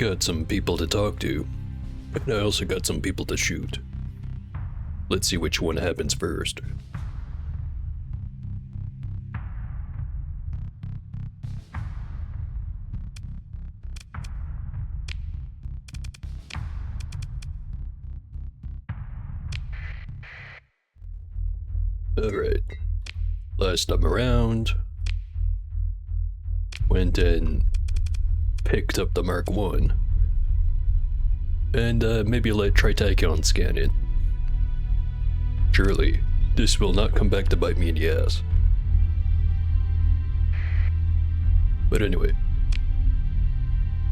got some people to talk to, and I also got some people to shoot. Let's see which one happens first. Alright. Last time around, went and picked up the Mark 1. And maybe let Tritacon scan it. Surely, this will not come back to bite me in the ass. But anyway.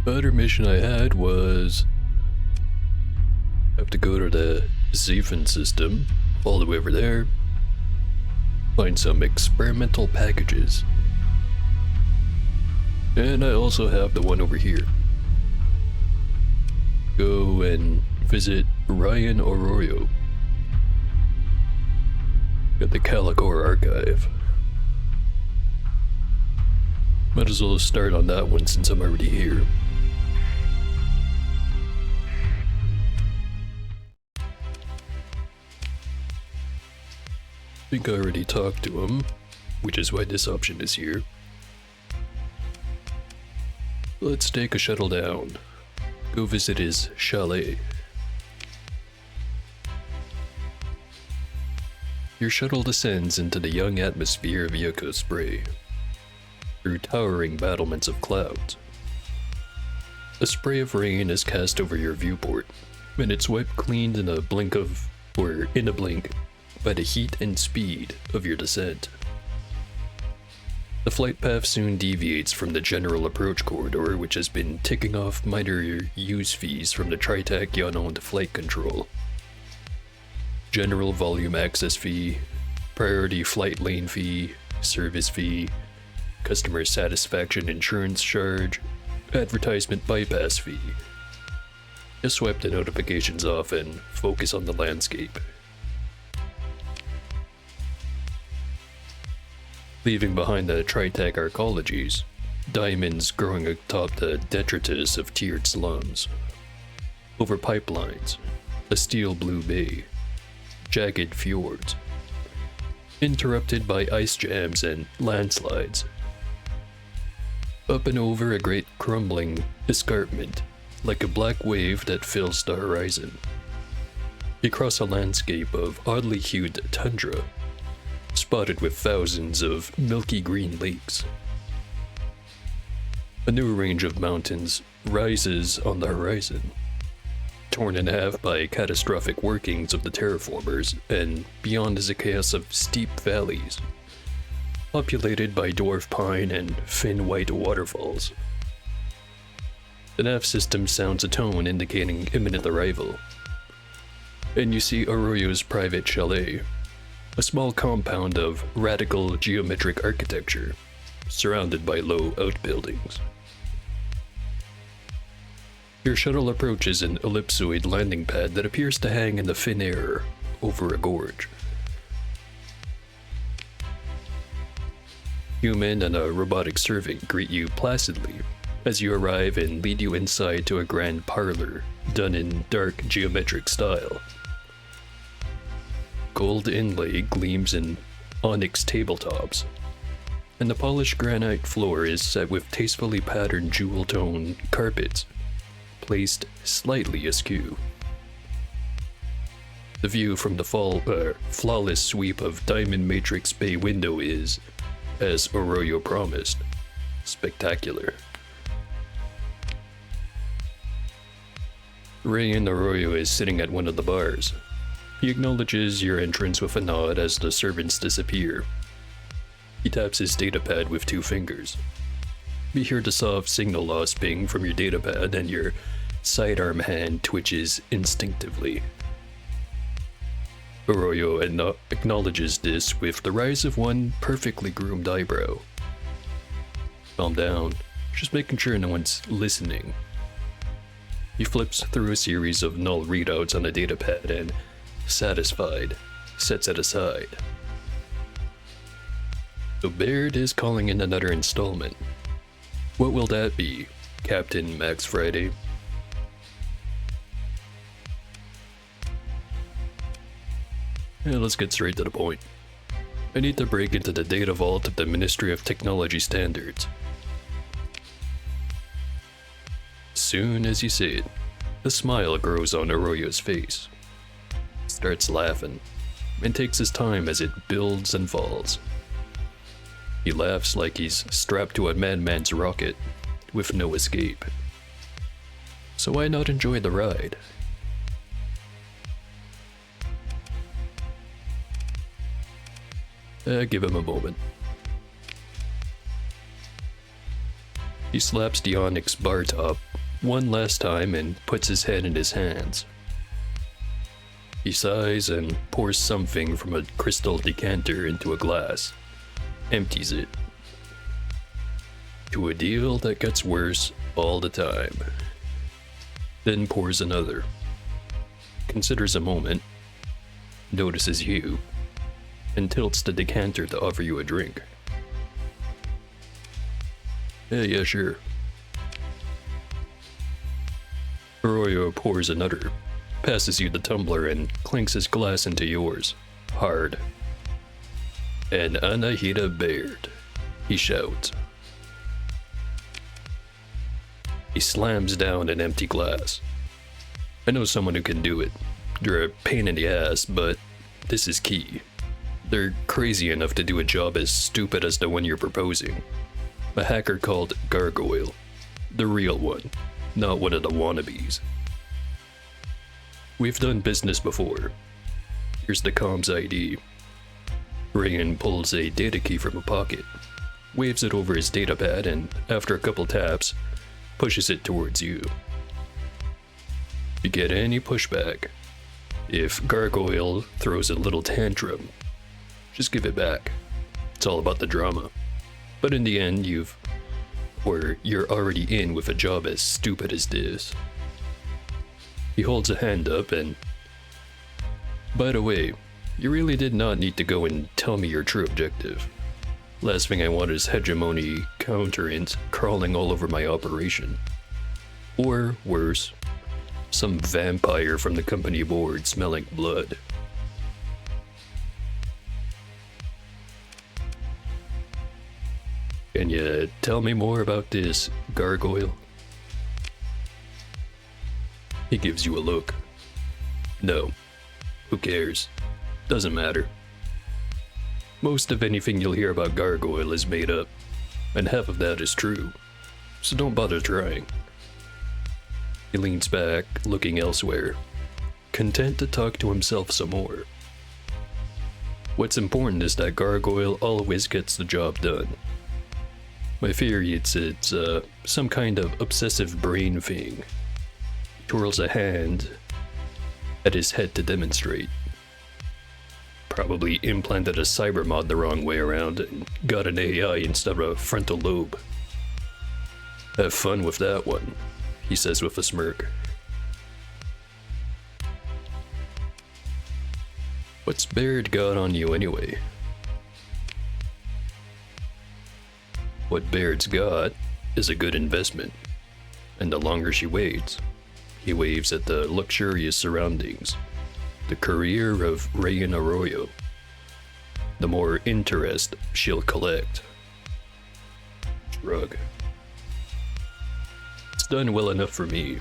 Other mission I had was... have to go to the Zephan system, all the way over there. Find some experimental packages. And I also have the one over here. Go and visit Ryan Arroyo. Got the Calicor archive. Might as well start on that one since I'm already here. I think I already talked to him, which is why this option is here. Let's take a shuttle down. Go visit his chalet. Your shuttle descends into the young atmosphere of Yucca Spray, through towering battlements of clouds. A spray of rain is cast over your viewport, and it's wiped clean in a blink, by the heat and speed of your descent. The flight path soon deviates from the general approach corridor, which has been ticking off minor use fees from the Tritacon-owned flight control. General volume access fee, priority flight lane fee, service fee, customer satisfaction insurance charge, advertisement bypass fee. Just swipe the notifications off and focus on the landscape. Leaving behind the Tritac arcologies, diamonds growing atop the detritus of tiered slums. Over pipelines, a steel blue bay, jagged fjords, interrupted by ice jams and landslides. Up and over a great crumbling escarpment, like a black wave that fills the horizon. You cross a landscape of oddly hued tundra, spotted with thousands of milky green lakes. A new range of mountains rises on the horizon, torn in half by catastrophic workings of the terraformers, and beyond is a chaos of steep valleys, populated by dwarf pine and thin white waterfalls. The nav system sounds a tone indicating imminent arrival, and you see Arroyo's private chalet, a small compound of radical geometric architecture, surrounded by low outbuildings. Your shuttle approaches an ellipsoid landing pad that appears to hang in the thin air over a gorge. Human and a robotic servant greet you placidly as you arrive and lead you inside to a grand parlor done in dark geometric style. Gold inlay gleams in onyx tabletops, and the polished granite floor is set with tastefully patterned jewel-tone carpets, placed slightly askew. The view from the flawless sweep of diamond matrix bay window is, as Arroyo promised, spectacular. Rayan Arroyo is sitting at one of the bars. He acknowledges your entrance with a nod as the servants disappear. He taps his datapad with 2 fingers. You hear the soft signal loss ping from your datapad and your sidearm hand twitches instinctively. Arroyo acknowledges this with the rise of one perfectly groomed eyebrow. Calm down, just making sure no one's listening. He flips through a series of null readouts on a datapad and, satisfied, sets it aside. So Baird is calling in another installment. What will that be, Captain Max Friday? Let's get straight to the point. I need to break into the data vault of the Ministry of Technology Standards. Soon as you see it, a smile grows on Arroyo's face. He starts laughing and takes his time as it builds and falls. He laughs like he's strapped to a madman's rocket with no escape. So why not enjoy the ride? Give him a moment. He slaps the Onyx bar top one last time and puts his head in his hands. He sighs and pours something from a crystal decanter into a glass, empties it. To a deal that gets worse all the time. Then pours another. Considers a moment, notices you, and tilts the decanter to offer you a drink. Yeah, sure. Arroyo pours another, passes you the tumbler, and clinks his glass into yours, hard. "And Anahita Baird," he shouts. He slams down an empty glass. I know someone who can do it. They're a pain in the ass, but this is key. They're crazy enough to do a job as stupid as the one you're proposing. A hacker called Gargoyle. The real one, not one of the wannabes. We've done business before. Here's the comms ID. Rayan pulls a data key from a pocket, waves it over his datapad, and after a couple taps, pushes it towards you. If you get any pushback, if Gargoyle throws a little tantrum, just give it back. It's all about the drama. But in the end, you're already in with a job as stupid as this. He holds a hand up and... By the way, you really did not need to go and tell me your true objective. Last thing I want is hegemony counterant crawling all over my operation. Or worse, some vampire from the company board smelling blood. Can you tell me more about this Gargoyle? He gives you a look. No. Who cares? Doesn't matter. Most of anything you'll hear about Gargoyle is made up, and half of that is true, so don't bother trying. He leans back, looking elsewhere, content to talk to himself some more. What's important is that Gargoyle always gets the job done. My theory it's some kind of obsessive brain thing. He twirls a hand at his head to demonstrate. Probably implanted a cyber mod the wrong way around and got an AI instead of a frontal lobe. Have fun with that one, he says with a smirk. What's Baird got on you anyway? What Baird's got is a good investment, and the longer she waits, he waves at the luxurious surroundings, the career of Rayan Arroyo, the more interest she'll collect. Shrug. It's done well enough for me.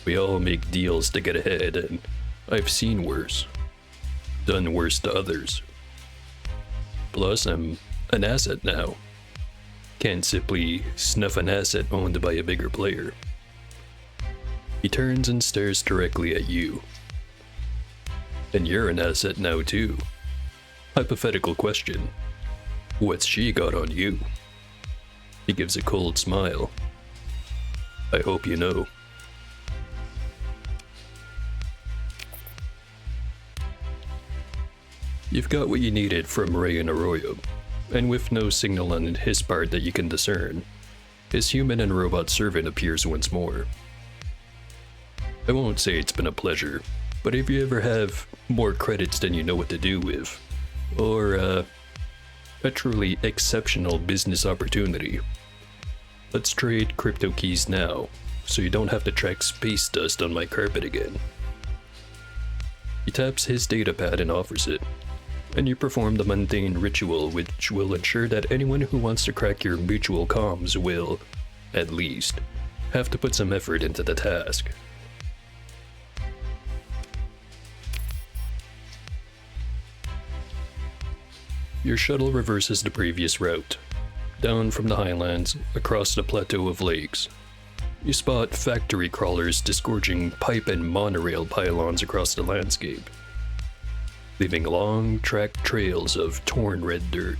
We all make deals to get ahead, and I've seen worse. Done worse to others. Plus, I'm an asset now. Can't simply snuff an asset owned by a bigger player. He turns and stares directly at you. And you're an asset now too. Hypothetical question. What's she got on you? He gives a cold smile. I hope you know. You've got what you needed from Rayan Arroyo, and with no signal on his part that you can discern, his human and robot servant appears once more. I won't say it's been a pleasure, but if you ever have more credits than you know what to do with, or a truly exceptional business opportunity, let's trade crypto keys now, so you don't have to track space dust on my carpet again. He taps his datapad and offers it, and you perform the mundane ritual which will ensure that anyone who wants to crack your mutual comms will, at least, have to put some effort into the task. Your shuttle reverses the previous route, down from the highlands, across the plateau of lakes. You spot factory crawlers disgorging pipe and monorail pylons across the landscape, leaving long tracked trails of torn red dirt.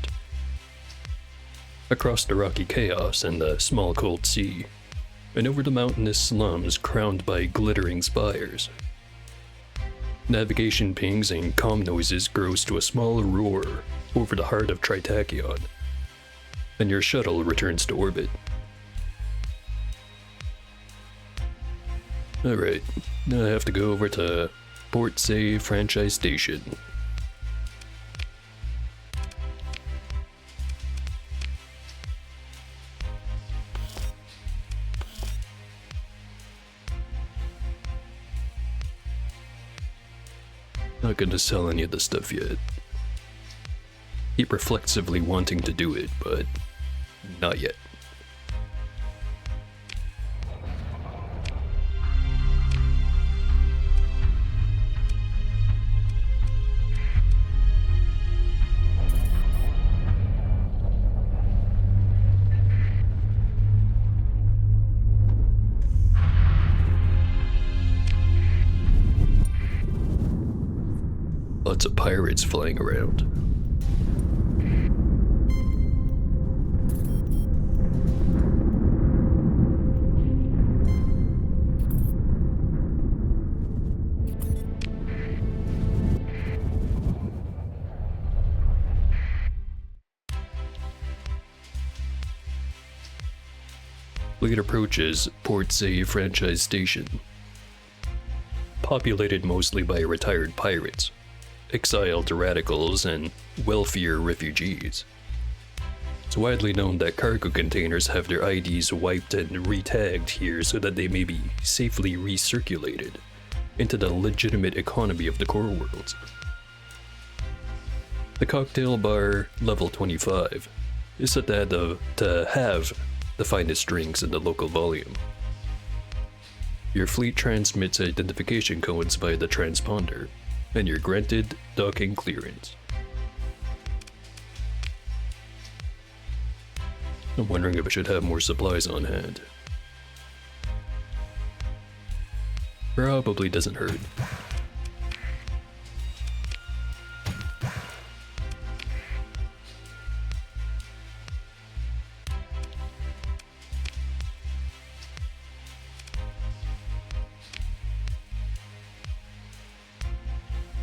Across the rocky chaos and the small cold sea, and over the mountainous slums crowned by glittering spires. Navigation pings and comm noises grows to a small roar over the heart of Tritachyon, and your shuttle returns to orbit. Alright, now I have to go over to Port Say Franchise Station. Not gonna sell any of the stuff yet. Keep reflexively wanting to do it, but not yet. Lots of pirates flying around. Fleet approaches Port Say Franchise Station, populated mostly by retired pirates, exiled radicals, and wealthier refugees. It's widely known that cargo containers have their IDs wiped and retagged here so that they may be safely recirculated into the legitimate economy of the core worlds. The cocktail bar, level 25, is said to have the finest drinks in the local volume. Your fleet transmits identification codes via the transponder, and you're granted docking clearance. I'm wondering if I should have more supplies on hand. Probably doesn't hurt.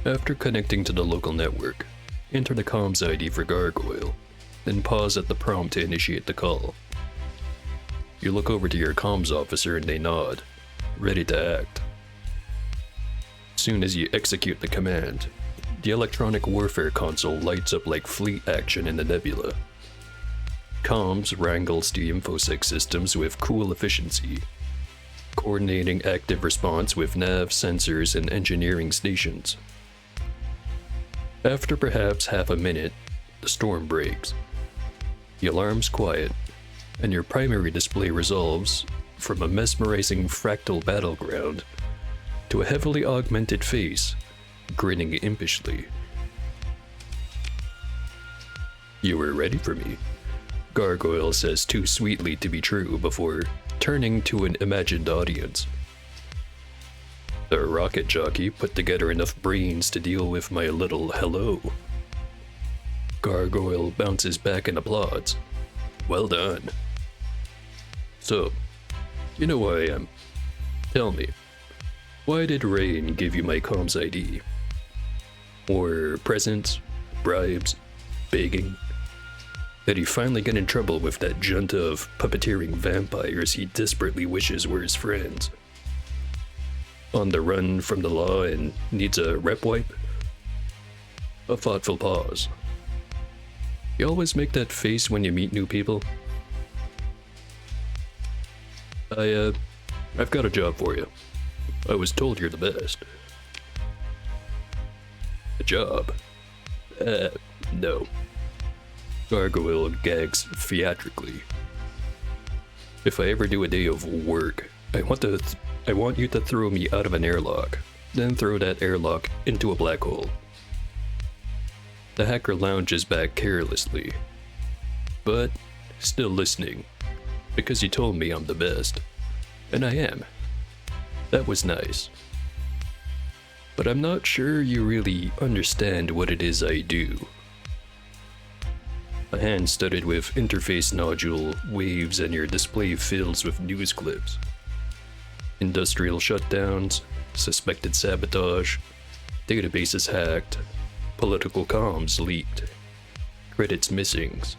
After connecting to the local network, enter the comms ID for Gargoyle, then pause at the prompt to initiate the call. You look over to your comms officer and they nod, ready to act. Soon as you execute the command, the electronic warfare console lights up like fleet action in the nebula. Comms wrangles the infosec systems with cool efficiency, coordinating active response with nav, sensors, and engineering stations. After perhaps half a minute, the storm breaks. The alarms quiet, and your primary display resolves from a mesmerizing fractal battleground to a heavily augmented face, grinning impishly. "You were ready for me," Gargoyle says too sweetly to be true before turning to an imagined audience. The rocket jockey put together enough brains to deal with my little hello. Gargoyle bounces back and applauds. "Well done." "So, you know who I am. Tell me, why did Rain give you my comms ID? Or presents, bribes, begging? Did he finally get in trouble with that junta of puppeteering vampires he desperately wishes were his friends? On the run from the law and needs a rep wipe?" A thoughtful pause. "You always make that face when you meet new people?" I've got a job for you. I was told you're the best." A job? No. Gargoyle gags theatrically. If I ever do a day of work, I want you to throw me out of an airlock, then throw that airlock into a black hole. The hacker lounges back carelessly, but still listening, because you told me I'm the best, and I am. That was nice. But I'm not sure you really understand what it is I do. A hand studded with interface nodule waves and your display fills with news clips. Industrial shutdowns, suspected sabotage, databases hacked, political comms leaked, credits missings,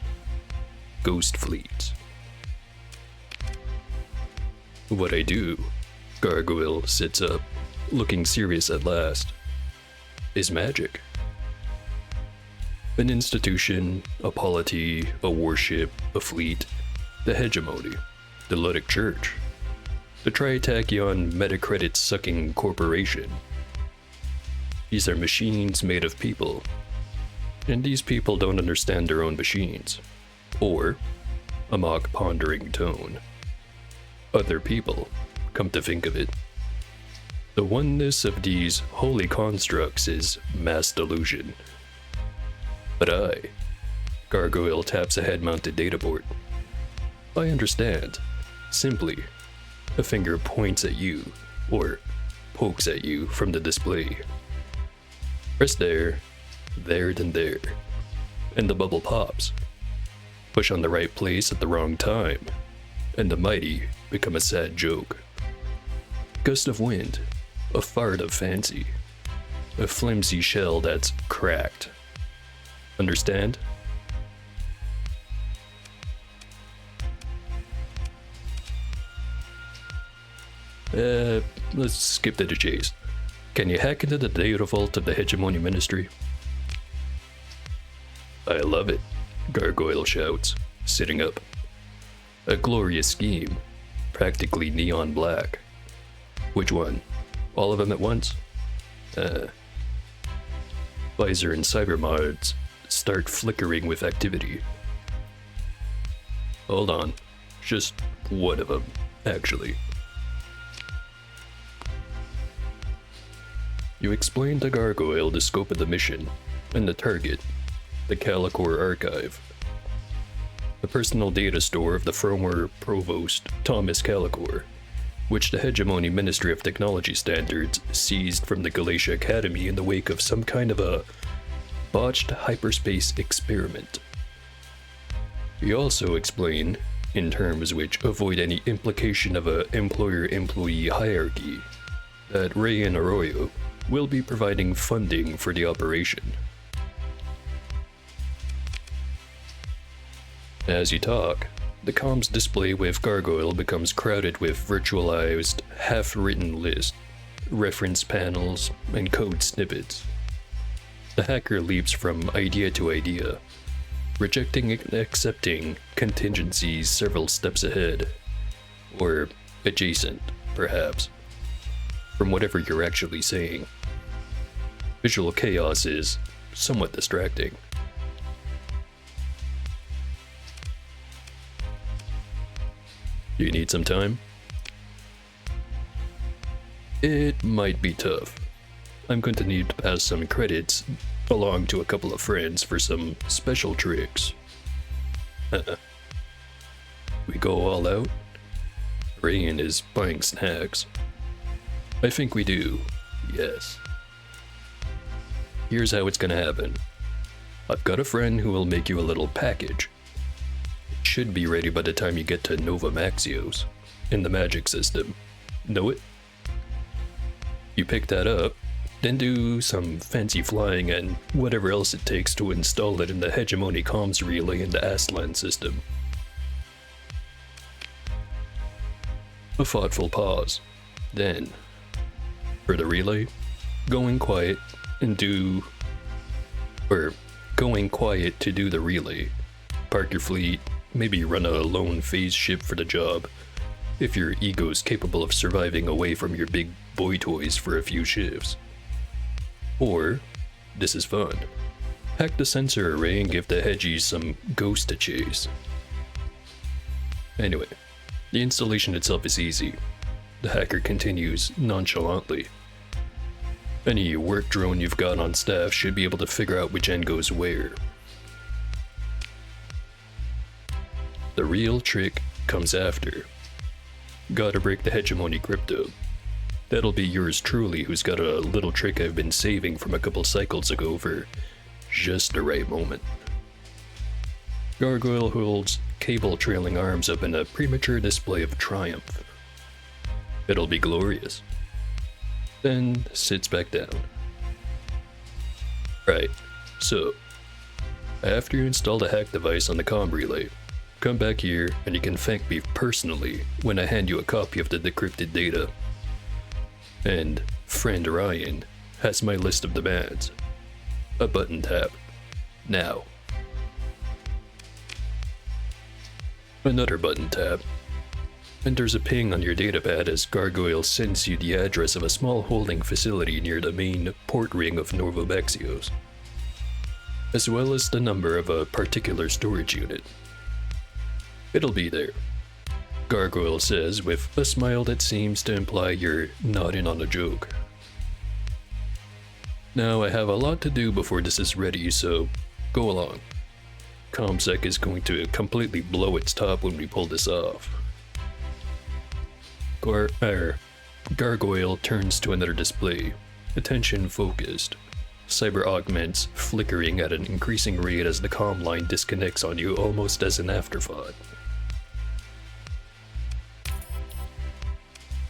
ghost fleets. What I do, Gargoyle sits up, looking serious at last, is magic. An institution, a polity, a warship, a fleet, the hegemony, the Ludic Church, the Tritachyon Metacredit-sucking corporation. These are machines made of people, and these people don't understand their own machines, or, a mock pondering tone, other people, come to think of it. The oneness of these holy constructs is mass delusion. But I, Gargoyle taps a head-mounted dataport. I understand. Simply, a finger points at you, or pokes at you from the display. Press there, then there, and the bubble pops. Push on the right place at the wrong time, and the mighty become a sad joke. Gust of wind, a fart of fancy, a flimsy shell that's cracked. Understand? Let's skip to the chase. Can you hack into the data vault of the Hegemony Ministry? I love it, Gargoyle shouts, sitting up. A glorious scheme, practically neon black. Which one? All of them at once? Visor and cyber mods start flickering with activity. Hold on, just one of them, actually. You explain to Gargoyle the scope of the mission, and the target, the Calicor Archive. The personal data store of the former Provost Thomas Calicor, which the Hegemony Ministry of Technology Standards seized from the Galatia Academy in the wake of some kind of a botched hyperspace experiment. You also explain, in terms which avoid any implication of a employer-employee hierarchy, that Ray and Arroyo will be providing funding for the operation. As you talk, the comms display with Gargoyle becomes crowded with virtualized, half-written lists, reference panels, and code snippets. The hacker leaps from idea to idea, rejecting and accepting contingencies several steps ahead, or adjacent, perhaps, from whatever you're actually saying. Visual chaos is somewhat distracting. You need some time? It might be tough. I'm going to need to pass some credits along to a couple of friends for some special tricks. We go all out? Rayan is buying snacks. I think we do, yes. Here's how it's gonna happen. I've got a friend who will make you a little package. It should be ready by the time you get to Nova Maxios, in the magic system. Know it? You pick that up, then do some fancy flying and whatever else it takes to install it in the Hegemony comms relay in the Aslan system. A thoughtful pause. Then, for the relay, going quiet to do the relay. Park your fleet, maybe run a lone phase ship for the job, if your ego's capable of surviving away from your big boy toys for a few shifts. Or, this is fun. Hack the sensor array and give the hedgies some ghost to chase. Anyway, the installation itself is easy. The hacker continues nonchalantly. Any work drone you've got on staff should be able to figure out which end goes where. The real trick comes after. Gotta break the hegemony crypto. That'll be yours truly, who's got a little trick I've been saving from a couple cycles ago for just the right moment. Gargoyle holds cable trailing arms up in a premature display of triumph. It'll be glorious. Then sits back down. Right, so after you install the hack device on the comm relay, come back here and you can thank me personally when I hand you a copy of the decrypted data. And friend Ryan has my list of demands. A button tap. Now. Another button tap. And there's a ping on your datapad as Gargoyle sends you the address of a small holding facility near the main port ring of Novomexios, as well as the number of a particular storage unit. It'll be there, Gargoyle says with a smile that seems to imply you're not in on a joke. Now I have a lot to do before this is ready, so go along. ComSec is going to completely blow its top when we pull this off. Gargoyle turns to another display, attention focused. Cyber augments flickering at an increasing rate as the comm line disconnects on you almost as an afterthought.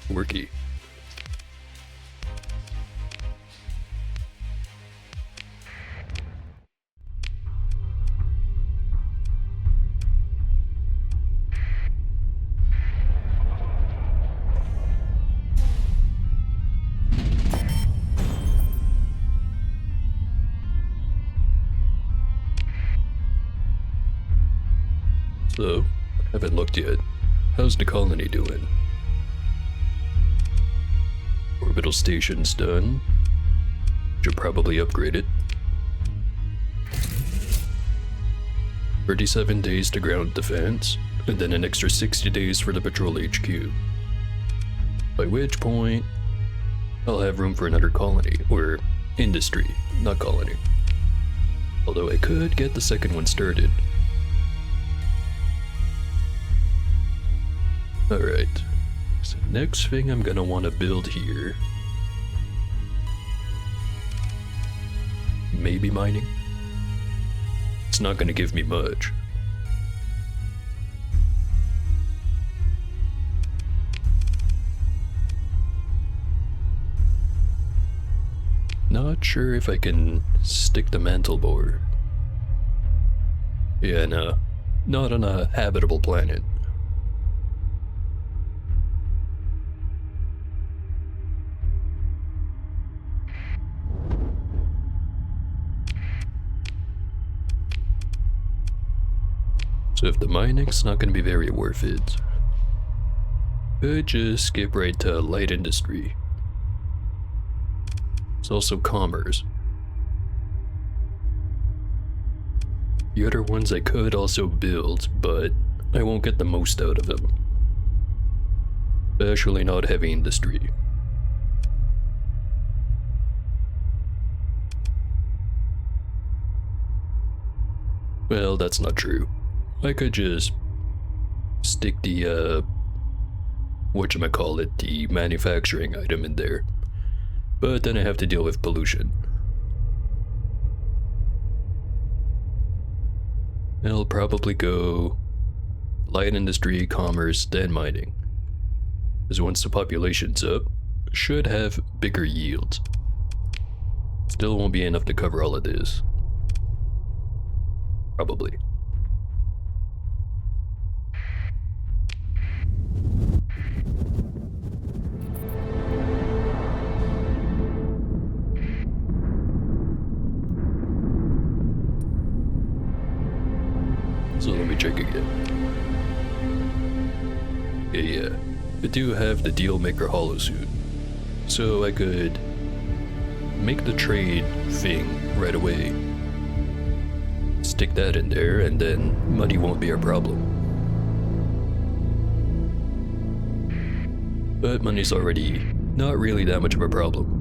Worky. So, haven't looked yet. How's the colony doing? Orbital station's done. Should probably upgrade it. 37 days to ground defense, and then an extra 60 days for the patrol HQ. By which point, I'll have room for another colony, or industry, not colony. Although I could get the second one started. Alright, so next thing I'm gonna want to build here. Maybe mining? It's not gonna give me much. Not sure if I can stick the mantle bore. Yeah, no, not on a habitable planet. So if the mining's not going to be very worth it, could just skip right to light industry. It's also commerce. The other ones I could also build, but I won't get the most out of them. Especially not heavy industry. Well, that's not true. I could just stick the, whatchamacallit, the manufacturing item in there. But then I have to deal with pollution. I'll probably go light industry, commerce, then mining. Because once the population's up, should have bigger yields. Still won't be enough to cover all of this. Probably. So let me check again. Yeah, I do have the Dealmaker holosuit, so I could make the trade thing right away. Stick that in there, and then money won't be a problem. But money's already not really that much of a problem.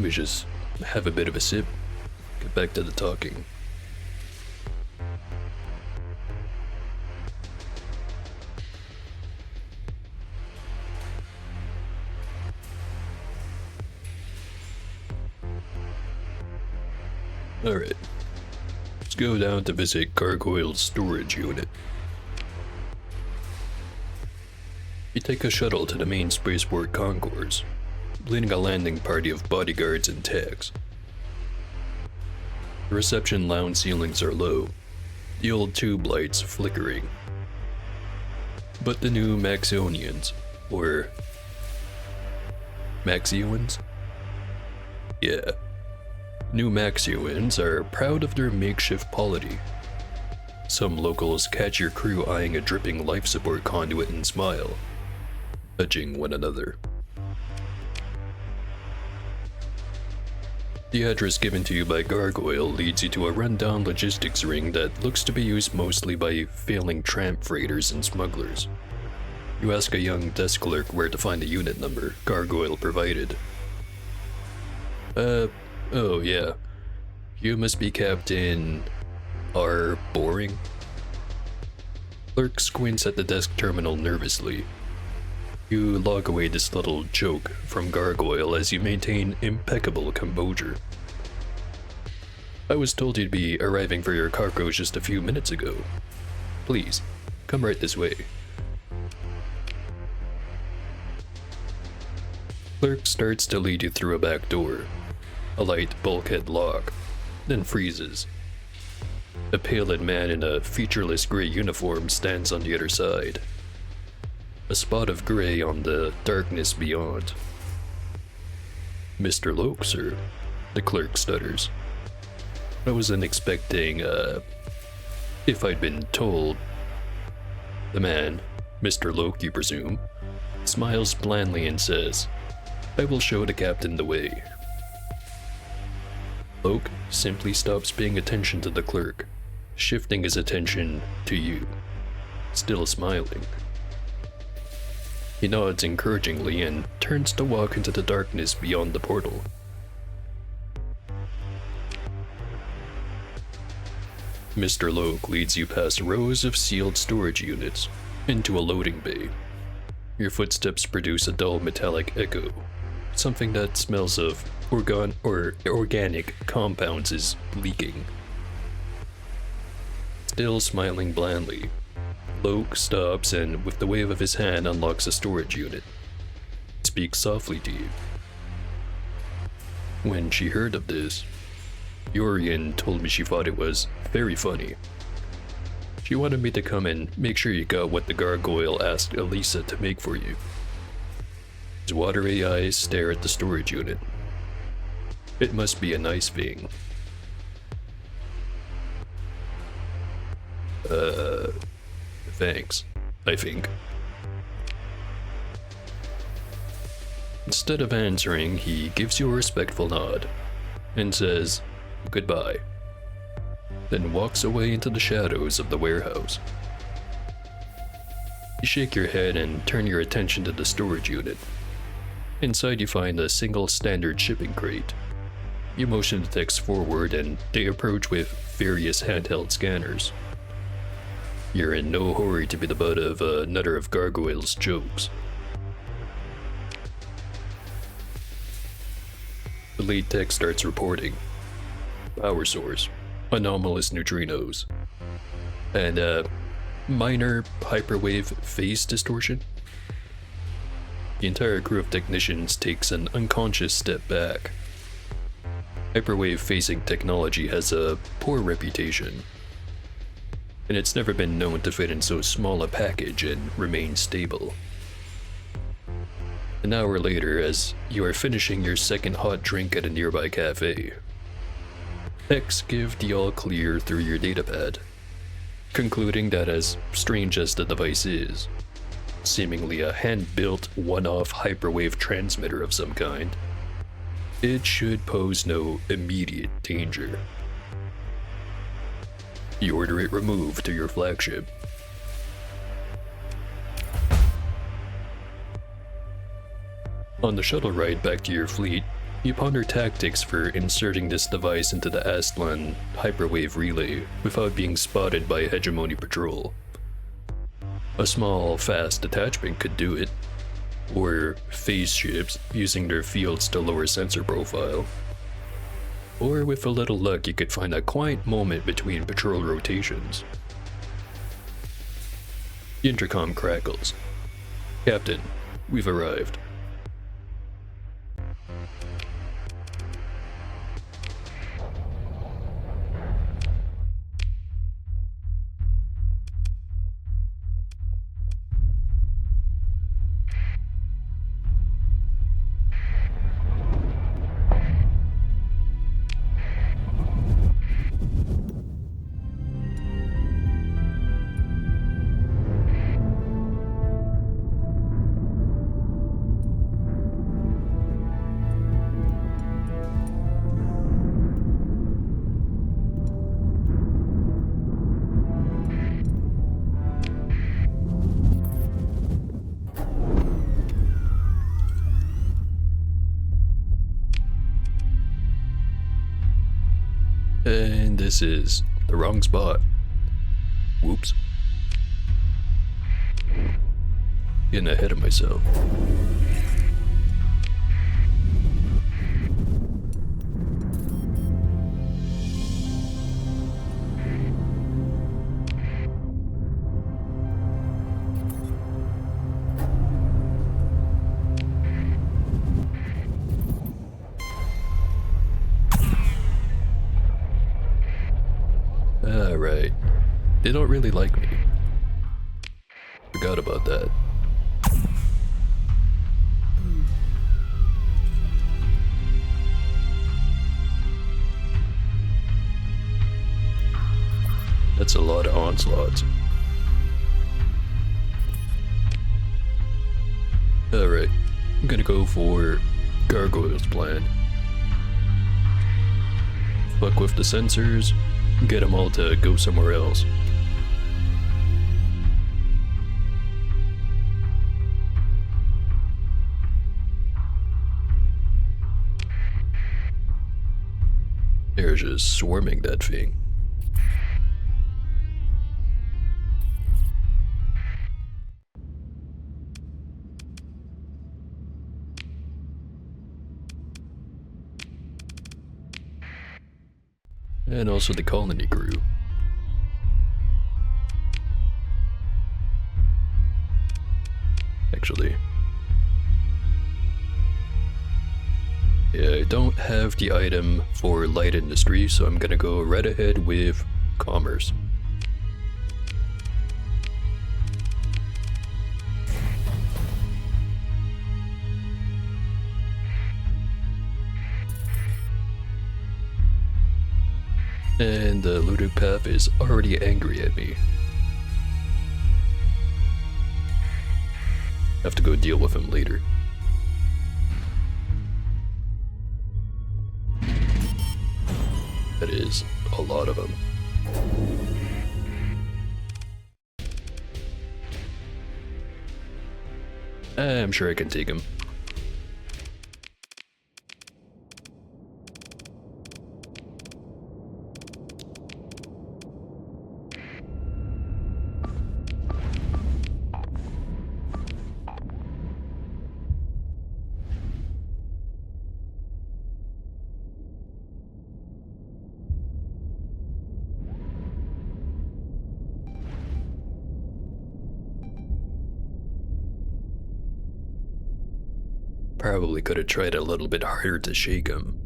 We just have a bit of a sip, get back to the talking. Alright, let's go down to visit Gargoyle's storage unit. You take a shuttle to the main spaceport concourse, leading a landing party of bodyguards and techs. The reception lounge ceilings are low, the old tube lights flickering. But the new Maxionians, or Maxioans? Yeah. New Maxioans are proud of their makeshift polity. Some locals catch your crew eyeing a dripping life support conduit and smile, nudging one another. The address given to you by Gargoyle leads you to a rundown logistics ring that looks to be used mostly by failing tramp freighters and smugglers. You ask a young desk clerk where to find the unit number Gargoyle provided. Oh yeah. You must be Captain R. Boring? Clerk squints at the desk terminal nervously. You log away this little joke from Gargoyle as you maintain impeccable composure. I was told you'd be arriving for your cargo just a few minutes ago. Please, come right this way. Clerk starts to lead you through a back door, a light bulkhead lock, then freezes. A pallid man in a featureless gray uniform stands on the other side. A spot of gray on the darkness beyond. Mr. Loke, sir, the clerk stutters. I wasn't expecting, if I'd been told. The man, Mr. Loke, you presume, smiles blandly and says, I will show the captain the way. Loke simply stops paying attention to the clerk, shifting his attention to you, still smiling. He nods encouragingly and turns to walk into the darkness beyond the portal. Mr. Loke leads you past rows of sealed storage units into a loading bay. Your footsteps produce a dull metallic echo. Something that smells of organic compounds is leaking. Still smiling blandly, Loke stops and, with the wave of his hand, unlocks a storage unit. He speaks softly to you. When she heard of this, Yorian told me she thought it was very funny. She wanted me to come and make sure you got what the Gargoyle asked Elisa to make for you. His watery eyes stare at the storage unit. It must be a nice thing. Thanks, I think. Instead of answering, he gives you a respectful nod and says goodbye, then walks away into the shadows of the warehouse. You shake your head and turn your attention to the storage unit. Inside you find a single standard shipping crate. You motion the techs forward and they approach with various handheld scanners. You're in no hurry to be the butt of another of Gargoyle's jokes. The lead tech starts reporting. Power source, anomalous neutrinos, and minor hyperwave phase distortion. The entire crew of technicians takes an unconscious step back. Hyperwave phasing technology has a poor reputation. and it's never been known to fit in so small a package and remain stable. An hour later, as you are finishing your second hot drink at a nearby cafe, X give the all clear through your datapad, concluding that as strange as the device is, seemingly a hand-built one-off hyperwave transmitter of some kind, it should pose no immediate danger. You order it removed to your flagship. On the shuttle ride back to your fleet, you ponder tactics for inserting this device into the Aztlan hyperwave relay without being spotted by Hegemony Patrol. A small, fast detachment could do it, or phase ships using their fields to lower sensor profile. Or with a little luck, you could find a quiet moment between patrol rotations. The intercom crackles. Captain, we've arrived. And this is the wrong spot. Whoops. Getting ahead of myself. Alright. They don't really like me. Forgot about that. That's a lot of onslaughts. Alright, I'm gonna go for Gargoyle's plan. Fuck with the sensors, get them all to go somewhere else. They're just swarming that thing. And also the colony crew. Actually. Yeah, I don't have the item for light industry, so I'm gonna go right ahead with commerce. And the Ludopeth is already angry at me. Have to go deal with him later. That is a lot of them. I'm sure I can take him. Probably could have tried a little bit harder to shake him.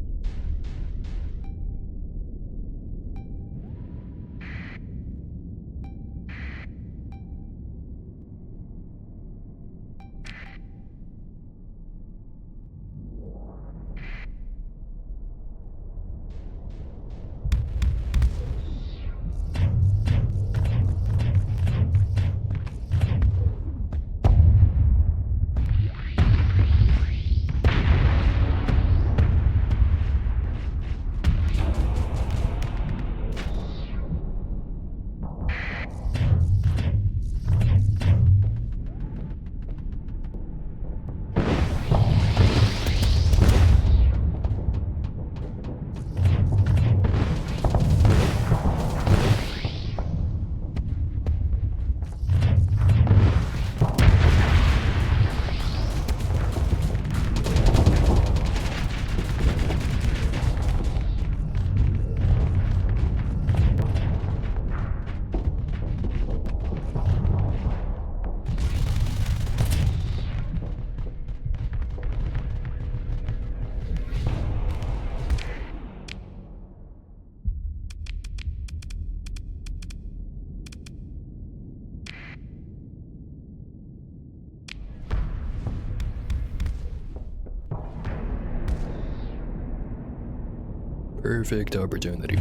Perfect opportunity.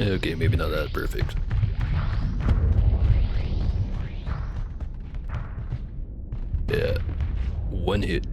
Okay, maybe not that perfect. Yeah, one hit.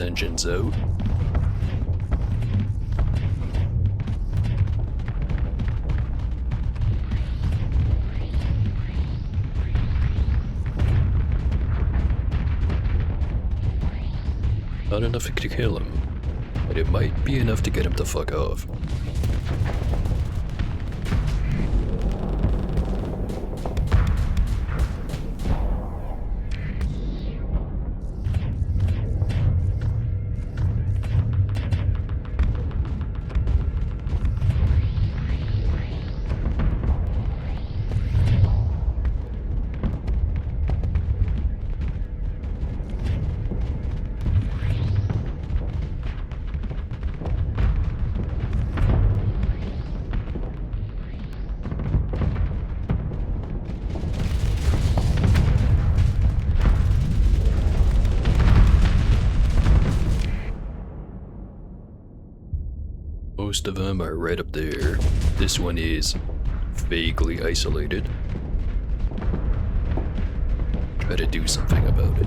Engines out. Not enough to kill him, but it might be enough to get him to fuck off. Most of them are right up there. This one is vaguely isolated. Try to do something about it.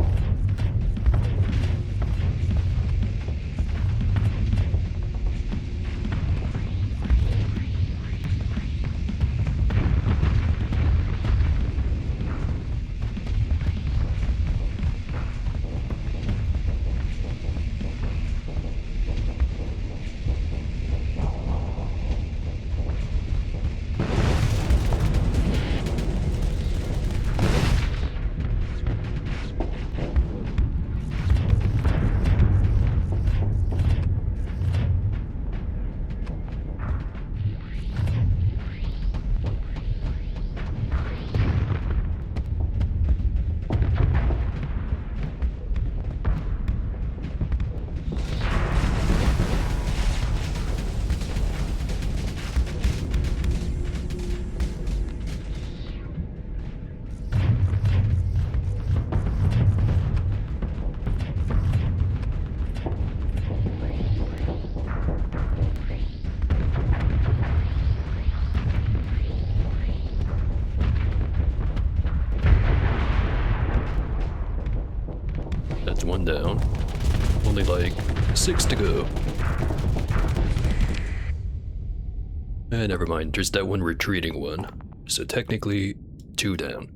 That's one down. Only like 6 to go. Never mind, there's that one retreating one. So technically, 2 down.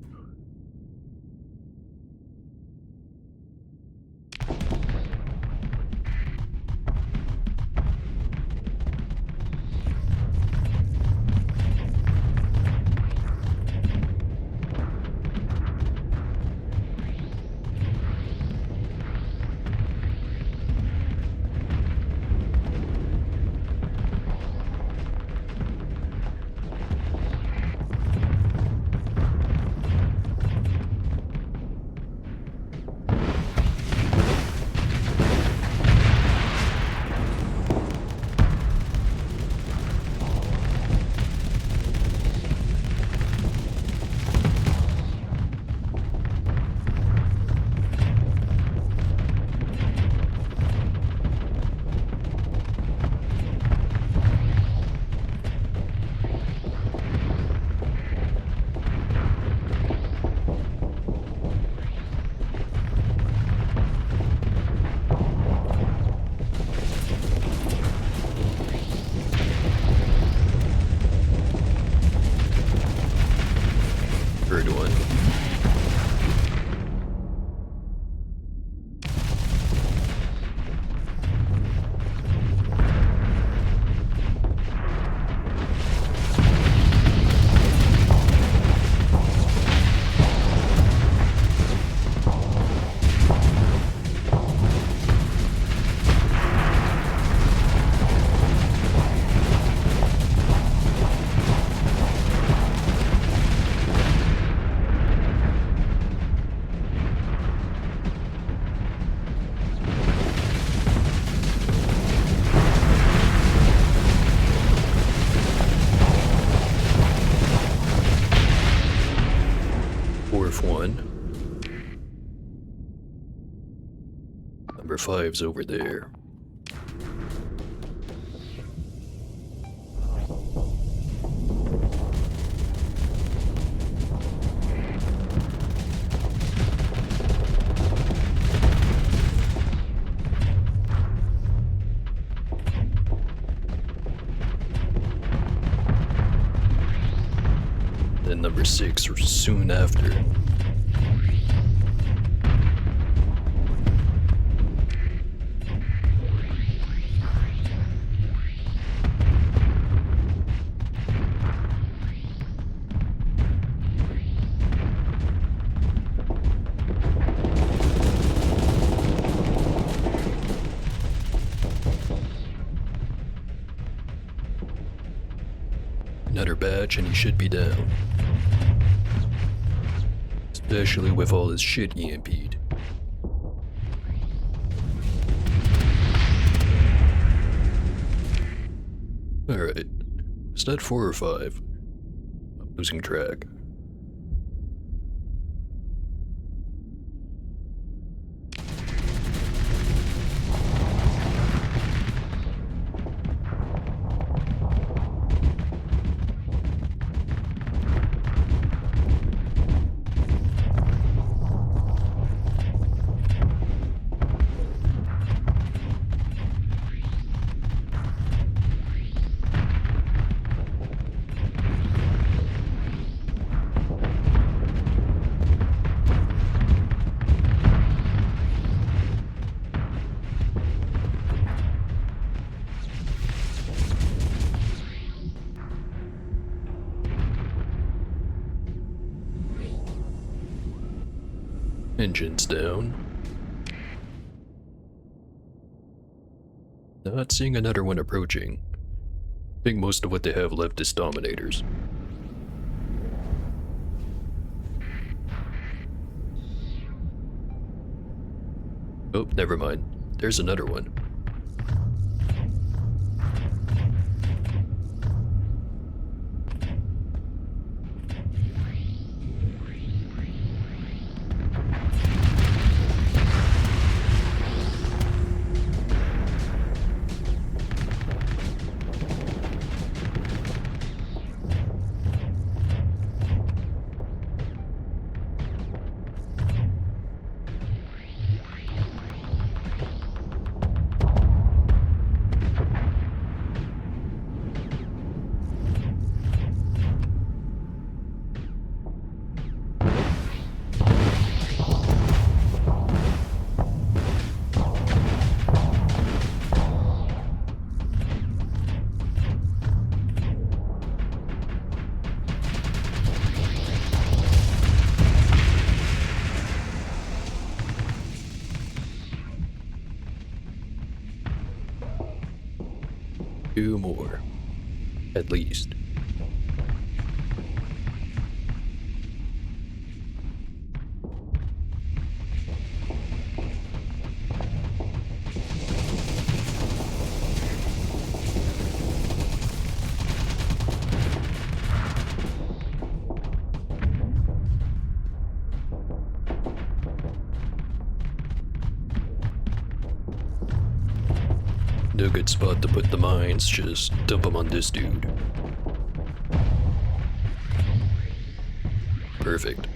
Number 5's over there. Then number 6 soon after. Another batch and he should be down. Especially with all his shit EMP'd. Alright. Is that 4 or 5? I'm losing track. Engines down. Not seeing another one approaching. I think most of what they have left is Dominators. Oh, never mind. There's another one. Two more, at least. No good spot to put the mines, just dump them on this dude. Perfect.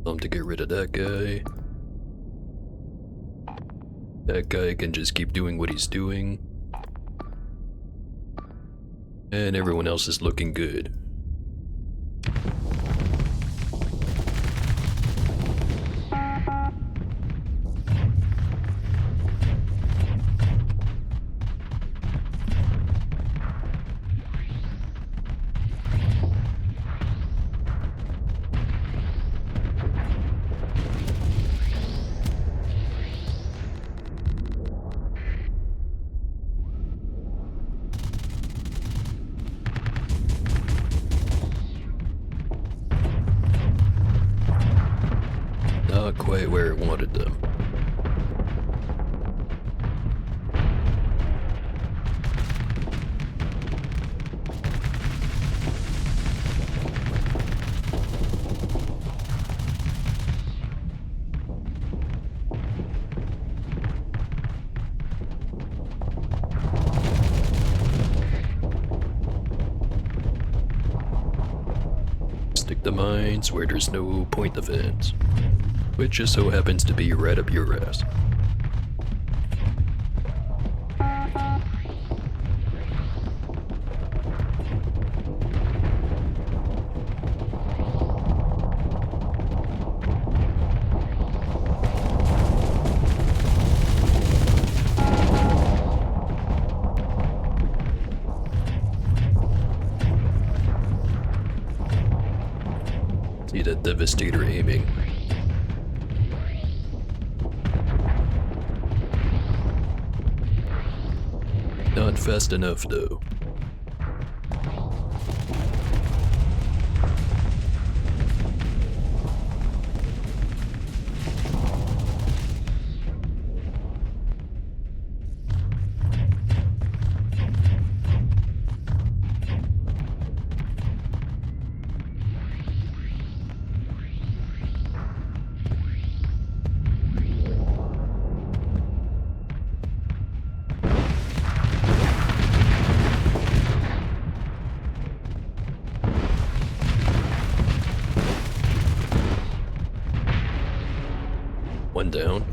Time to get rid of that guy. That guy can just keep doing what he's doing. And everyone else is looking good. not quite where I wanted them. Stick the mines where there's no point defense, which just so happens to be right up your ass. See that Devastator aiming. Not fast enough though. One down.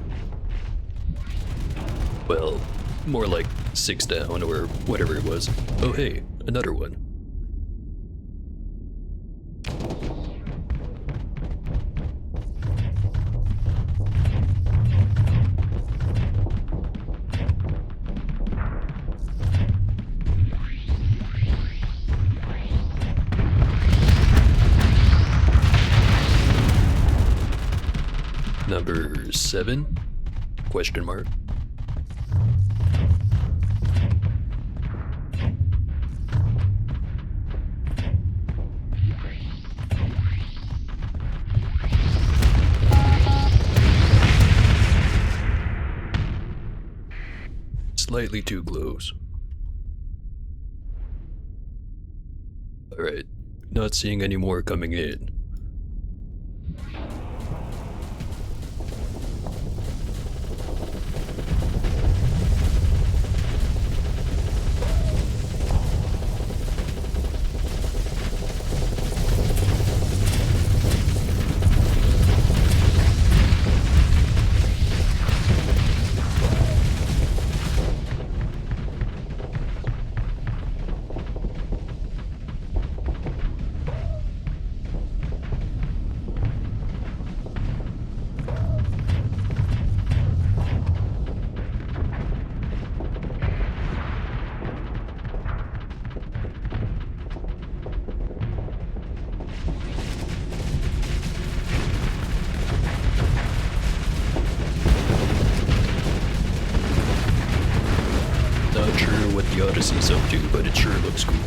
Well, more like 6 down or whatever it was. Oh hey, another one. Number 7? Question mark. Slightly too close. Alright, not seeing any more coming in. Not sure what the Odyssey's up to, but it sure looks cool.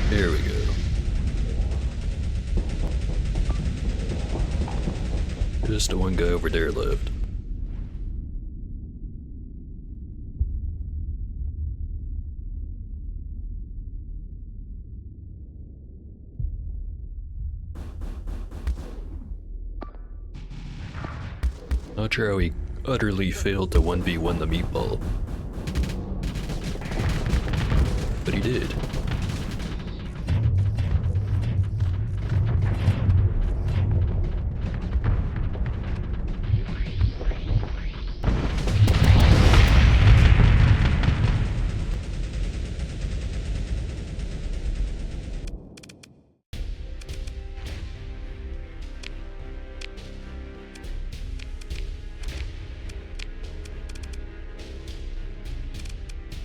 There we go. Just the one guy over there left. Not sure how he utterly failed to 1v1 the meatball. But he did.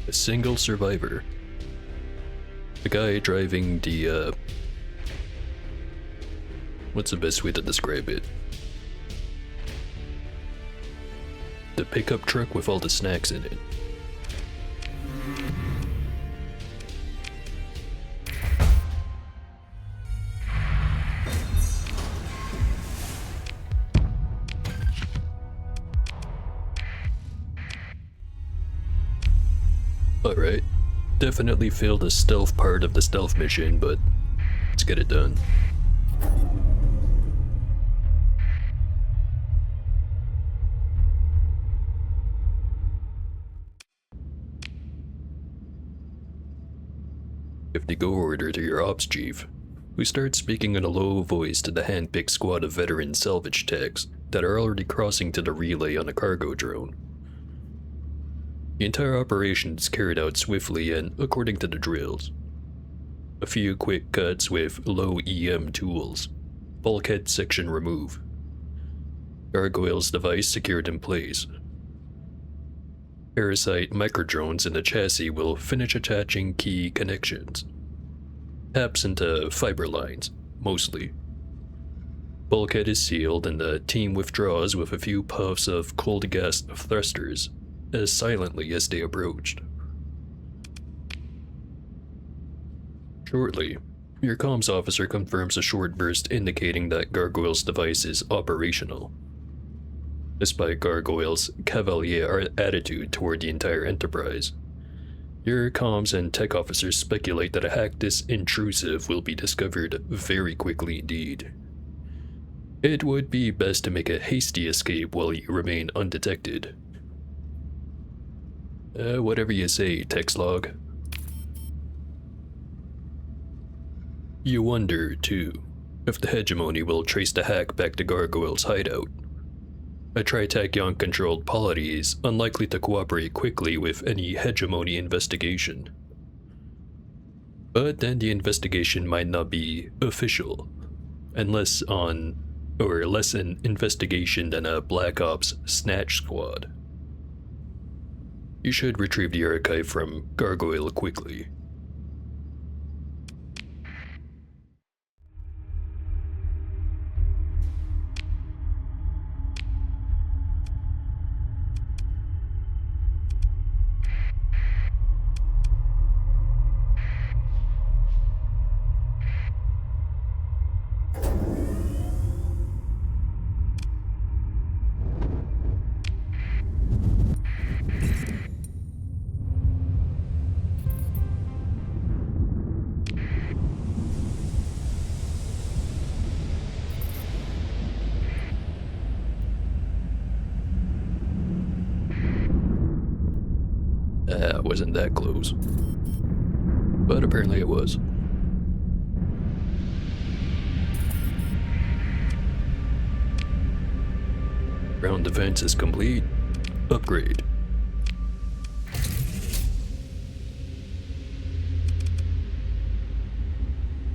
A single survivor. The guy driving the, what's the best way to describe it? The pickup truck with all the snacks in it. Alright, definitely failed the stealth part of the stealth mission, but let's get it done. Give the go order to your ops chief, who starts speaking in a low voice to the hand-picked squad of veteran salvage techs that are already crossing to the relay on a cargo drone. The entire operation is carried out swiftly and according to the drills. A few quick cuts with low EM tools, bulkhead section remove, gargoyle's device secured in place. Parasite microdrones in the chassis will finish attaching key connections. Taps into fiber lines, mostly. Bulkhead is sealed and the team withdraws with a few puffs of cold gas thrusters, as silently as they approached. Shortly, your comms officer confirms a short burst indicating that Gargoyle's device is operational. Despite Gargoyle's cavalier attitude toward the entire enterprise, your comms and tech officers speculate that a hack this intrusive will be discovered very quickly indeed. It would be best to make a hasty escape while you remain undetected. Whatever you say, text log. You wonder, too, if the hegemony will trace the hack back to Gargoyle's hideout. A Tritachyon-controlled polity is unlikely to cooperate quickly with any hegemony investigation. But then the investigation might not be official, and less an investigation than a Black Ops snatch squad. You should retrieve the archive from Gargoyle quickly. Wasn't that close. But apparently it was. Ground defense is complete. Upgrade.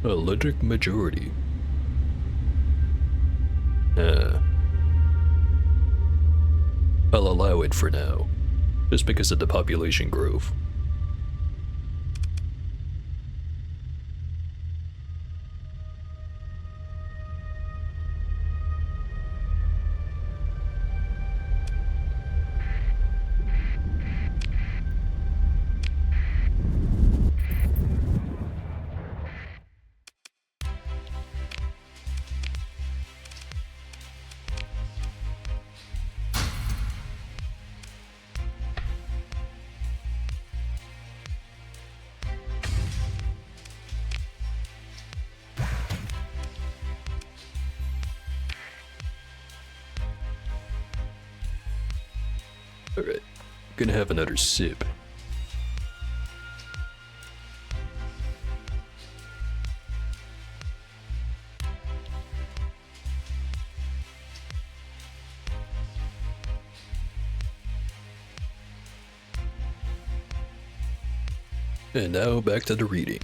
Electric majority. I'll allow it for now, just because of the population growth. Alright, gonna have another sip. And now back to the reading.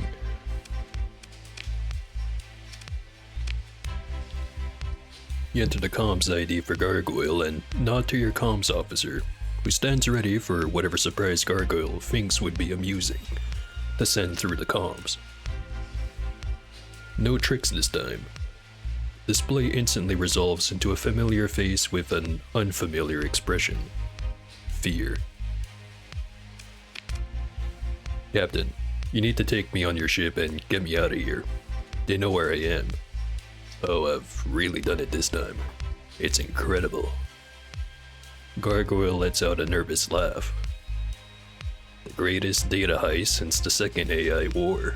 You enter the comms ID for Gargoyle and nod to your comms officer, who stands ready for whatever surprise Gargoyle thinks would be amusing to send through the comms. No tricks this time. Display instantly resolves into a familiar face with an unfamiliar expression. Fear. Captain, you need to take me on your ship and get me out of here. They know where I am. Oh, I've really done it this time. It's incredible. Gargoyle lets out a nervous laugh. The greatest data heist since the second AI war.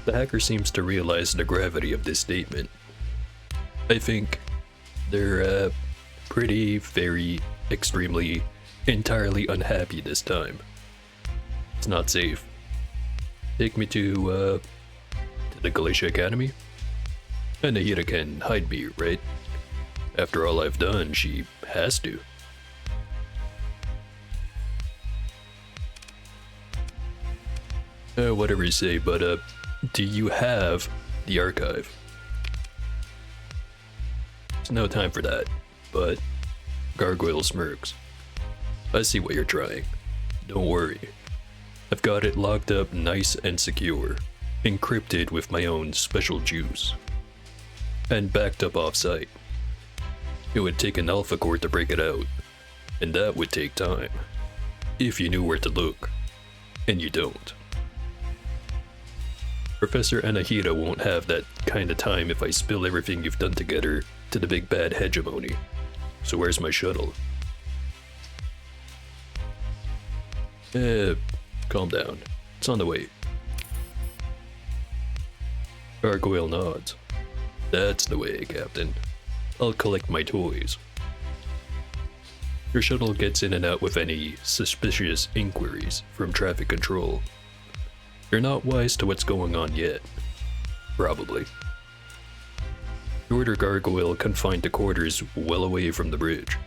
The hacker seems to realize the gravity of this statement. I think they're pretty, very, extremely, entirely unhappy this time. It's not safe. Take me to the Galatia Academy? Anahita can hide me, right? After all I've done, she has to. Whatever you say, but do you have the archive? There's no time for that, but Gargoyle smirks. I see what you're trying. Don't worry. I've got it locked up nice and secure, encrypted with my own special juice, and backed up off-site. It would take an alpha core to break it out, and that would take time, if you knew where to look, and you don't. Professor Anahita won't have that kind of time if I spill everything you've done together to the big bad hegemony. So where's my shuttle? Calm down. It's on the way. Gargoyle nods. That's the way, Captain. I'll collect my toys. Your shuttle gets in and out with any suspicious inquiries from traffic control. You're not wise to what's going on yet. Probably. You order Gargoyle confined to quarters well away from the bridge,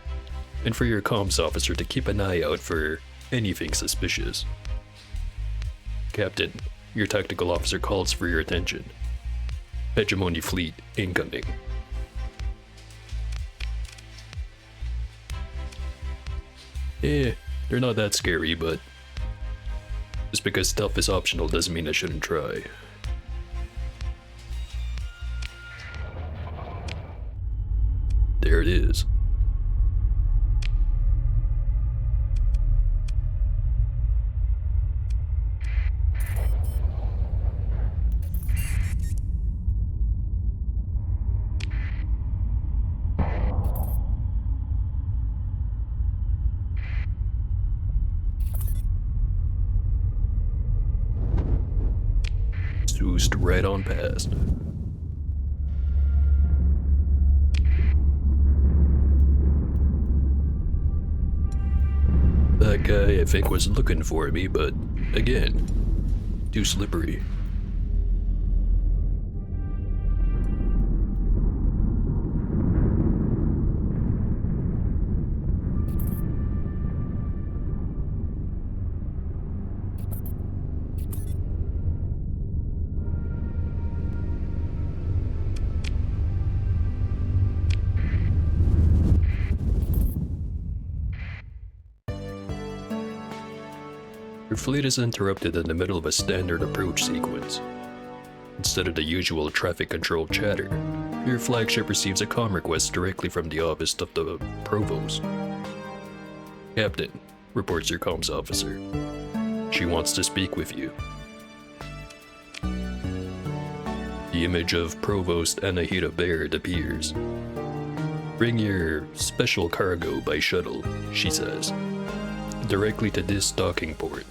and for your comms officer to keep an eye out for anything suspicious. Captain, your tactical officer calls for your attention. Hegemony fleet incoming. They're not that scary, but just because stealth is optional doesn't mean I shouldn't try. There it is. Zoosed right on past. That guy, I think, was looking for me, but again, too slippery. Your fleet is interrupted in the middle of a standard approach sequence. Instead of the usual traffic control chatter, your flagship receives a comm request directly from the office of the Provost. Captain, reports your comms officer. She wants to speak with you. The image of Provost Anahita Baird appears. Bring your special cargo by shuttle, she says, directly to this docking port.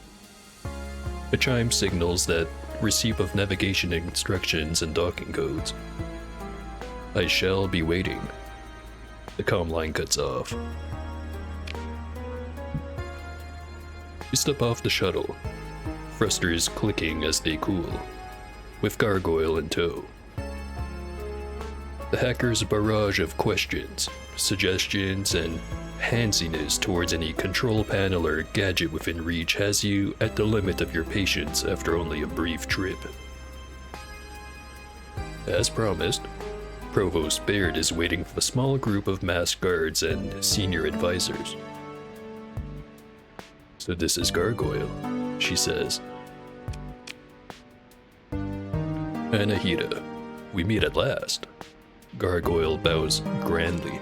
A chime signals that receipt of navigation instructions and docking codes. I shall be waiting. The comm line cuts off. You step off the shuttle, thrusters clicking as they cool, with Gargoyle in tow. The hacker's barrage of questions, suggestions, and handsiness towards any control panel or gadget within reach has you at the limit of your patience after only a brief trip. As promised, Provost Baird is waiting for a small group of masked guards and senior advisors. So this is Gargoyle, she says. Anahita, we meet at last. Gargoyle bows grandly.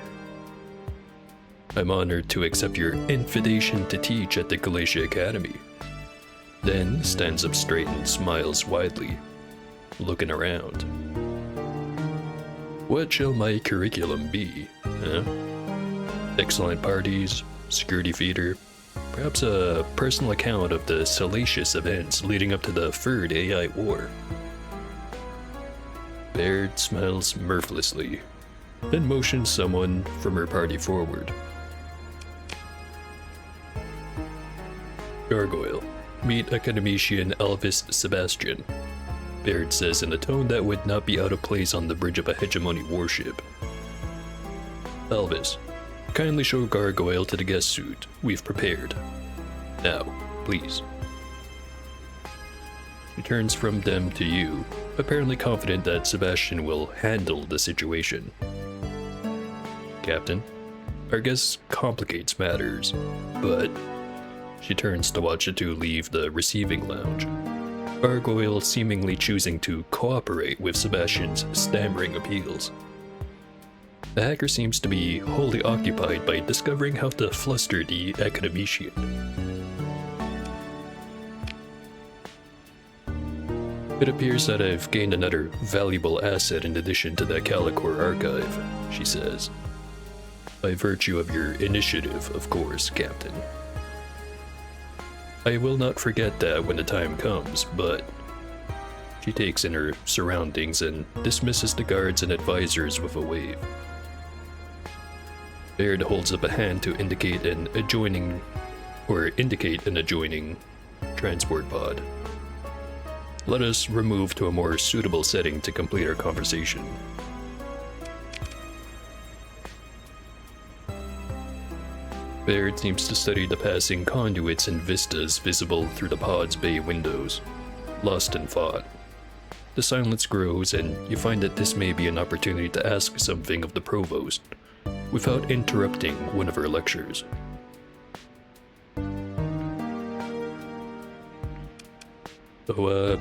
I'm honored to accept your invitation to teach at the Galatia Academy. Then stands up straight and smiles widely, looking around. What shall my curriculum be, huh? Excellent parties, security feeder, perhaps a personal account of the salacious events leading up to the third AI war. Baird smiles mirthlessly, then motions someone from her party forward. Gargoyle, meet Academician Elvis Sebastian, Baird says in a tone that would not be out of place on the bridge of a hegemony warship. Elvis, kindly show Gargoyle to the guest suite we've prepared. Now, please. He turns from them to you, apparently confident that Sebastian will handle the situation. Captain, our guest complicates matters, but... She turns to watch the two leave the receiving lounge. Gargoyle seemingly choosing to cooperate with Sebastian's stammering appeals. The hacker seems to be wholly occupied by discovering how to fluster the academician. It appears that I've gained another valuable asset in addition to the Calicor archive, she says. By virtue of your initiative, of course, Captain. I will not forget that when the time comes, but... She takes in her surroundings and dismisses the guards and advisors with a wave. Baird holds up a hand to indicate an adjoining transport pod. Let us remove to a more suitable setting to complete our conversation. Baird seems to study the passing conduits and vistas visible through the pod's bay windows, lost in thought. The silence grows, and you find that this may be an opportunity to ask something of the provost, without interrupting one of her lectures. So,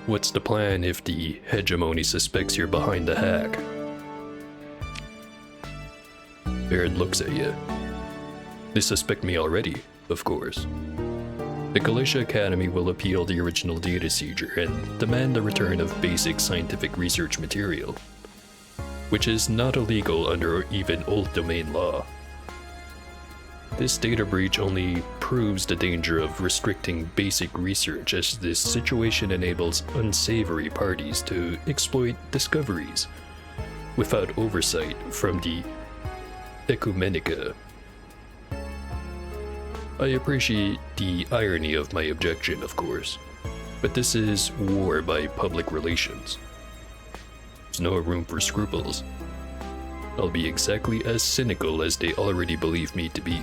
what's the plan if the hegemony suspects you're behind the hack? Baird looks at you. They suspect me already, of course. The Galatia Academy will appeal the original data seizure and demand the return of basic scientific research material, which is not illegal under even old domain law. This data breach only proves the danger of restricting basic research, as this situation enables unsavory parties to exploit discoveries without oversight from the Ecumenica. I appreciate the irony of my objection, of course, but this is war by public relations. There's no room for scruples. I'll be exactly as cynical as they already believe me to be,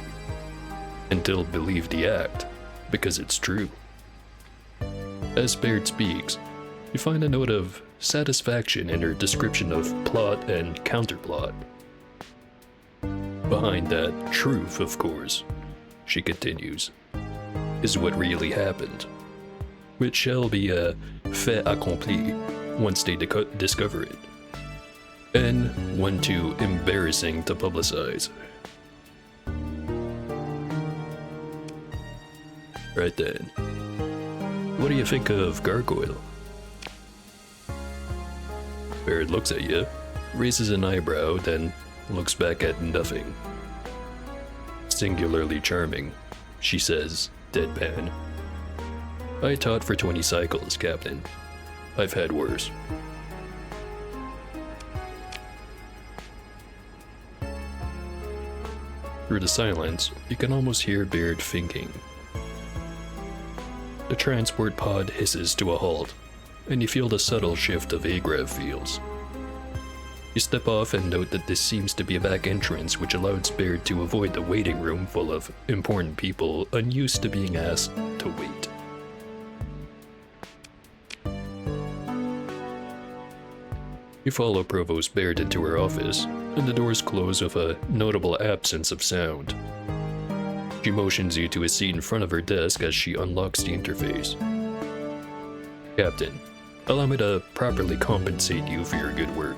until believe the act, because it's true. As Baird speaks, you find a note of satisfaction in her description of plot and counterplot. Behind that truth, of course, she continues, is what really happened, which shall be a fait accompli once they discover it, and one too embarrassing to publicize. Right then, what do you think of Gargoyle? Baird looks at you, raises an eyebrow, then looks back at nothing. Singularly charming, she says, deadpan. I taught for 20 cycles, Captain. I've had worse. Through the silence, you can almost hear Baird thinking. The transport pod hisses to a halt, and you feel the subtle shift of agrav fields. You step off and note that this seems to be a back entrance, which allows Baird to avoid the waiting room full of important people unused to being asked to wait. You follow Provost Baird into her office, and the doors close with a notable absence of sound. She motions you to a seat in front of her desk as she unlocks the interface. Captain, allow me to properly compensate you for your good work.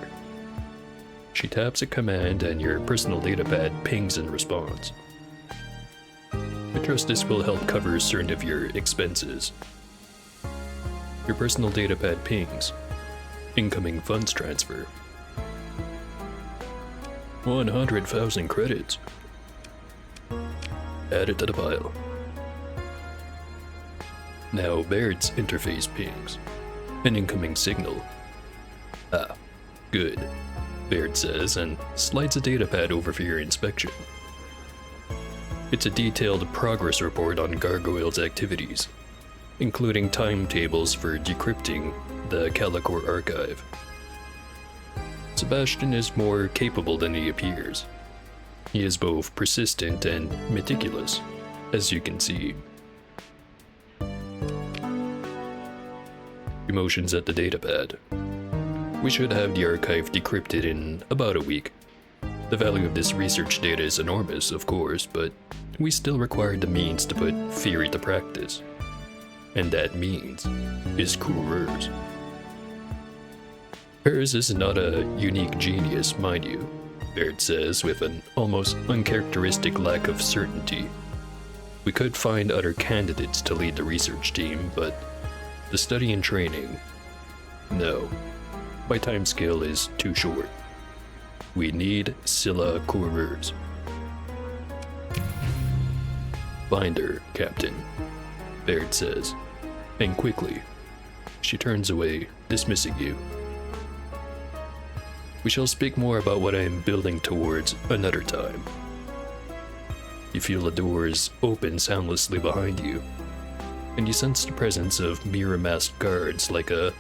She taps a command and your personal datapad pings in response. I trust this will help cover certain of your expenses. Your personal datapad pings. Incoming funds transfer. 100,000 credits. Add it to the pile. Now Baird's interface pings. An incoming signal. Ah, good, Baird says and slides a datapad over for your inspection. It's a detailed progress report on Gargoyle's activities, including timetables for decrypting the Calicor archive. Sebastian is more capable than he appears. He is both persistent and meticulous, as you can see. Emotions at the datapad. We should have the archive decrypted in about a week. The value of this research data is enormous, of course, but we still require the means to put theory to practice. And that means is coureurs. Hers is not a unique genius, mind you, Baird says with an almost uncharacteristic lack of certainty. We could find other candidates to lead the research team, but the study and training, no. My timescale is too short. We need Scylla coureurs. Find her, Captain, Baird says, and quickly. She turns away, dismissing you. We shall speak more about what I am building towards another time. You feel the doors open soundlessly behind you, and you sense the presence of mirror-masked guards like a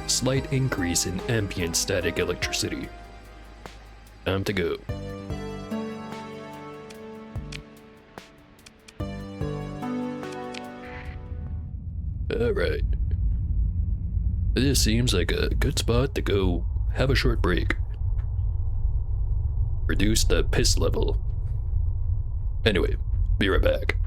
slight increase in ambient static electricity. Time to go. Alright. This seems like a good spot to go have a short break. Reduce the piss level. Anyway, be right back.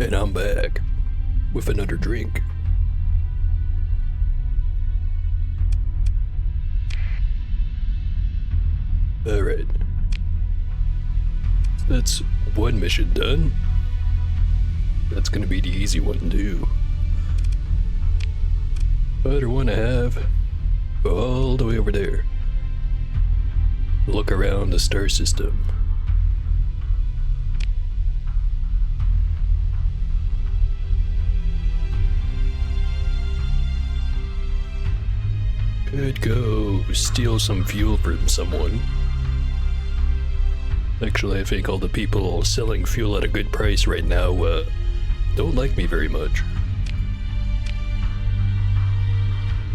And I'm back with another drink. Alright. That's one mission done. That's gonna be the easy one too. Other one I have all the way over there. Look around the star system. Could go steal some fuel from someone. Actually, I think all the people selling fuel at a good price right now don't like me very much.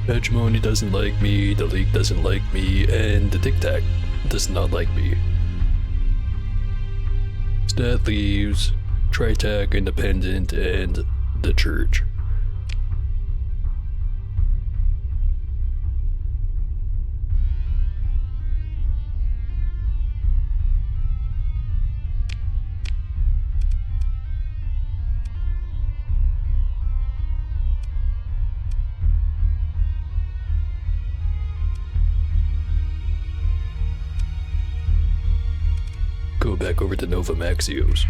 Hegemony doesn't like me, the League doesn't like me, and the Tic Tac does not like me. So that leaves Tritac, Independent, and the Church. Go back over to Nova Maxios.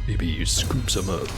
Maybe you scoop some up.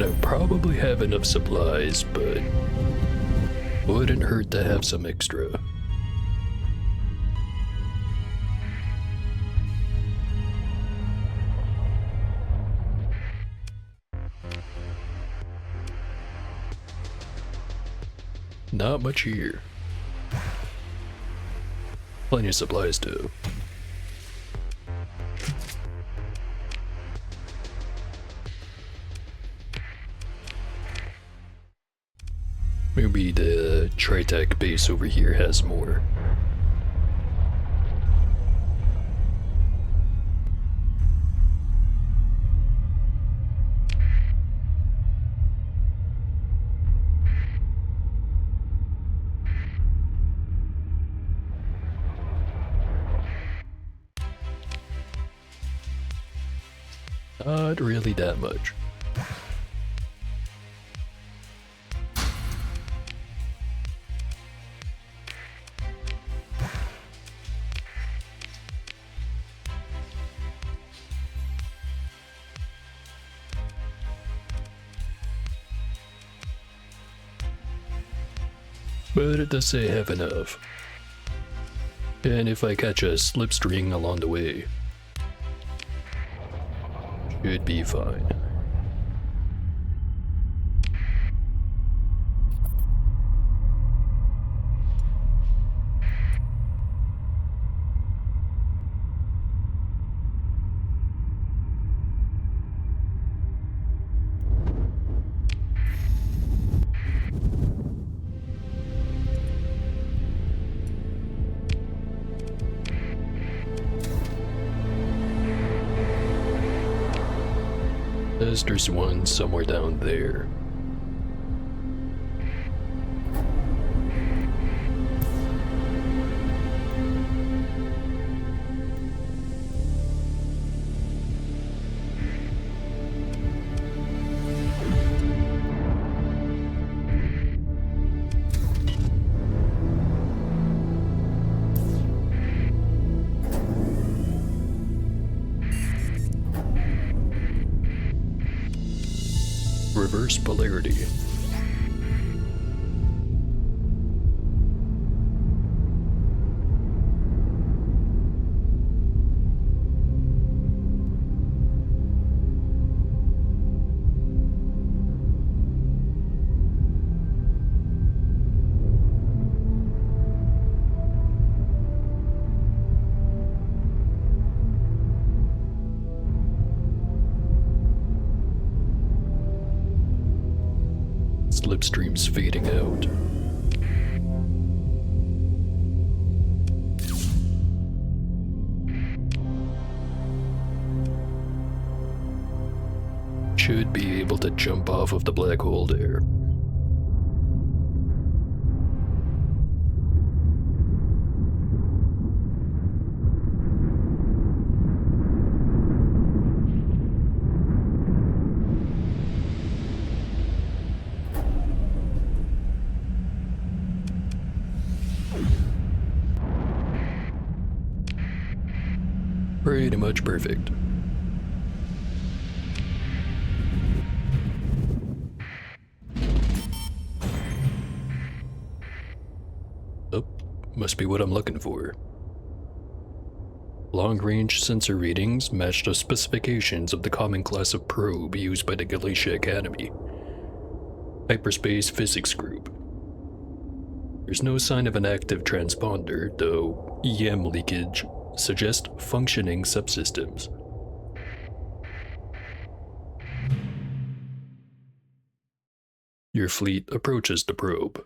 I probably have enough supplies, but wouldn't hurt to have some extra. Not much here. Plenty of supplies too. Maybe the Tritech base over here has more. Not really that much. But it does say I have enough. And if I catch a slipstream along the way, should be fine. There's one somewhere down there. Reverse polarity. Slipstreams fading out. Should be able to jump off of the black hole there. Pretty much perfect. Oh, must be what I'm looking for. Long-range sensor readings match the specifications of the common class of probe used by the Galatia Academy. Hyperspace Physics Group. There's no sign of an active transponder, though EM leakage suggests functioning subsystems. Your fleet approaches the probe.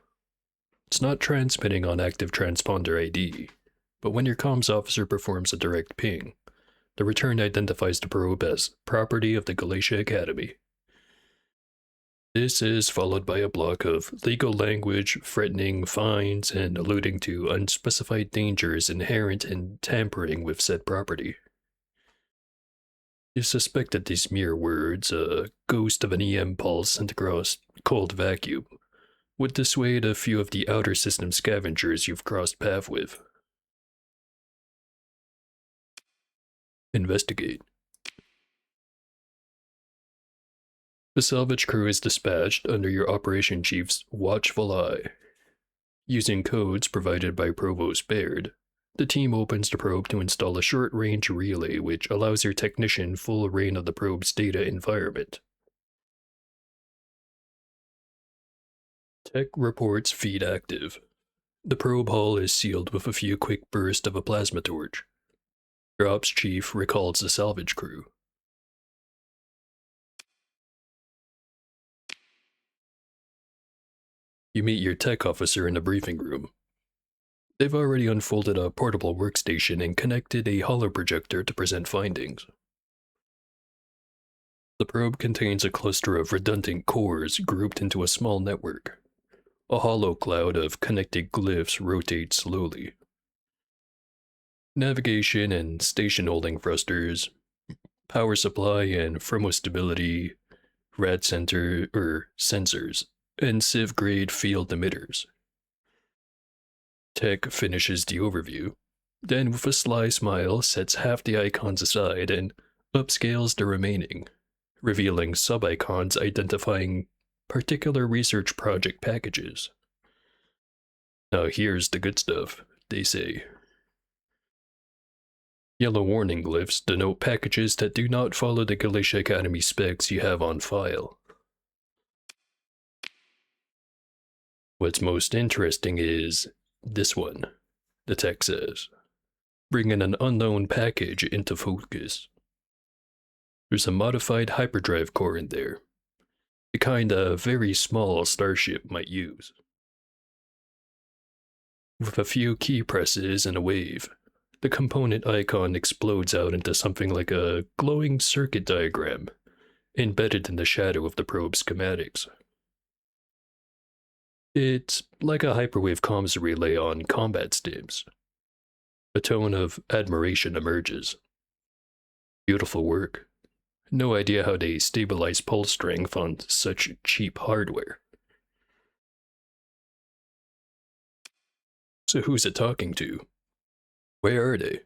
It's not transmitting on active transponder ID, but when your comms officer performs a direct ping, the return identifies the probe as property of the Galatia Academy. This is followed by a block of legal language threatening fines and alluding to unspecified dangers inherent in tampering with said property. You suspect that these mere words, a ghost of an EM pulse sent across cold vacuum, would dissuade a few of the outer system scavengers you've crossed paths with. Investigate. The salvage crew is dispatched under your operation chief's watchful eye. Using codes provided by Provost Baird, the team opens the probe to install a short-range relay which allows your technician full reign of the probe's data environment. Tech reports feed active. The probe hull is sealed with a few quick bursts of a plasma torch. Your ops chief recalls the salvage crew. You meet your tech officer in the briefing room. They've already unfolded a portable workstation and connected a holoprojector to present findings. The probe contains a cluster of redundant cores grouped into a small network. A hollow cloud of connected glyphs rotates slowly. Navigation and station holding thrusters, power supply and thermostability, rad center sensors, and civ-grade field emitters. Tech finishes the overview, then with a sly smile sets half the icons aside and upscales the remaining, revealing sub-icons identifying particular research project packages. Now here's the good stuff, they say. Yellow warning glyphs denote packages that do not follow the Galatia Academy specs you have on file. What's most interesting is this one, the tech says, bringing an unknown package into focus. There's a modified hyperdrive core in there, the kind a very small starship might use. With a few key presses and a wave, the component icon explodes out into something like a glowing circuit diagram, embedded in the shadow of the probe schematics. It's like a hyperwave comms relay on combat stims. A tone of admiration emerges. Beautiful work. No idea how they stabilize pulse strength on such cheap hardware. So who's it talking to? Where are they?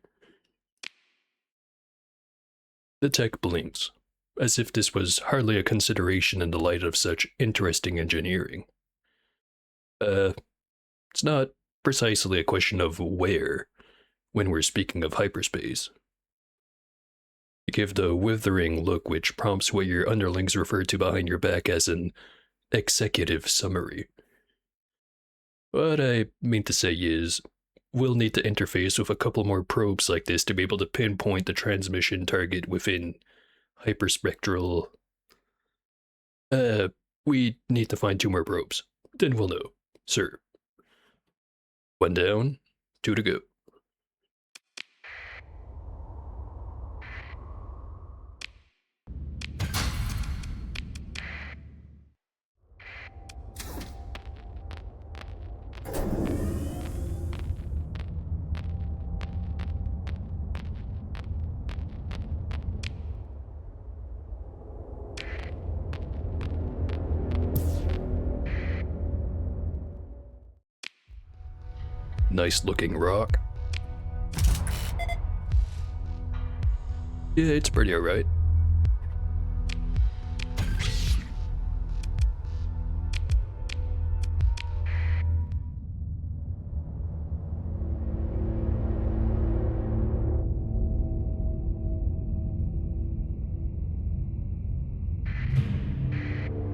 The tech blinks, as if this was hardly a consideration in the light of such interesting engineering. It's not precisely a question of where, when we're speaking of hyperspace. You give the withering look which prompts what your underlings refer to behind your back as an executive summary. What I mean to say is, we'll need to interface with a couple more probes like this to be able to pinpoint the transmission target within hyperspectral... We need to find 2 more probes. Then we'll know, sir. 1 down, 2 to go. Nice looking rock. Yeah, it's pretty alright.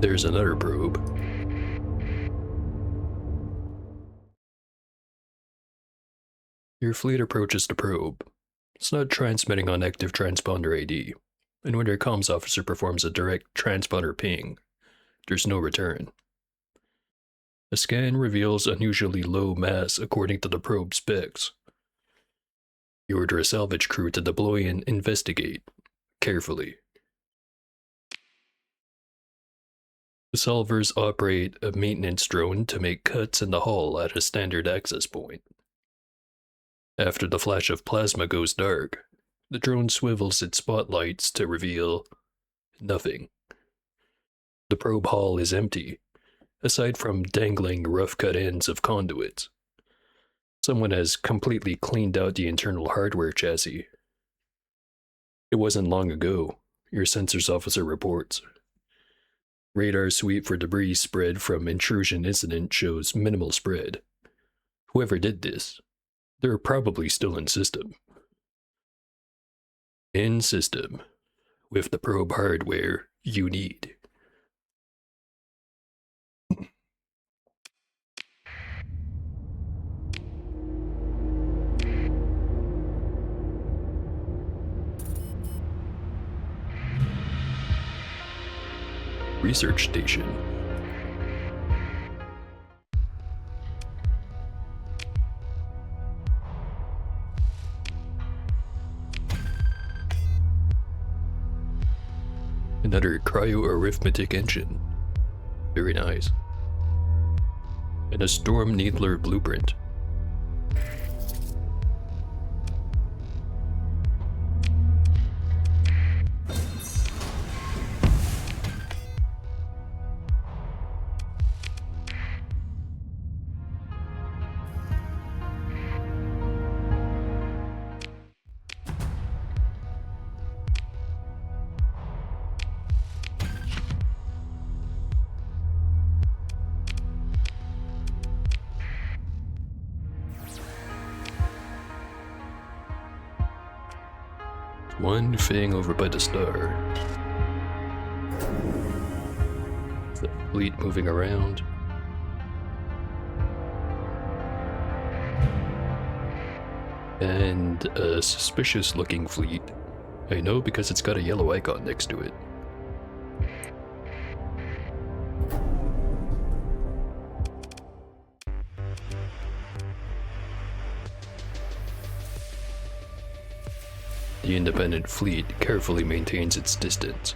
There's another probe. Your fleet approaches the probe. It's not transmitting on active transponder AD, and when your comms officer performs a direct transponder ping, there's no return. The scan reveals unusually low mass according to the probe specs. You order a salvage crew to deploy and investigate carefully. The salvers operate a maintenance drone to make cuts in the hull at a standard access point. After the flash of plasma goes dark, the drone swivels its spotlights to reveal nothing. The probe hull is empty, aside from dangling rough-cut ends of conduits. Someone has completely cleaned out the internal hardware chassis. It wasn't long ago, your sensors officer reports. Radar sweep for debris spread from intrusion incident shows minimal spread. Whoever did this, they're probably still in system. In system, with the probe hardware you need. Research station. Another cryo-arithmetic engine. Very nice. And a Storm Needler blueprint. One thing over by the star. The fleet moving around. And a suspicious looking fleet. I know because it's got a yellow icon next to it. The independent fleet carefully maintains its distance,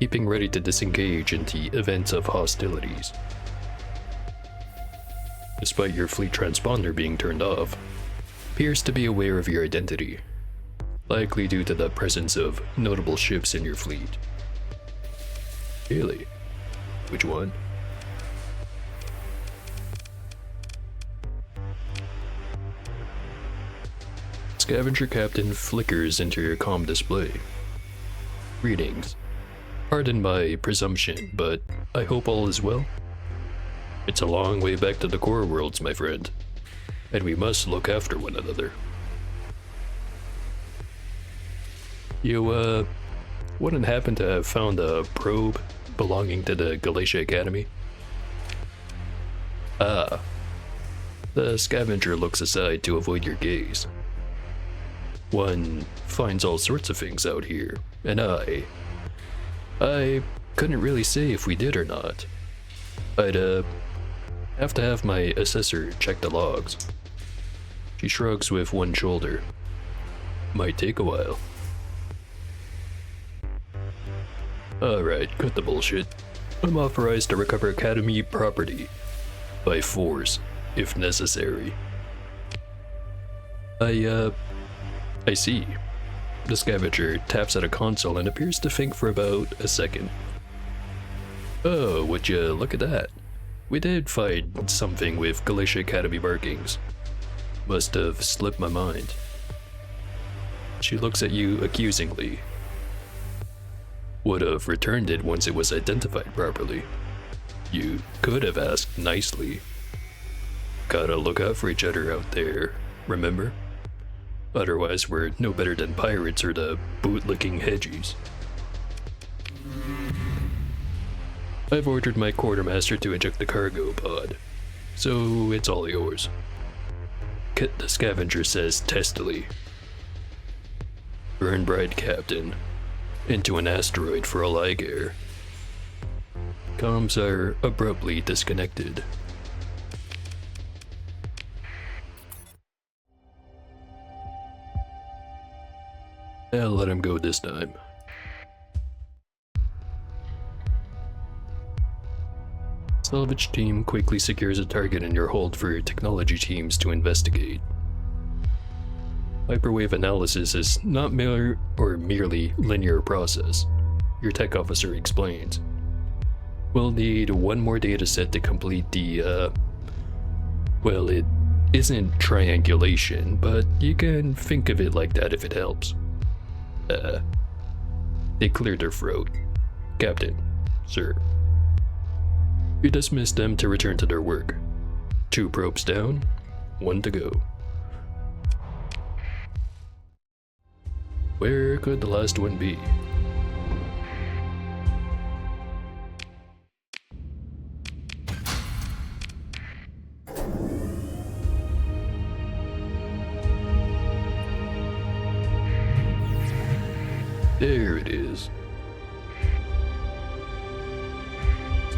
keeping ready to disengage in the event of hostilities. Despite your fleet transponder being turned off, appears to be aware of your identity, likely due to the presence of notable ships in your fleet. Really? Which one? Scavenger Captain flickers into your comm display. Greetings. Pardon my presumption, but I hope all is well. It's a long way back to the core worlds, my friend, and we must look after one another. You, wouldn't happen to have found a probe belonging to the Galatia Academy? Ah. The scavenger looks aside to avoid your gaze. One finds all sorts of things out here, and I Couldn't really say if we did or not. I'd, have to have my assessor check the logs. She shrugs with one shoulder. Might take a while. Alright, cut the bullshit. I'm authorized to recover Academy property. By force, if necessary. I see. The scavenger taps at a console and appears to think for about a second. Oh, would you look at that? We did find something with Galatia Academy markings. Must have slipped my mind. She looks at you accusingly. Would have returned it once it was identified properly. You could have asked nicely. Gotta look out for each other out there, remember? Otherwise we're no better than pirates or the bootlicking hedgies. I've ordered my quartermaster to eject the cargo pod, so it's all yours. Kit the scavenger says testily. Burn bright, Captain. Into an asteroid for all I care. Comms are abruptly disconnected. I'll let him go this time. Salvage team quickly secures a target in your hold for your technology teams to investigate. Hyperwave analysis is not merely linear process, your tech officer explains. We'll need one more dataset to complete the, well, it isn't triangulation, but you can think of it like that if it helps. They cleared their throat. Captain, sir. You dismissed them to return to their work. 2 probes down, 1 to go. Where could the last one be? There it is.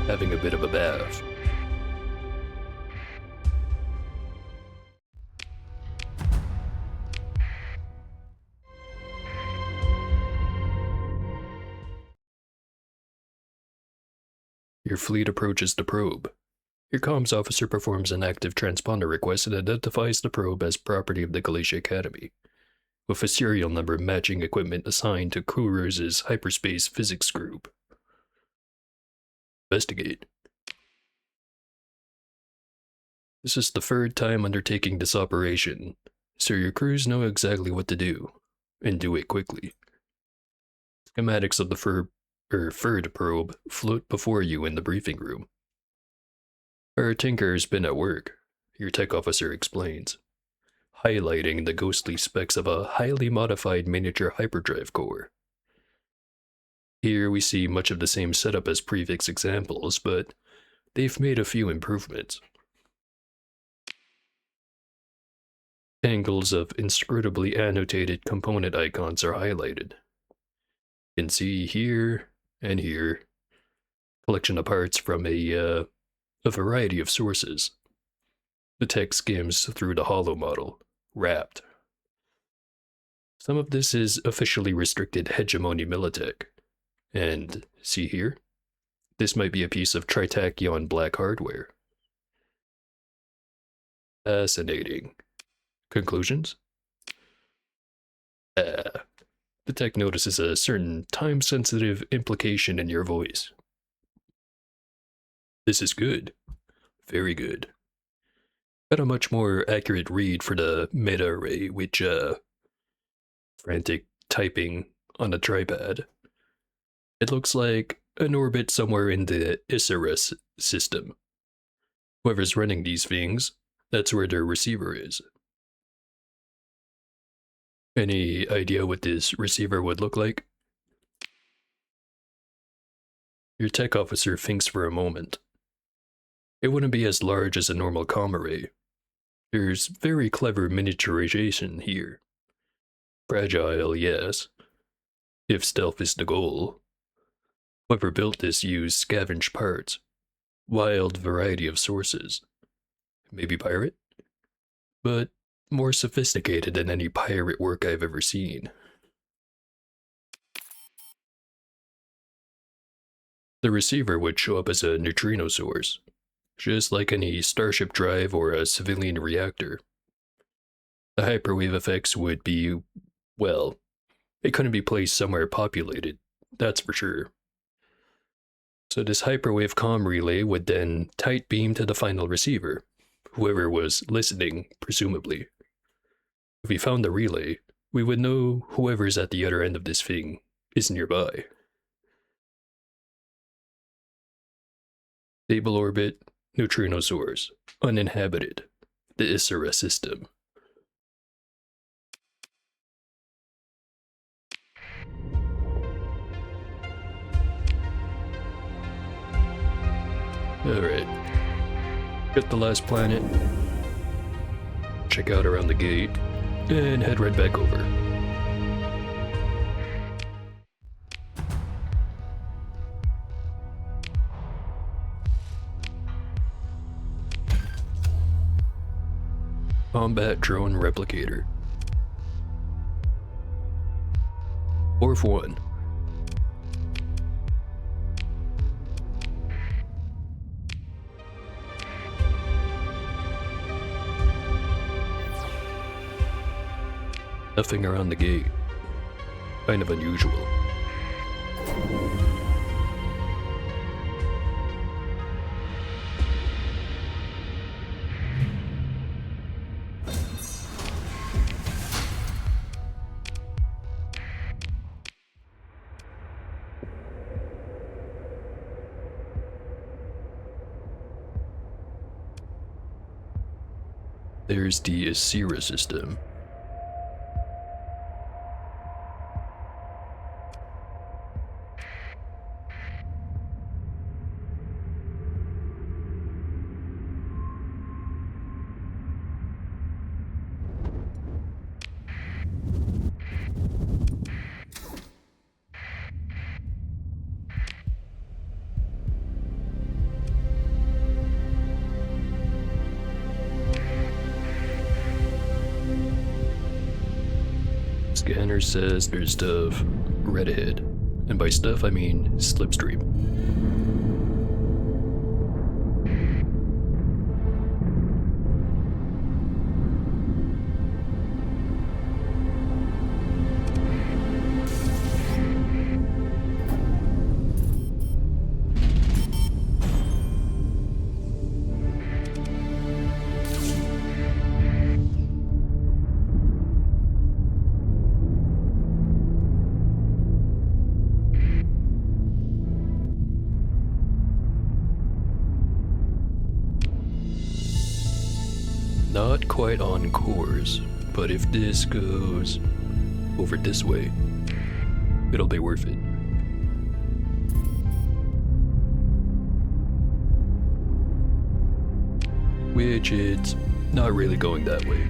Having a bit of a bath. Your fleet approaches the probe. Your comms officer performs an active transponder request and identifies the probe as property of the Galatia Academy, with a serial number matching equipment assigned to Kuru's hyperspace physics group. Investigate. This is the 3rd time undertaking this operation, so your crews know exactly what to do, and do it quickly. Schematics of the third probe float before you in the briefing room. Our tinker's been at work, your tech officer explains, highlighting the ghostly specs of a highly modified miniature hyperdrive core. Here we see much of the same setup as previous examples, but they've made a few improvements. Angles of inscrutably annotated component icons are highlighted. You can see here and here collection of parts from a variety of sources. The text skims through the hollow model, wrapped. Some of this is officially restricted hegemony Militech. And see here? This might be a piece of Tritachyon black hardware. Fascinating. Conclusions? The tech notices a certain time-sensitive implication in your voice. This is good. Very good. Got a much more accurate read for the meta array, which, frantic typing on a tripod. It looks like an orbit somewhere in the Isserus system. Whoever's running these things, that's where their receiver is. Any idea what this receiver would look like? Your tech officer thinks for a moment. It wouldn't be as large as a normal comm array. There's very clever miniaturization here. Fragile, yes. If stealth is the goal. Whoever built this used scavenged parts, wild variety of sources. Maybe pirate? But more sophisticated than any pirate work I've ever seen. The receiver would show up as a neutrino source, just like any starship drive or a civilian reactor. The hyperwave effects would be, well, it couldn't be placed somewhere populated, that's for sure. So this hyperwave comm relay would then tight beam to the final receiver, whoever was listening, presumably. If we found the relay, we would know whoever's at the other end of this thing is nearby. Stable orbit, neutrino source, uninhabited, the Isera system. Alright. Get the last planet, check out around the gate, and head right back over. Combat drone replicator. Orf 1. Nothing around the gate. Kind of unusual. There's the Isera system. Scanner says there's stuff right ahead. And by stuff, I mean slipstream. Not quite on course, but if this goes over this way, it'll be worth it. Which it's not really going that way.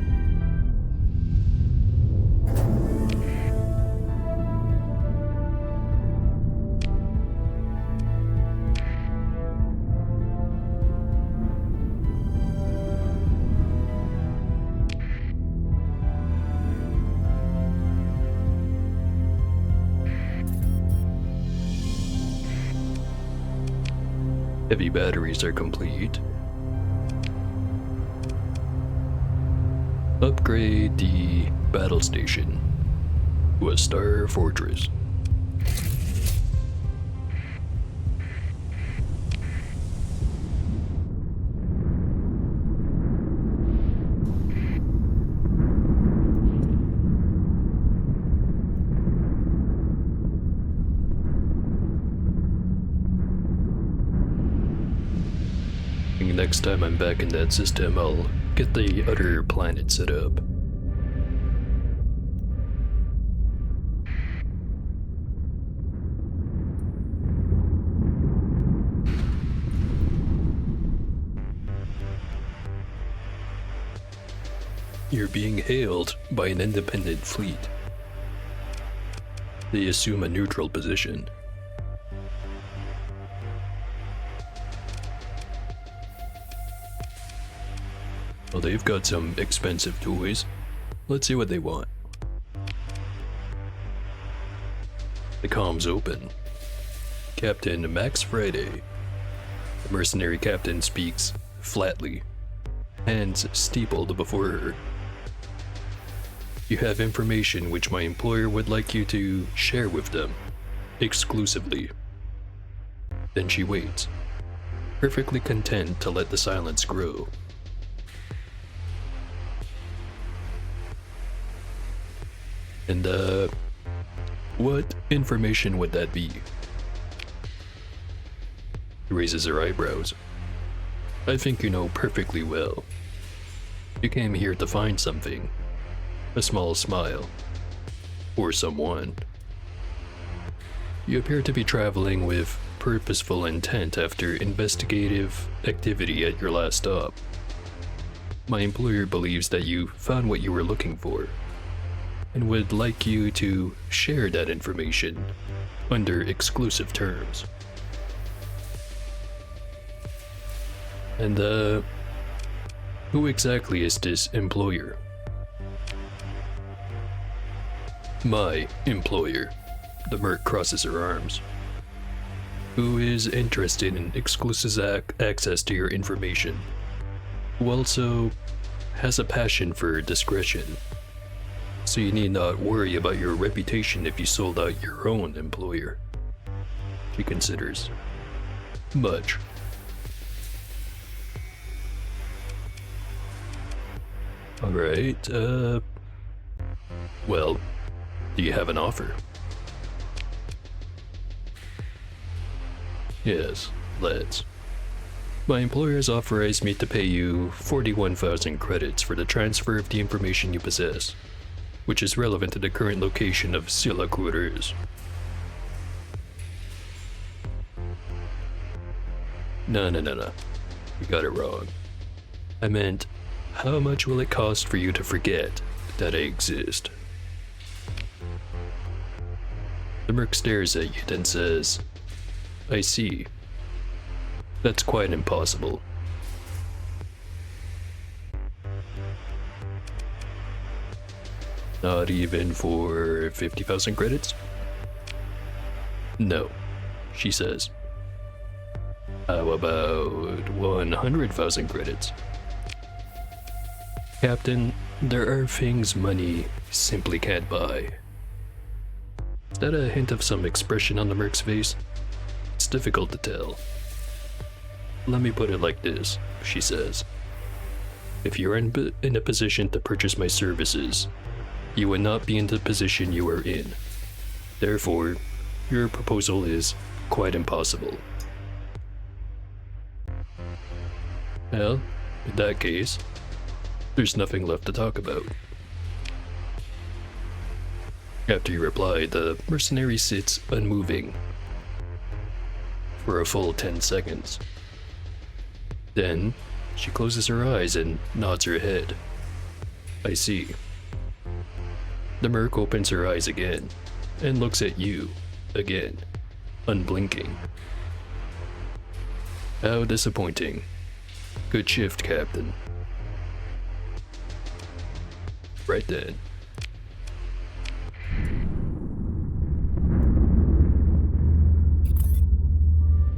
Heavy batteries are complete. Upgrade the battle station to a star fortress. Next time I'm back in that system, I'll get the other planet set up. You're being hailed by an independent fleet. They assume a neutral position. Well, they've got some expensive toys. Let's see what they want. The comms open. Captain Max Friday. The mercenary captain speaks flatly, hands steepled before her. You have information which my employer would like you to share with them, exclusively. Then she waits, perfectly content to let the silence grow. And, what information would that be? She raises her eyebrows. I think you know perfectly well. You came here to find something. A small smile. Or someone. You appear to be traveling with purposeful intent after investigative activity at your last stop. My employer believes that you found what you were looking for, and would like you to share that information under exclusive terms. And, who exactly is this employer? My employer. The merc crosses her arms. Who is interested in exclusive access to your information. Who also has a passion for discretion. So you need not worry about your reputation if you sold out your own employer. She considers. Much. Alright, well, do you have an offer? Yes, let's. My employer has authorized me to pay you 41,000 credits for the transfer of the information you possess, which is relevant to the current location of Silla Quarters. No. You got it wrong. I meant, how much will it cost for you to forget that I exist? The merc stares at you, then says, I see. That's quite impossible. Not even for 50,000 credits? No, she says. How about 100,000 credits? Captain, there are things money simply can't buy. Is that a hint of some expression on the merc's face? It's difficult to tell. Let me put it like this, she says. If you're in a position to purchase my services, you would not be in the position you are in. Therefore, your proposal is quite impossible. Well, in that case, there's nothing left to talk about. After you reply, the mercenary sits unmoving for a full 10 seconds. Then, she closes her eyes and nods her head. I see. The merc opens her eyes again and looks at you again, unblinking. How disappointing. Good shift, Captain. Right then.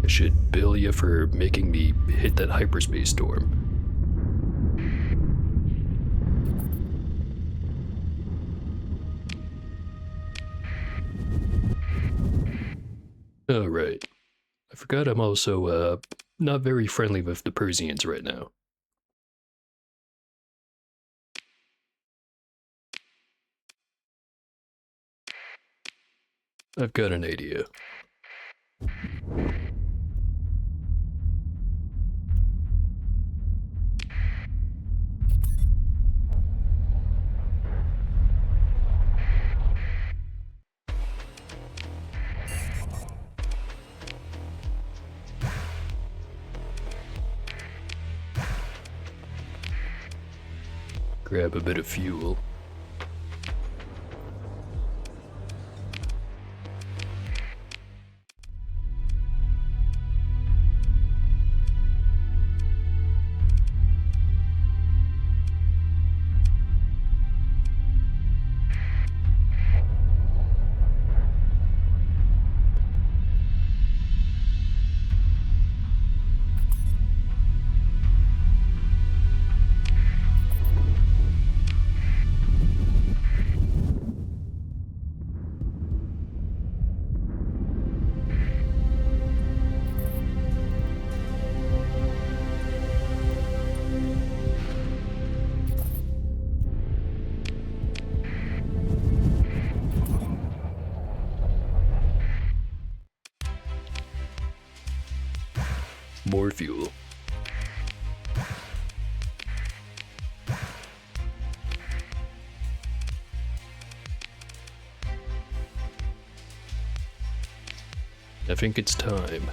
I should bill you for making me hit that hyperspace storm. Oh, right. I forgot I'm also, not very friendly with the Persians right now. I've got an idea. Grab a bit of fuel. more fuel. I think it's time.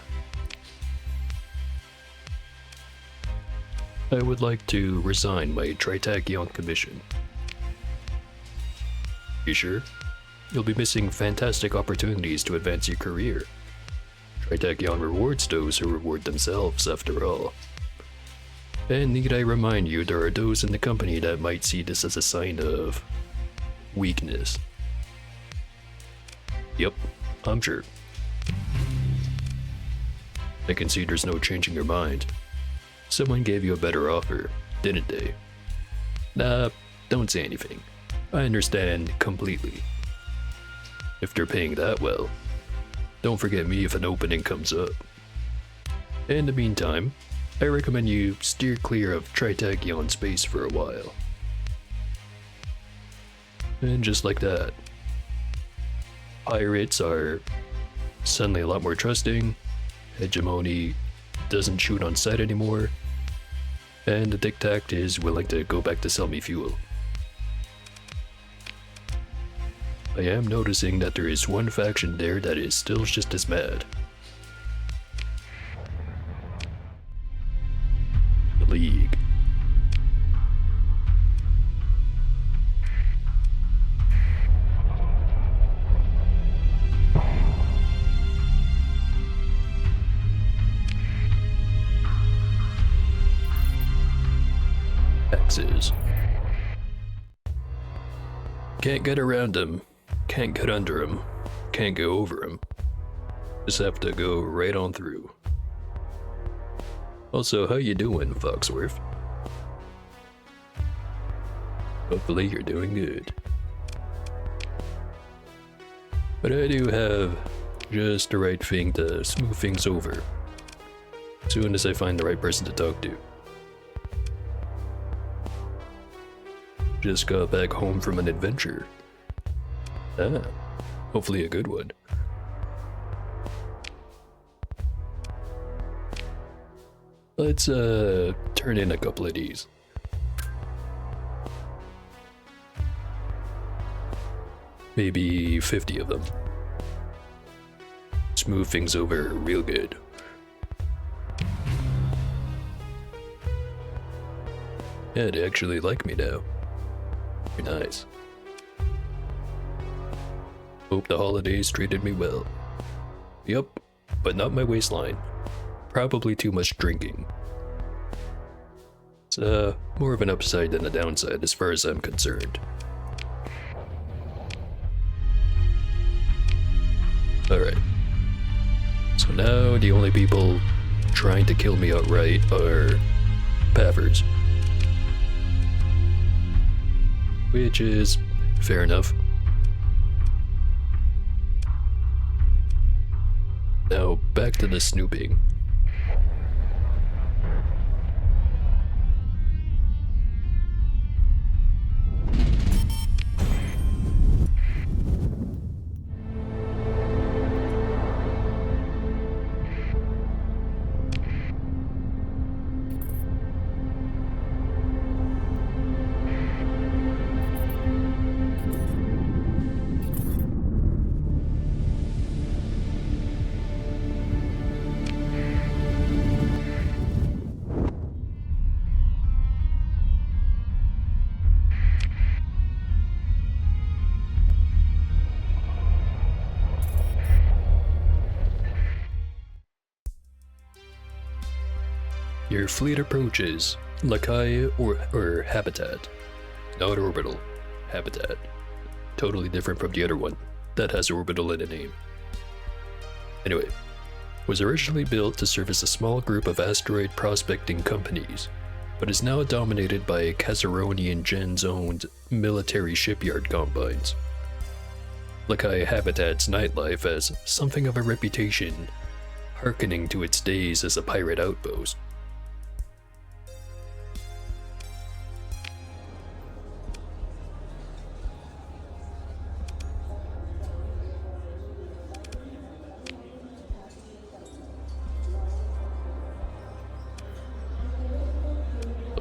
I would like to resign my Tritachyon commission. You sure? You'll be missing fantastic opportunities to advance your career. Tritachyon rewards those who reward themselves, after all. And need I remind you, there are those in the company that might see this as a sign of weakness. Yep, I'm sure. I can see there's no changing your mind. Someone gave you a better offer, didn't they? Nah, don't say anything. I understand completely. If they're paying that well, don't forget me if an opening comes up. In the meantime, I recommend you steer clear of Tritachyon space for a while. And just like that, pirates are suddenly a lot more trusting. Hegemony doesn't shoot on sight anymore, and the Dictac is willing to go back to sell me fuel. I am noticing that there is one faction there that is still just as mad. The League. Axes. Can't get around them, can't get under them, can't go over them. Just have to go right on through. Also, how you doing, Foxworth? Hopefully you're doing good. But I do have just the right thing to smooth things over, as soon as I find the right person to talk to. Just got back home from an adventure. Ah, hopefully a good one. Let's turn in a couple of these. Maybe 50 of them. Smooth things over real good. Yeah, they actually like me now. Very nice. Hope the holidays treated me well. Yup, but not my waistline. Probably too much drinking. It's more of an upside than a downside as far as I'm concerned. Alright. So now the only people trying to kill me outright are Paffers. Which is fair enough. Now back to the snooping. Your fleet approaches Lakai or Habitat. Not orbital. Habitat. Totally different from the other one that has orbital in the name. Anyway, was originally built to service a small group of asteroid prospecting companies, but is now dominated by Kazaronian gens-owned military shipyard combines. Lakai Habitat's nightlife has something of a reputation, hearkening to its days as a pirate outpost.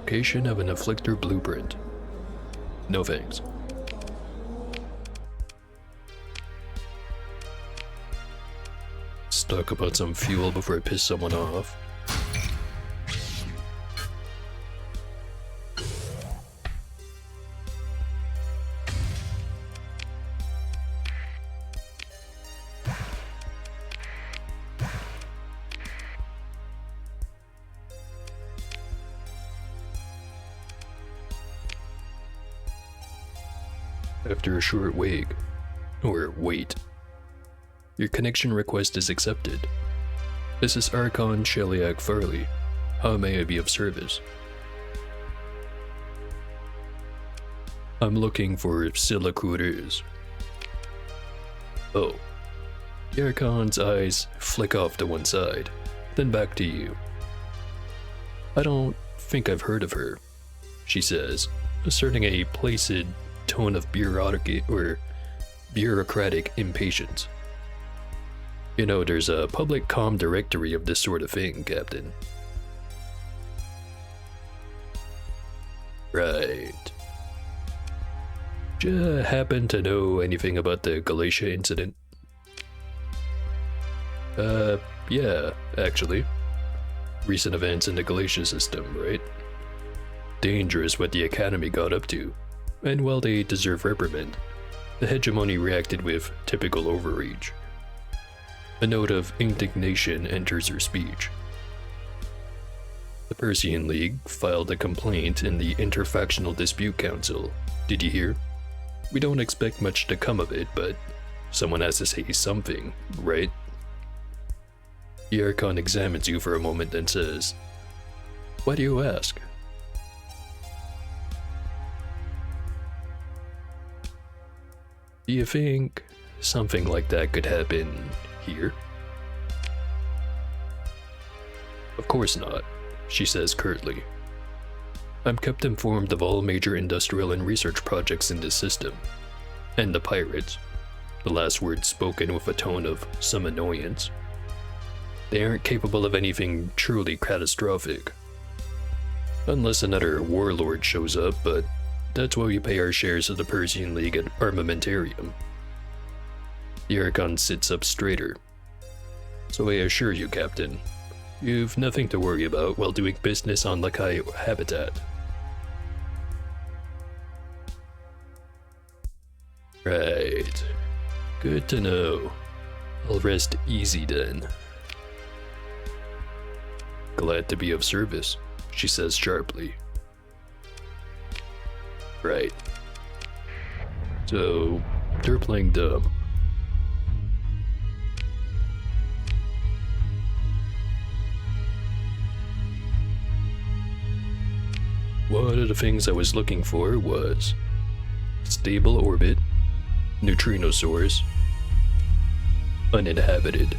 Location of an afflictor blueprint. No thanks. Let's talk about some fuel before I piss someone off. After a short wait, your connection request is accepted. This is Archon Sheliak Farley. How may I be of service? I'm looking for Scylla Coureurs. Oh. The Archon's eyes flick off to one side, then back to you. I don't think I've heard of her, she says, asserting a placid tone of bureaucratic impatience. You know, there's a public comm directory of this sort of thing, Captain. Right. Do you happen to know anything about the Galatia incident? Yeah, actually. Recent events in the Galatia system, right? Dangerous what the Academy got up to. And while they deserve reprimand, the hegemony reacted with typical overreach. A note of indignation enters her speech. The Persian League filed a complaint in the Interfactional Dispute Council. Did you hear? We don't expect much to come of it, but someone has to say something, right? The Archon examines you for a moment and says, "Why do you ask?" Do you think something like that could happen here? Of course not, she says curtly. I'm kept informed of all major industrial and research projects in this system. And the pirates, the last word spoken with a tone of some annoyance. They aren't capable of anything truly catastrophic. Unless another warlord shows up, but that's why we pay our shares of the Persian League at Armamentarium. The Archon sits up straighter. So I assure you, Captain, you've nothing to worry about while doing business on Lakai habitat. Right. Good to know. I'll rest easy then. Glad to be of service, she says sharply. Right. So, they're playing dumb. One of the things I was looking for was stable orbit, neutrino source, uninhabited.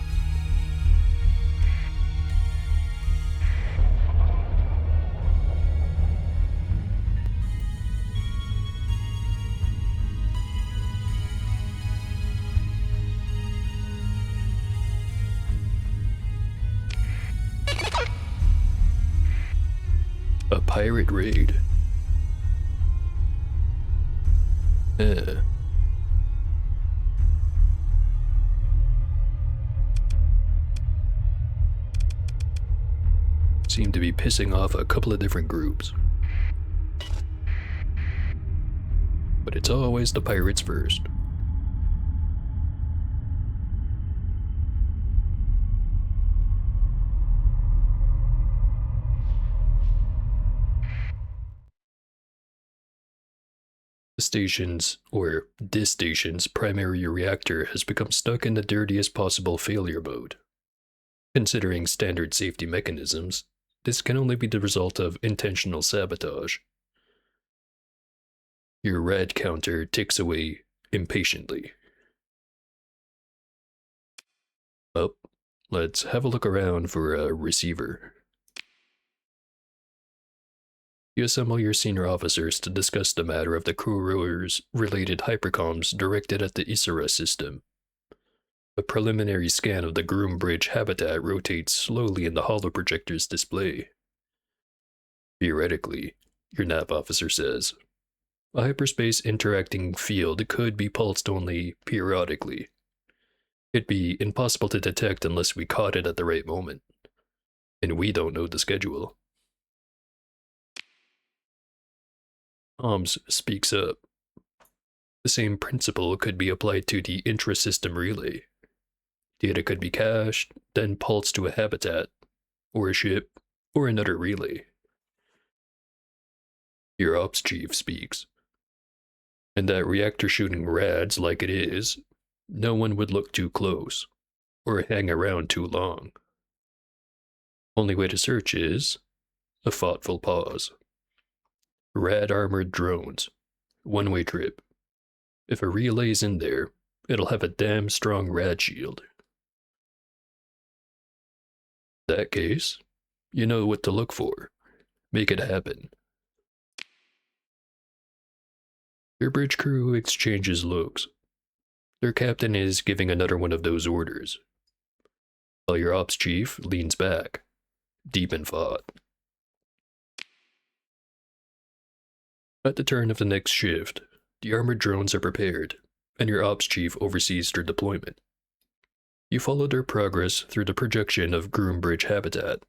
A pirate raid. Seem to be pissing off a couple of different groups. But it's always the pirates first. This station's primary reactor has become stuck in the dirtiest possible failure mode. Considering standard safety mechanisms, this can only be the result of intentional sabotage. Your rad counter ticks away impatiently. Well, let's have a look around for a receiver. You assemble your senior officers to discuss the matter of the couriers related hypercoms directed at the Isara system. A preliminary scan of the Groom Bridge habitat rotates slowly in the holoprojector's display. Theoretically, your nav officer says, a hyperspace interacting field could be pulsed only periodically. It'd be impossible to detect unless we caught it at the right moment. And we don't know the schedule. Tom's speaks up. The same principle could be applied to the intra-system relay. Data could be cached, then pulsed to a habitat, or a ship, or another relay. Your ops chief speaks. And that reactor shooting rads like it is, no one would look too close, or hang around too long. Only way to search is a thoughtful pause. Rad armored drones. One-way trip. If a relay's in there, it'll have a damn strong rad shield. In that case, you know what to look for. Make it happen. Your bridge crew exchanges looks. Their captain is giving another one of those orders, while your ops chief leans back, deep in thought. At the turn of the next shift, the armored drones are prepared, and your ops chief oversees their deployment. You follow their progress through the projection of Groombridge habitat,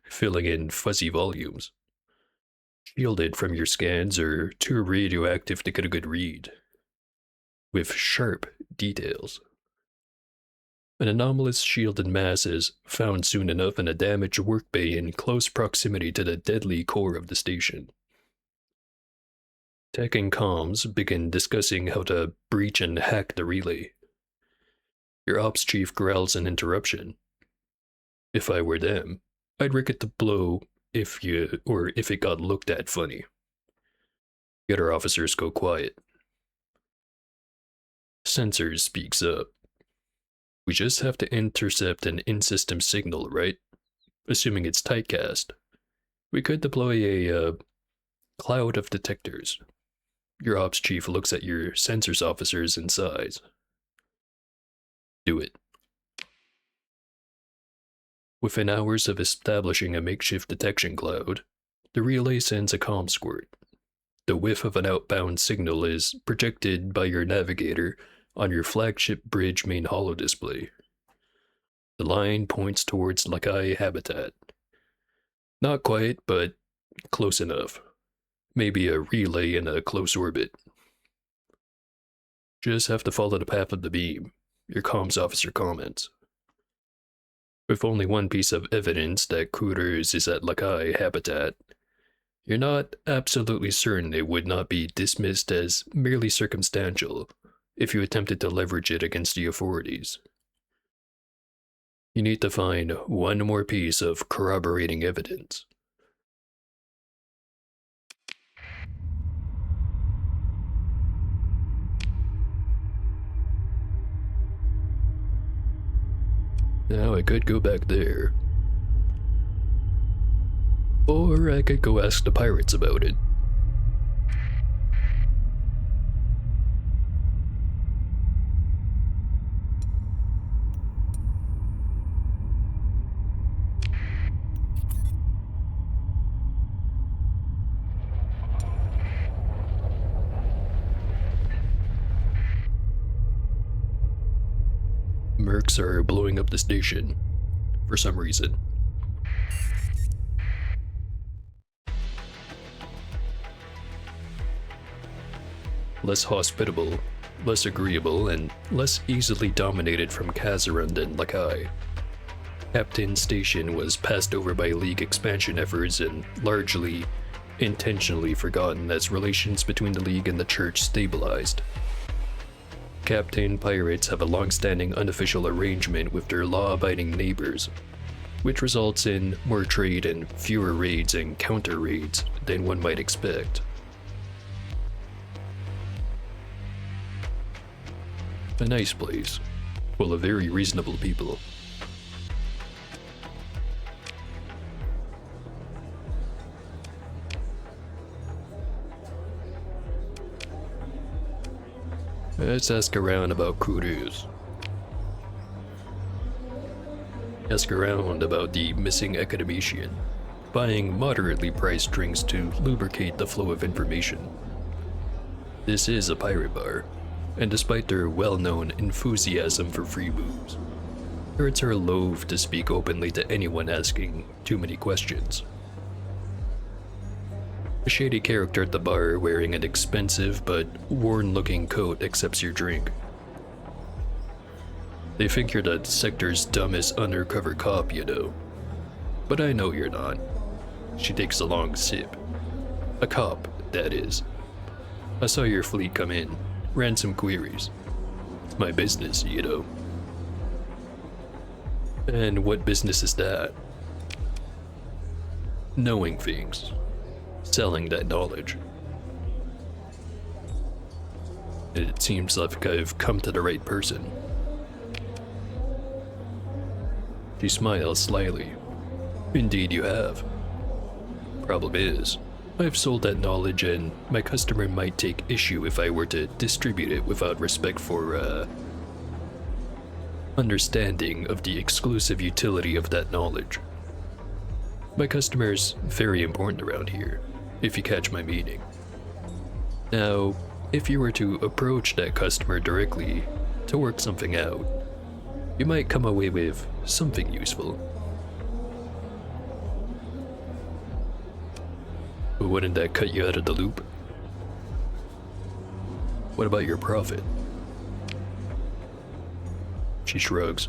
filling in fuzzy volumes. Shielded from your scans or too radioactive to get a good read. With sharp details. An anomalous shielded mass is found soon enough in a damaged work bay in close proximity to the deadly core of the station. Tech and comms begin discussing how to breach and hack the relay. Your ops chief growls an interruption. If I were them, I'd rick it to blow if it got looked at funny. The other officers go quiet. Sensors speaks up. We just have to intercept an in-system signal, right? Assuming it's typecast. We could deploy a cloud of detectors. Your ops chief looks at your sensors officers and sighs. Do it. Within hours of establishing a makeshift detection cloud, the relay sends a comm squirt. The whiff of an outbound signal is projected by your navigator on your flagship bridge main holo display. The line points towards Lakai habitat. Not quite, but close enough. Maybe a relay in a close orbit. Just have to follow the path of the beam, your comms officer comments. With only one piece of evidence that Cooters is at Lakai habitat, you're not absolutely certain it would not be dismissed as merely circumstantial if you attempted to leverage it against the authorities. You need to find one more piece of corroborating evidence. Now I could go back there. Or I could go ask the pirates about it. Mercs are blowing up the station, for some reason. Less hospitable, less agreeable, and less easily dominated from Kazaran than Lakai. Captain Station was passed over by League expansion efforts and largely intentionally forgotten as relations between the League and the Church stabilized. Captain pirates have a long-standing unofficial arrangement with their law-abiding neighbors, which results in more trade and fewer raids and counter-raids than one might expect. A nice place, full of very reasonable people. Let's ask around about Kurus. Ask around about the missing academician. buying moderately priced drinks to lubricate the flow of information. This is a pirate bar, and despite their well-known enthusiasm for free booze, pirates are loath to speak openly to anyone asking too many questions. A shady character at the bar wearing an expensive but worn-looking coat accepts your drink. They think you're the sector's dumbest undercover cop, you know. But I know you're not. She takes a long sip. A cop, that is. I saw your fleet come in, ran some queries. It's my business, you know. And what business is that? Knowing things. Selling that knowledge. It seems like I've come to the right person. She smiles slyly. Indeed you have. Problem is, I've sold that knowledge and my customer might take issue if I were to distribute it without respect for, understanding of the exclusive utility of that knowledge. My customer's very important around here, if you catch my meaning. Now, if you were to approach that customer directly to work something out, you might come away with something useful. But wouldn't that cut you out of the loop? What about your profit? She shrugs.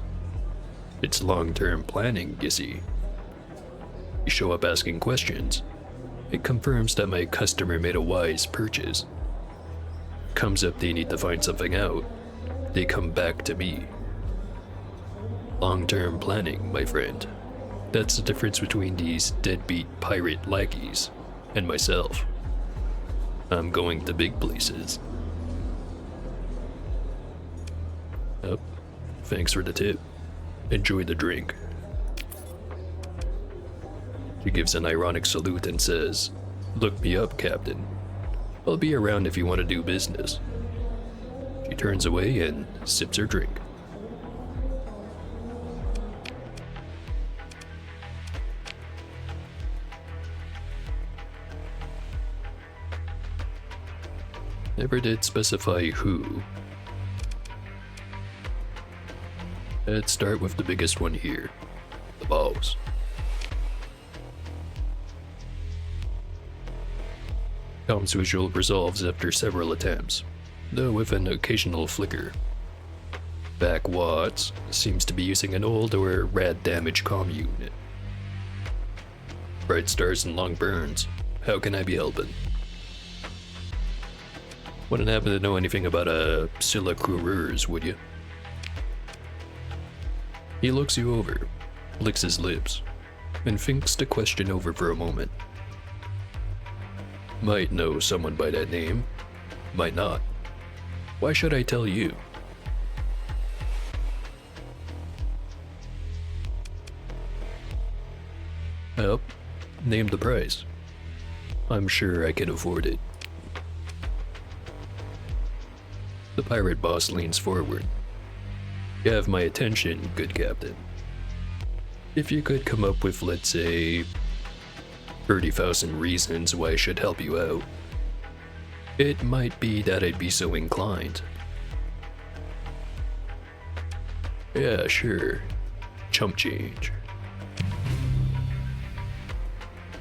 It's long-term planning, you see. You show up asking questions. It confirms that my customer made a wise purchase. Comes up they need to find something out. They come back to me. Long-term planning, my friend. That's the difference between these deadbeat pirate lackeys and myself. I'm going to big places. Oh, thanks for the tip. Enjoy the drink. She gives an ironic salute and says, "Look me up, Captain. I'll be around if you want to do business." She turns away and sips her drink. Never did specify who. Let's start with the biggest one here, the boss. Comms visual resolves after several attempts, though with an occasional flicker. Back Watts seems to be using an old or rad damaged comm unit. Bright stars and long burns. How can I be helping? Wouldn't happen to know anything about a Scylla coureurs, would you? He looks you over, licks his lips, and thinks the question over for a moment. Might know someone by that name, might not. Why should I tell you? Well, name the price. I'm sure I can afford it. The pirate boss leans forward. You have my attention, good captain. If you could come up with, let's say, 30,000 reasons why I should help you out, it might be that I'd be so inclined. Yeah, sure. Chump change.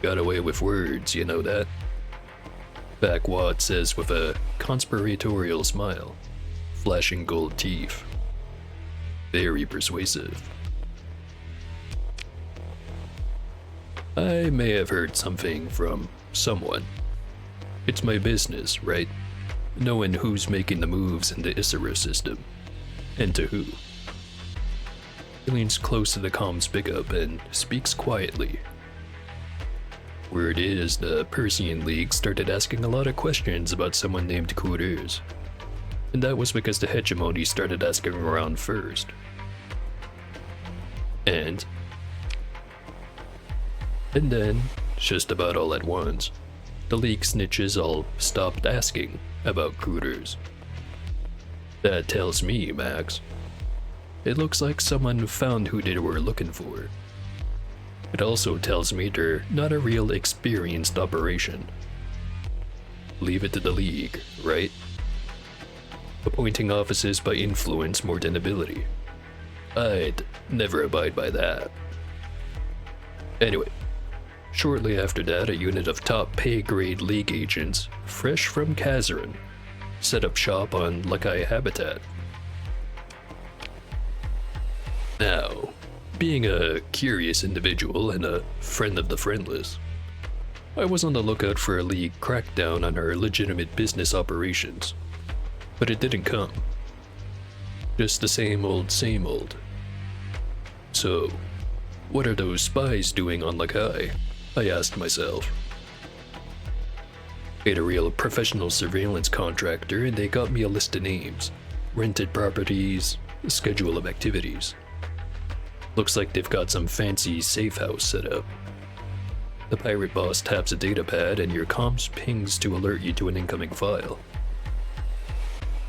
Got away with words, you know that? Backwad says with a conspiratorial smile, flashing gold teeth. Very persuasive. I may have heard something from someone. It's my business, right? Knowing who's making the moves in the Isra system, and to who. He leans close to the comms pickup and speaks quietly. Word is the Persian League started asking a lot of questions about someone named Coureurs. And that was because the hegemony started asking around first. And then, just about all at once, the League snitches all stopped asking about Coureurs. That tells me, Max, it looks like someone found who they were looking for. It also tells me they're not a real experienced operation. Leave it to the League, right? Appointing offices by influence more than ability. I'd never abide by that. Anyway, shortly after that, a unit of top pay-grade League agents, fresh from Kazarin, set up shop on Lakai Habitat. Now, being a curious individual and a friend of the friendless, I was on the lookout for a League crackdown on our legitimate business operations, but it didn't come. Just the same old, same old. So, what are those spies doing on Lakai? I asked myself. Paid a real professional surveillance contractor and they got me a list of names, rented properties, a schedule of activities. Looks like they've got some fancy safe house set up. The pirate boss taps a datapad and your comms pings to alert you to an incoming file.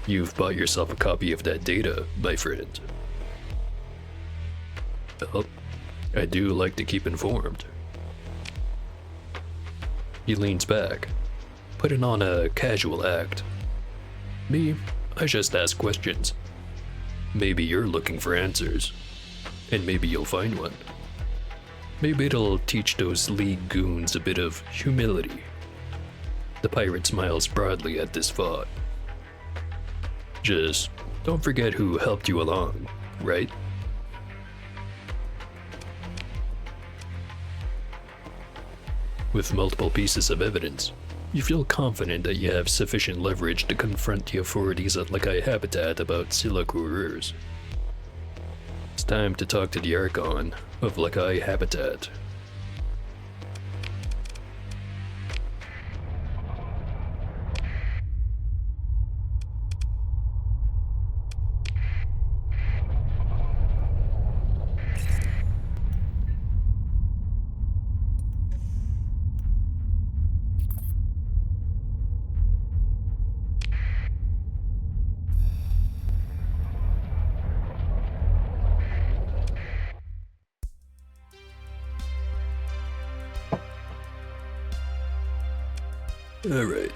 You've bought yourself a copy of that data, my friend. Well, I do like to keep informed. He leans back, putting on a casual act. Me, I just ask questions. Maybe you're looking for answers, and maybe you'll find one. Maybe it'll teach those League goons a bit of humility. The pirate smiles broadly at this thought. Just don't forget who helped you along, right? With multiple pieces of evidence, you feel confident that you have sufficient leverage to confront the authorities at Lakai Habitat about Scylla coureurs. It's time to talk to the Archon of Lakai Habitat. Alright.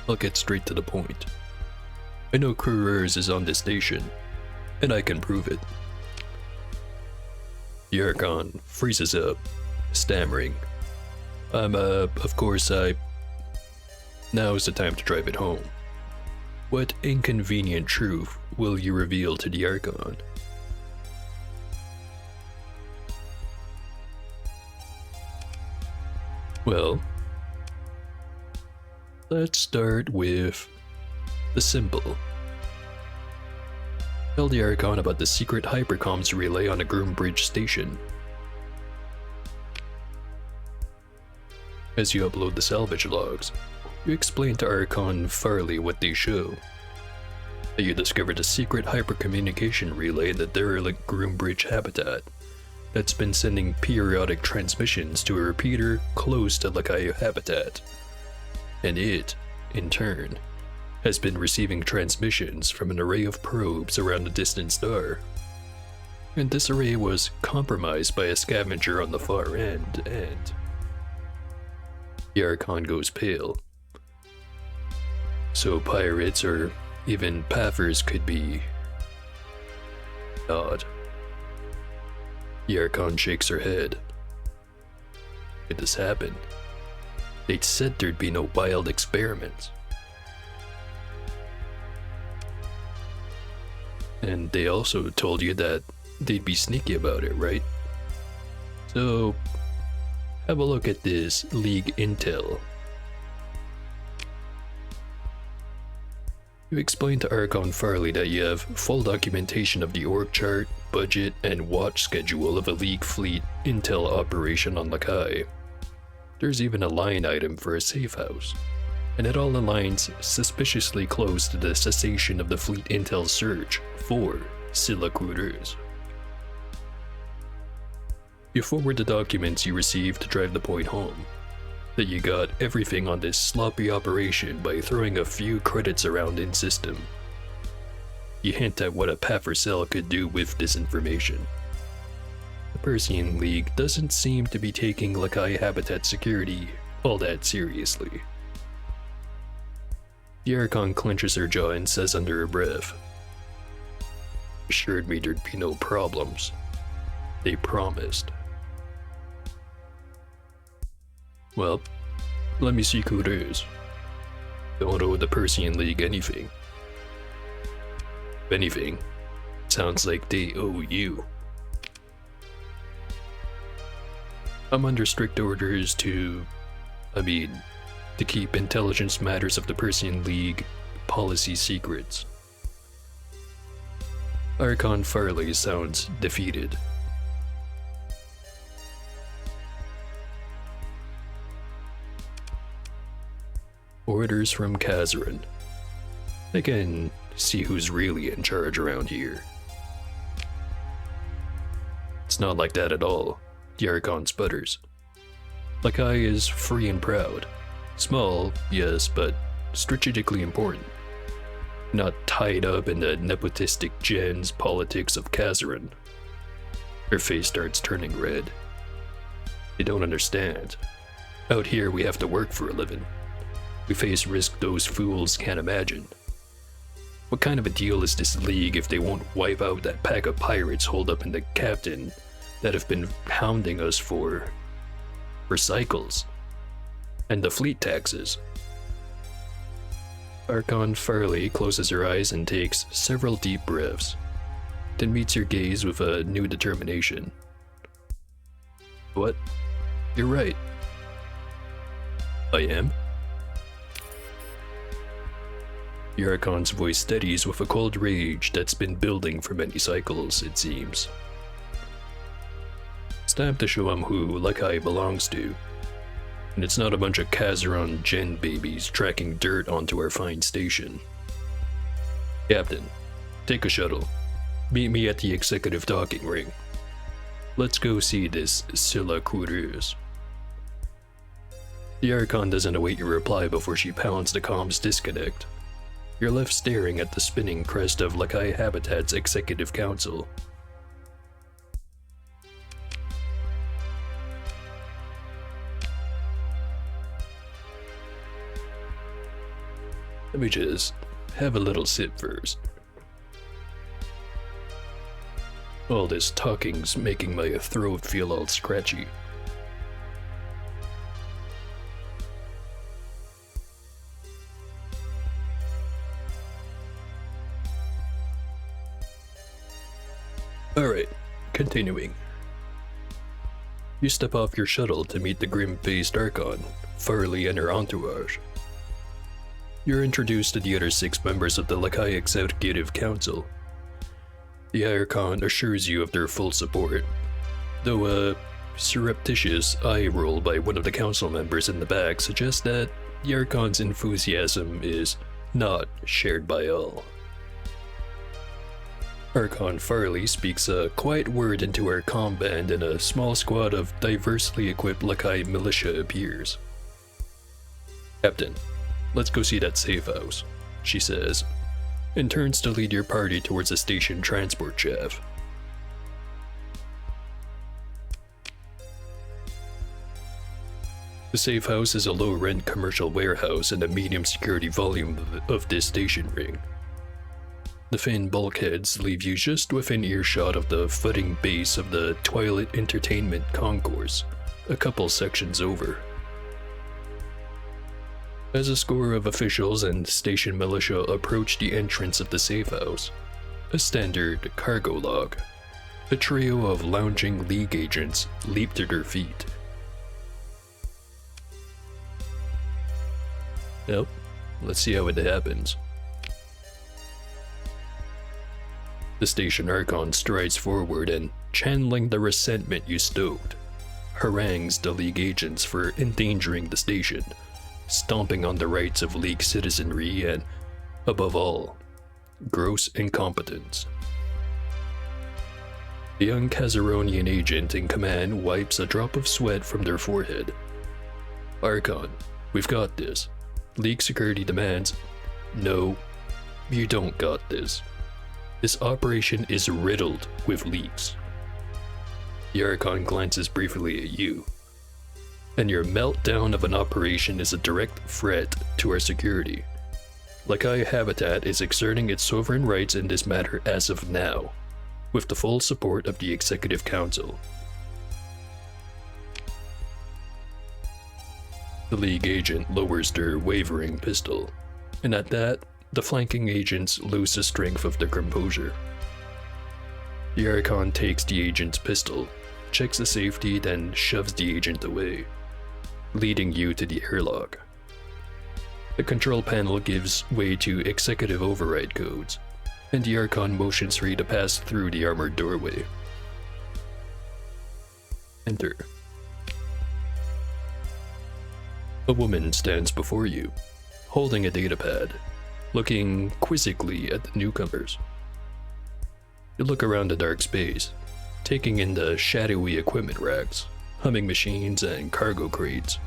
I'll get straight to the point. I know Coureurs is on this station, and I can prove it. The Archon freezes up, stammering. Of course, Now's the time to drive it home. What inconvenient truth will you reveal to the Archon? Well, let's start with the simple. Tell the Archon about the secret hypercomms relay on a Groombridge station. As you upload the salvage logs, you explain to Archon Farley what they show. That you discovered a secret hypercommunication relay in the derelict Groombridge habitat that's been sending periodic transmissions to a repeater close to Lakai Habitat. And it, in turn, has been receiving transmissions from an array of probes around a distant star. And this array was compromised by a scavenger on the far end, and the Archon goes pale. So pirates or even pathers could be odd. The Archon shakes her head. Could this happen? They'd said there'd be no wild experiments. And they also told you that they'd be sneaky about it, right? So, have a look at this League intel. You explain to Archon Farley that you have full documentation of the org chart, budget, and watch schedule of a League fleet intel operation on Lakai. There's even a line item for a safe house, and it all aligns suspiciously close to the cessation of the fleet intel search for Scylla coureurs. You forward the documents you received to drive the point home, that you got everything on this sloppy operation by throwing a few credits around in system. You hint at what a Paffercell could do with this information. The Persean League doesn't seem to be taking Lakai habitat security all that seriously. The Archon clenches her jaw and says under her breath, "Assured me there'd be no problems. They promised." Well, let me see who it is. Don't owe the Persean League anything. If anything, sounds like they owe you. I'm under strict orders to keep intelligence matters of the Persean League policy secrets. Archon Farley sounds defeated. Orders from Kazarin. I can see who's really in charge around here. It's not like that at all, the Archon sputters. Lakai is free and proud. Small, yes, but strategically important. Not tied up in the nepotistic gens politics of Kazarin. Her face starts turning red. They don't understand. Out here we have to work for a living. We face risk those fools can't imagine. What kind of a deal is this league if they won't wipe out that pack of pirates holed up in the Captain that have been hounding us for cycles? And the fleet taxes. Archon Farley closes her eyes and takes several deep breaths, then meets your gaze with a new determination. What? You're right. I am? The Archon's voice steadies with a cold rage that's been building for many cycles, it seems. It's time to show him who Lakai belongs to. And it's not a bunch of Kazaron gen babies tracking dirt onto our fine station. Captain, take a shuttle. Meet me at the executive docking ring. Let's go see this Scylla Coureuse. The Archon doesn't await your reply before she pounds the comms disconnect. You're left staring at the spinning crest of Lakai Habitat's Executive Council. Let me just have a little sip first. All this talking's making my throat feel all scratchy. Alright, continuing. You step off your shuttle to meet the grim-faced Archon, Farley and her entourage. You're introduced to the other 6 members of the Lakai Executive Council. The Archon assures you of their full support, though a surreptitious eye roll by one of the council members in the back suggests that the Archon's enthusiasm is not shared by all. Archon Farley speaks a quiet word into her comm band and a small squad of diversely equipped Lakai militia appears. Captain, let's go see that safe house, she says, and turns to lead your party towards the station transport shaft. The safe house is a low-rent commercial warehouse in the medium security volume of this station ring. The thin bulkheads leave you just within earshot of the footing base of the Twilight Entertainment Concourse, a couple sections over. As a score of officials and station militia approach the entrance of the safe house, a standard cargo log, a trio of lounging League agents leap to their feet. Well, let's see how it happens. The station Archon strides forward and, channeling the resentment you stoked, harangues the League agents for endangering the station, stomping on the rights of League citizenry and, above all, gross incompetence. The young Kazaronian agent in command wipes a drop of sweat from their forehead. Archon, we've got this. League security demands. No, you don't got this. This operation is riddled with leaks. The Archon glances briefly at you, and your meltdown of an operation is a direct threat to our security. Lakai Habitat is exerting its sovereign rights in this matter as of now, with the full support of the Executive Council. The League agent lowers their wavering pistol, and at that, the flanking agents lose the strength of their composure. The Archon takes the agent's pistol, checks the safety, then shoves the agent away, leading you to the airlock. The control panel gives way to executive override codes, and the Archon motions for you to pass through the armored doorway. Enter. A woman stands before you, holding a datapad, looking quizzically at the newcomers. You look around the dark space, taking in the shadowy equipment racks, humming machines, and cargo crates.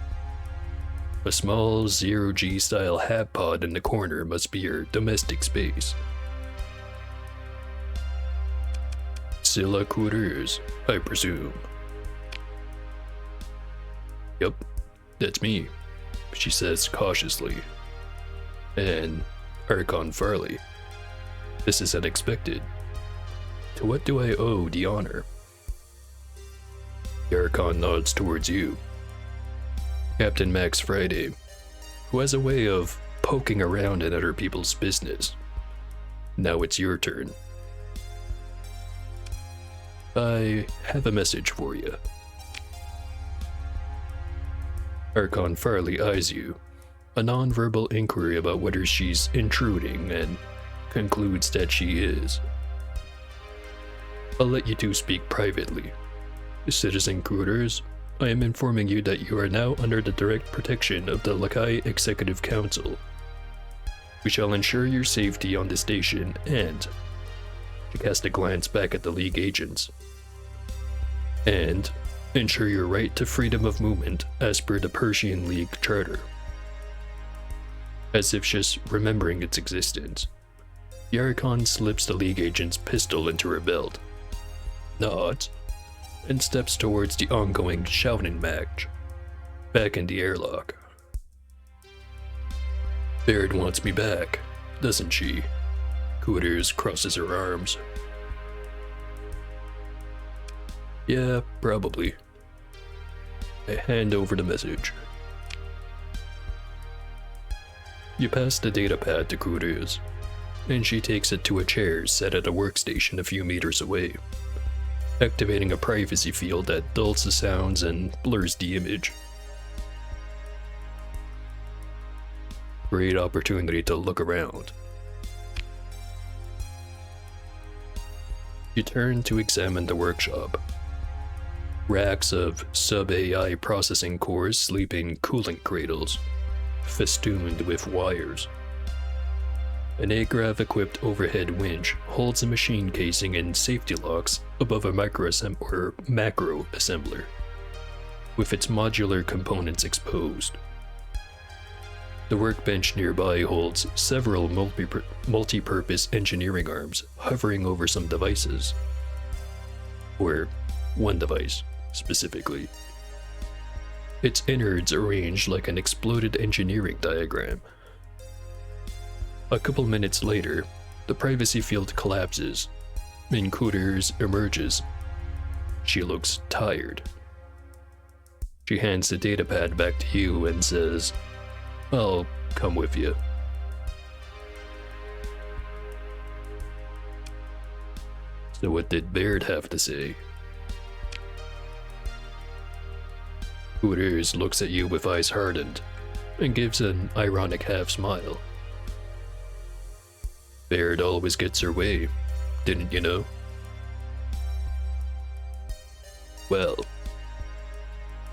A small zero-G style hab pod in the corner must be your domestic space. Scylla Coutures, I presume. Yup, that's me, she says cautiously. And Archon Farley. This is unexpected. To what do I owe the honor? The Archon nods towards you. Captain Max Friday, who has a way of poking around in other people's business. Now it's your turn. I have a message for you. Archon Farley eyes you, a non-verbal inquiry about whether she's intruding, and concludes that she is. I'll let you two speak privately. Citizen Coutures, I am informing you that you are now under the direct protection of the Lakai Executive Council. We shall ensure your safety on the station and, she cast a glance back at the League agents, and ensure your right to freedom of movement as per the Persian League Charter. As if just remembering its existence, the Archon slips the League agent's pistol into her belt, nods, and steps towards the ongoing shouting match, back in the airlock. Baird wants me back, doesn't she? Coutures crosses her arms. Yeah, probably. I hand over the message. You pass the datapad to Coutures, and she takes it to a chair set at a workstation a few meters away, activating a privacy field that dulls the sounds and blurs the image. Great opportunity to look around. You turn to examine the workshop. Racks of sub-AI processing cores sleep in cooling cradles, festooned with wires. An agrav-equipped overhead winch holds a machine casing and safety locks above a macro assembler, with its modular components exposed. The workbench nearby holds several multi-purpose engineering arms hovering over some devices. Or one device, specifically. Its innards arranged like an exploded engineering diagram. A couple minutes later, the privacy field collapses, and Coutures emerges. She looks tired. She hands the datapad back to you and says, I'll come with you. So what did Baird have to say? Coutures looks at you with eyes hardened, and gives an ironic half-smile. Baird always gets her way, didn't you know? Well,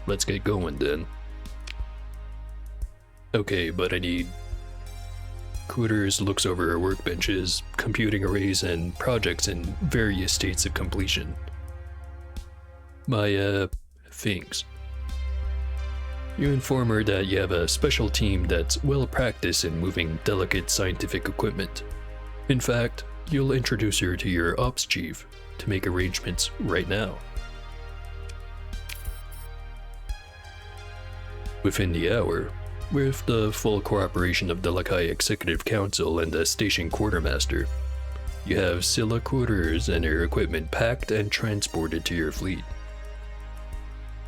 let's get going then. Okay, but I need... Coutures looks over her workbenches, computing arrays, and projects in various states of completion. My, things. You inform her that you have a special team that's well practiced in moving delicate scientific equipment. In fact, you'll introduce her to your ops chief to make arrangements right now. Within the hour, with the full cooperation of the Lakai Executive Council and the station quartermaster, you have Scylla quarters and her equipment packed and transported to your fleet.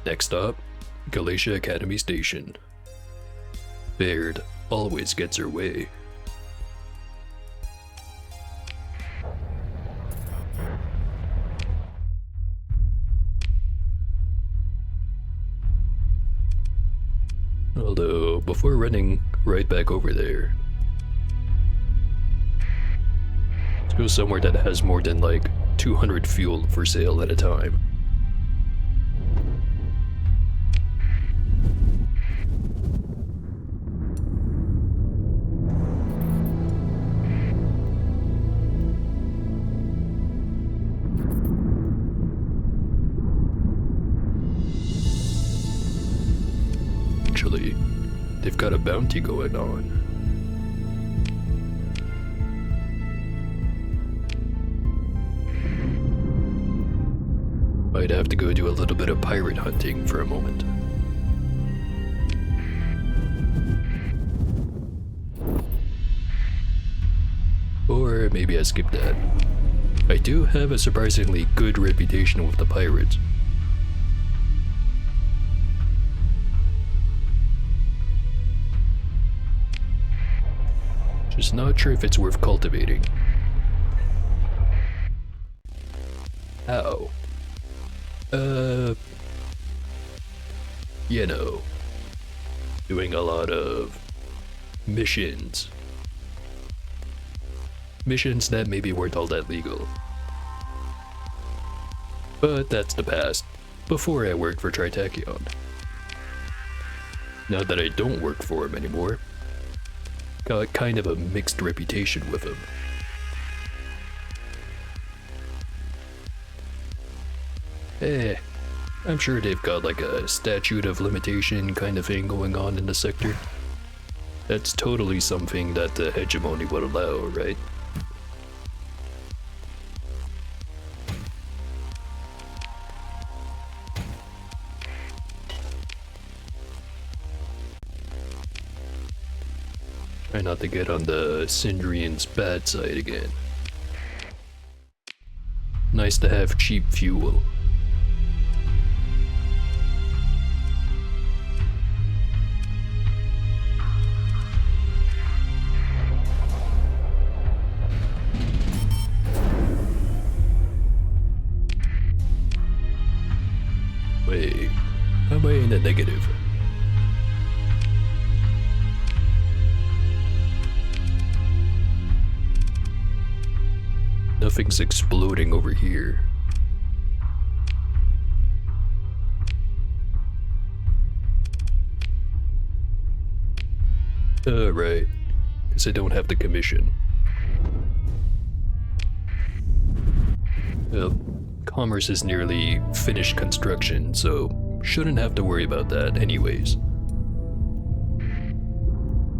Next stop, Galatia Academy Station. Baird always gets her way. Although, before running right back over there, let's go somewhere that has more than like 200 fuel for sale at a time. Actually, they've got a bounty going on. Might have to go do a little bit of pirate hunting for a moment. Or maybe I skipped that. I do have a surprisingly good reputation with the pirates. Just not sure if it's worth cultivating. How? You know, doing a lot of missions. Missions that maybe weren't all that legal. But that's the past, before I worked for Tritachyon. Now that I don't work for him anymore, got kind of a mixed reputation with him. I'm sure they've got like a statute of limitation kind of thing going on in the sector. That's totally something that the hegemony would allow, right? Try not to get on the Sindrian's bad side again. Nice to have cheap fuel. Wait, how am I in the negative? Nothing's exploding over here. Right. Because I don't have the commission. Well, Commerce is nearly finished construction, so shouldn't have to worry about that anyways.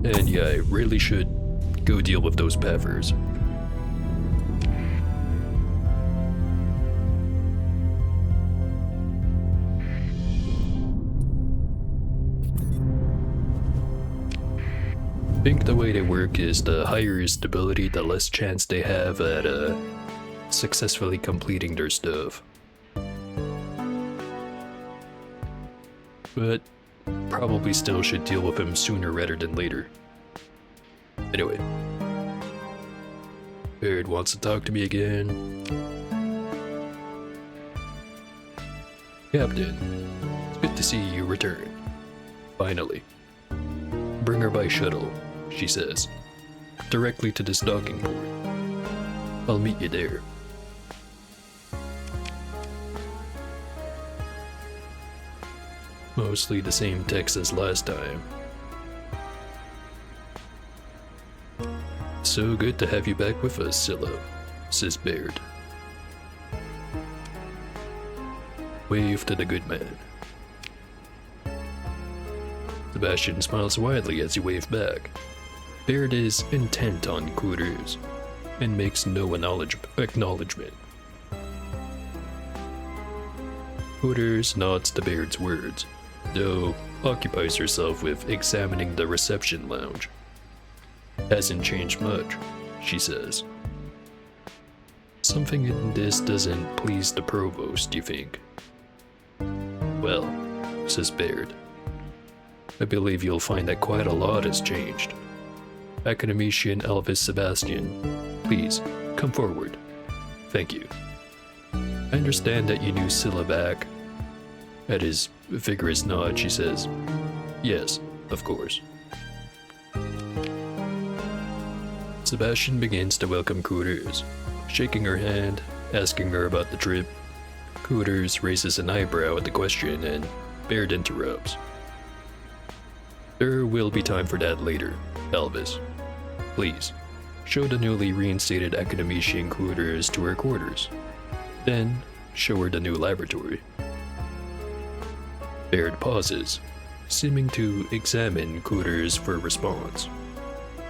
And yeah, I really should go deal with those paffers. I think the way they work is the higher stability, the less chance they have at successfully completing their stuff. But probably still should deal with him sooner rather than later. Anyway. Baird wants to talk to me again. Captain, it's good to see you return. Finally. Bring her by shuttle, she says, directly to this docking port. I'll meet you there. Mostly the same text as last time. So good to have you back with us, Scylla, says Baird. Wave to the good man. Sebastian smiles widely as you wave back. Baird is intent on quarters. and makes no acknowledgement. Hooters nods to Baird's words, though occupies herself with examining the reception lounge. Hasn't changed much, she says. Something in this doesn't please the provost, you think? Well, says Baird, I believe you'll find that quite a lot has changed. Academician Elvis Sebastian, please, come forward. Thank you. I understand that you knew Scylla back. At his vigorous nod, she says, yes, of course. Sebastian begins to welcome Cooters, shaking her hand, asking her about the trip. Cooters raises an eyebrow at the question and Baird interrupts. There will be time for that later, Elvis. Please, show the newly reinstated academician Cooters to her quarters. Then, show her the new laboratory. Baird pauses, seeming to examine Cooters for a response.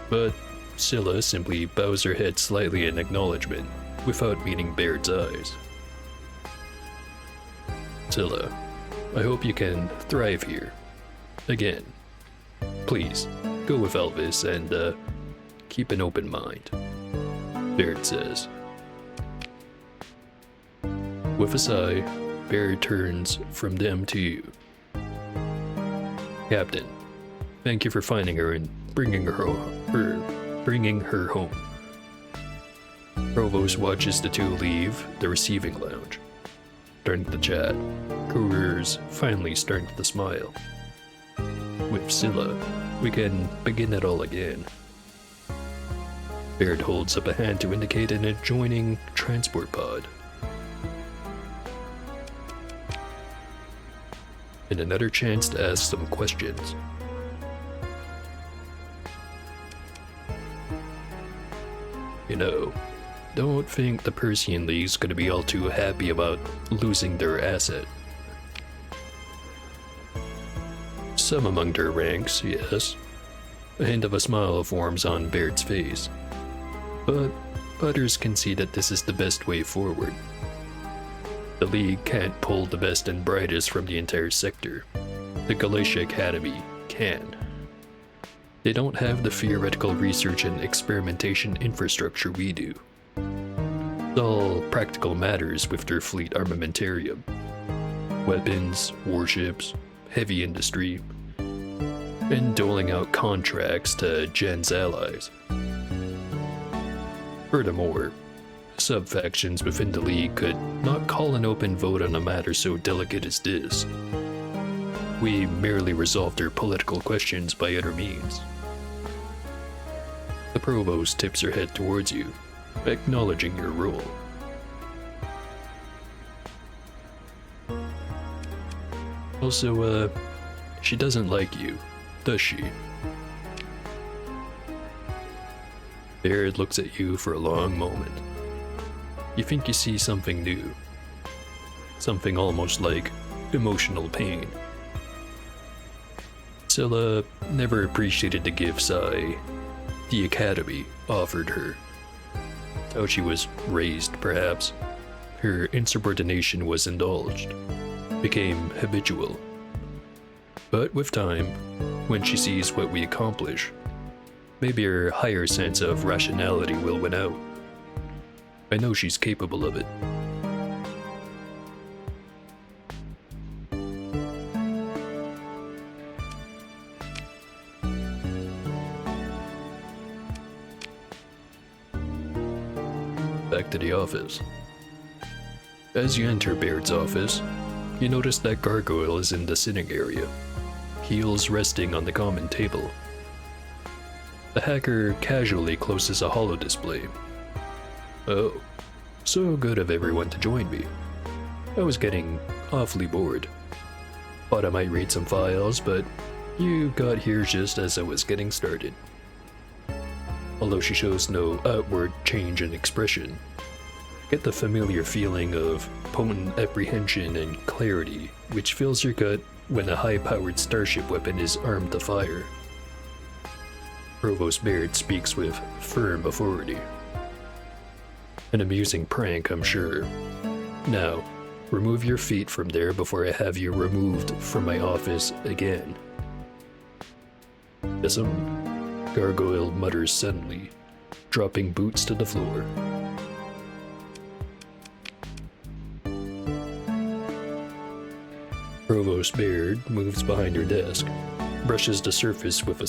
But Scylla simply bows her head slightly in acknowledgement, without meeting Baird's eyes. Scylla, I hope you can thrive here. Again, please, go with Elvis and, keep an open mind, Baird says. With a sigh, Baird turns from them to you. Captain, thank you for finding her and bringing her home. Provost watches the two leave the receiving lounge. During the chat, Cooters finally starting to smile. With Scylla, we can begin it all again. Baird holds up a hand to indicate an adjoining transport pod. And another chance to ask some questions. You know, don't think the Persian League's gonna be all too happy about losing their asset. Some among their ranks, yes. A hint of a smile forms on Baird's face. But others can see that this is the best way forward. The League can't pull the best and brightest from the entire sector. The Galatia Academy can. They don't have the theoretical research and experimentation infrastructure we do. It's all practical matters with their fleet armamentarium. Weapons, warships, heavy industry, and doling out contracts to Gen's allies. Furthermore, sub-factions within the League could not call an open vote on a matter so delicate as this. We merely resolve their political questions by other means. The Provost tips her head towards you, acknowledging your role. Also, she doesn't like you, does she? Baird looks at you for a long moment. You think you see something new. Something almost like emotional pain. Scylla never appreciated the gifts the Academy offered her. How she was raised, perhaps. Her insubordination was indulged, became habitual. But with time, when she sees what we accomplish, maybe her higher sense of rationality will win out. I know she's capable of it. Back to the office. As you enter Baird's office, you notice that Gargoyle is in the sitting area, heels resting on the common table. The hacker casually closes a holo display. Oh, so good of everyone to join me. I was getting awfully bored. Thought I might read some files, but you got here just as I was getting started. Although she shows no outward change in expression, get the familiar feeling of potent apprehension and clarity which fills your gut when a high-powered starship weapon is armed to fire. Provost Baird speaks with firm authority. An amusing prank, I'm sure. Now, remove your feet from there before I have you removed from my office again. Yes'm, Gargoyle mutters suddenly, dropping boots to the floor. Provost Baird moves behind her desk, brushes the surface with a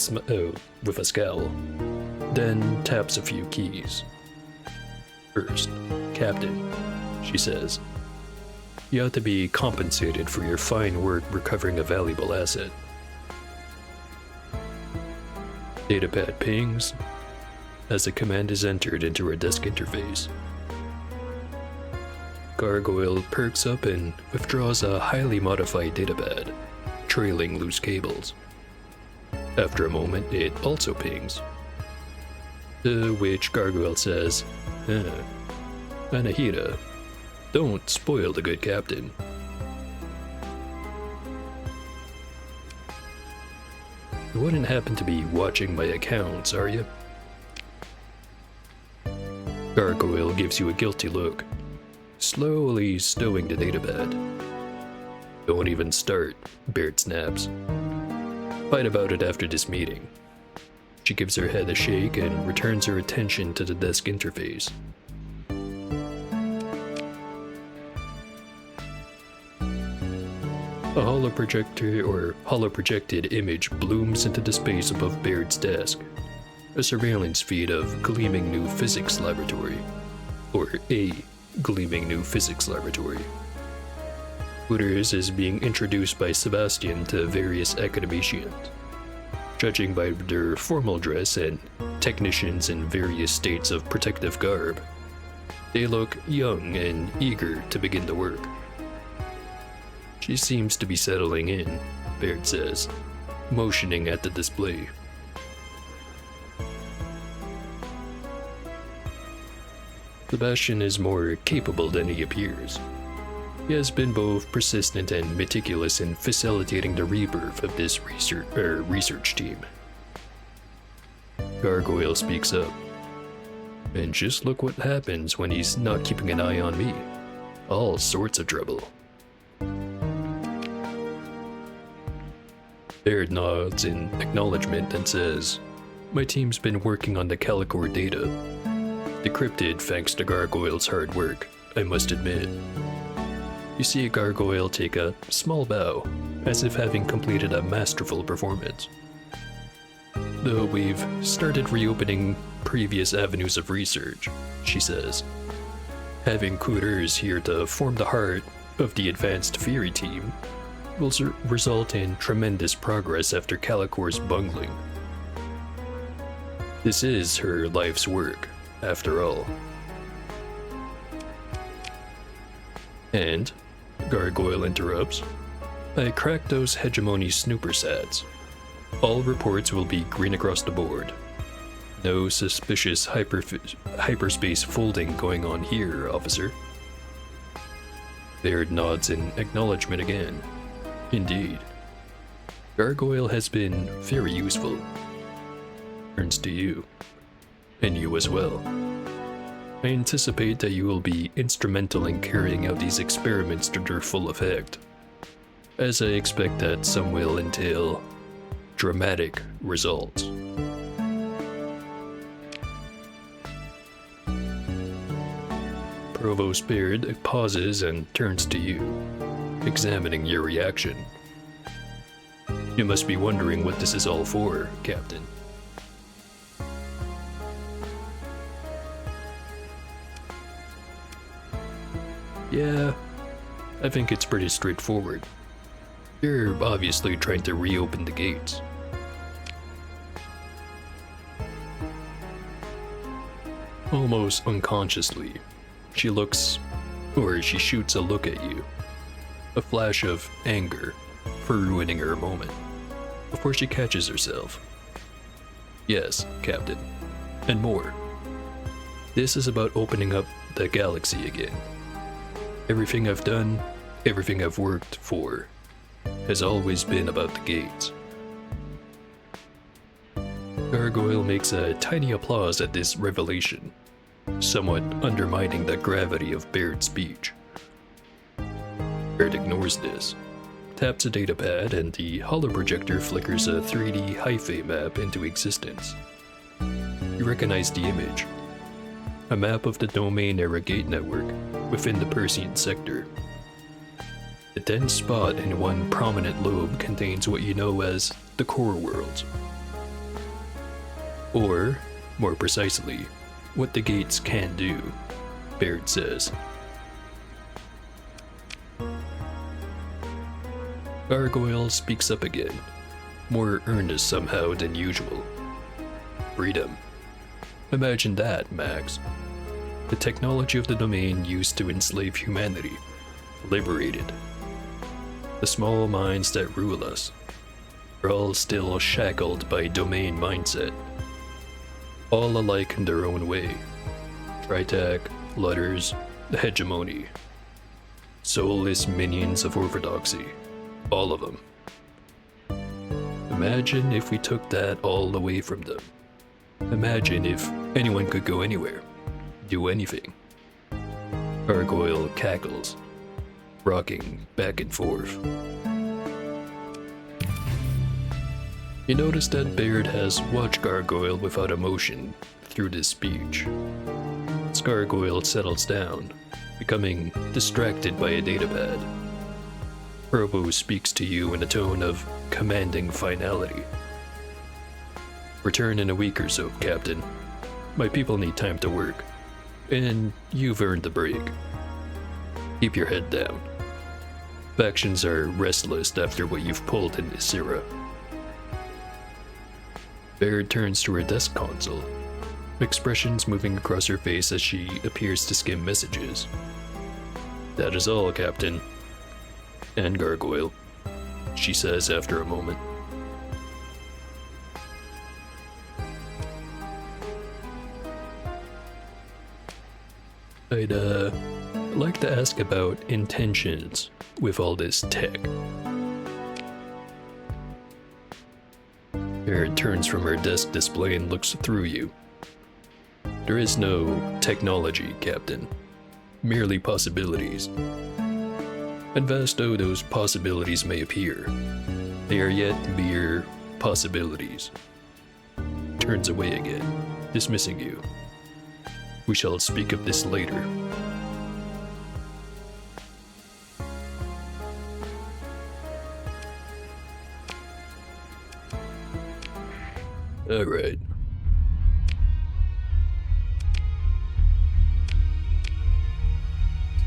scowl, then taps a few keys. First, Captain, she says, you ought to be compensated for your fine work recovering a valuable asset. Datapad pings as a command is entered into her desk interface. Gargoyle perks up and withdraws a highly modified datapad, trailing loose cables. After a moment, it also pings. To which Gargoyle says, Anahita, don't spoil the good captain. You wouldn't happen to be watching my accounts, are you? Gargoyle gives you a guilty look, slowly stowing the datapad. Don't even start, Baird snaps. Fight about it after this meeting. She gives her head a shake and returns her attention to the desk interface. A holoprojected image blooms into the space above Baird's desk. A surveillance feed of gleaming new physics laboratory. Or a gleaming new physics laboratory. Hooters is being introduced by Sebastian to various academicians. Judging by their formal dress and technicians in various states of protective garb, they look young and eager to begin the work. She seems to be settling in, Baird says, motioning at the display. Sebastian is more capable than he appears. He has been both persistent and meticulous in facilitating the rebirth of this research team. Gargoyle speaks up. And just look what happens when he's not keeping an eye on me. All sorts of trouble. Baird nods in acknowledgement and says, my team's been working on the Calicor data. Decrypted thanks to Gargoyle's hard work, I must admit. You see a Gargoyle take a small bow, as if having completed a masterful performance. Though we've started reopening previous avenues of research, she says. Having Cooters here to form the heart of the advanced theory team will result in tremendous progress after Calicor's bungling. This is her life's work, after all. And, Gargoyle interrupts, I cracked those hegemony snooper sats. All reports will be green across the board. No suspicious hyperspace folding going on here, officer. Baird nods in acknowledgement again. Indeed. Gargoyle has been very useful. Turns to you. And you as well. I anticipate that you will be instrumental in carrying out these experiments to their full effect, as I expect that some will entail dramatic results. Provost Baird pauses and turns to you, examining your reaction. You must be wondering what this is all for, Captain. Yeah, I think it's pretty straightforward. You're obviously trying to reopen the gates. Almost unconsciously, she shoots a look at you. A flash of anger for ruining her moment, before she catches herself. Yes, Captain, and more. This is about opening up the galaxy again. Everything I've done, everything I've worked for, has always been about the gates. Gargoyle makes a tiny applause at this revelation, somewhat undermining the gravity of Baird's speech. Baird ignores this, taps a datapad, and the holoprojector flickers a 3D hyphae map into existence. You recognize the image. A map of the domain-era gate network within the Persean sector. The dense spot in one prominent lobe contains what you know as the core worlds. Or, more precisely, what the gates can do, Baird says. Gargoyle speaks up again, more earnest somehow than usual. Freedom. Imagine that, Max. The technology of the domain used to enslave humanity, liberated. The small minds that rule us are all still shackled by domain mindset. All alike in their own way. Tritac, Ludders, the hegemony. Soulless minions of orthodoxy. All of them. Imagine if we took that all away from them. Imagine if anyone could go anywhere, do anything. Gargoyle cackles, rocking back and forth. You notice that Baird has watched Gargoyle without emotion through this speech. As Gargoyle settles down, becoming distracted by a datapad. Probo speaks to you in a tone of commanding finality. Return in a week or so, Captain. My people need time to work, and you've earned the break. Keep your head down. Factions are restless after what you've pulled in this era. Baird turns to her desk console, expressions moving across her face as she appears to skim messages. That is all, Captain. And Gargoyle, she says after a moment. I'd like to ask about intentions with all this tech. Baird turns from her desk display and looks through you. There is no technology, Captain. Merely possibilities. And vast though those possibilities may appear, they are yet mere possibilities. Turns away again, dismissing you. We shall speak of this later. Alright.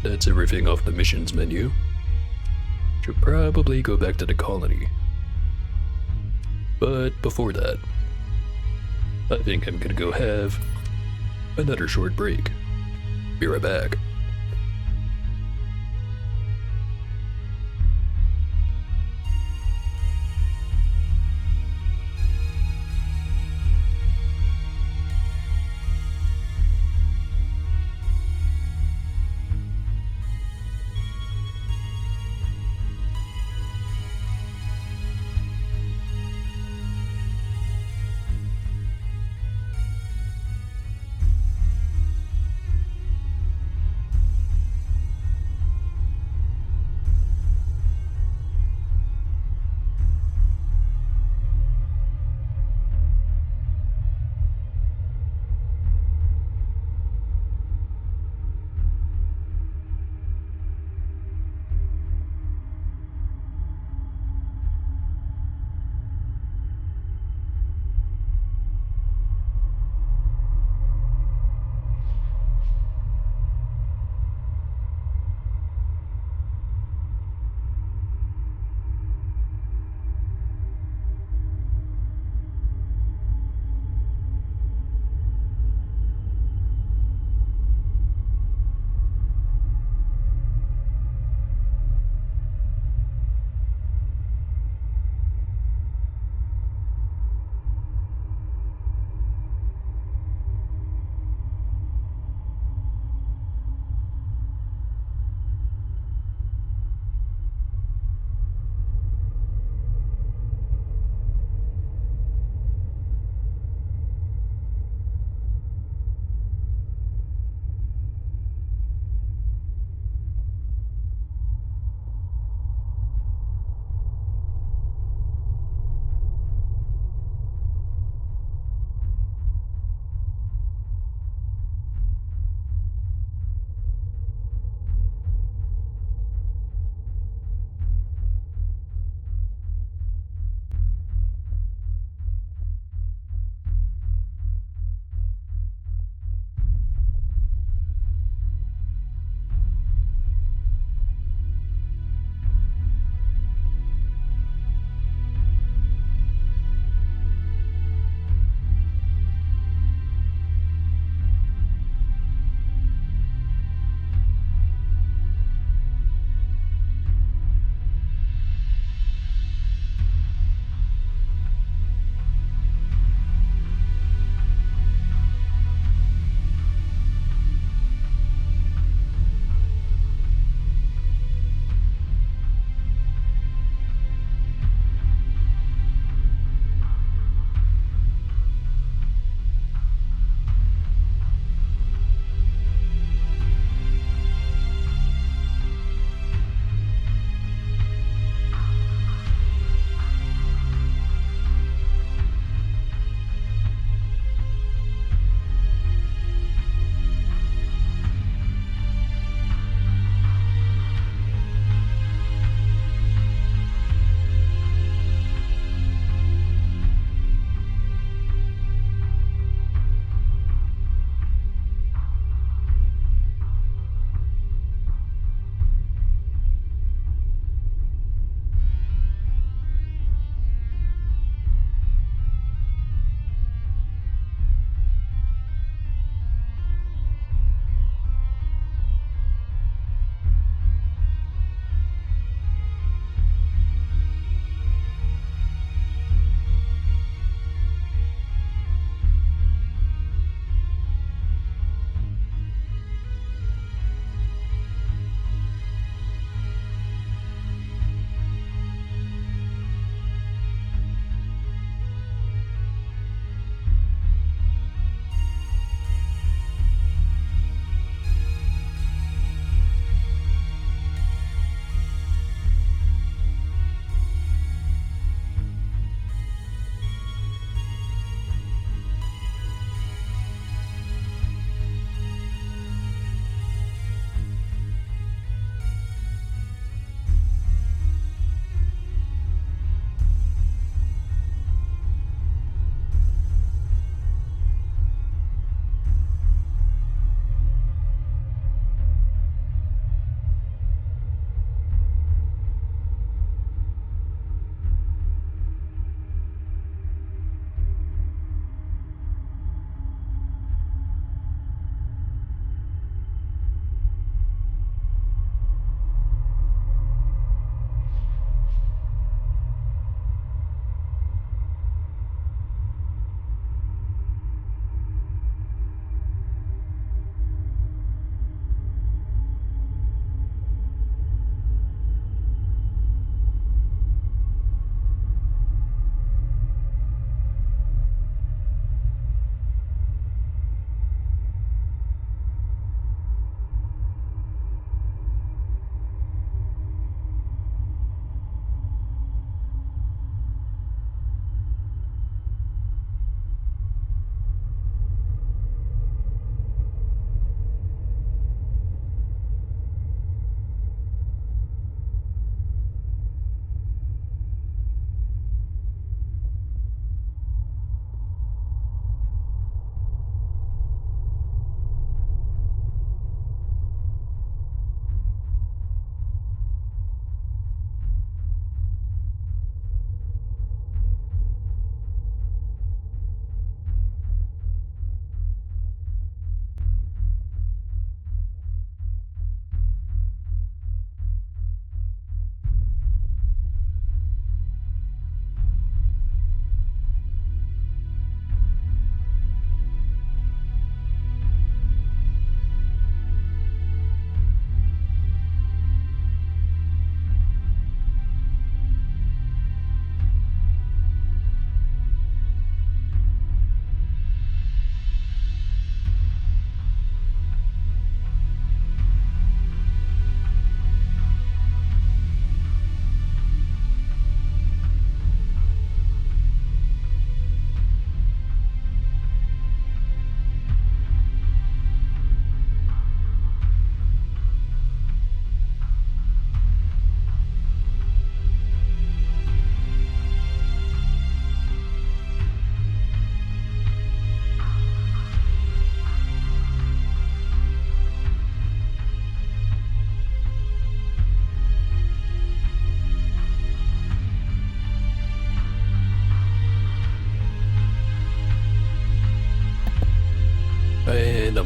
That's everything off the missions menu. Should probably go back to the colony. But before that, I think I'm gonna go have another short break. Be right back.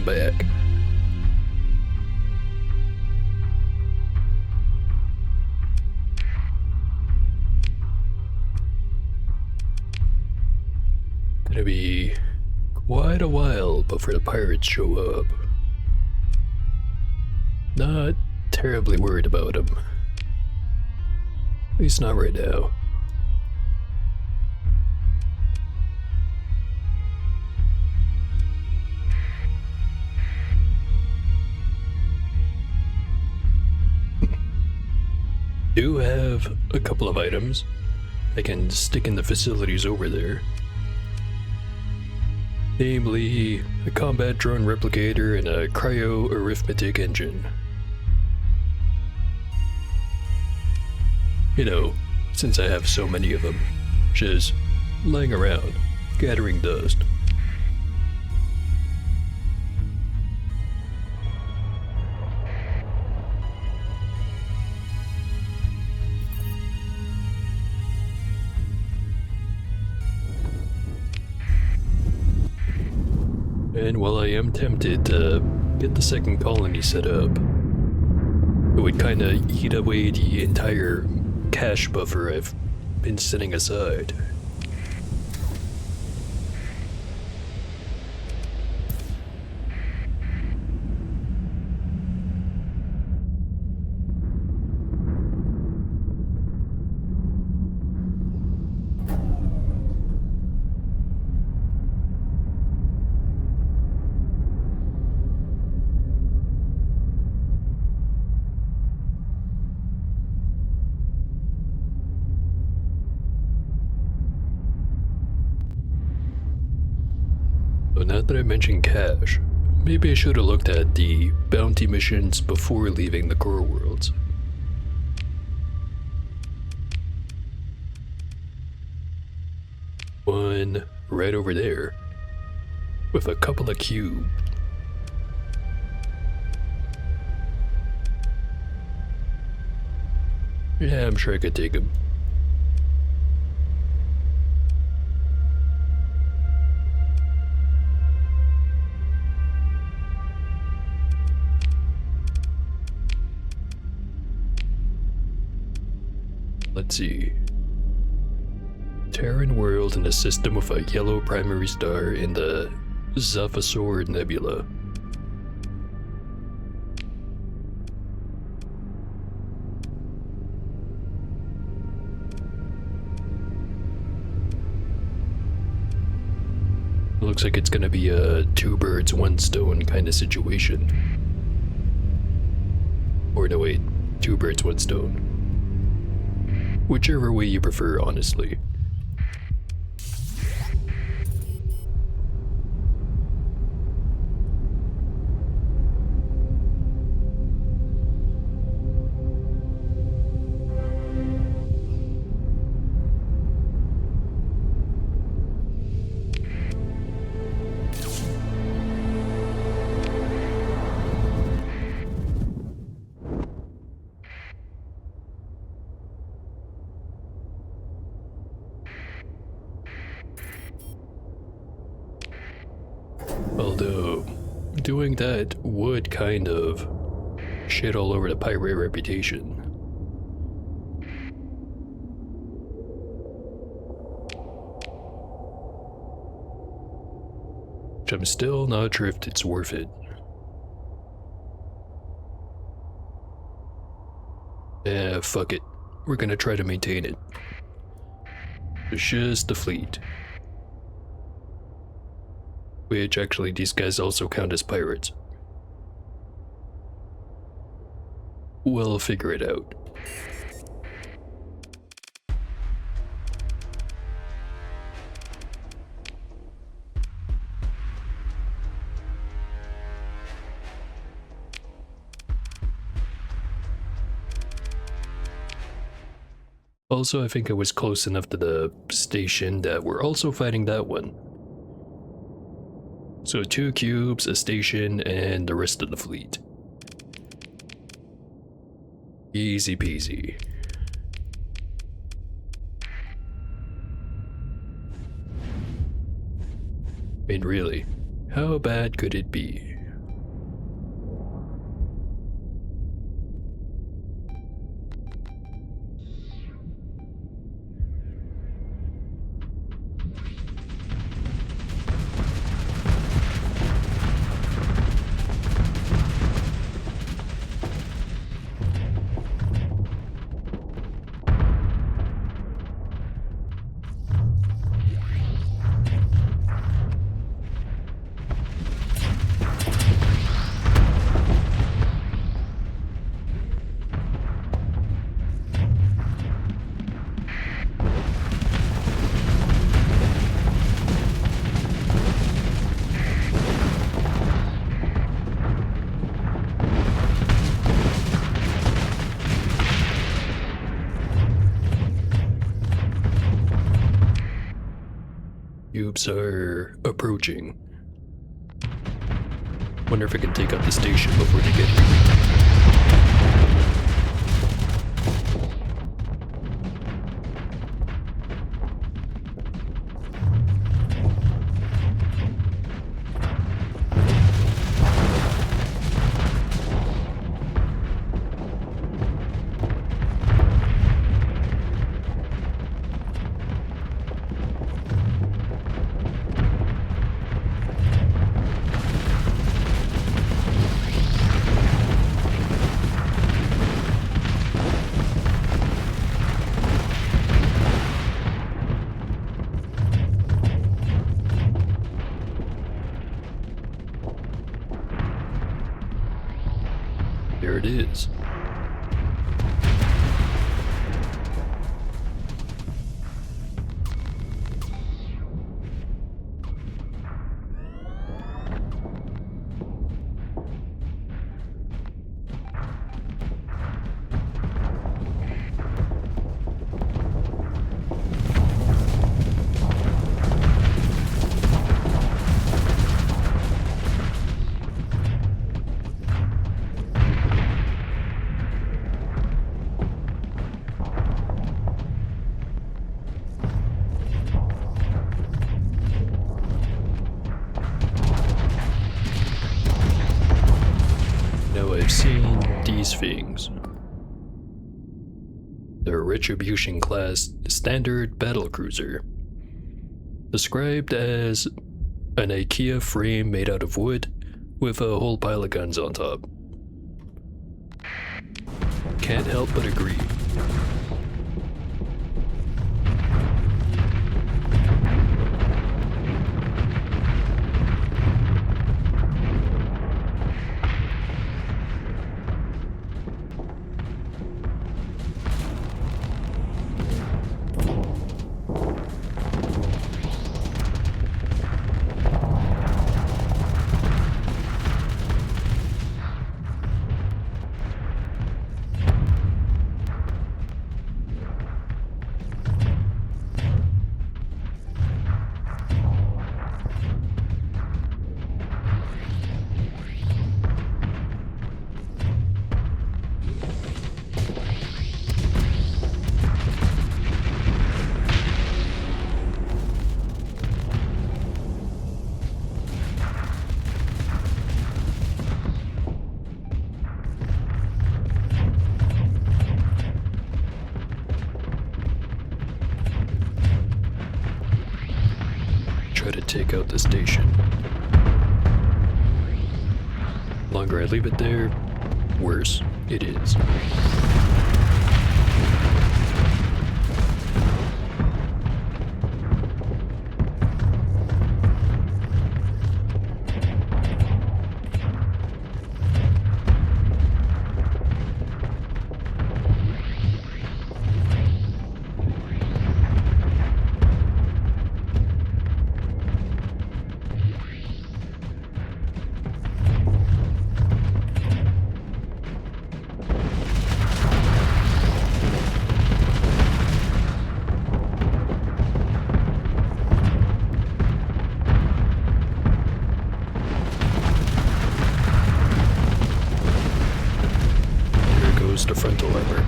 back. Gonna be quite a while before the pirates show up. Not terribly worried about them. At least not right now. Do have a couple of items I can stick in the facilities over there. Namely, a combat drone replicator and a cryo-arithmetic engine. You know, since I have so many of them, just laying around, gathering dust. And while I am tempted to get the second colony set up, it would kinda eat away the entire cash buffer I've been setting aside. So now that I mentioned cash, maybe I should have looked at the bounty missions before leaving the core worlds. One right over there, with a couple of cubes. Yeah, I'm sure I could take them. Let's see. Terran world in a system with a yellow primary star in the Zaphasor Nebula. Looks like it's gonna be a two birds, one stone kind of situation. Or no, wait, two birds, one stone. Whichever way you prefer, honestly. Although, doing that would kind of shit all over the pirate reputation. Which I'm still not sure if it's worth it. Fuck it. We're gonna try to maintain it. It's just the fleet. Which actually, these guys also count as pirates. We'll figure it out. Also, I think I was close enough to the station that we're also fighting that one. So 2 cubes, a station, and the rest of the fleet. Easy peasy. I mean, really, how bad could it be? Cubes are approaching. Wonder if I can take out the station before they get here. There it is. Now I've seen these things. The Retribution class standard battlecruiser. Described as an IKEA frame made out of wood with a whole pile of guns on top. Can't help but agree. Try to take out the station. Longer I leave it there, worse it is. The frontal armor.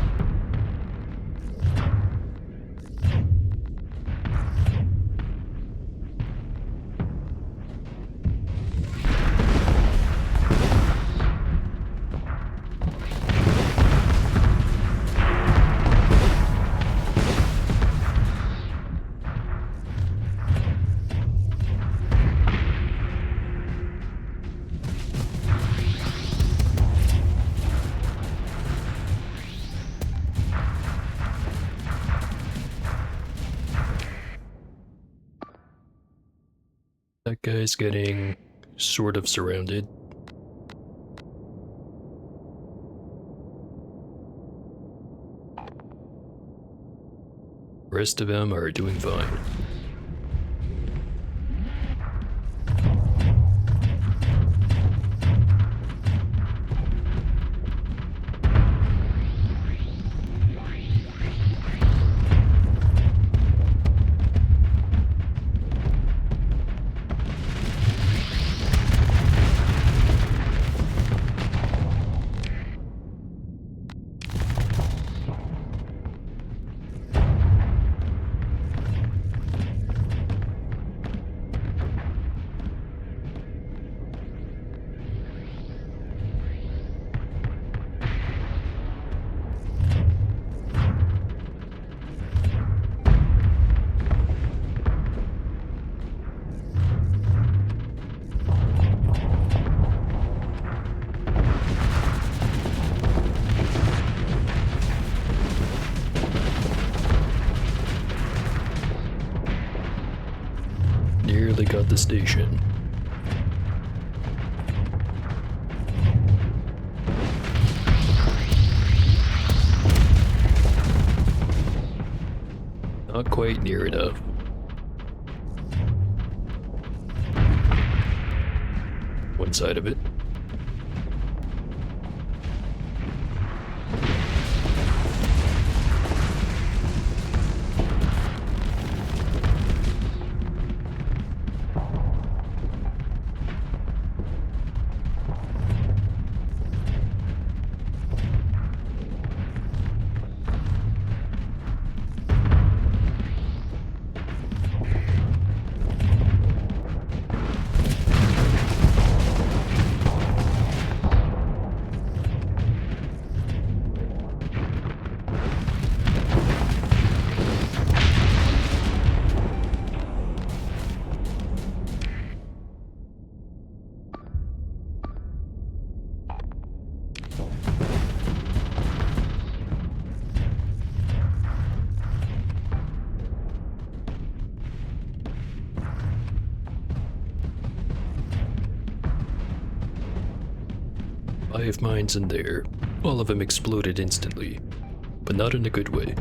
That guy's getting sort of surrounded. Rest of them are doing fine. nearly got the station. Not quite near enough. One side of it. Five mines in there. All of them exploded instantly, but not in a good way.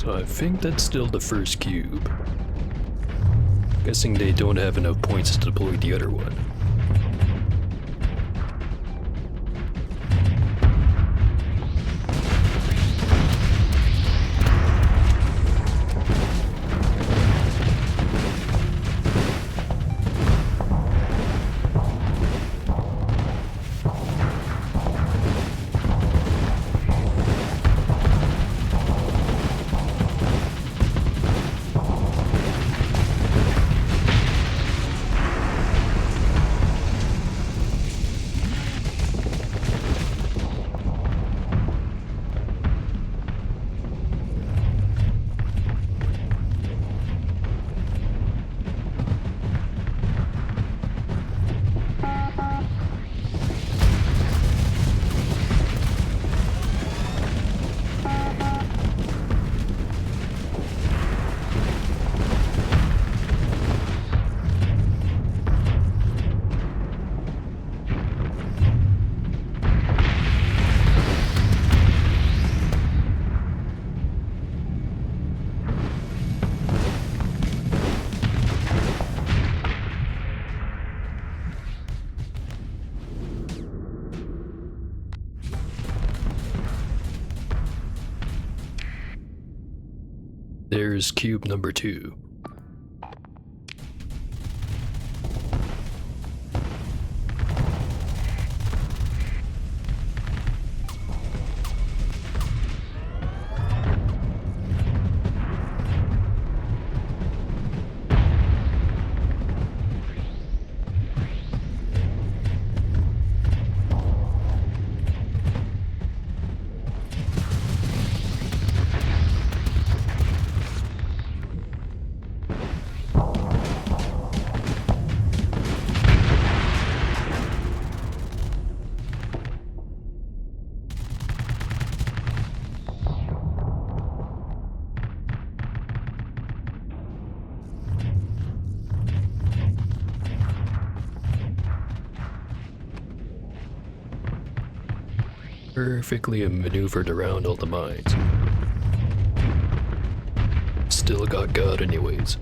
So I think that's still the first cube. Guessing they don't have enough points to deploy the other one. There's cube number 2. Perfectly maneuvered around all the mines. Still got God anyways.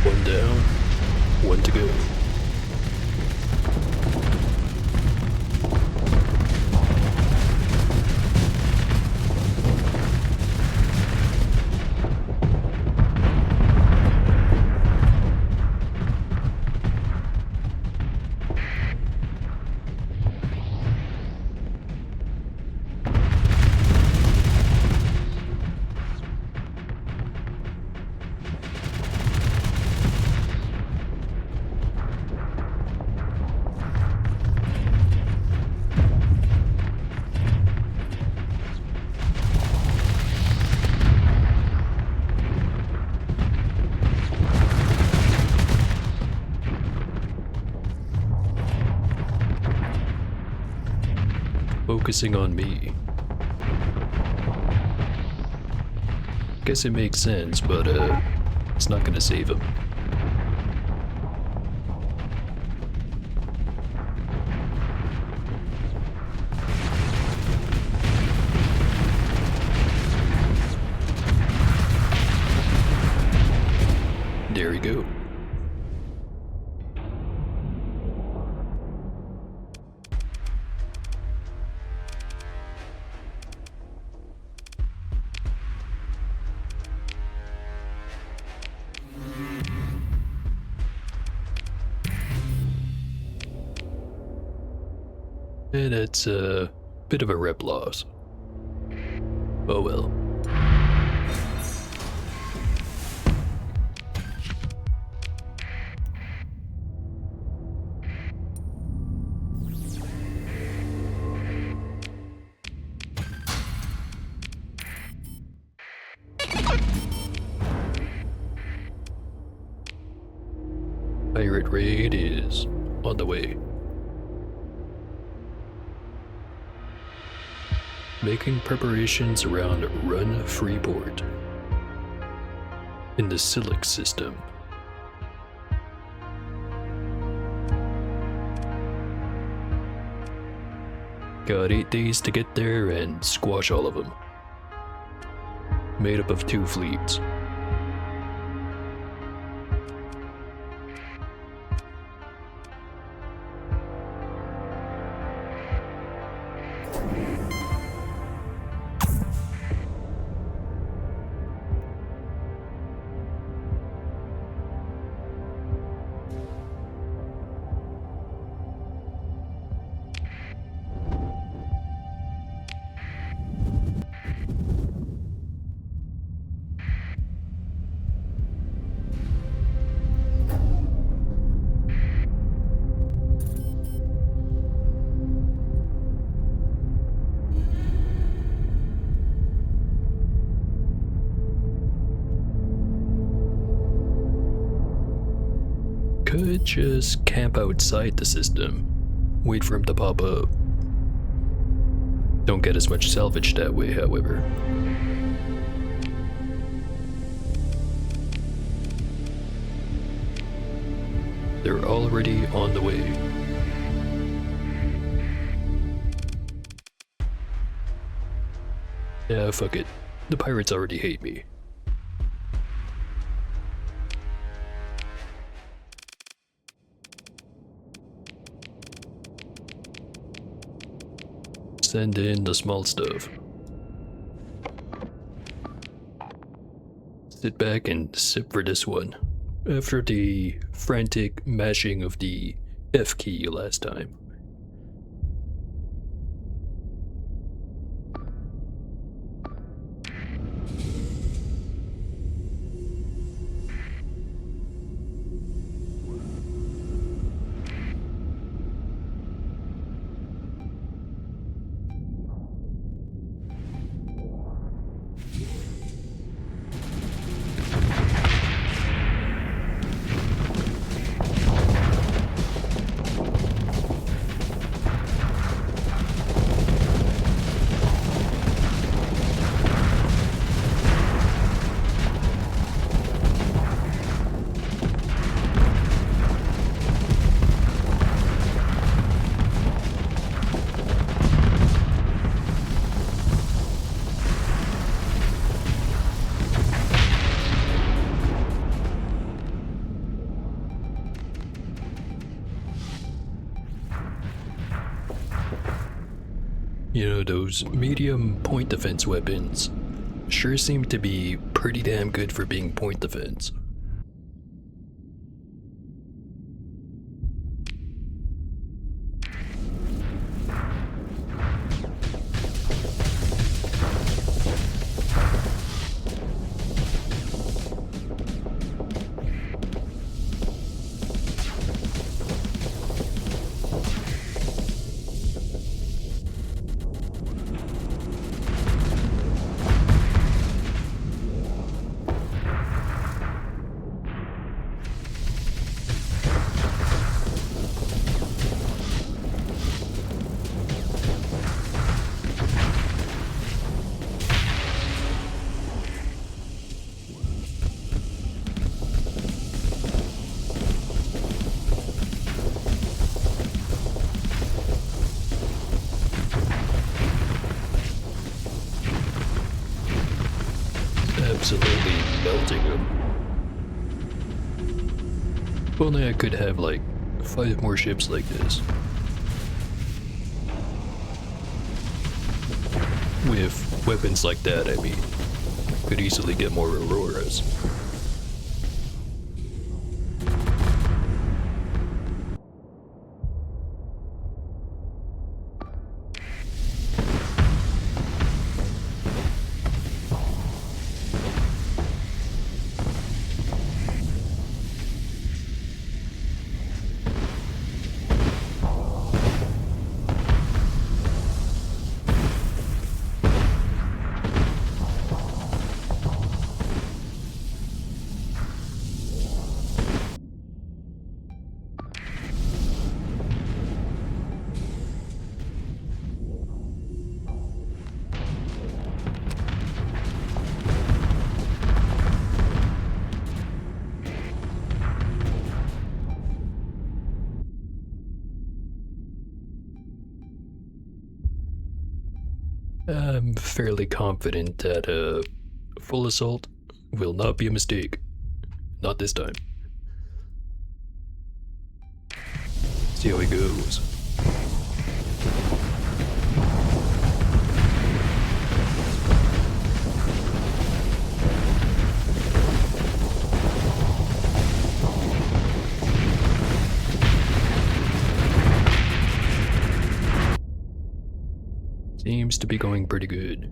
One down, one to go. Focusing on me. Guess it makes sense, but it's not gonna save him. There we go. And it's a bit of a rep loss. Oh well. Pirate raid is on the way. Making preparations around Run Freeport in the Silic system. Got 8 days to get there and squash all of them. Made up of 2 fleets. Could just camp outside the system, wait for him to pop up. Don't get as much salvage that way, however. They're already on the way. Yeah, fuck it. The pirates already hate me. Send in the small stuff. Sit back and sip for this one. After the frantic mashing of the F key last time. You know, those medium point defense weapons sure seem to be pretty damn good for being point defense. Absolutely melting them. If only I could have like 5 more ships like this. With weapons like that, I mean, could easily get more Auroras. I'm fairly confident that a full assault will not be a mistake. Not this time. See how it goes. Seems to be going pretty good.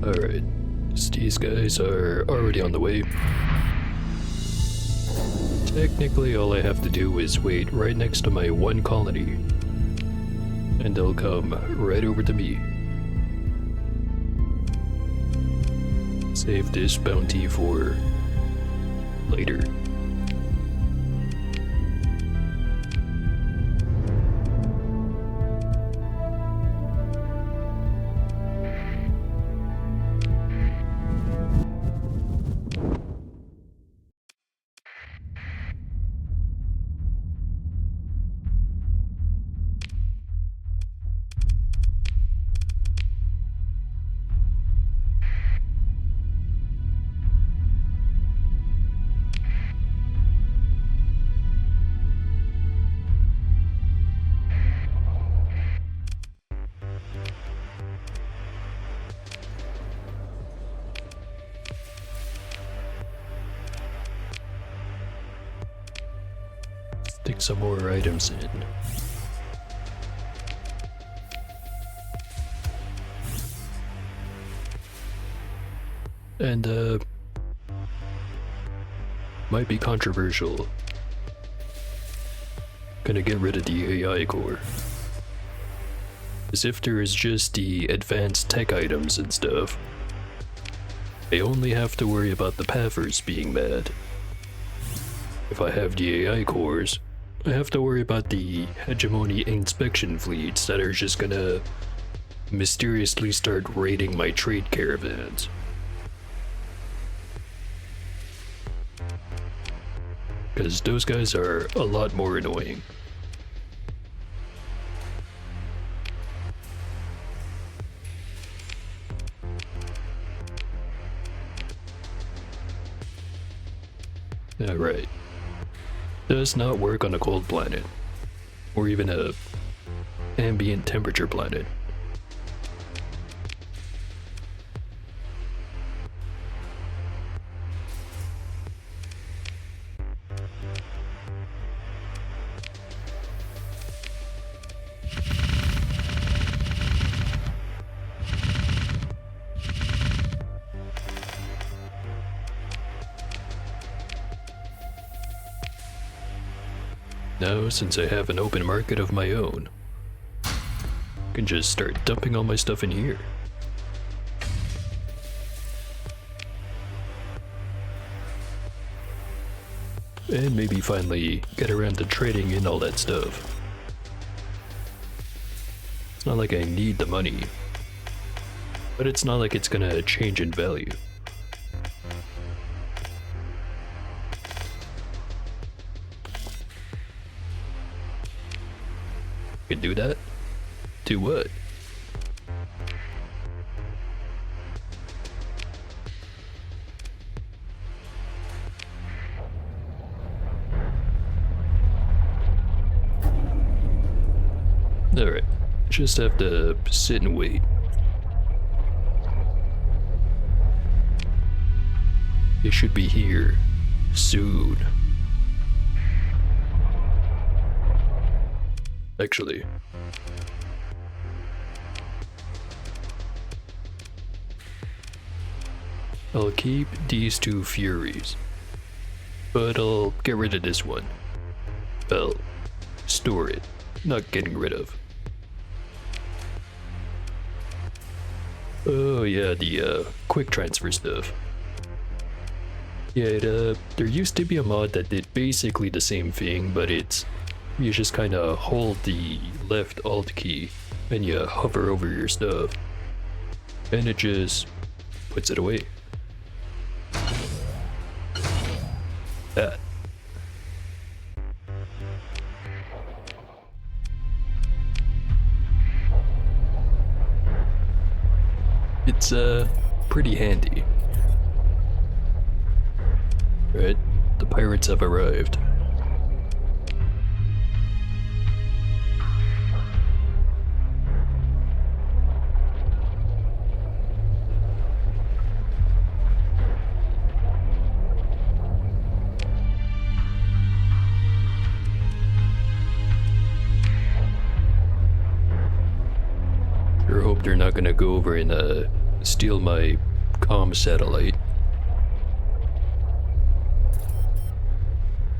Alright, these guys are already on the way. Technically, all I have to do is wait right next to my one colony, and they'll come right over to me. Save this bounty for later. Stick some more items in. And Might be controversial. Gonna get rid of the AI core. As if there is just the advanced tech items and stuff. I only have to worry about the pathers being mad. If I have the AI cores, I have to worry about the hegemony inspection fleets that are just gonna mysteriously start raiding my trade caravans. Because those guys are a lot more annoying. Alright. Does not work on a cold planet. Or even a ambient temperature planet. Now, since I have an open market of my own, I can just start dumping all my stuff in here. And maybe finally get around to trading in all that stuff. It's not like I need the money, but it's not like it's gonna change in value. Can do that? Do what? Alright, just have to sit and wait. It should be here soon. Actually, I'll keep these two Furies, but I'll get rid of this one. Well, store it, not getting rid of. Oh yeah, the quick transfer stuff. Yeah, there used to be a mod that did basically the same thing, but you just kind of hold the left alt key and you hover over your stuff and it just puts it away. That. It's pretty handy. Right, the pirates have arrived. Sure hope they're not gonna go over and steal my comm satellite.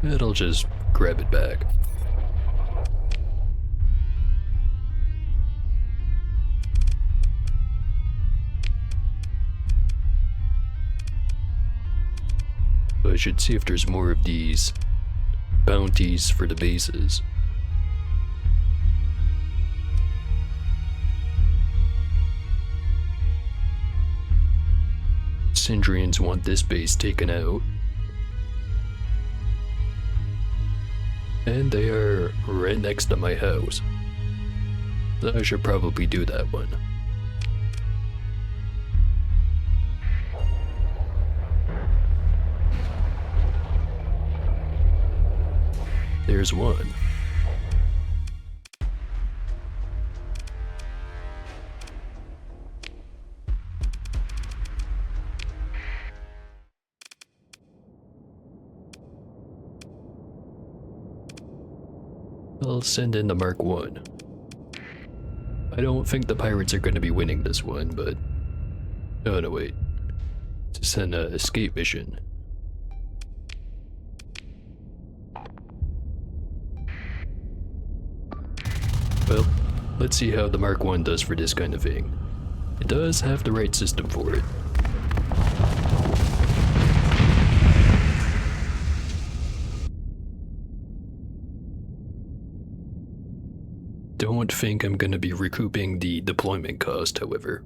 It'll just grab it back. I should see if there's more of these bounties for the bases. Sindrians want this base taken out. And they are right next to my house. So I should probably do that one. There's one. I'll send in the Mark 1. I don't think the pirates are going to be winning this one, but... Oh no, wait. It's an escape mission. Well, let's see how the Mark 1 does for this kind of thing. It does have the right system for it. Don't think I'm gonna be recouping the deployment cost, however.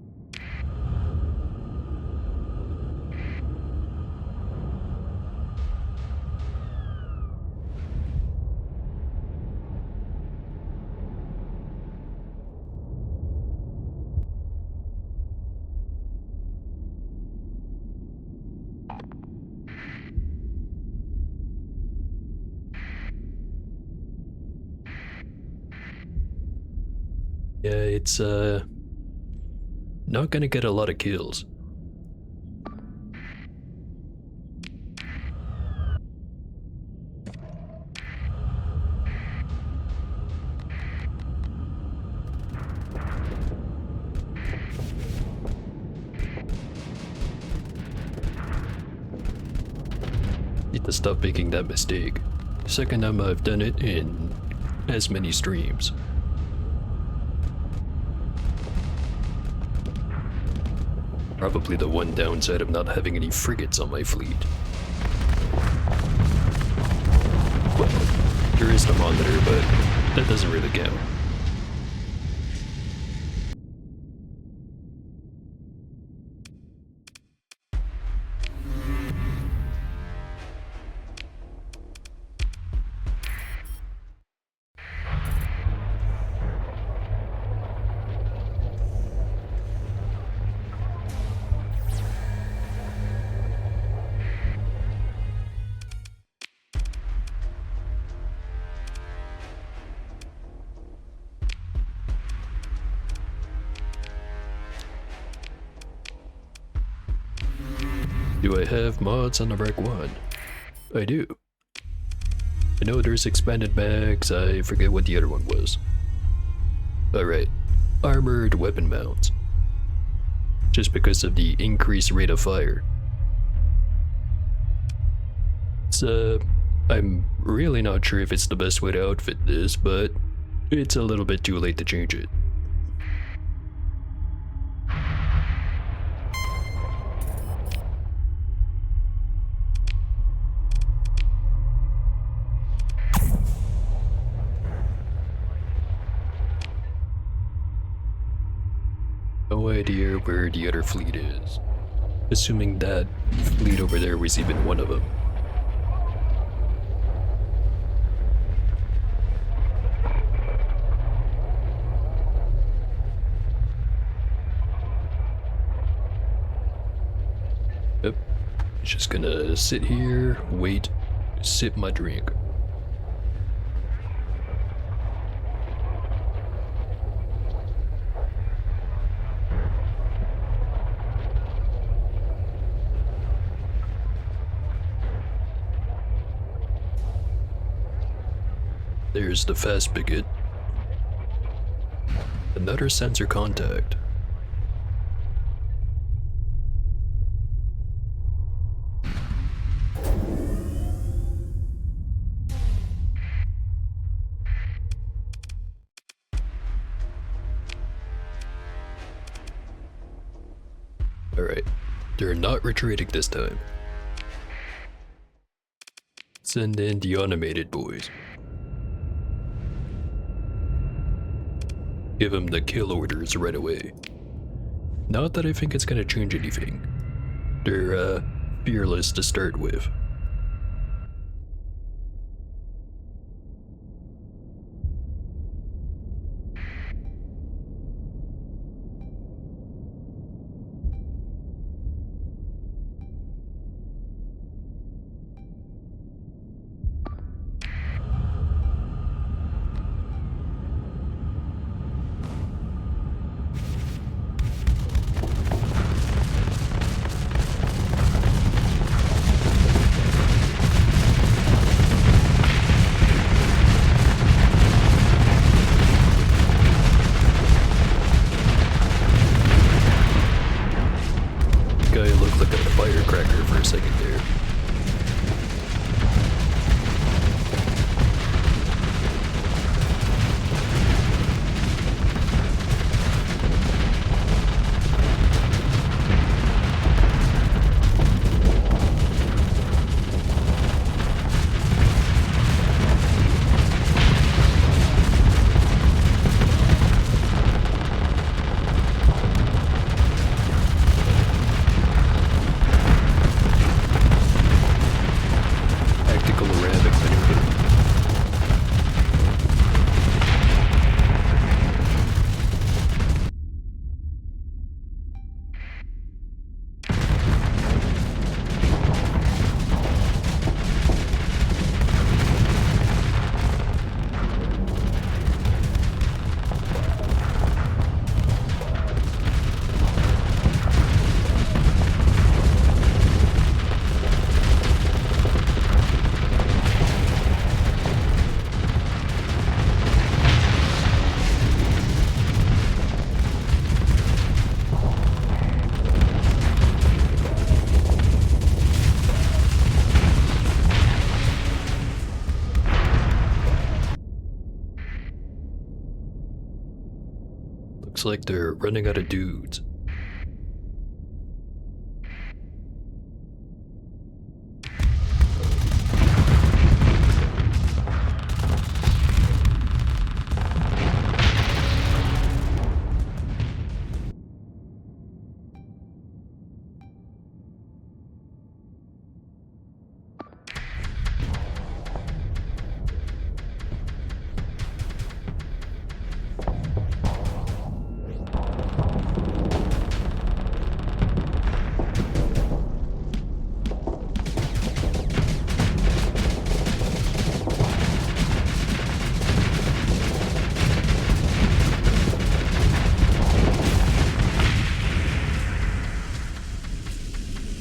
Yeah, it's not gonna get a lot of kills. Need to stop making that mistake. Second time I've done it in as many streams. Probably the one downside of not having any frigates on my fleet. Well, there is the monitor, but that doesn't really count. Do I have mods on the Mark 1? I do. I know there's expanded bags, I forget what the other one was. Alright, armored weapon mounts. Just because of the increased rate of fire. It's, I'm really not sure if it's the best way to outfit this, but it's a little bit too late to change it. No idea where the other fleet is. Assuming that fleet over there was even one of them. Yep. Just gonna sit here, wait, sip my drink. There's the fast bigot. Another sensor contact. Alright, they're not retreating this time. Send in the automated boys. Give them the kill orders right away. Not that I think it's gonna change anything. They're, fearless to start with. Guy looked like a firecracker for a second there. like they're running out of dudes.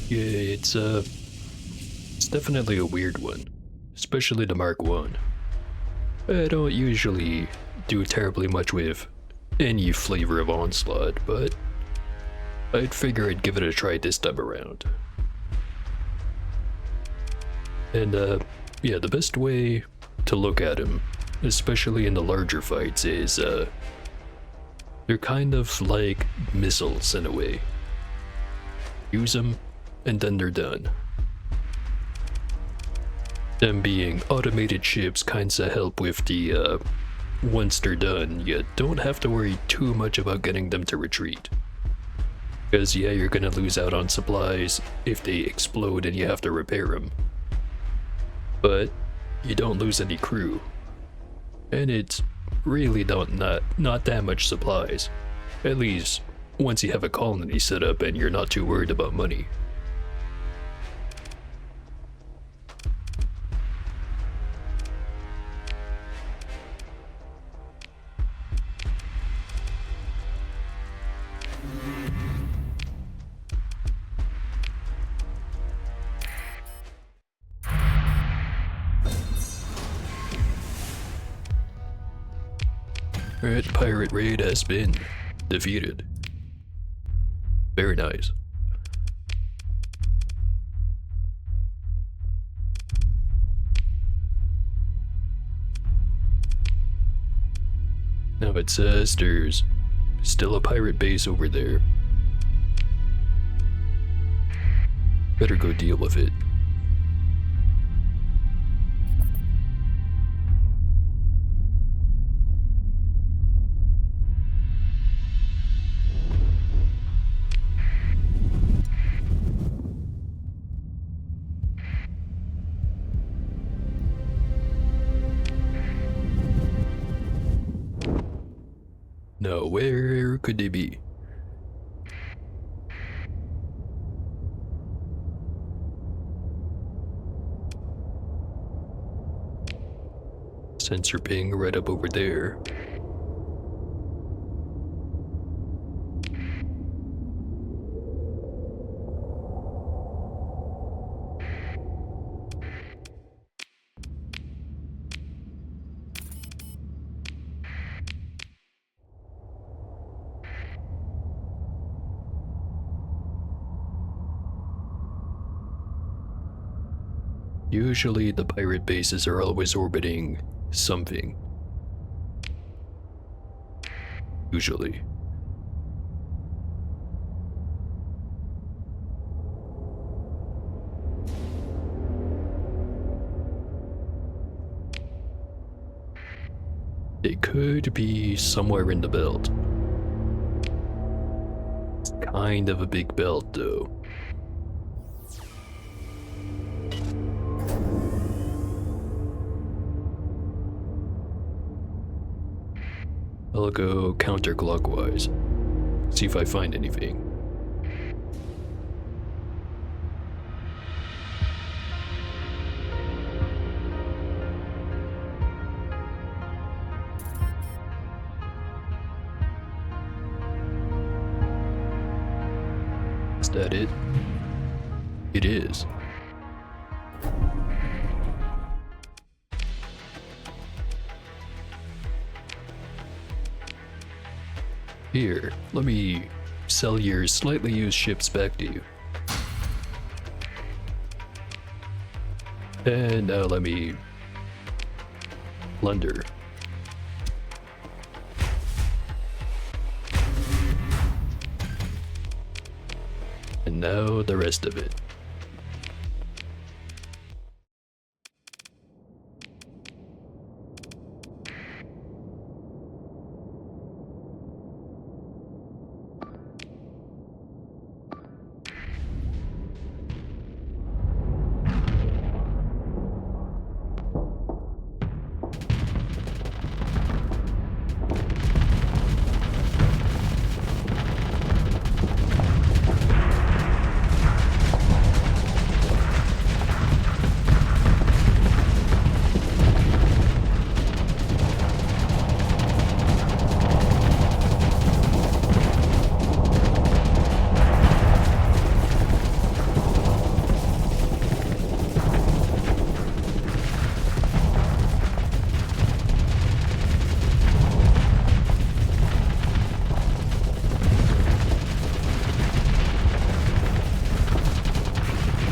Yeah, it's definitely a weird one, especially the Mark 1. I don't usually do terribly much with any flavor of Onslaught, but I'd figure I'd give it a try this time around. And yeah, the best way to look at him, especially in the larger fights, is they're kind of like missiles in a way. Use them, and then they're done. Them being automated ships kinda help with the, once they're done, you don't have to worry too much about getting them to retreat. Because yeah, you're gonna lose out on supplies if they explode and you have to repair them. But you don't lose any crew. And it's really not that much supplies. At least once you have a colony set up and you're not too worried about money. Red pirate raid has been defeated. Very nice. Now it says there's still a pirate base over there. Better go deal with it. Now, where could they be? Sensor ping right up over there. Usually the pirate bases are always orbiting something. Usually. It could be somewhere in the belt. It's kind of a big belt though. I'll go counterclockwise. See if I find anything. Is that it? It is. Here, let me sell your slightly used ships back to you. And now let me plunder. And now the rest of it.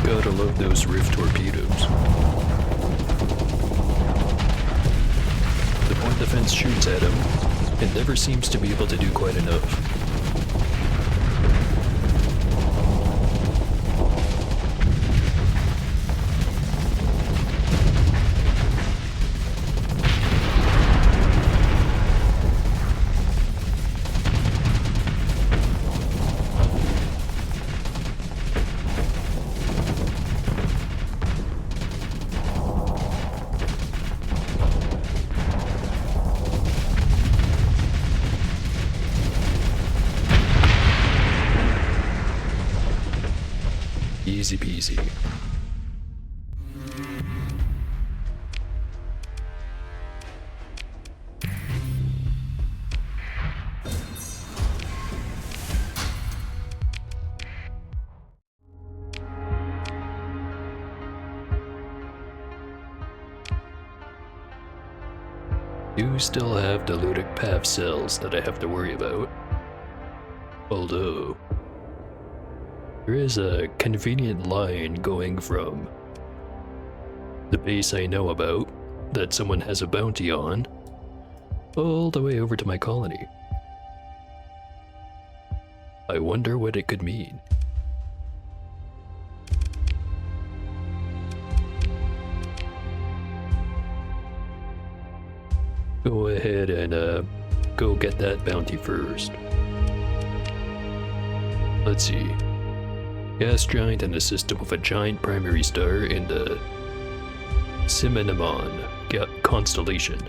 Gotta love those rift torpedoes. The point defense shoots at him, and never seems to be able to do quite enough. Easy peasy. Do still have dilutic path cells that I have to worry about. Although there is a convenient line going from the base I know about that someone has a bounty on all the way over to my colony. I wonder what it could mean. Go ahead and go get that bounty first. Let's see. Gas giant in the system with a giant primary star in the Cinnamon constellation.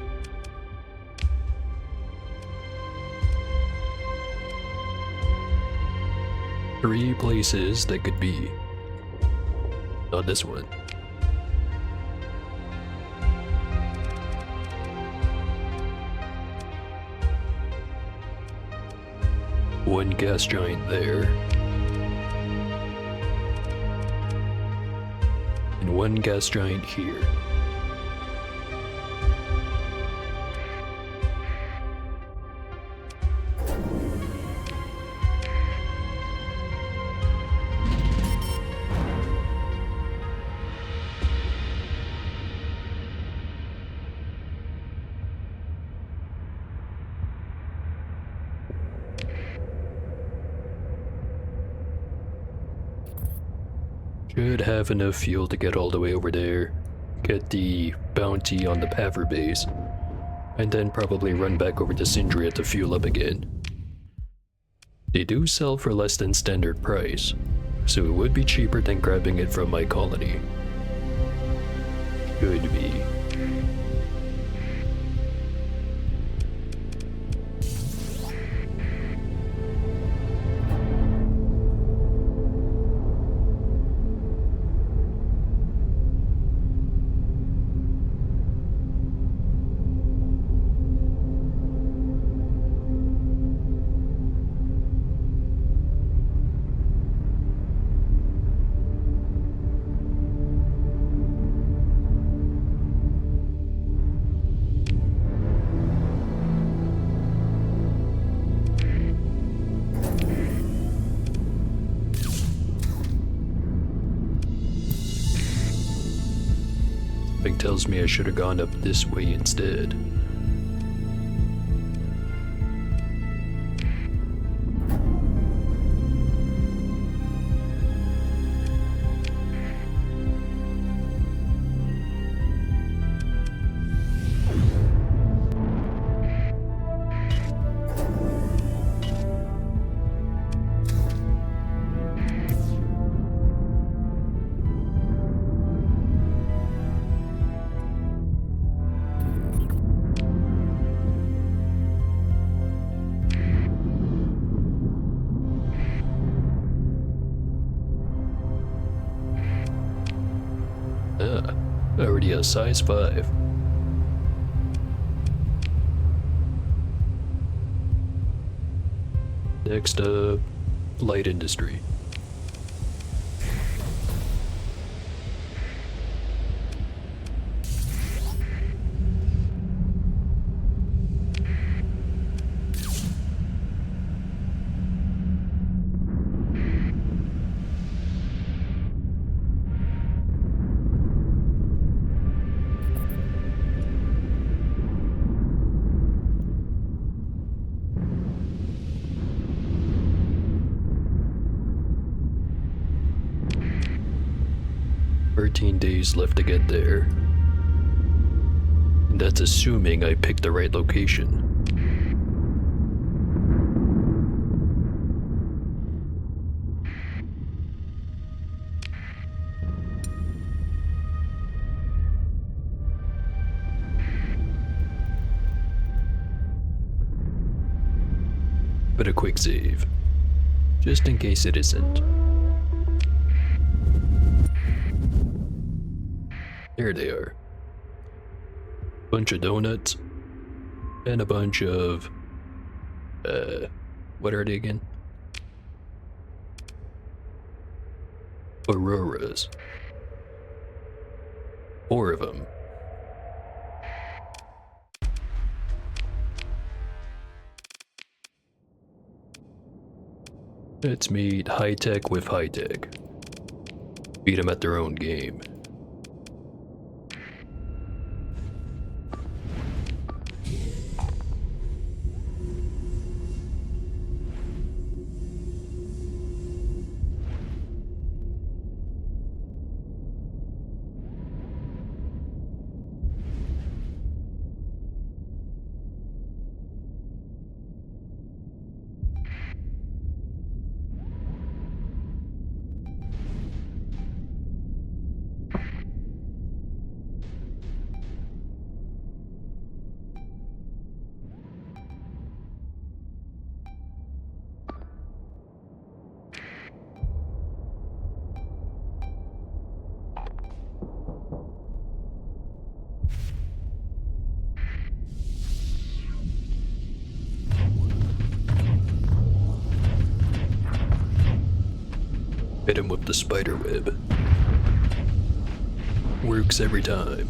Three places that could be. Not this one. One gas giant there. And one gas giant here. Should have enough fuel to get all the way over there, get the bounty on the Paver base, and then probably run back over to Sindria to fuel up again. They do sell for less than standard price, so it would be cheaper than grabbing it from my colony. Should be. Something tells me I should have gone up this way instead. Ah, already a size 5. Next up, light industry. Days left to get there. And that's assuming I picked the right location. But a quick save, just in case it isn't. There they are. Bunch of donuts. And a bunch of... what are they again? Auroras. 4 of them. Let's meet high-tech with high-tech. Beat them at their own game. Hit him with the spider web. Works every time.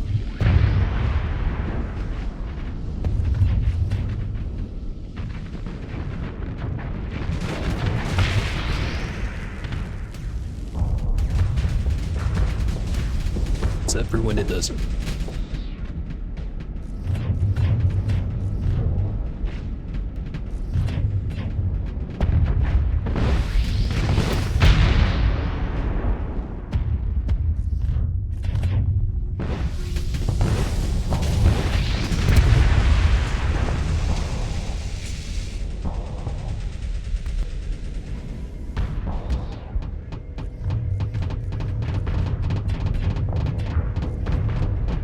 Except for when it doesn't.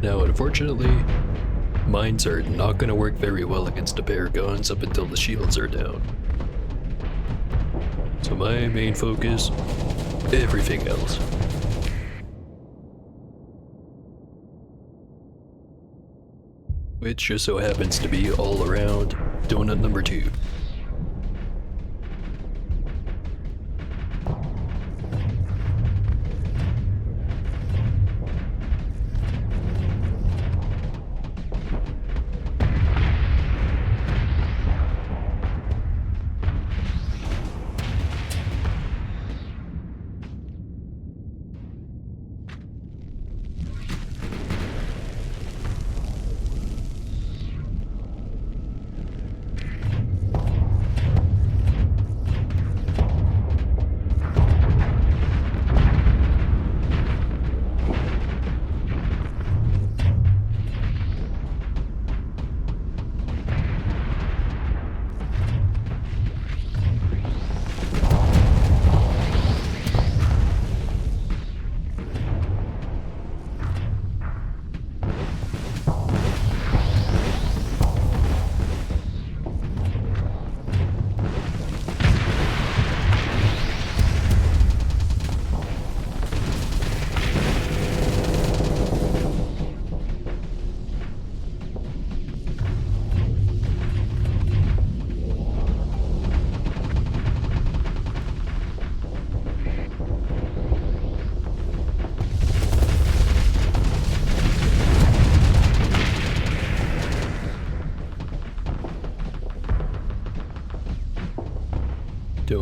Now, unfortunately, mines are not going to work very well against a pair of guns up until the shields are down. So my main focus, everything else. Which just so happens to be all around donut number 2.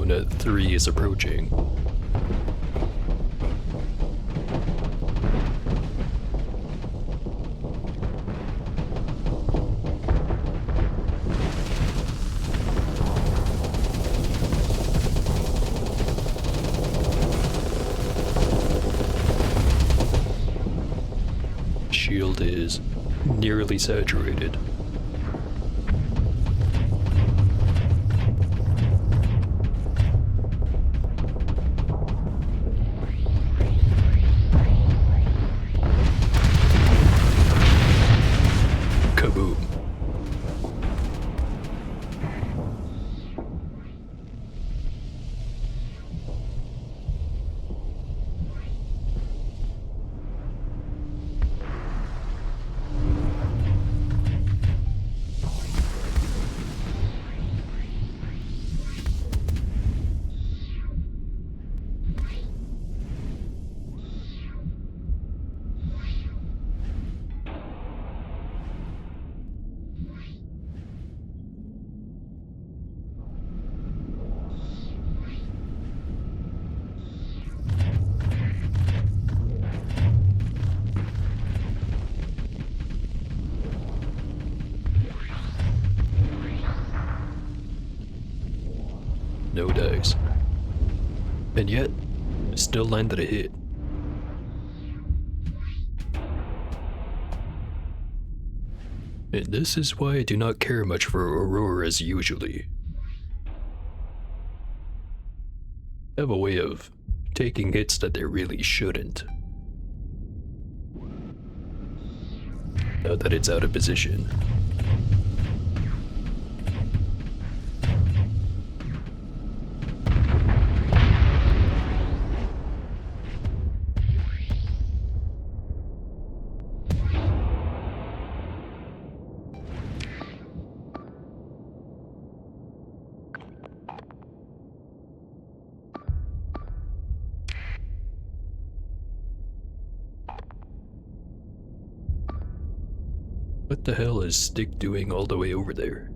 Donut 3 is approaching. Shield is nearly saturated. Kaboom. No dice. And yet, still landed a hit. And this is why I do not care much for auroras usually. They have a way of taking hits that they really shouldn't. Now that it's out of position. What the hell is Stick doing all the way over there?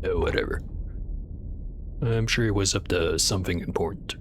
Oh, whatever. I'm sure he was up to something important.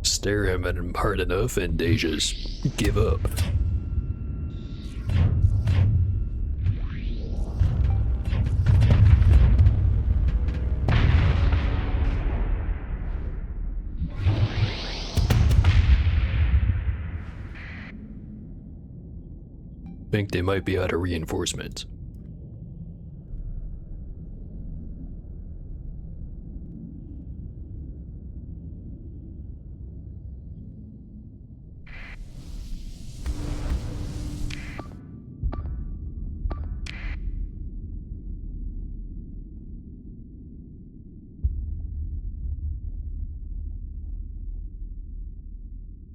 Stare him at him hard enough and they just give up. Think they might be out of reinforcements.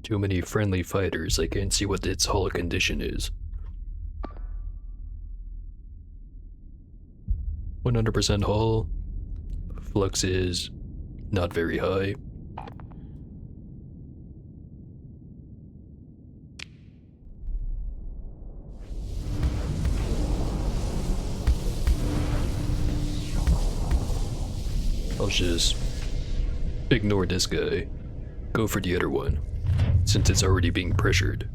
Too many friendly fighters, I can't see what its hull condition is. 100% hull. Flux is not very high. I'll just ignore this guy. Go for the other one, since it's already being pressured.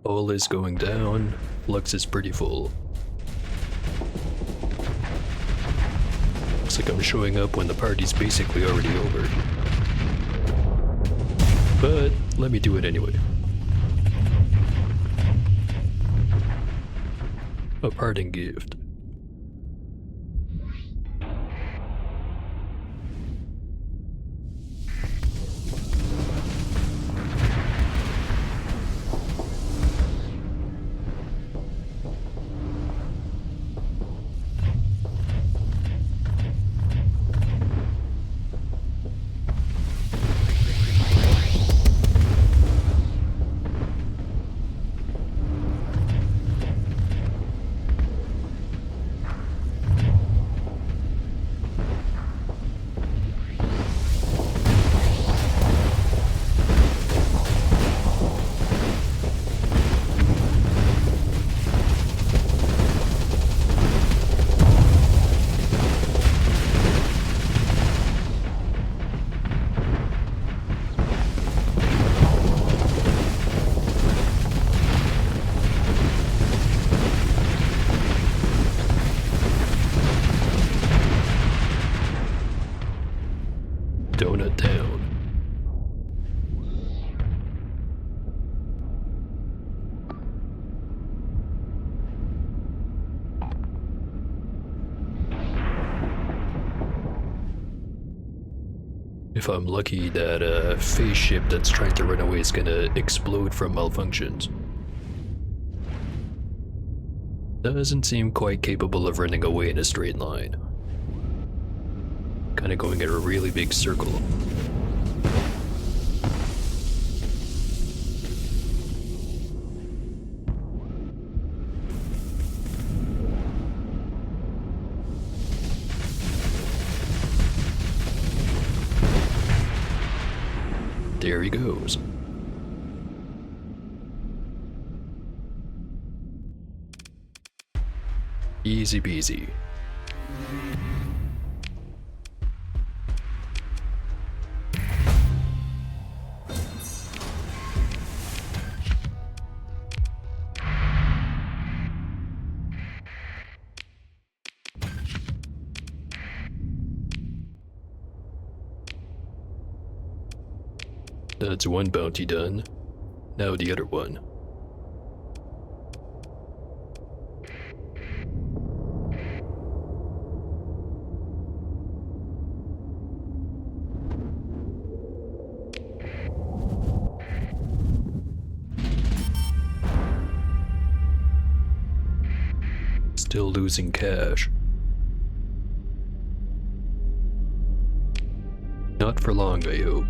Hull is going down, flux is pretty full. Looks like I'm showing up when the party's basically already over. but let me do it anyway. A parting gift. Donut Town. If I'm lucky, that phase ship that's trying to run away is gonna explode from malfunctions. Doesn't seem quite capable of running away in a straight line. Kinda going in a really big circle. There he goes. Easy peasy. That's one bounty done. Now the other one. Still losing cash. Not for long, I hope.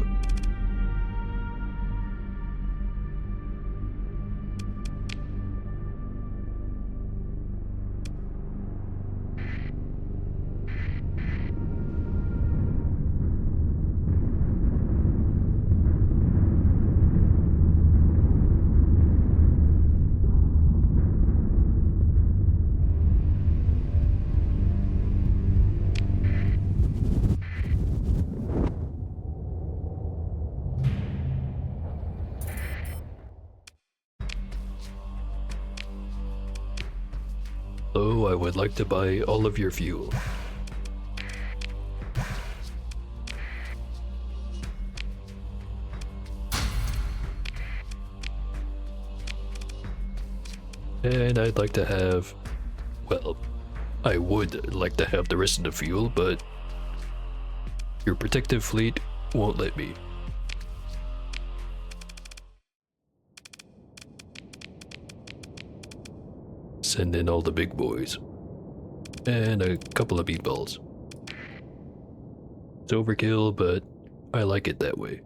Oh, I would like to buy all of your fuel. And I'd like to have, well, I would like to have the rest of the fuel, but your protective fleet won't let me. Send in all the big boys. And a couple of meatballs. It's overkill, but I like it that way.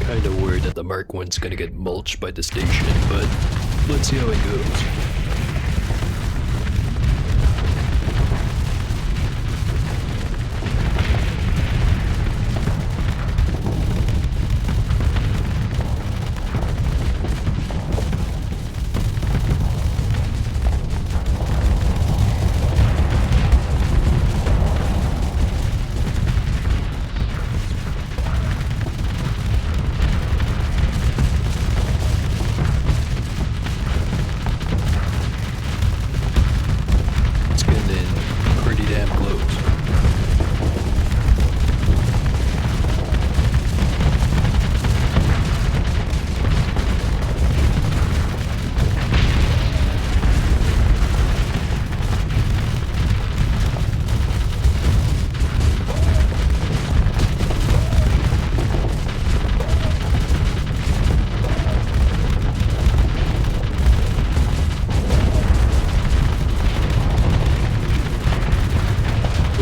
Kinda worried that the Mark I's gonna get mulched by the station, but let's see how it goes.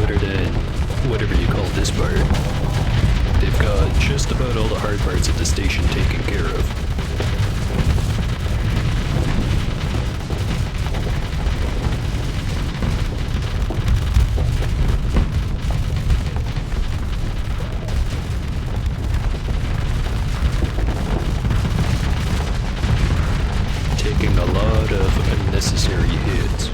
other than whatever you call this part, they've got just about all the hard parts of the station taken care of. Taking a lot of unnecessary hits.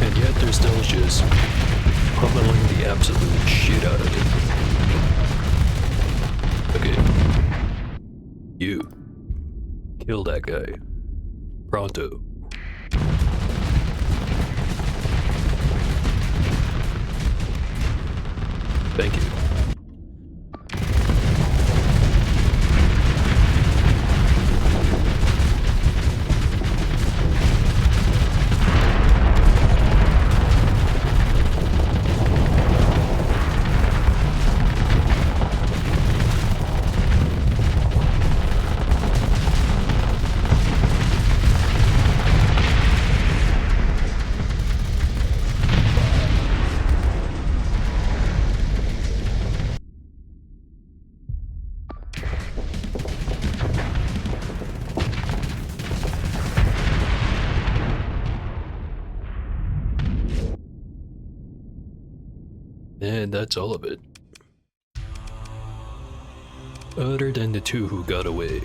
And yet they're still just pummeling the absolute shit out of it. Okay. You. Kill that guy. Pronto. Thank you. And that's all of it. Other than the two who got away.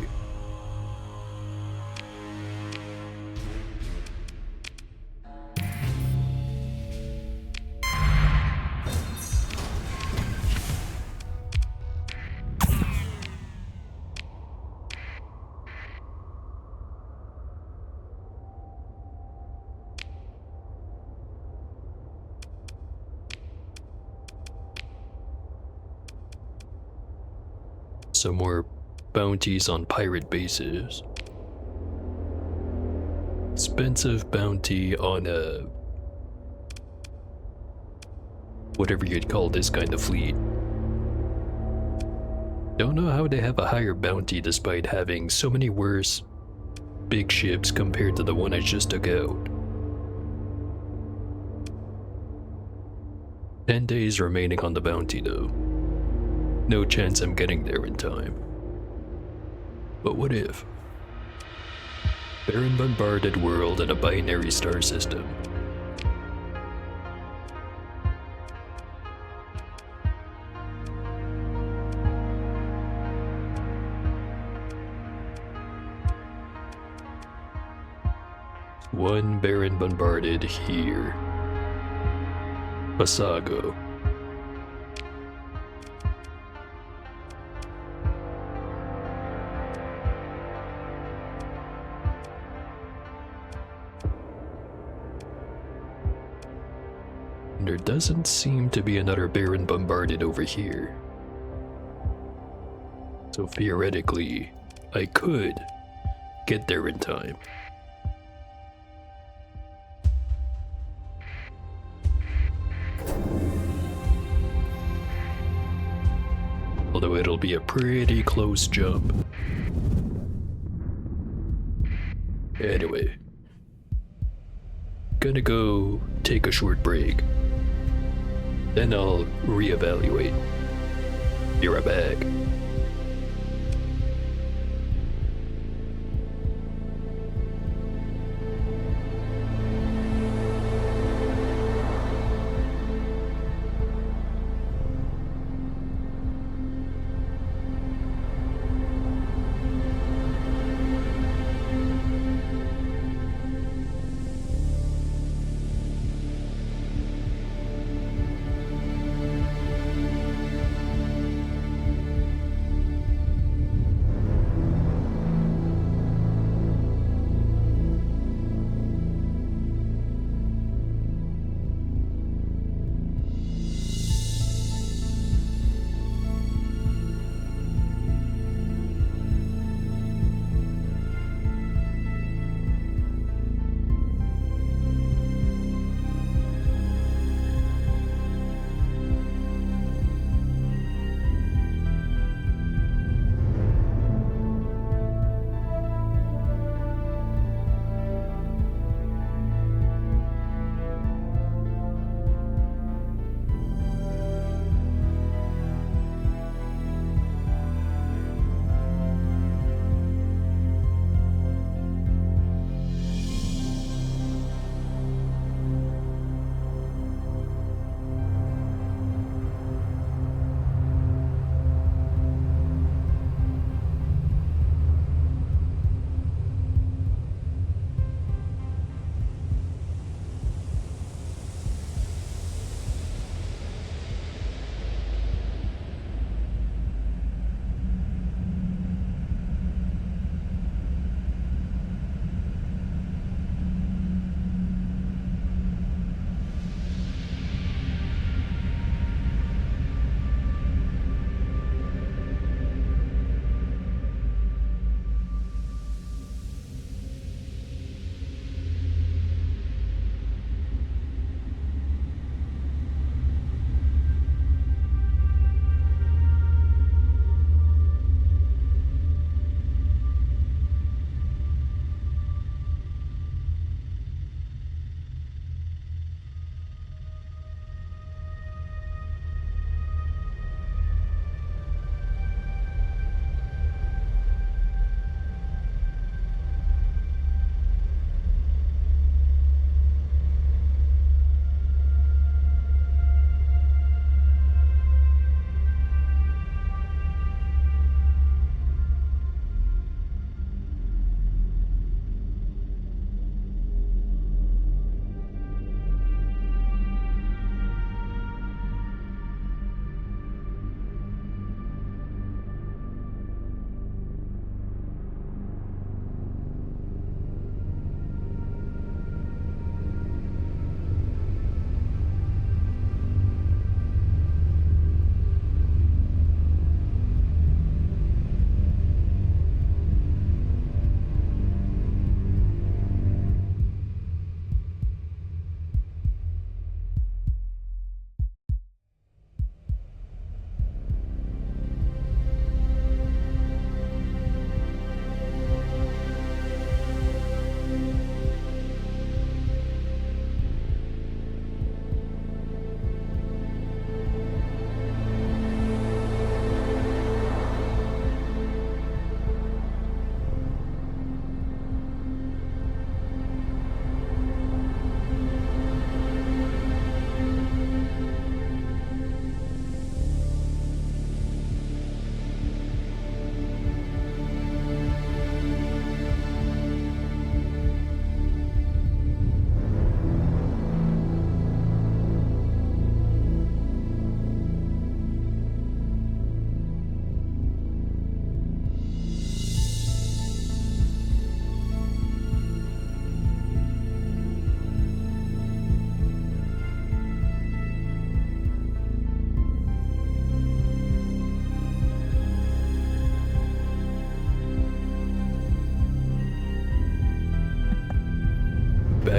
Some more bounties on pirate bases. Expensive bounty on a... whatever you'd call this kind of fleet. Don't know how they have a higher bounty despite having so many worse big ships compared to the one I just took out. 10 days remaining on the bounty though. No chance I'm getting there in time. But what if? Barren bombarded world in a binary star system. One Baron bombarded here. Pasago. There doesn't seem to be another Baron bombarded over here. So theoretically, I could get there in time. Although it'll be a pretty close jump. Anyway, gonna go take a short break. Then I'll reevaluate. Be right back.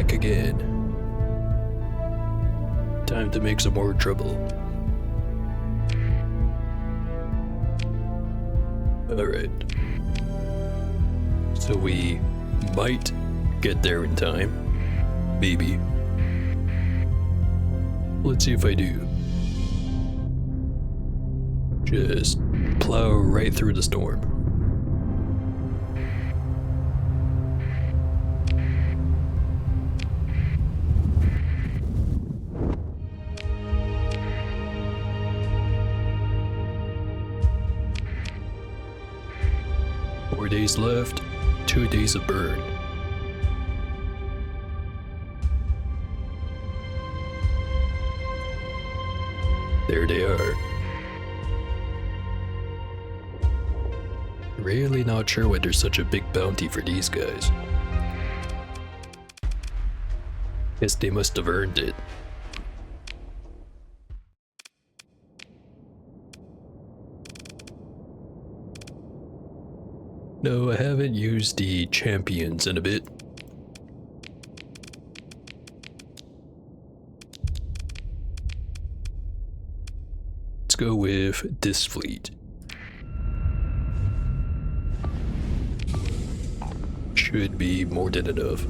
back again. Time to make some more trouble. Alright. So we might get there in time. Maybe. Let's see if I do. Just plow right through the storm. Four days left, 2 days of burn. There they are. Really not sure why there's such a big bounty for these guys. Guess they must have earned it. No, I haven't used the champions in a bit. Let's go with this fleet. Should be more than enough.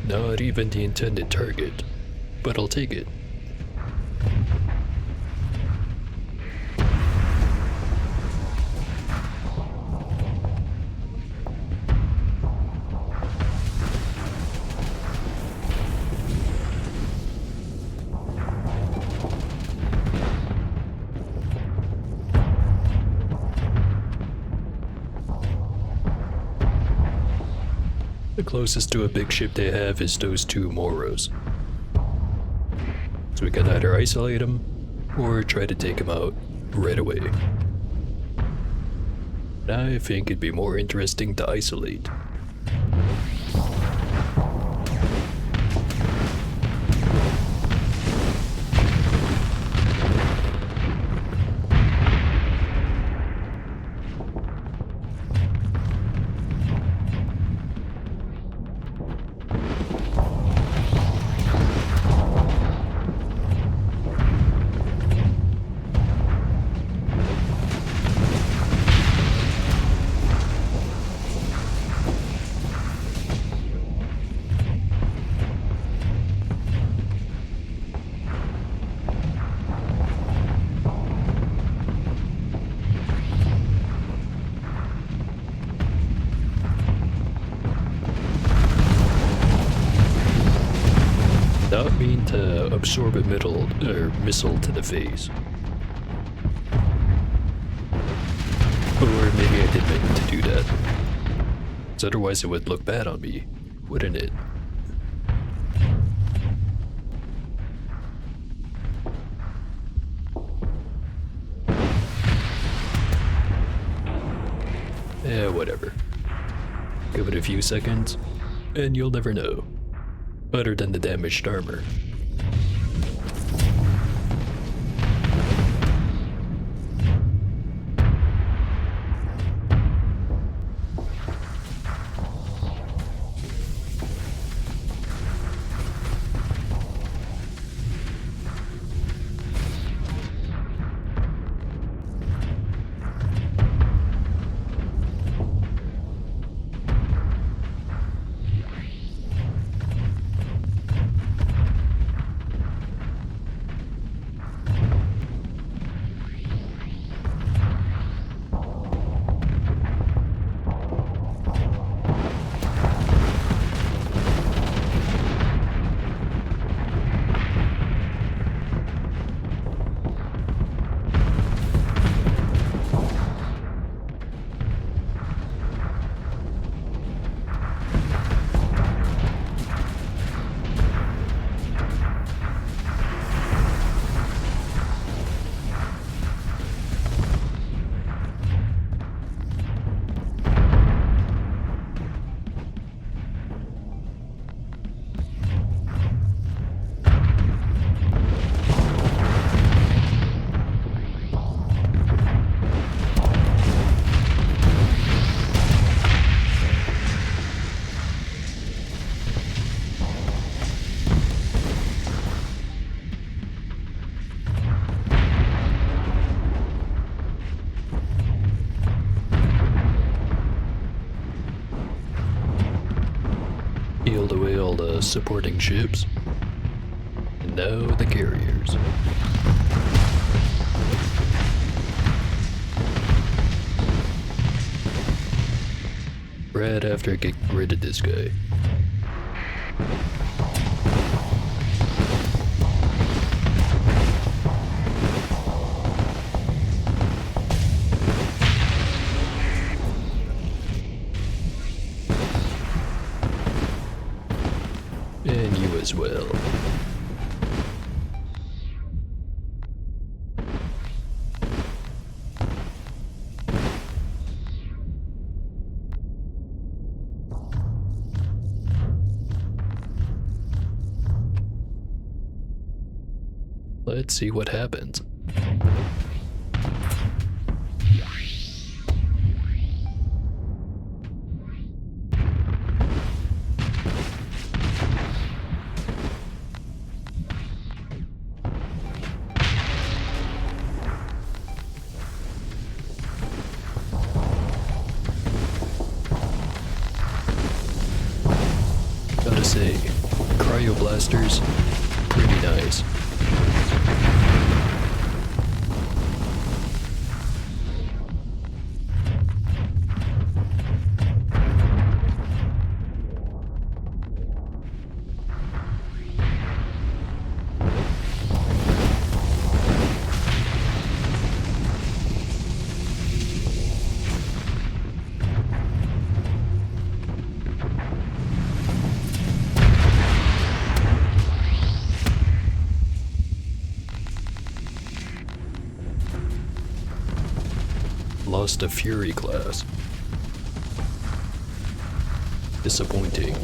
Not even the intended target, but I'll take it. The closest to a big ship they have is those two Moros. So we can either isolate them, or try to take them out right away. I think it'd be more interesting to isolate. Not mean to absorb a missile to the face. Or maybe I did mean to do that. 'Cause otherwise it would look bad on me, wouldn't it? Whatever. Give it a few seconds, and you'll never know. Other than the damaged armor. all the supporting ships. And now the carriers. Right after I get rid of this guy. And you as well. Let's see what happens. Gotta say, cryoblasters, pretty nice. Lost a Fury class. Disappointing.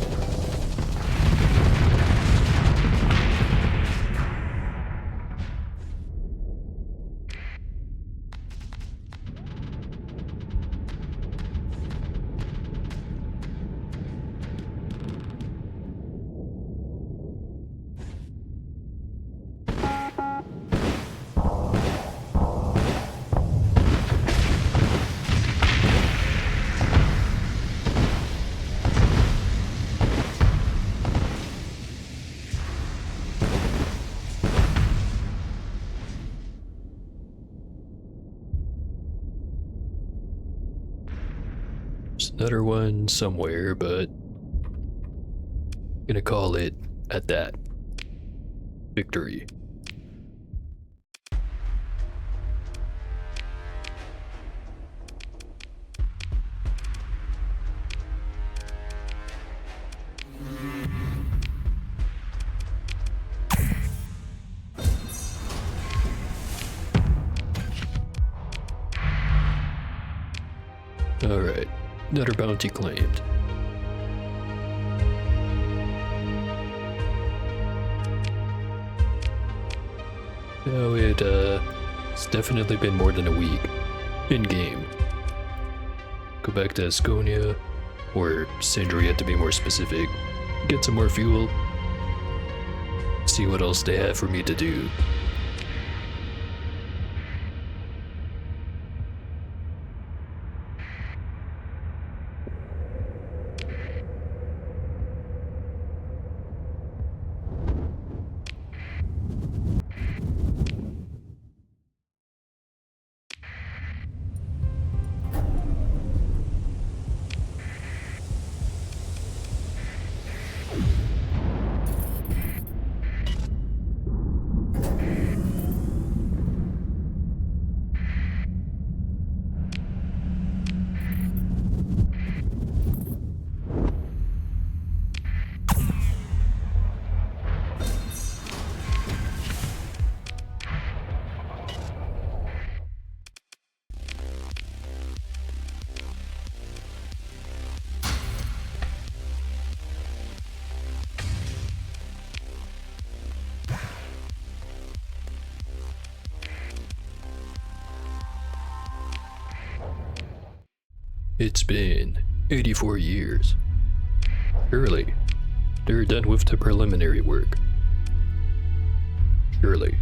There's another one somewhere, but I'm gonna call it at that. Victory. Alright, another bounty claimed. Oh, it's definitely been more than a week. In-game. Go back to Asconia, or Sindria to be more specific. Get some more fuel. See what else they have for me to do. It's been 84 years. Surely, they're done with the preliminary work. Surely.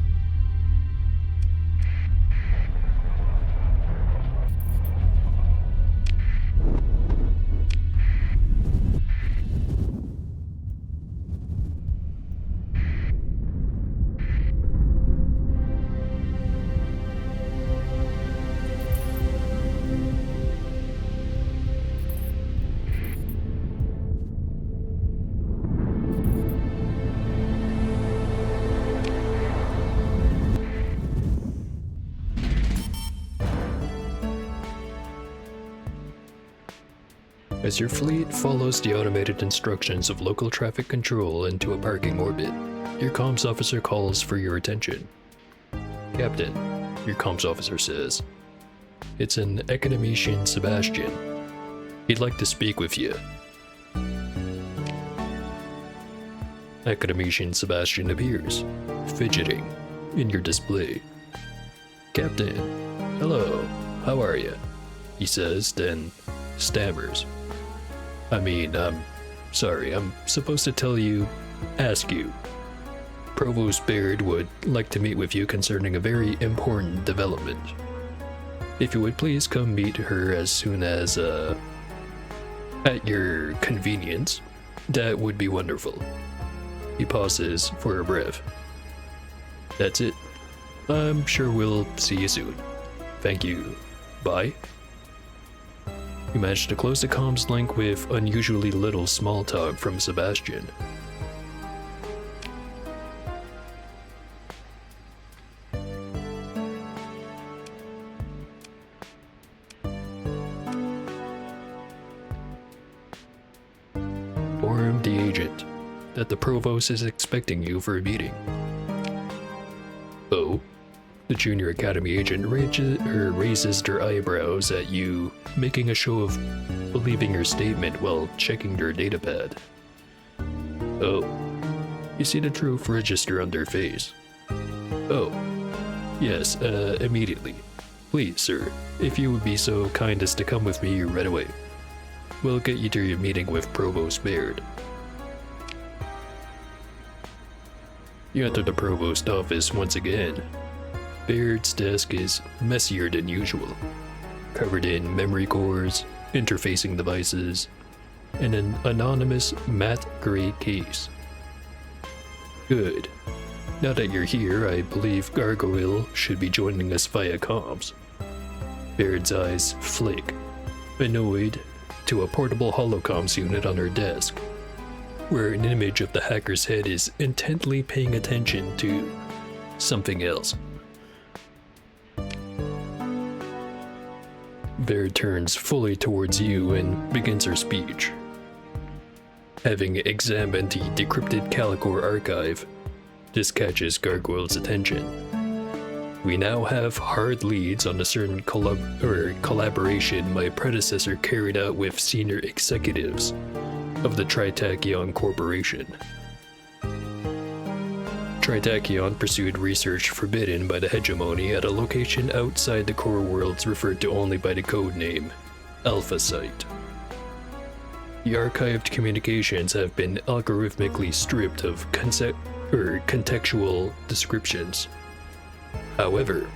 As your fleet follows the automated instructions of local traffic control into a parking orbit, your comms officer calls for your attention. Captain, your comms officer says, it's an academician Sebastian. He'd like to speak with you. Academician Sebastian appears, fidgeting, in your display. Captain, hello, how are you? He says, then stammers. I'm sorry, I'm supposed to ask you. Provost Baird would like to meet with you concerning a very important development. If you would please come meet her as soon as, at your convenience, that would be wonderful. He pauses for a breath. That's it. I'm sure we'll see you soon. Thank you. Bye. You managed to close the comms link with unusually little small talk from Sebastian. Inform the agent that the provost is expecting you for a meeting. Oh? The junior academy agent raises their eyebrows at you, making a show of believing your statement while checking their datapad. Oh. You see the truth register on their face. Oh. Yes, immediately. Please, sir, if you would be so kind as to come with me right away. We'll get you to your meeting with Provost Baird. You enter the provost office once again. Baird's desk is messier than usual, covered in memory cores, interfacing devices, and an anonymous matte gray case. Good. Now that you're here, I believe Gargoyle should be joining us via comms. Baird's eyes flick, annoyed, to a portable holocomms unit on her desk, where an image of the hacker's head is intently paying attention to something else. Baird turns fully towards you and begins her speech. Having examined the decrypted Calicor archive, this catches Gargoyle's attention. We now have hard leads on a certain collaboration my predecessor carried out with senior executives of the Tritachyon Corporation. Tritachyon pursued research forbidden by the hegemony at a location outside the core worlds referred to only by the code name Alpha Site. The archived communications have been algorithmically stripped of contextual descriptions. However,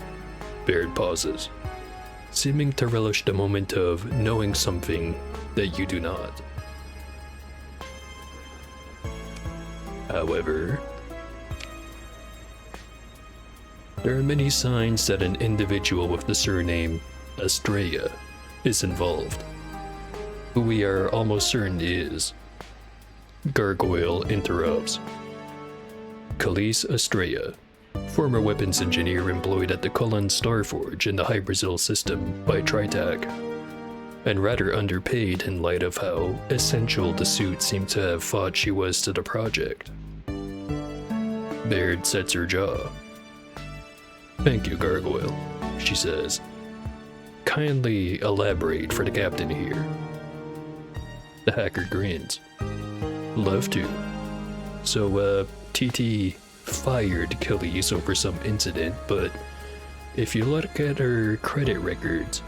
Baird pauses, seeming to relish the moment of knowing something that you do not. However, there are many signs that an individual with the surname Estrella is involved, who we are almost certain is. Gargoyle interrupts. Khalees Estrella, former weapons engineer employed at the Cullen Starforge in the Hybrazil system by Tritach, and rather underpaid in light of how essential the suit seemed to have thought she was to the project. Baird sets her jaw. Thank you, Gargoyle, she says. Kindly elaborate for the captain here. The hacker grins. Love to. So, TT fired Khalees over some incident, but if you look at her credit records,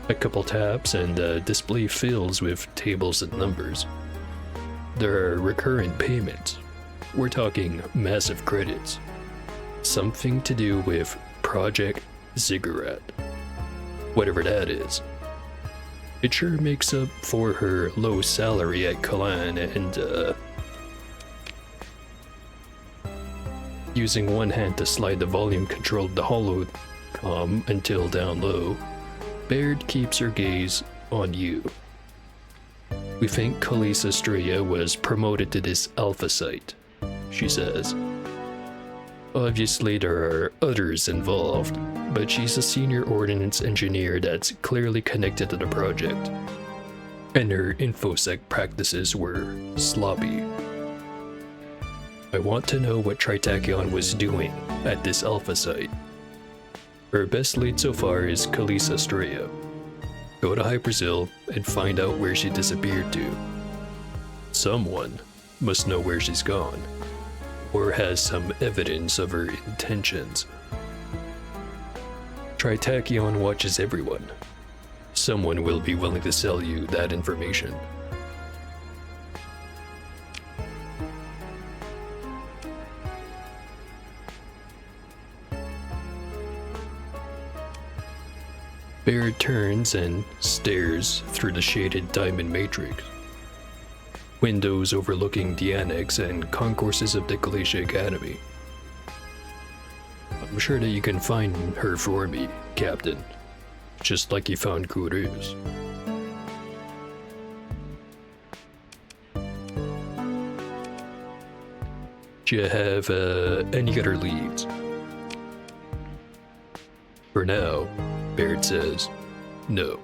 a couple taps and the display fills with tables and numbers. There are recurrent payments. We're talking massive credits. Something to do with Project Ziggurat. Whatever that is. It sure makes up for her low salary at Kalan and, using one hand to slide the volume control of the holocom until down low, Baird keeps her gaze on you. We think Khalees Estrella was promoted to this Alpha Site, she says. Obviously there are others involved, but she's a senior ordnance engineer that's clearly connected to the project. and her infosec practices were sloppy. I want to know what Tritachyon was doing at this alpha site. Our best lead so far is Khalees Estrella. Go to Hyperzil and find out where she disappeared to. Someone must know where she's gone, or has some evidence of her intentions. Tritachyon watches everyone. Someone will be willing to sell you that information. Baird turns and stares through the shaded diamond matrix. Windows overlooking the annex and concourses of the Galatia Academy. I'm sure that you can find her for me, Captain. Just like you found Gurus. Do you have any other leads? For now, Baird says, no.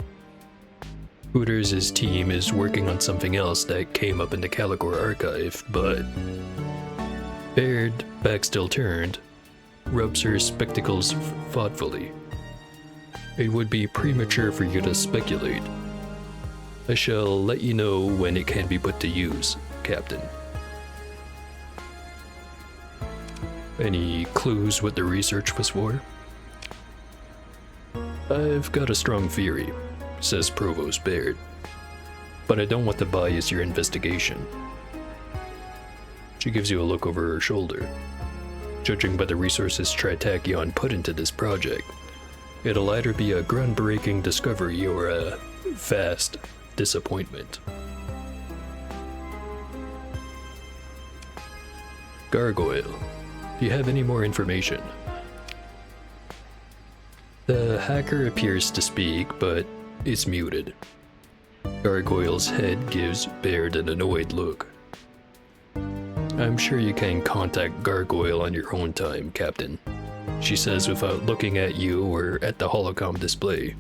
Hooters' team is working on something else that came up in the Caligor archive, but... Baird, back still turned, rubs her spectacles thoughtfully. It would be premature for you to speculate. I shall let you know when it can be put to use, Captain. Any clues what the research was for? I've got a strong theory, says Provost Baird, but I don't want to bias your investigation. She gives you a look over her shoulder. Judging by the resources Tritachyon put into this project, it'll either be a groundbreaking discovery or a vast disappointment. Gargoyle, do you have any more information? The hacker appears to speak, but is muted. Gargoyle's head gives Baird an annoyed look. I'm sure you can contact Gargoyle on your own time, Captain, she says without looking at you or at the holocom display.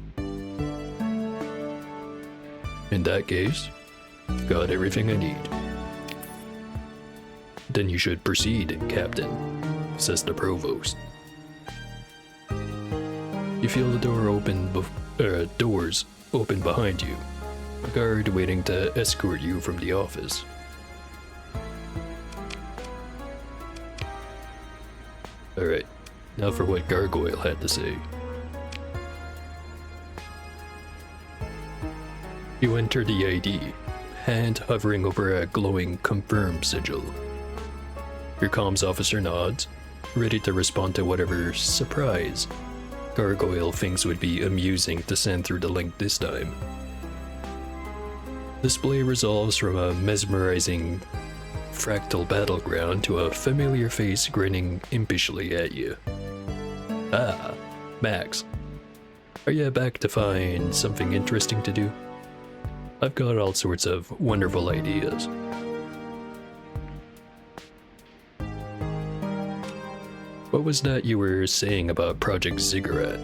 In that case, got everything I need. Then you should proceed, Captain, says the Provost. You feel the doors open behind you, a guard waiting to escort you from the office. Alright, now for what Gargoyle had to say. You enter the ID, hand hovering over a glowing confirm sigil. Your comms officer nods, ready to respond to whatever surprise Gargoyle thinks would be amusing to send through the link this time. Display resolves from a mesmerizing fractal battleground to a familiar face grinning impishly at you. Ah, Max. Are you back to find something interesting to do? I've got all sorts of wonderful ideas. What was that you were saying about Project Ziggurat?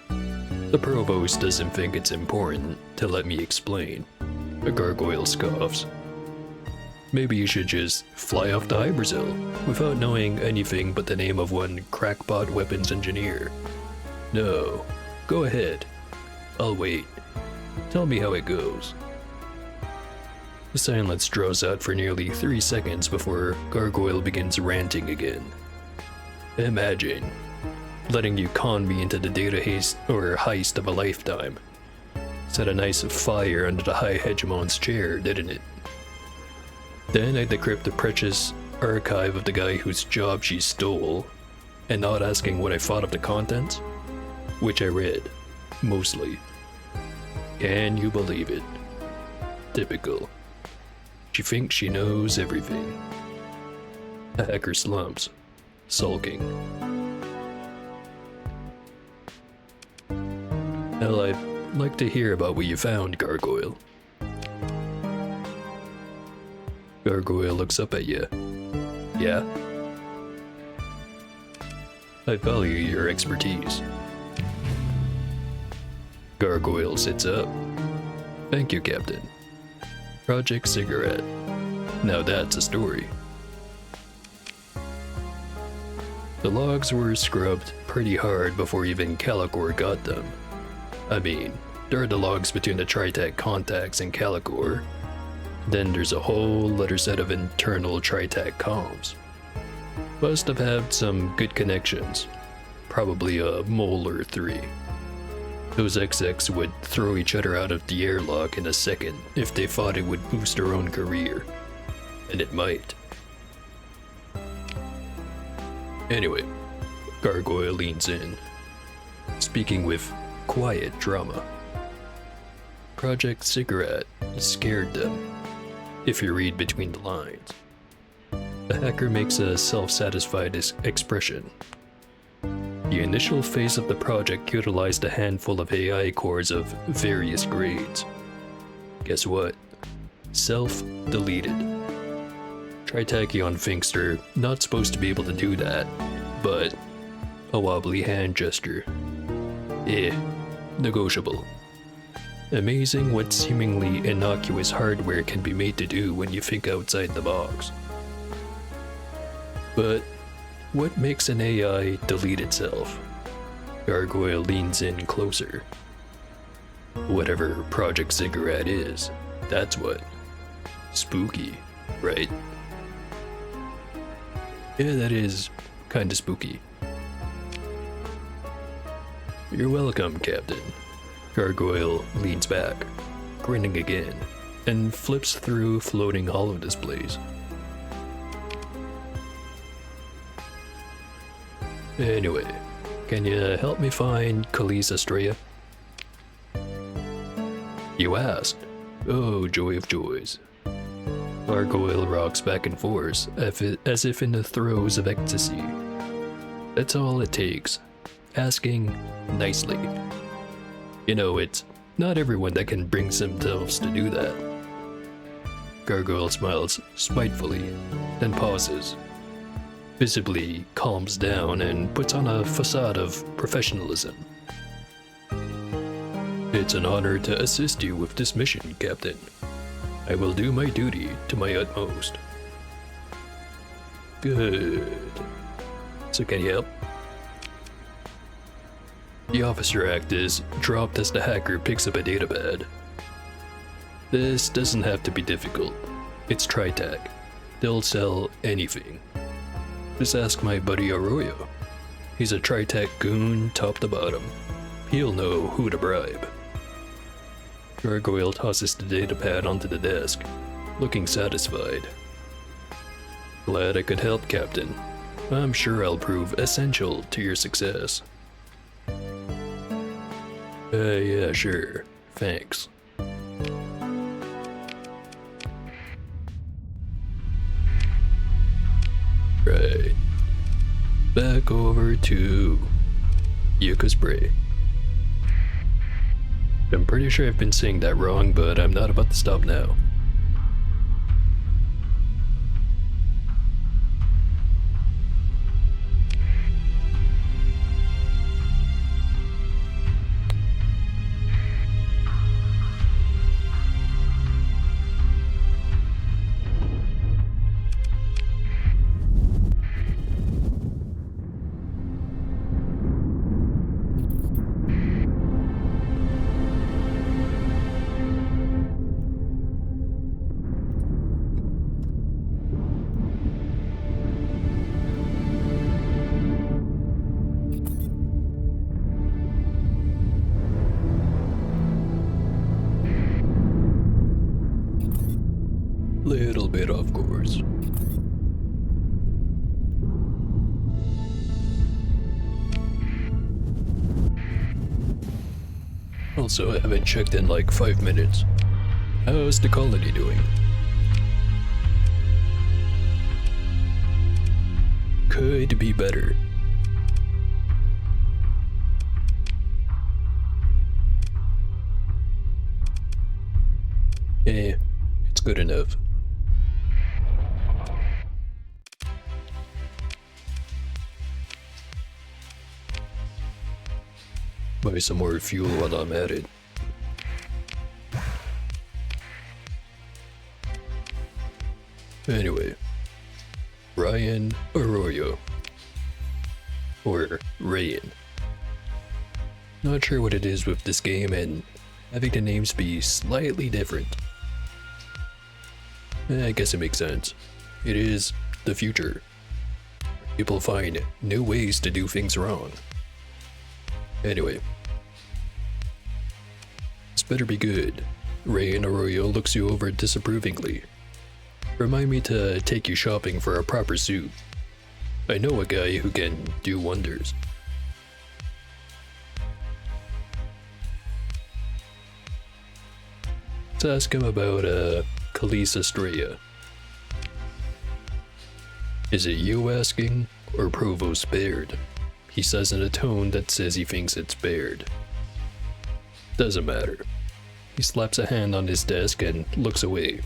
The Provost doesn't think it's important to let me explain. A Gargoyle scoffs. Maybe you should just fly off to Hyperzil without knowing anything but the name of one crackpot weapons engineer. No, go ahead. I'll wait. Tell me how it goes. The silence draws out for nearly 3 seconds before Gargoyle begins ranting again. Imagine letting you con me into the data heist of a lifetime. Set a nice fire under the High Hegemon's chair, didn't it? Then I decrypt the precious archive of the guy whose job she stole, and not asking what I thought of the contents, which I read, mostly. Can you believe it? Typical. She thinks she knows everything. The hacker slumps, sulking. Well, I'd like to hear about what you found, Gargoyle. Gargoyle looks up at you. Yeah? I value your expertise. Gargoyle sits up. Thank you, Captain. Project Cigarette. Now that's a story. The logs were scrubbed pretty hard before even Calicor got them. I mean, there are the logs between the Tritech contacts and Calicor. Then there's a whole other set of internal Tritech comms. Must have had some good connections. Probably a mole or three. Those XX would throw each other out of the airlock in a second if they thought it would boost their own career. And it might. Anyway, Gargoyle leans in, speaking with quiet drama. Project Cigarette scared them, if you read between the lines. The hacker makes a self-satisfied expression. The initial phase of the project utilized a handful of AI cores of various grades. Guess what? Self-deleted. Tritachyon thinks they're not supposed to be able to do that, but a wobbly hand gesture. Negotiable. Amazing what seemingly innocuous hardware can be made to do when you think outside the box. But what makes an AI delete itself? Gargoyle leans in closer. Whatever Project Cigarette is, that's what. Spooky, right? Yeah, that is kinda spooky. You're welcome, Captain. Gargoyle leans back, grinning again, and flips through floating holo displays. Anyway, can you help me find Khalees Estrella? You asked? Oh, joy of joys. Gargoyle rocks back and forth as if in the throes of ecstasy. That's all it takes. Asking nicely. You know, it's not everyone that can bring themselves to do that. Gargoyle smiles spitefully, then pauses. Visibly calms down and puts on a facade of professionalism. It's an honor to assist you with this mission, Captain. I will do my duty to my utmost. Good. So can you help? The officer act is dropped as the hacker picks up a datapad. This doesn't have to be difficult. It's Tritech. They'll sell anything. Just ask my buddy Arroyo. He's a Tritech goon top to bottom. He'll know who to bribe. Gargoyle tosses the datapad onto the desk, looking satisfied. Glad I could help, Captain. I'm sure I'll prove essential to your success. Yeah, sure. Thanks. Right. Back over to Yucca Spray. I'm pretty sure I've been saying that wrong, but I'm not about to stop now. Little bit, of course. Also, I haven't checked in like 5 minutes. How's the colony doing? Could be better. It's good enough. Buy some more fuel while I'm at it. Anyway, Ryan Arroyo. Or Rayan. Not sure what it is with this game and having the names be slightly different. I guess it makes sense. It is the future. People find new ways to do things wrong. Anyway. This better be good. Rayan Arroyo looks you over disapprovingly. Remind me to take you shopping for a proper suit. I know a guy who can do wonders. Let's ask him about Khalees Estrella. Is it you asking, or Provost Baird? He says in a tone that says he thinks it's Baird. Doesn't matter. He slaps a hand on his desk and looks away,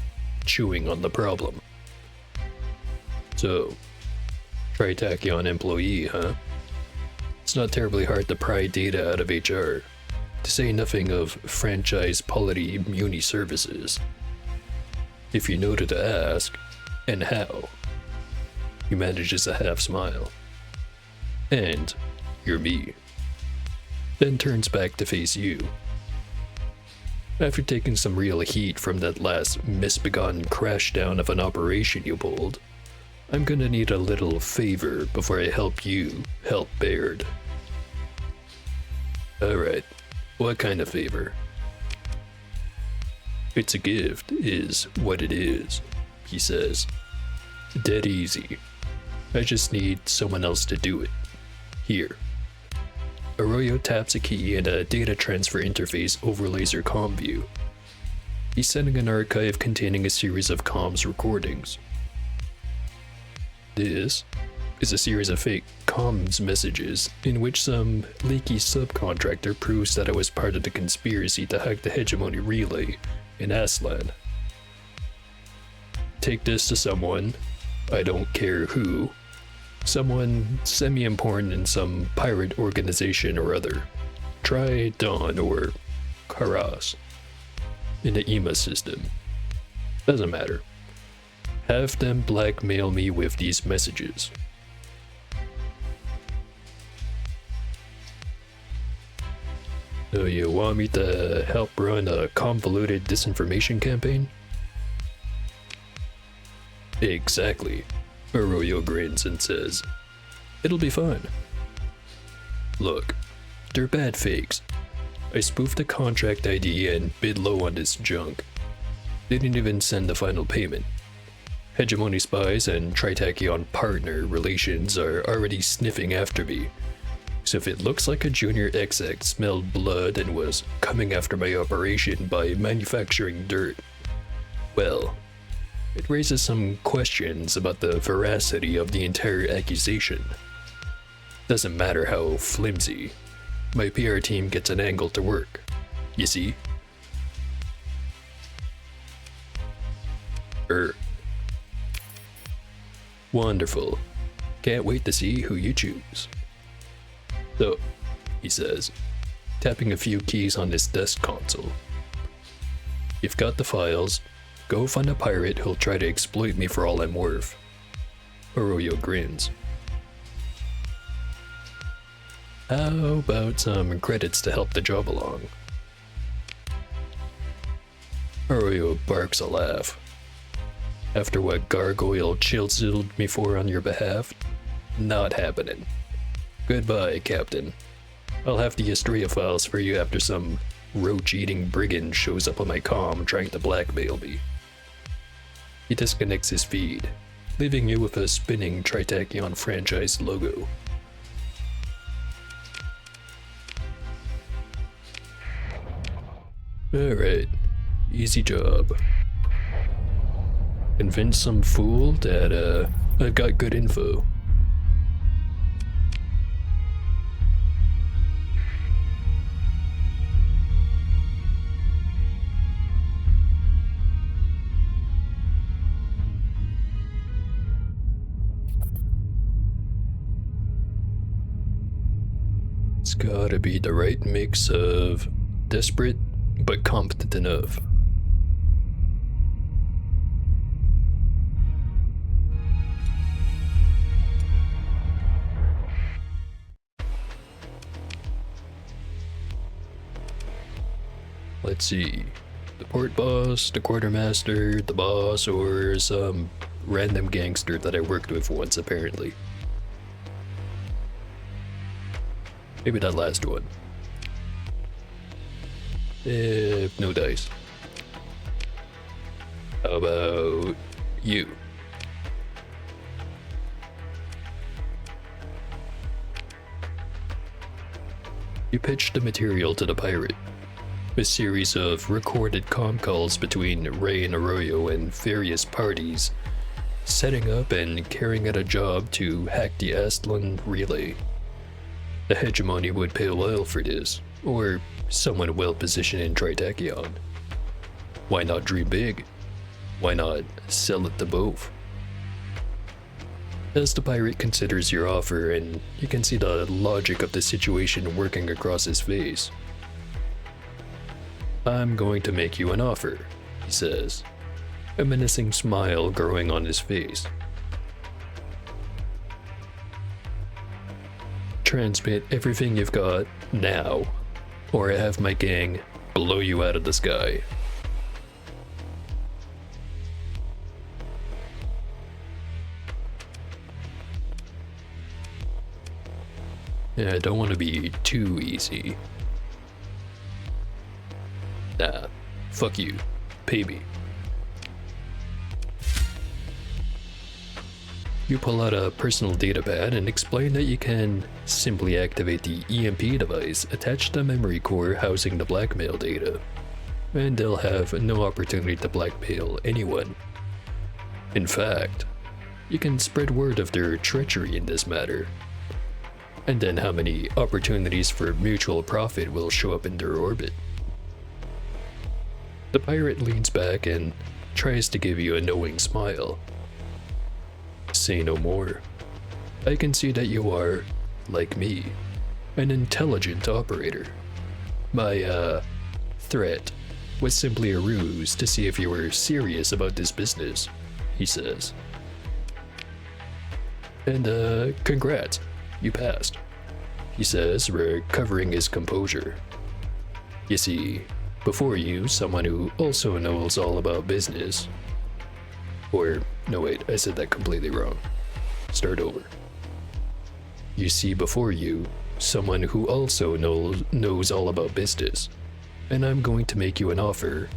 chewing on the problem. So, Tritachyon employee, huh? It's not terribly hard to pry data out of HR, to say nothing of franchise polity muni services. If you know to ask, and how. He manages a half smile. And you're me. Then turns back to face you. After taking some real heat from that last misbegotten crash down of an operation you pulled, I'm gonna need a little favor before I help you help Baird. Alright, what kind of favor? It's a gift, is what it is, he says. Dead easy. I just need someone else to do it. Here. Arroyo taps a key and a data transfer interface overlays her comm view. He's sending an archive containing a series of comms recordings. This is a series of fake comms messages in which some leaky subcontractor proves that I was part of the conspiracy to hack the hegemony relay in Aslan. Take this to someone, I don't care who, someone semi-important in some pirate organization or other. Try Dawn or Karas in the EMA system. Doesn't matter. Have them blackmail me with these messages. So you want me to help run a convoluted disinformation campaign? Exactly. Arroyo grins and says, it'll be fun. Look, they're bad fakes. I spoofed the contract ID and bid low on this junk. Didn't even send the final payment. Hegemony spies and Tritachyon partner relations are already sniffing after me. So if it looks like a junior exec smelled blood and was coming after my operation by manufacturing dirt, well, it raises some questions about the veracity of the entire accusation. Doesn't matter how flimsy, my PR team gets an angle to work, you see? Wonderful. Can't wait to see who you choose. So, he says, tapping a few keys on his desk console. You've got the files. Go find a pirate who'll try to exploit me for all I'm worth. Arroyo grins. How about some credits to help the job along? Arroyo barks a laugh. After what Gargoyle chiseled me for on your behalf? Not happening. Goodbye, Captain. I'll have the Estrella files for you after some roach-eating brigand shows up on my comm trying to blackmail me. He disconnects his feed, leaving you with a spinning Tritachyon franchise logo. Alright, easy job. Convince some fool that I've got good info. gotta be the right mix of desperate but competent enough. Let's see. The port boss, the quartermaster, the boss, or some random gangster that I worked with once, apparently. Maybe that last one. No dice. How about you? You pitched the material to the pirate. A series of recorded comm calls between Ray and Arroyo and various parties, setting up and carrying out a job to hack the Aztlan relay. The hegemony would pay well for this, or someone well positioned in Tritachyon. Why not dream big? Why not sell it to both? As the pirate considers your offer, and you can see the logic of the situation working across his face. I'm going to make you an offer, he says, a menacing smile growing on his face. Transmit everything you've got now, or I have my gang blow you out of the sky. Yeah, I don't want to be too easy. Nah, fuck you. Pay me. You pull out a personal datapad and explain that you can simply activate the EMP device attached to the memory core housing the blackmail data, and they'll have no opportunity to blackmail anyone. In fact, you can spread word of their treachery in this matter, and then how many opportunities for mutual profit will show up in their orbit. The pirate leans back and tries to give you a knowing smile. Say no more. I can see that you are, like me, an intelligent operator. My, threat was simply a ruse to see if you were serious about this business, he says. And, congrats, you passed, he says, recovering his composure. You see, before you, someone who also knows all about business. Or, no wait, I said that completely wrong. Start over. You see before you, someone who also knows all about business. And I'm going to make you an offer,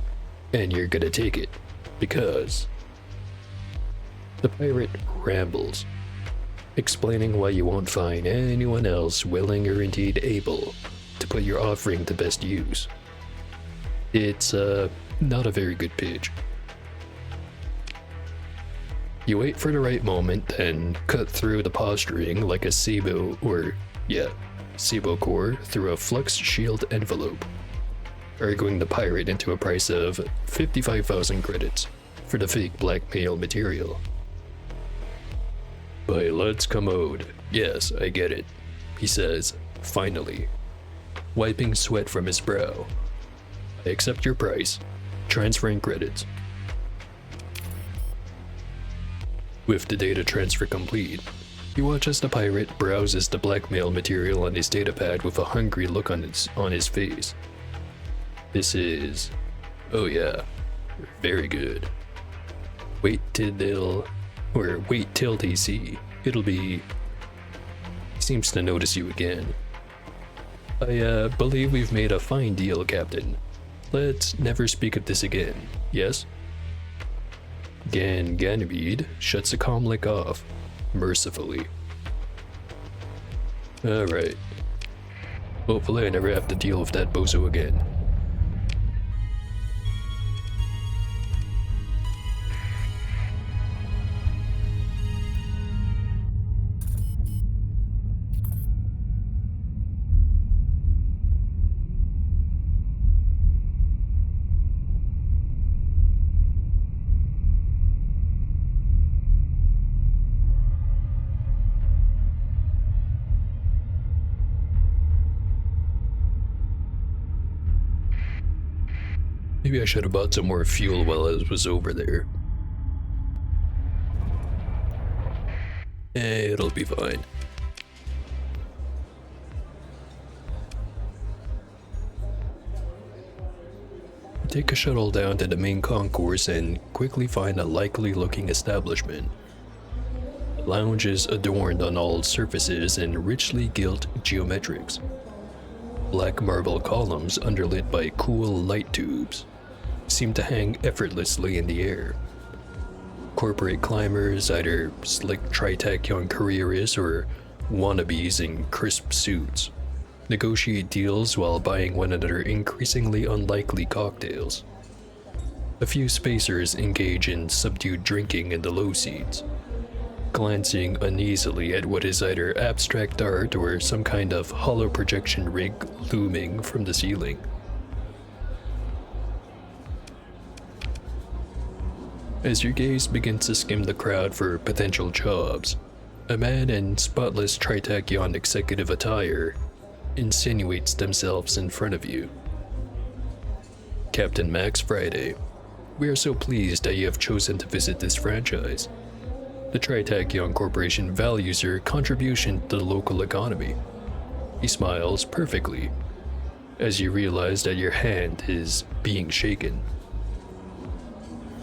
and you're gonna take it, because... The pirate rambles, explaining why you won't find anyone else willing or indeed able to put your offering to best use. It's, not a very good pitch. You wait for the right moment and cut through the posturing like a SIBO core through a flux shield envelope, arguing the pirate into a price of 55,000 credits for the fake blackmail material. By let's commode, yes, I get it, he says, finally, wiping sweat from his brow. I accept your price, transferring credits. With the data transfer complete, you watch as the pirate browses the blackmail material on his datapad with a hungry look on his face. This is... oh yeah, very good. Wait till they see. It'll be... He seems to notice you again. I believe we've made a fine deal, Captain. Let's never speak of this again, yes? Ganymede shuts the comlink off, mercifully. Alright. Hopefully I never have to deal with that bozo again. Maybe I should have bought some more fuel while I was over there. It'll be fine. Take a shuttle down to the main concourse and quickly find a likely looking establishment. The lounge is adorned on all surfaces in richly gilt geometrics. Black marble columns underlit by cool light tubes seem to hang effortlessly in the air. Corporate climbers, either slick Tritachyon careerists or wannabes in crisp suits, negotiate deals while buying one another increasingly unlikely cocktails. A few spacers engage in subdued drinking in the low seats, glancing uneasily at what is either abstract art or some kind of hollow projection rig looming from the ceiling. As your gaze begins to skim the crowd for potential jobs, a man in spotless Tritachyon executive attire insinuates themselves in front of you. Captain Max Friday, we are so pleased that you have chosen to visit this franchise. The Tritachyon Corporation values your contribution to the local economy. He smiles perfectly as you realize that your hand is being shaken.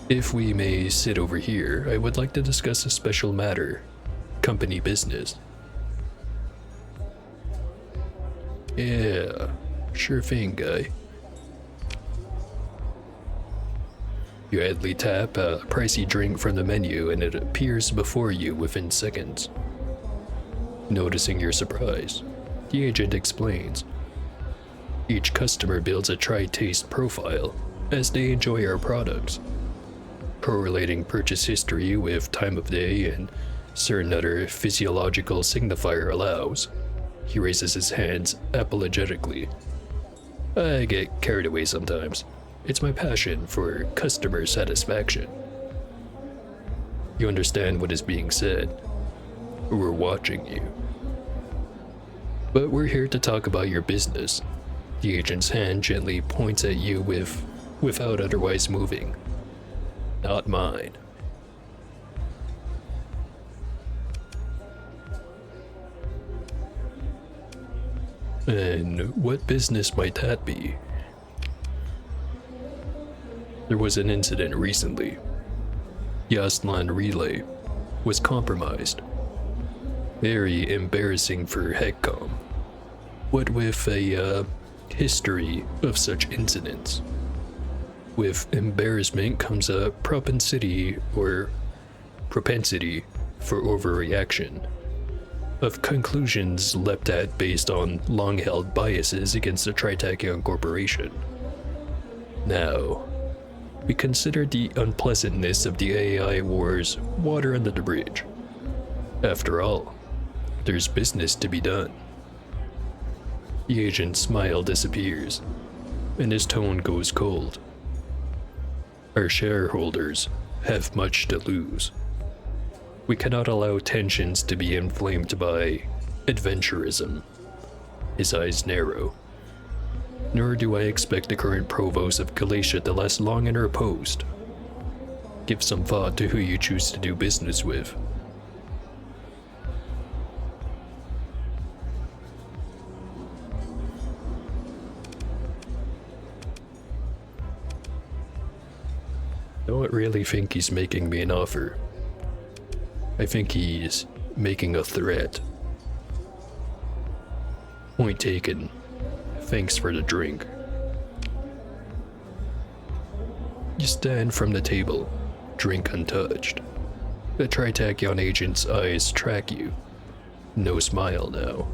If we may sit over here, I would like to discuss a special matter. Company business. Yeah, sure thing, guy. You idly tap a pricey drink from the menu and it appears before you within seconds. Noticing your surprise, the agent explains. Each customer builds a try-taste profile as they enjoy our products, correlating purchase history with time of day and certain other physiological signifier allows. He raises his hands apologetically. I get carried away sometimes. It's my passion for customer satisfaction. You understand what is being said. We're watching you. But we're here to talk about your business. The agent's hand gently points at you without otherwise moving. Not mine. And what business might that be? There was an incident recently. Yaslan Relay was compromised. Very embarrassing for HECCOM. What with a history of such incidents. With embarrassment comes a propensity for overreaction, of conclusions leapt at based on long-held biases against the Tritachyon Corporation. Now, we consider the unpleasantness of the AI wars water under the bridge. After all, there's business to be done. The agent's smile disappears, and his tone goes cold. Our shareholders have much to lose. We cannot allow tensions to be inflamed by adventurism. His eyes narrow. Nor do I expect the current provost of Galatia to last long in her post. Give some thought to who you choose to do business with. I don't really think he's making me an offer. I think he's making a threat. Point taken. Thanks for the drink. You stand from the table, drink untouched. The Tritachyon agent's eyes track you. No smile now.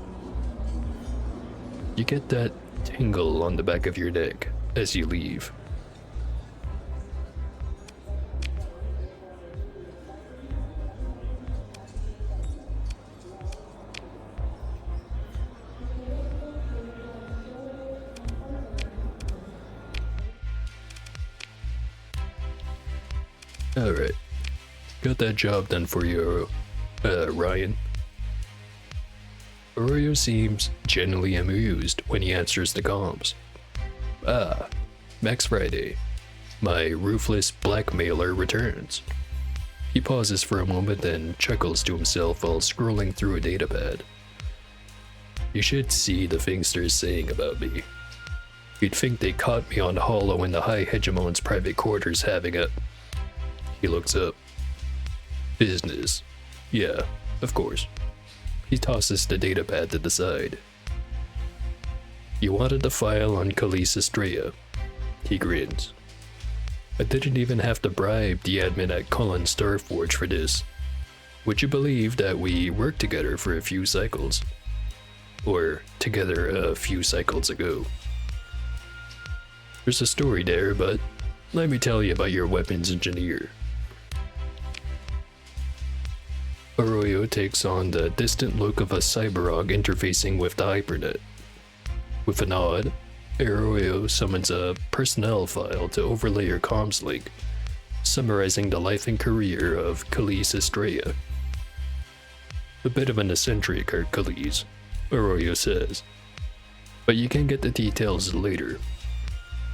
You get that tingle on the back of your neck as you leave. Alright. Got that job done for you, Ryan. Arroyo seems genuinely amused when he answers the comms. Ah, Max Friday. My ruthless blackmailer returns. He pauses for a moment, then chuckles to himself while scrolling through a datapad. You should see the things they're saying about me. You'd think they caught me on Hollow in the High Hegemon's private quarters having a... He looks up. Business. Yeah, of course. He tosses the datapad to the side. You wanted the file on Khalees Estrella. He grins. I didn't even have to bribe the admin at Cullen Starforge for this. Would you believe that we worked together for a few cycles? Or together a few cycles ago. There's a story there, but let me tell you about your weapons engineer. Arroyo takes on the distant look of a cyborg interfacing with the hypernet. With a nod, Arroyo summons a personnel file to overlay her comms link, summarizing the life and career of Khalees Estrella. A bit of an eccentric, our Khalees, Arroyo says, but you can get the details later.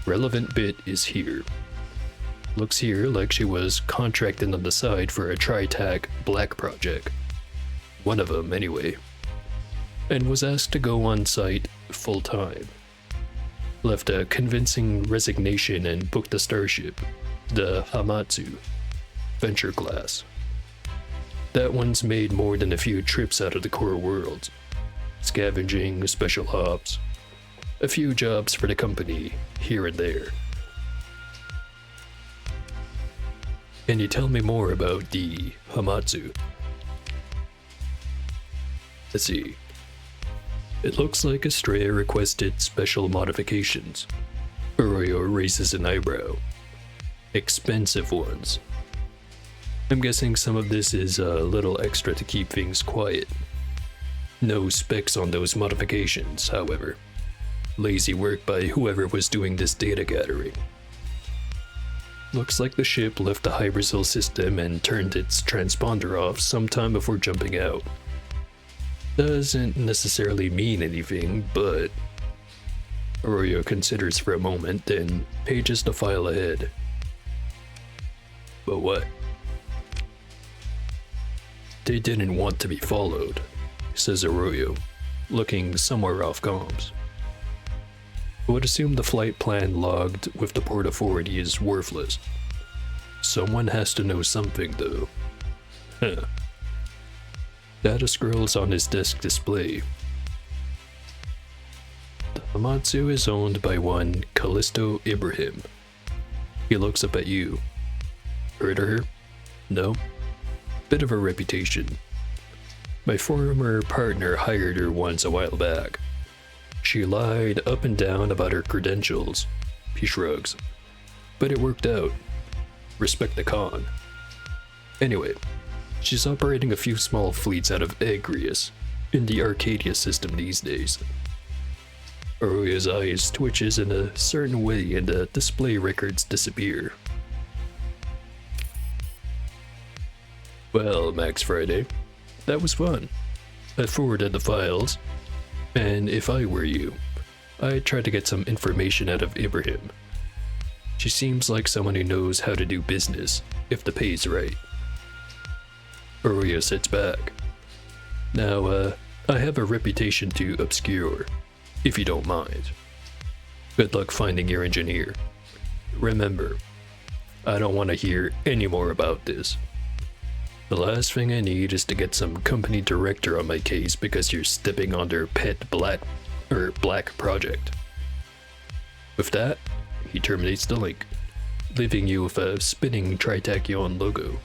Relevant bit is here. Looks here like she was contracted on the side for a Tri-Tac Black project. One of them, anyway. And was asked to go on site full-time. Left a convincing resignation and booked a starship, the Hamatsu, venture class. That one's made more than a few trips out of the core worlds. Scavenging, special ops, a few jobs for the company here and there. Can you tell me more about the Hamatsu? Let's see. It looks like Estrella requested special modifications. Arroyo raises an eyebrow. Expensive ones. I'm guessing some of this is a little extra to keep things quiet. No specs on those modifications, however. Lazy work by whoever was doing this data gathering. Looks like the ship left the Hyperzil system and turned its transponder off sometime before jumping out. Doesn't necessarily mean anything, but... Arroyo considers for a moment, then pages the file ahead. But what? They didn't want to be followed, says Arroyo, looking somewhere off comms. I would assume the flight plan logged with the Port Authority is worthless. Someone has to know something, though. Huh. Data scrolls on his desk display. The Hamatsu is owned by one Callisto Ibrahim. He looks up at you. Heard of her? No? Bit of a reputation. My former partner hired her once a while back. She lied up and down about her credentials. He shrugs. But it worked out. Respect the con. Anyway, she's operating a few small fleets out of Agrius, in the Arcadia system these days. Arroyo's eyes twitches in a certain way and the display records disappear. Well, Max Friday, that was fun. I forwarded the files, and if I were you, I'd try to get some information out of Ibrahim. She seems like someone who knows how to do business, if the pay's right. Arroyo sits back. Now, I have a reputation to obscure, if you don't mind. Good luck finding your engineer. Remember, I don't want to hear any more about this. The last thing I need is to get some company director on my case because you're stepping on their pet black project. With that, he terminates the link, leaving you with a spinning Tritachyon logo.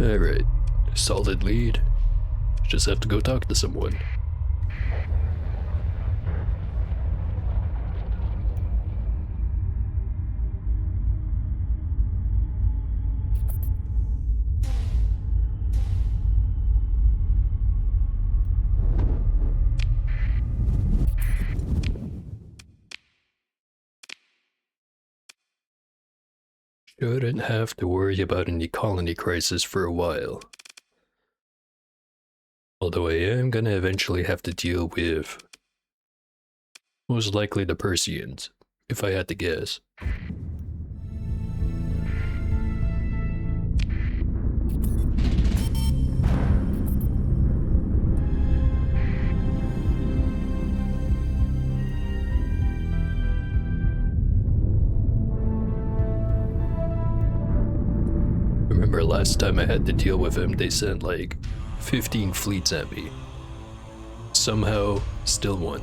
Alright, solid lead. Just have to go talk to someone. Shouldn't have to worry about any colony crisis for a while. Although I am gonna eventually have to deal with most likely the Persians, if I had to guess. Remember last time I had to deal with him, they sent like 15 fleets at me. Somehow, still won.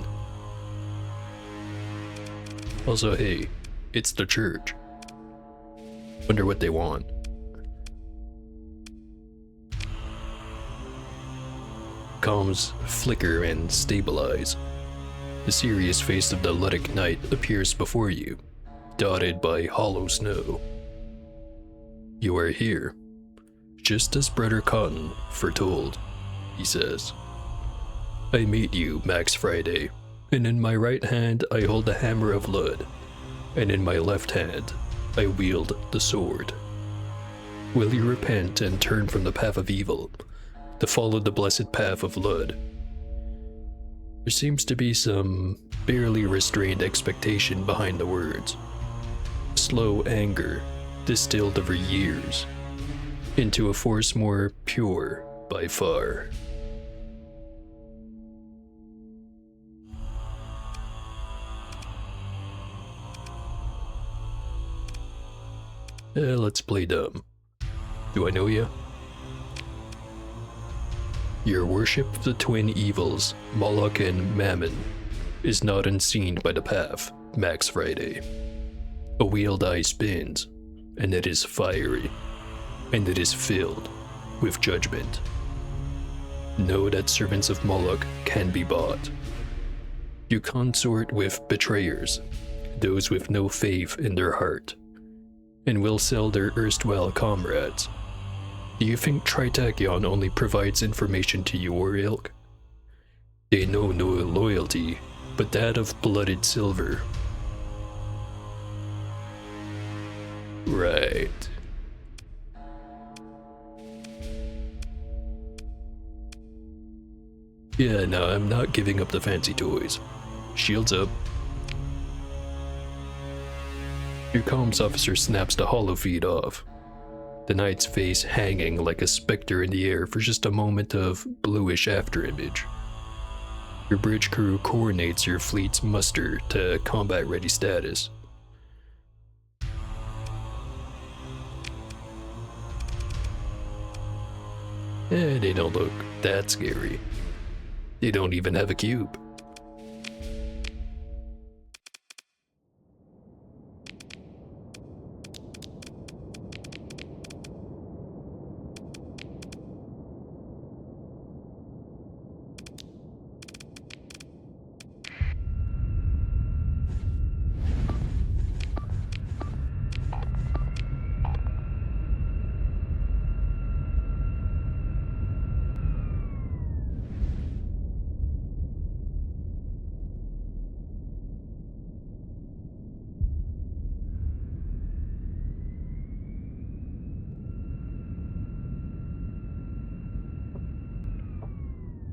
Also, hey, it's the church. Wonder what they want. Comms flicker and stabilize. The serious face of the Ludic Knight appears before you, dotted by hollow snow. You are here, just as Brother Cotton foretold, he says. I meet you, Max Friday, and in my right hand I hold the hammer of Lud, and in my left hand I wield the sword. Will you repent and turn from the path of evil, to follow the blessed path of Lud? There seems to be some barely restrained expectation behind the words. Slow anger, distilled over years, into a force more pure by far. Let's play dumb. Do I know ya? Your worship of the twin evils, Moloch and Mammon, is not unseen by the path, Max Friday. A wheeled eye spins, and it is fiery, and it is filled with judgment. Know that servants of Moloch can be bought. You consort with betrayers, those with no faith in their heart, and will sell their erstwhile comrades. Do you think Tritachyon only provides information to your ilk? They know no loyalty but that of blooded silver. Right. Yeah, no, I'm not giving up the fancy toys. Shields up. Your comms officer snaps the hollow feed off, the knight's face hanging like a specter in the air for just a moment of bluish afterimage. Your bridge crew coordinates your fleet's muster to combat-ready status. They don't look that scary. They don't even have a cube.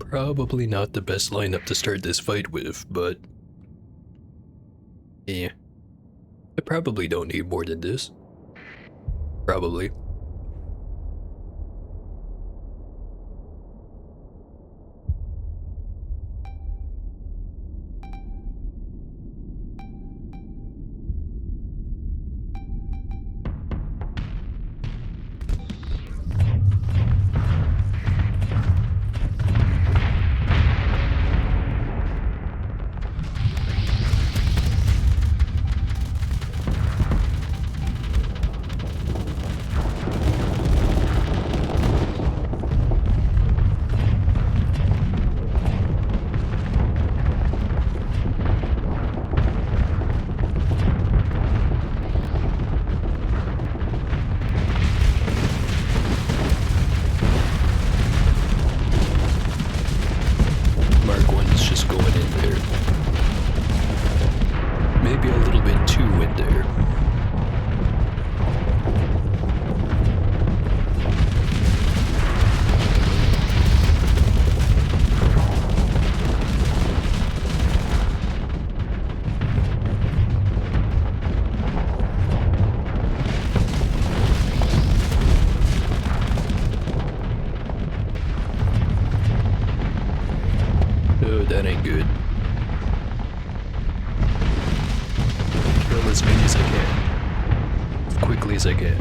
Probably not the best lineup to start this fight with, but yeah, I probably don't need more than this. Probably. good. Kill as many as I can. As quickly as I can.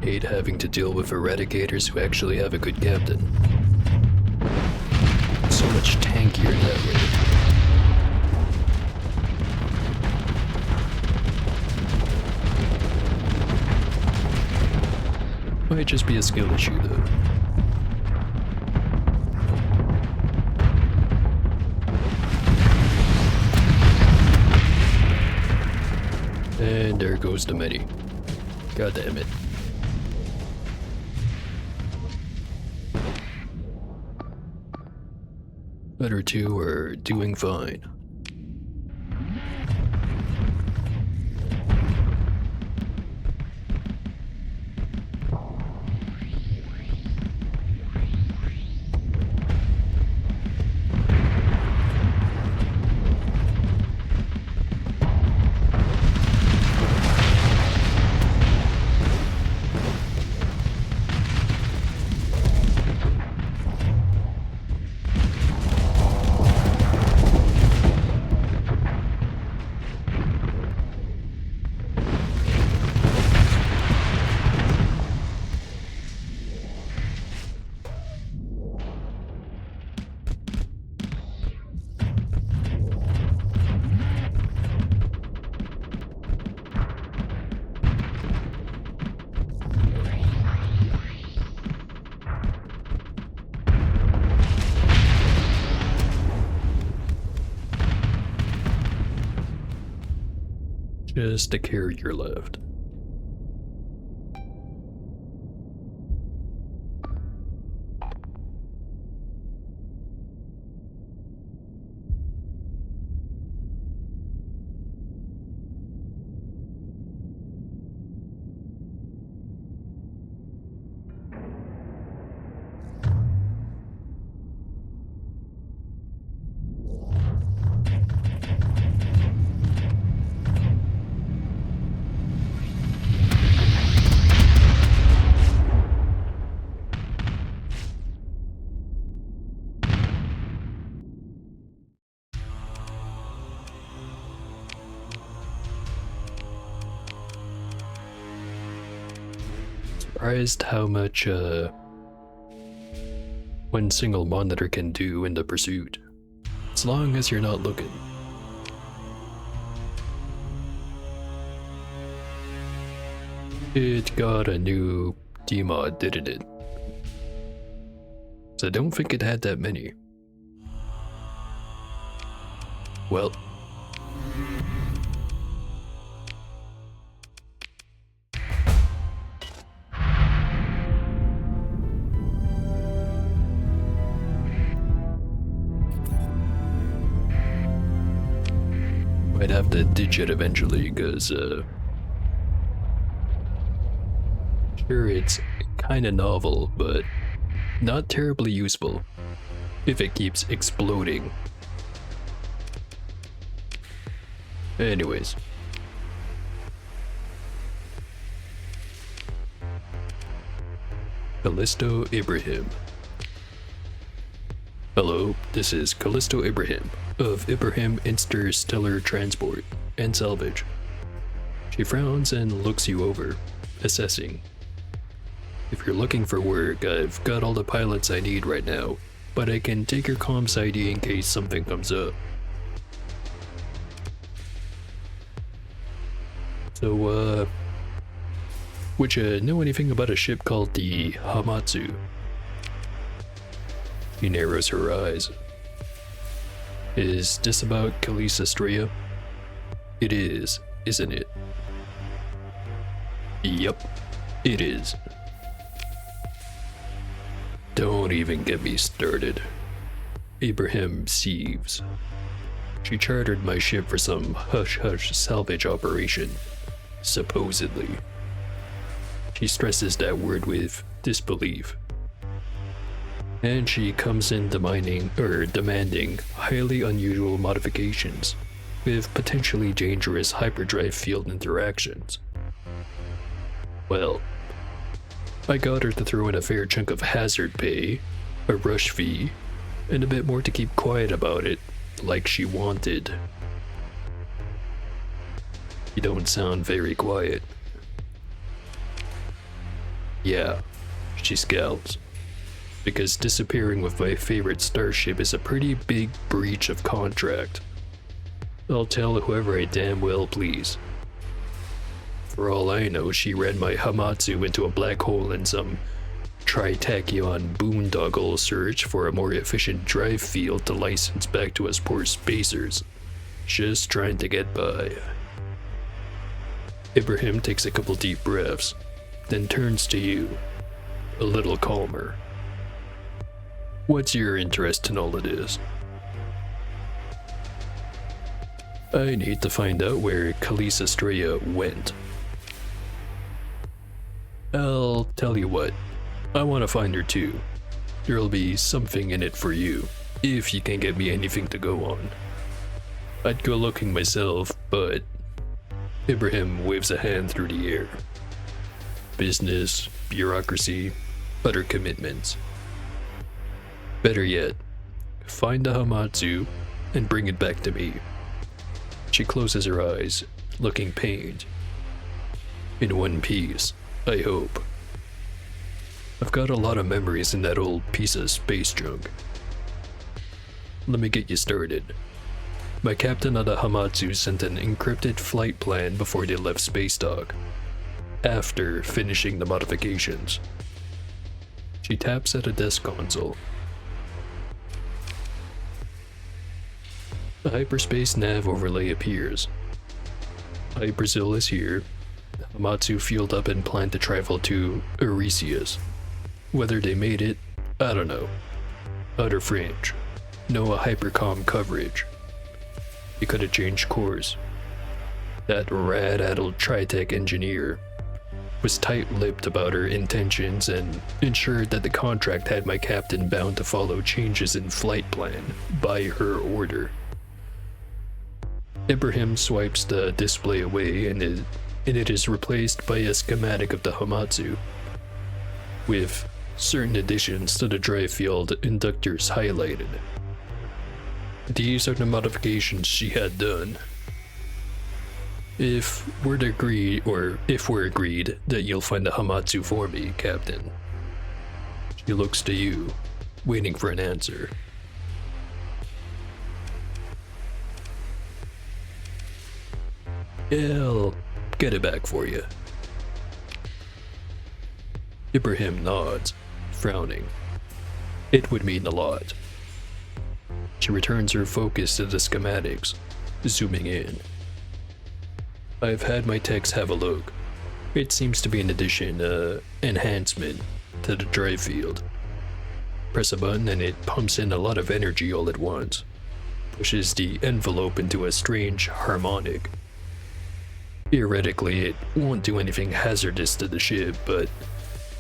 Hate having to deal with eradicators who actually have a good captain. So much tankier that way. Might just be a skill issue though. And there goes the mini. God damn it. Other two are doing fine. Just a carrier left. Surprised how much one single monitor can do in the pursuit, as long as you're not looking. It got a new demod, didn't it? So I don't think it had that many. Well. Might have to ditch it eventually, cause sure, it's kinda novel, but not terribly useful if it keeps exploding. Anyways. Callisto Ibrahim. Hello, this is Callisto Ibrahim of Ibrahim Interstellar Transport and Salvage. She frowns and looks you over, assessing. If you're looking for work, I've got all the pilots I need right now, but I can take your comms ID in case something comes up. So, would you know anything about a ship called the Hamatsu? She narrows her eyes. Is this about Starsector? It is, isn't it? Yup, it is. Don't even get me started. Ibrahim seethes. She chartered my ship for some hush-hush salvage operation, supposedly. She stresses that word with disbelief. And she comes in demanding highly unusual modifications with potentially dangerous hyperdrive field interactions. Well, I got her to throw in a fair chunk of hazard pay, a rush fee, and a bit more to keep quiet about it, like she wanted. You don't sound very quiet. Yeah, she scowls. Because disappearing with my favorite starship is a pretty big breach of contract. I'll tell whoever I damn well please. For all I know, she ran my Hamatsu into a black hole in some tritachyon boondoggle search for a more efficient drive field to license back to us poor spacers. Just trying to get by. Ibrahim takes a couple deep breaths, then turns to you, a little calmer. What's your interest in all of this? I need to find out where Callisto went. I'll tell you what, I want to find her too. There'll be something in it for you, if you can get me anything to go on. I'd go looking myself, but... Ibrahim waves a hand through the air. Business, bureaucracy, utter commitments. Better yet, find the Hamatsu and bring it back to me. She closes her eyes, looking pained. In one piece, I hope. I've got a lot of memories in that old piece of space junk. Let me get you started. My captain of the Hamatsu sent an encrypted flight plan before they left space dock, after finishing the modifications. She taps at a desk console. The hyperspace nav overlay appears. Brazil is here. Hamatsu fueled up and planned to travel to Eurasius. Whether they made it, I don't know. Utter fringe. No hypercom coverage. He could have changed course. That rat-addled Tritech engineer was tight-lipped about her intentions and ensured that the contract had my captain bound to follow changes in flight plan by her order. Ibrahim swipes the display away and it is replaced by a schematic of the Hamatsu, with certain additions to the drive field inductors highlighted. These are the modifications she had done. If we're agreed that you'll find the Hamatsu for me, Captain. She looks to you, waiting for an answer. Yeah, I'll get it back for you. Ibrahim nods, frowning. It would mean a lot. She returns her focus to the schematics, zooming in. I've had my techs have a look. It seems to be an addition, enhancement to the drive field. Press a button and it pumps in a lot of energy all at once. Pushes the envelope into a strange harmonic. Theoretically, it won't do anything hazardous to the ship, but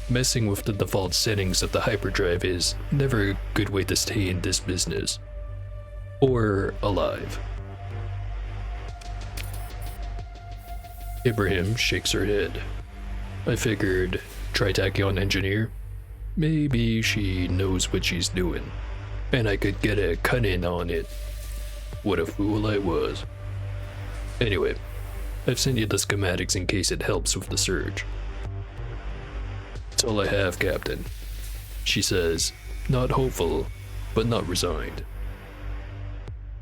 messing with the default settings of the hyperdrive is never a good way to stay in this business. Or alive. Ibrahim shakes her head. I figured, Tritachyon engineer, maybe she knows what she's doing, and I could get a cut-in on it. What a fool I was. Anyway, I've sent you the schematics in case it helps with the search. That's all I have, Captain. She says, not hopeful, but not resigned.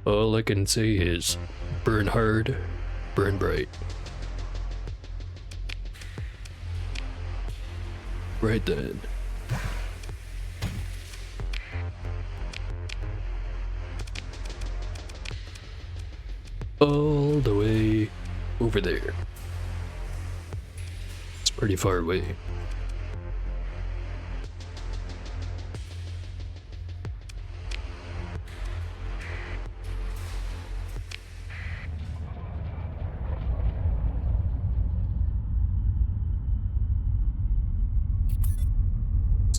All I can say is, burn hard, burn bright. Right then. All the way over there. It's pretty far away.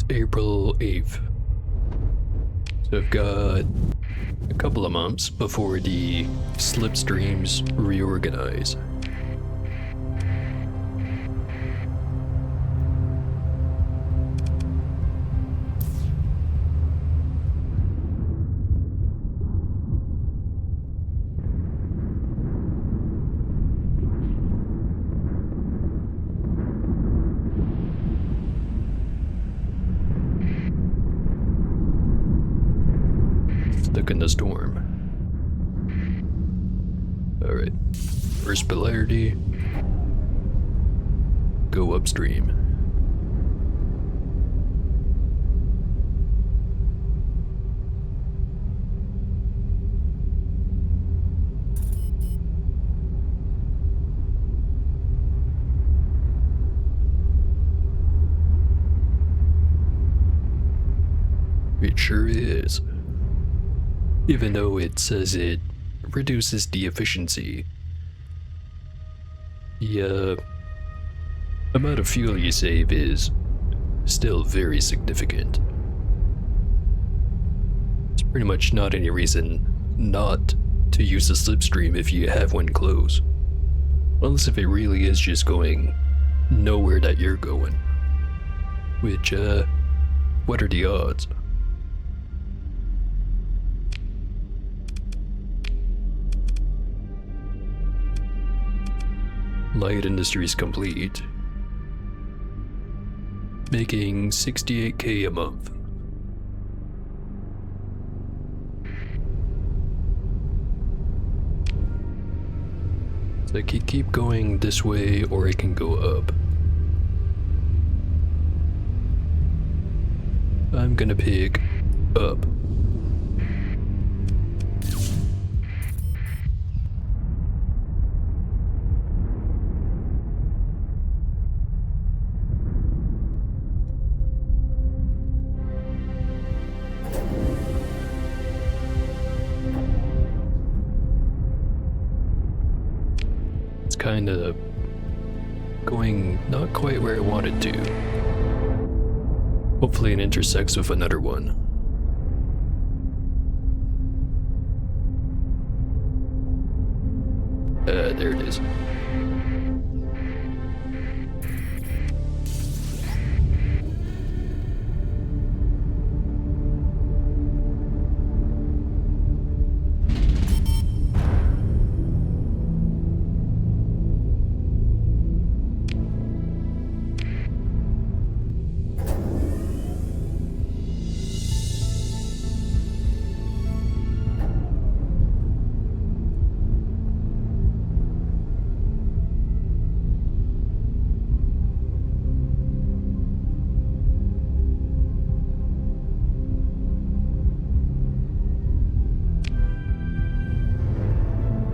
April 8th. So I've got a couple of months before the slipstreams reorganize. Stuck in the storm. Alright. First polarity. Go upstream. It sure is. Even though it says it reduces the efficiency. The amount of fuel you save is still very significant. It's pretty much not any reason not to use the slipstream if you have one close. Unless if it really is just going nowhere that you're going. Which, what are the odds? Light Industries complete. Making 68K a month. So I can keep going this way or it can go up. I'm gonna pick up. Kind of going not quite where I wanted to. Hopefully it intersects with another one. There it is.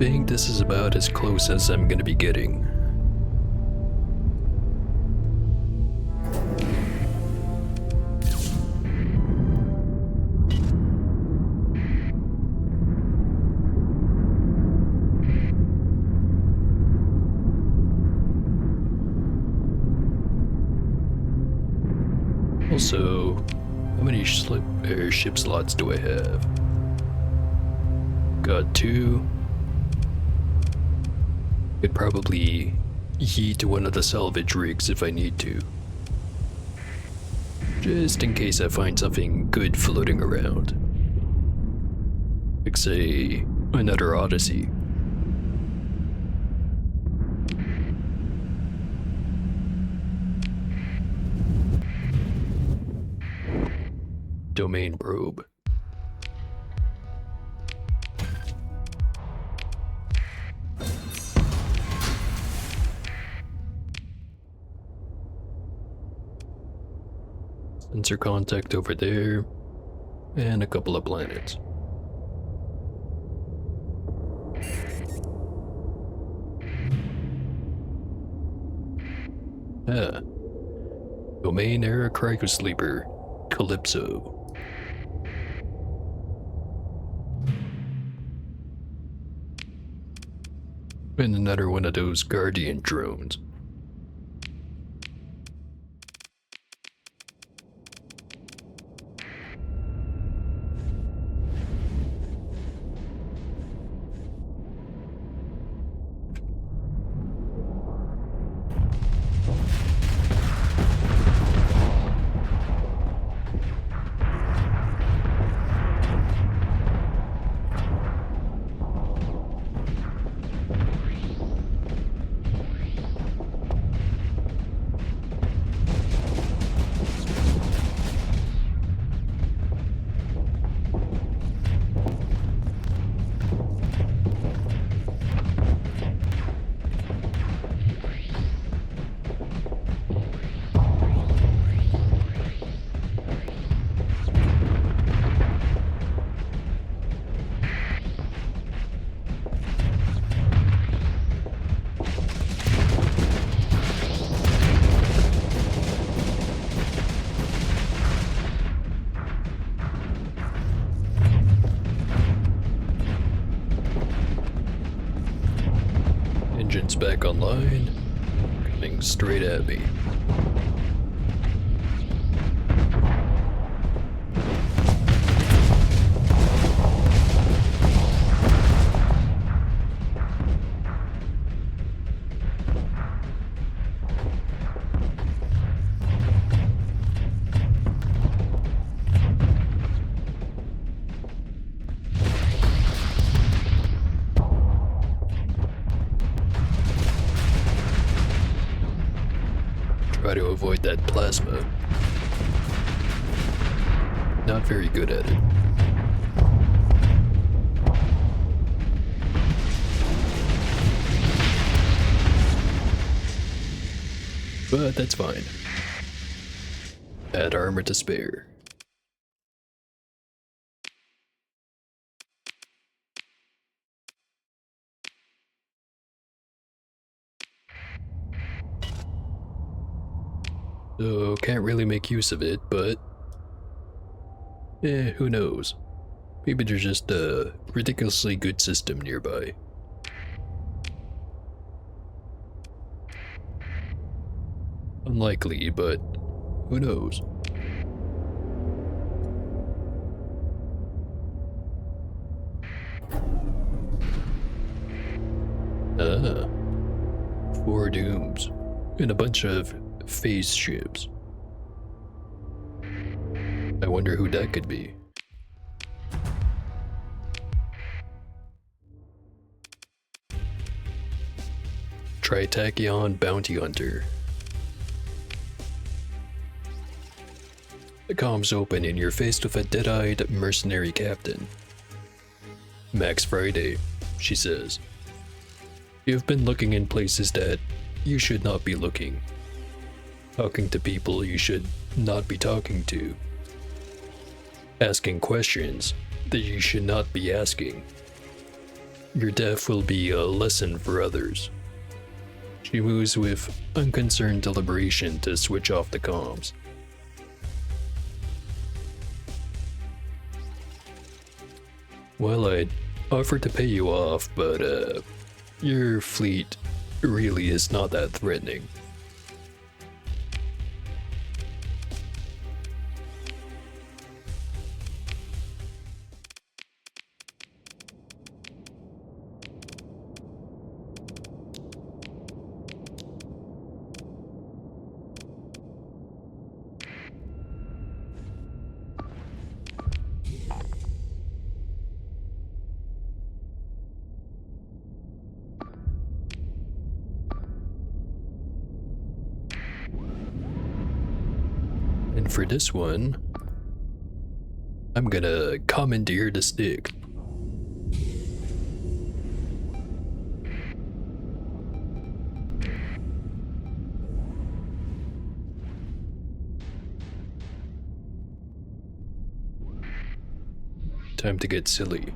think this is about as close as I'm gonna be getting. Also, how many ship slots do I have? Got 2. Could probably yeet one of the salvage rigs if I need to. Just in case I find something good floating around. Like, say, another Odyssey. Domain probe. Sensor contact over there, and a couple of planets. Ah. Domain era Cryosleeper, Calypso. And another one of those Guardian drones. Engine's back online, coming straight at me. Try to avoid that plasma. Not very good at it. But that's fine. Add armor to spare. So, can't really make use of it, but... who knows? Maybe there's just a ridiculously good system nearby. Unlikely, but who knows? Ah. 4 dooms. And a bunch of phase ships. I wonder who that could be. Tritachyon Bounty Hunter. The comms open and you're faced with a dead-eyed mercenary captain. Max Friday, she says. You've been looking in places that you should not be looking. Talking to people you should not be talking to. Asking questions that you should not be asking. Your death will be a lesson for others. She moves with unconcerned deliberation to switch off the comms. Well, I'd offer to pay you off, but your fleet really is not that threatening. And for this one, I'm gonna commandeer the stick. Time to get silly.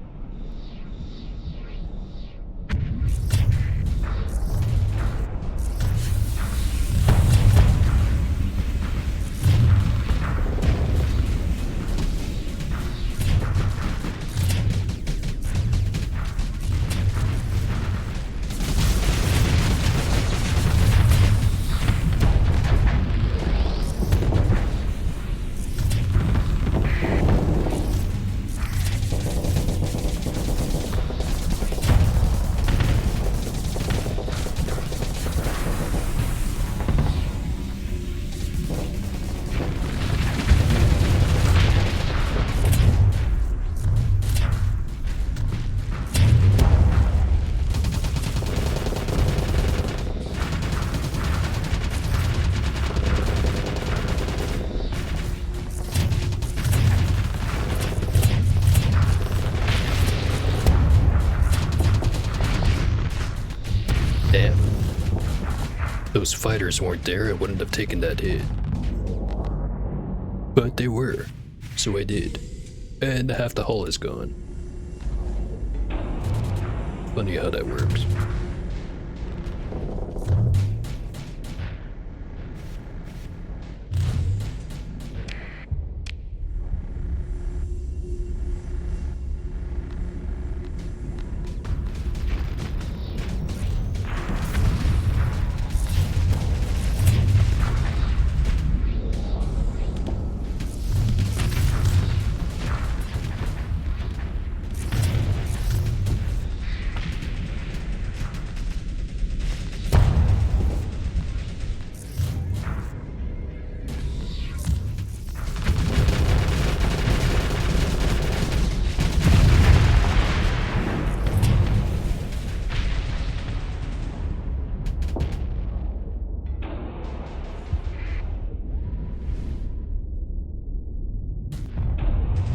Damn. Those fighters weren't there, I wouldn't have taken that hit. But they were, so I did. And half the hull is gone. Funny how that works.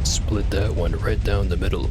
Split that one right down the middle.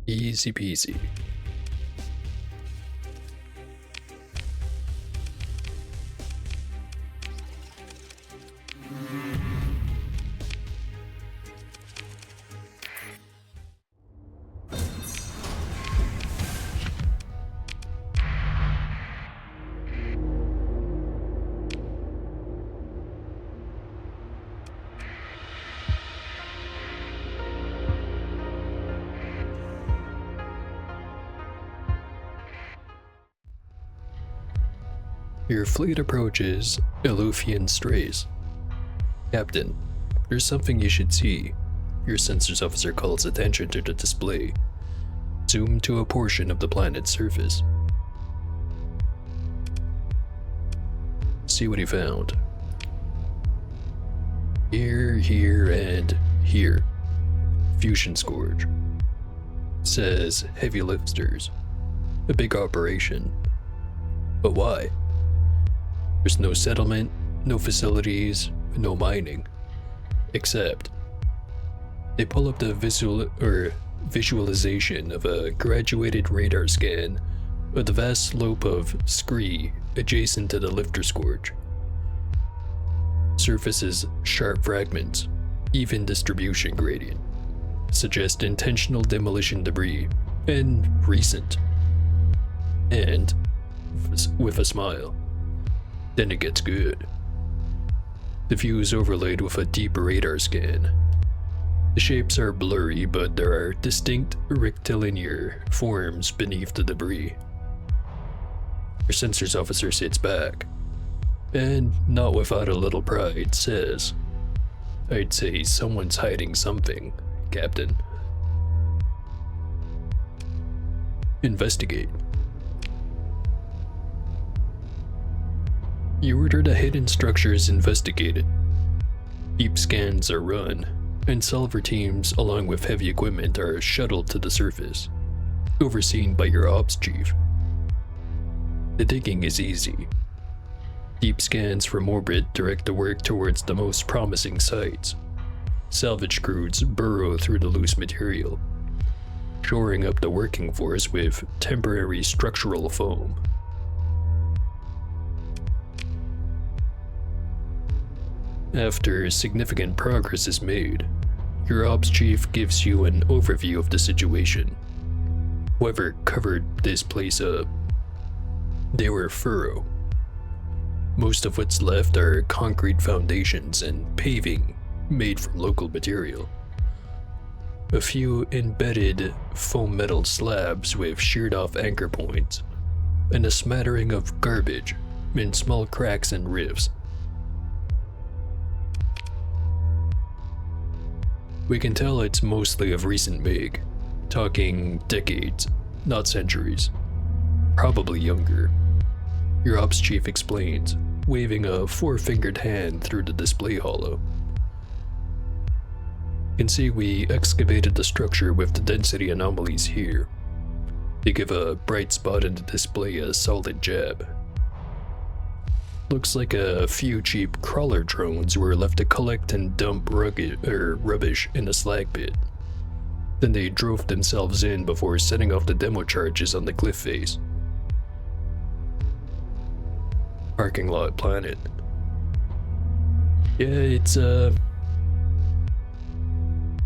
Easy peasy. Your fleet approaches Elufian Straits. Captain, there's something you should see. Your sensors officer calls attention to the display. Zoom to a portion of the planet's surface. See what he found. Here, and here. Fusion Scourge. Says heavy lifters. A big operation. But why? There's no settlement, no facilities, no mining. Except they pull up the visualization of a graduated radar scan of the vast slope of scree adjacent to the lifter scourge. Surface's sharp fragments, even distribution gradient, suggest intentional demolition debris, and recent. And with a smile. Then it gets good. The view is overlaid with a deep radar scan. The shapes are blurry, but there are distinct rectilinear forms beneath the debris. Your sensors officer sits back, and not without a little pride says, "I'd say someone's hiding something, Captain." Investigate. You order the hidden structures investigated. Deep scans are run, and salver teams along with heavy equipment are shuttled to the surface, overseen by your ops chief. The digging is easy. Deep scans from orbit direct the work towards the most promising sites. Salvage crews burrow through the loose material, shoring up the working force with temporary structural foam. After significant progress is made, your ops chief gives you an overview of the situation. Whoever covered this place up, they were thorough. Most of what's left are concrete foundations and paving made from local material. A few embedded foam metal slabs with sheared off anchor points, and a smattering of garbage in small cracks and rifts. We can tell it's mostly of recent make, talking decades, not centuries. Probably younger. Your ops chief explains, waving a four-fingered hand through the display hollow. You can see we excavated the structure with the density anomalies here. They give a bright spot in the display a solid jab. Looks like a few cheap crawler drones were left to collect and dump rubbish in the slag pit. Then they drove themselves in before setting off the demo charges on the cliff face. Parking lot planet. Yeah, it's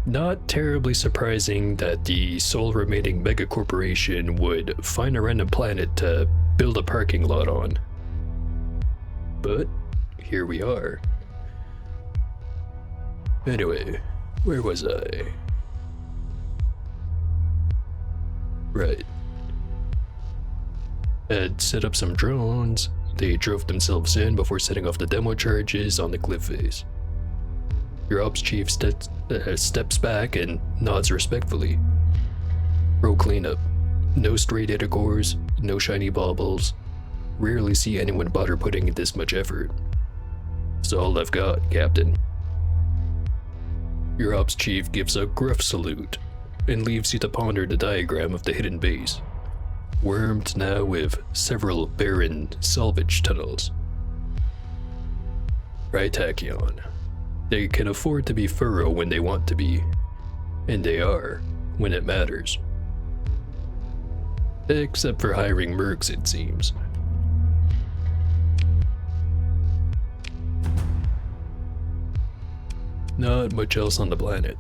not terribly surprising that the sole remaining megacorporation would find a random planet to build a parking lot on. But here we are. Anyway, where was I? Right. Had set up some drones. They drove themselves in before setting off the demo charges on the cliff face. Your ops chief steps back and nods respectfully. Pro cleanup. No stray data cores, no shiny baubles. Rarely see anyone bother putting in this much effort. It's all I've got, Captain. Your ops chief gives a gruff salute and leaves you to ponder the diagram of the hidden base, wormed now with several barren salvage tunnels. Right, Tachyon. They can afford to be thorough when they want to be, and they are when it matters. Except for hiring mercs, it seems. Not much else on the planet.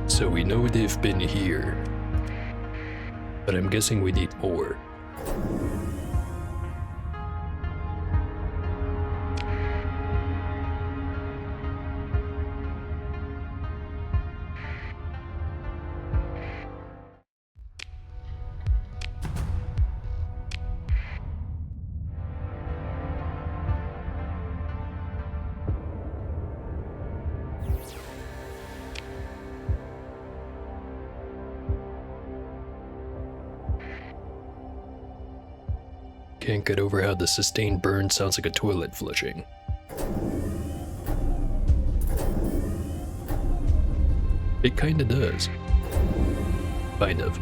So we know they've been here, but I'm guessing we need more. Can't get over how the sustained burn sounds like a toilet flushing. It kinda does. Kind of.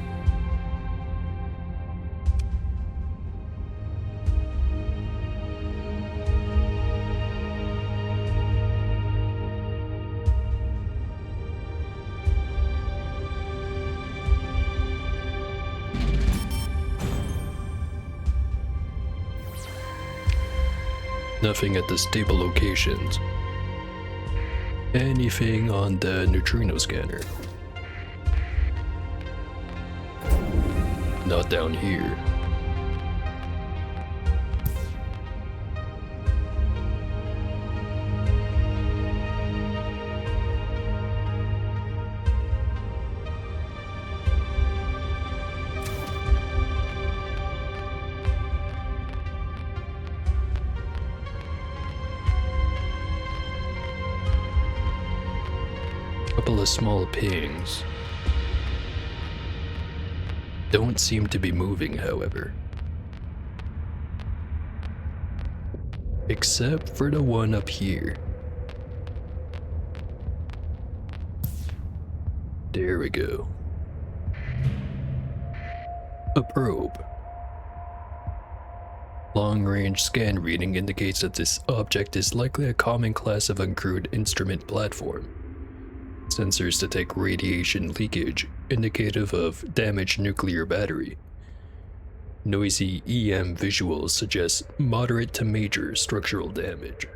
Nothing at the stable locations. Anything on the neutrino scanner? Not down here. Couple of small pings. Don't seem to be moving, however. Except for the one up here. There we go. A probe. Long-range scan reading indicates that this object is likely a common class of uncrewed instrument platform. Sensors detect radiation leakage, indicative of damaged nuclear battery. Noisy EM visuals suggest moderate to major structural damage.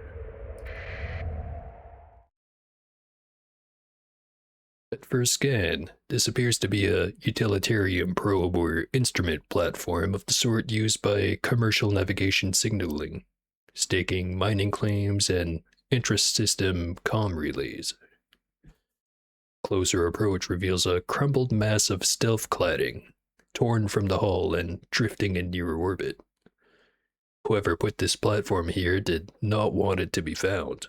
At first scan, this appears to be a utilitarian probe or instrument platform of the sort used by commercial navigation signaling, staking mining claims, and intra-system comm relays. Closer approach reveals a crumbled mass of stealth cladding, torn from the hull and drifting in near orbit. Whoever put this platform here did not want it to be found.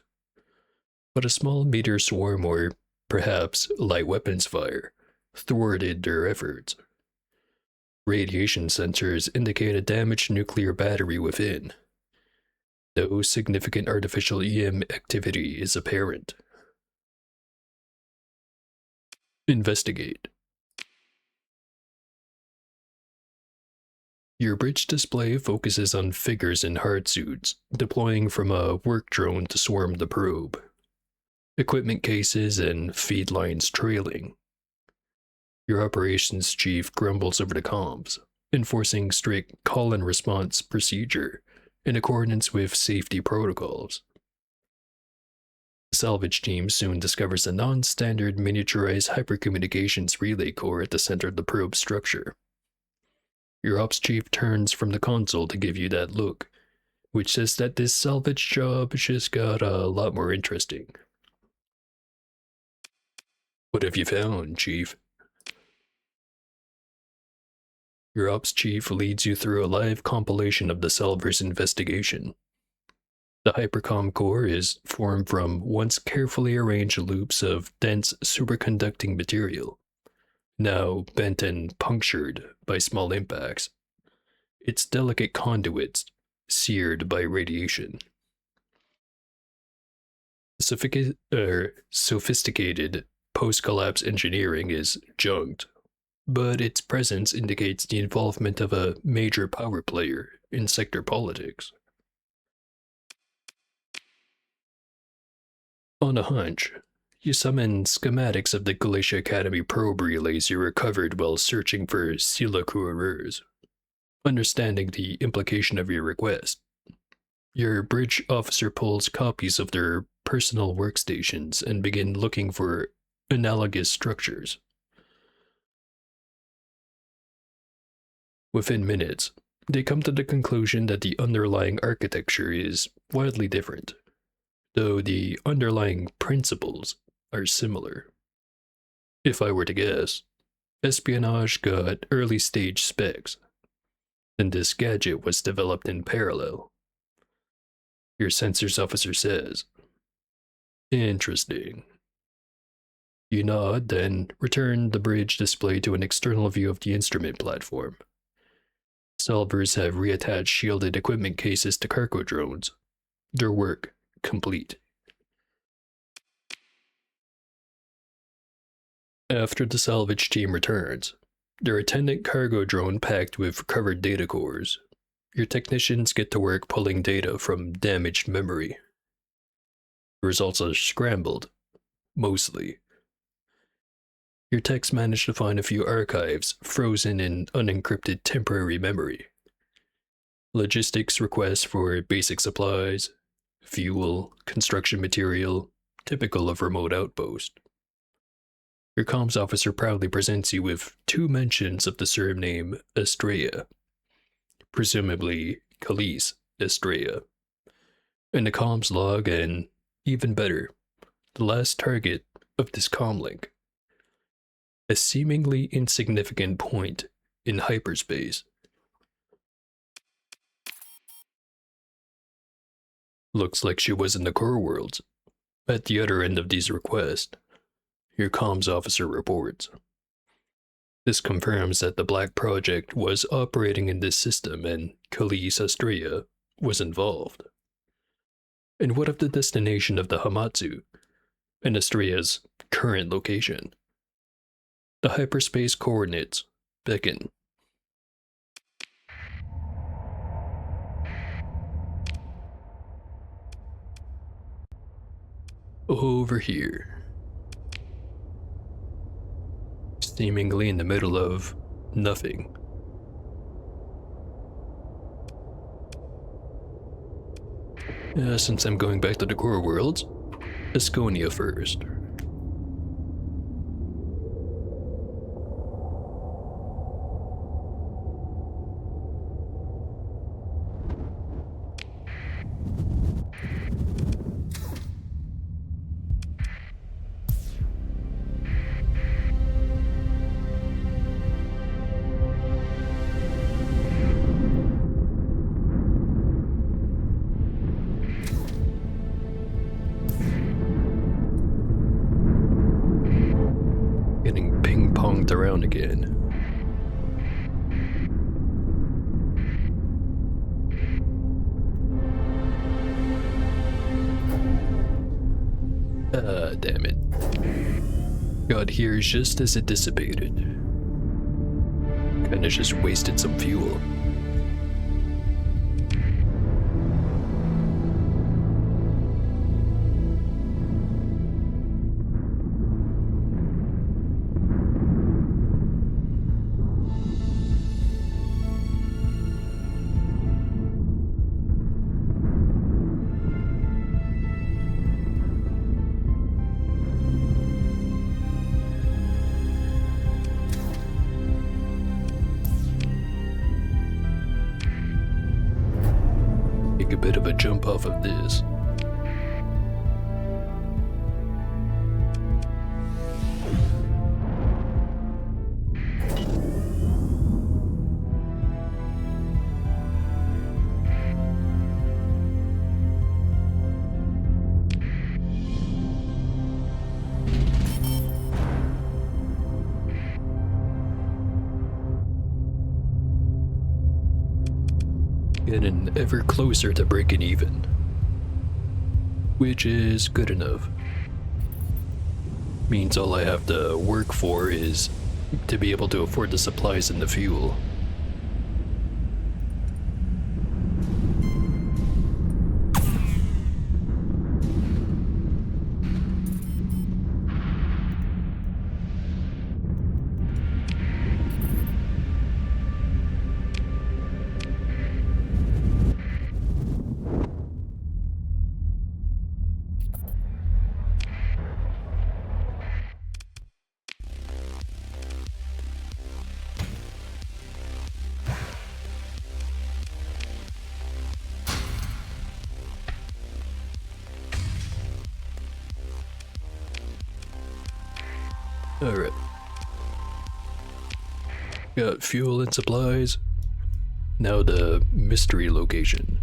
But a small meteor swarm, or perhaps light weapons fire, thwarted their efforts. Radiation sensors indicate a damaged nuclear battery within. No significant artificial EM activity is apparent. Investigate. Your bridge display focuses on figures in hard suits, deploying from a work drone to swarm the probe. Equipment cases and feed lines trailing. Your operations chief grumbles over the comms, enforcing strict call-and-response procedure in accordance with safety protocols. The salvage team soon discovers a non-standard miniaturized hypercommunications relay core at the center of the probe structure. Your ops chief turns from the console to give you that look, which says that this salvage job just got a lot more interesting. What have you found, Chief? Your ops chief leads you through a live compilation of the Salver's investigation. The hypercom core is formed from once carefully arranged loops of dense superconducting material, now bent and punctured by small impacts. Its delicate conduits seared by radiation. Sophisticated post-collapse engineering is junked, but its presence indicates the involvement of a major power player in sector politics. On a hunch, you summon schematics of the Galatia Academy probe relays you recovered while searching for Sila coureurs. Understanding the implication of your request, your bridge officer pulls copies of their personal workstations and begin looking for analogous structures. Within minutes, they come to the conclusion that the underlying architecture is wildly different, though the underlying principles are similar. If I were to guess, espionage got early stage specs, and this gadget was developed in parallel. Your sensors officer says, "Interesting." You nod, then return the bridge display to an external view of the instrument platform. Solvers have reattached shielded equipment cases to cargo drones. Their work complete. After the salvage team returns, their attendant cargo drone packed with recovered data cores. Your technicians get to work pulling data from damaged memory. The results are scrambled, mostly. Your techs manage to find a few archives frozen in unencrypted temporary memory. Logistics requests for basic supplies, fuel, construction material, typical of remote outpost. Your comms officer proudly presents you with 2 mentions of the surname Estrella, presumably Khalees Estrella, and the comms log, and even better, the last target of this comlink. A seemingly insignificant point in hyperspace. Looks like she was in the core worlds, at the other end of these requests. Your comms officer reports. This confirms that the Black Project was operating in this system and Khalees Estrella was involved. And what of the destination of the Hamatsu and Estrella's current location? The hyperspace coordinates beckon. Over here. Seemingly in the middle of nothing. Since I'm going back to the core worlds, Asconia first. Getting ping-ponged around again. Damn it. Got here just as it dissipated. Kinda just wasted some fuel. Take a bit of a jump off of this. Getting ever closer to breaking even. Which is good enough. Means all I have to work for is to be able to afford the supplies and the fuel. Alright. Got fuel and supplies. Now the mystery location.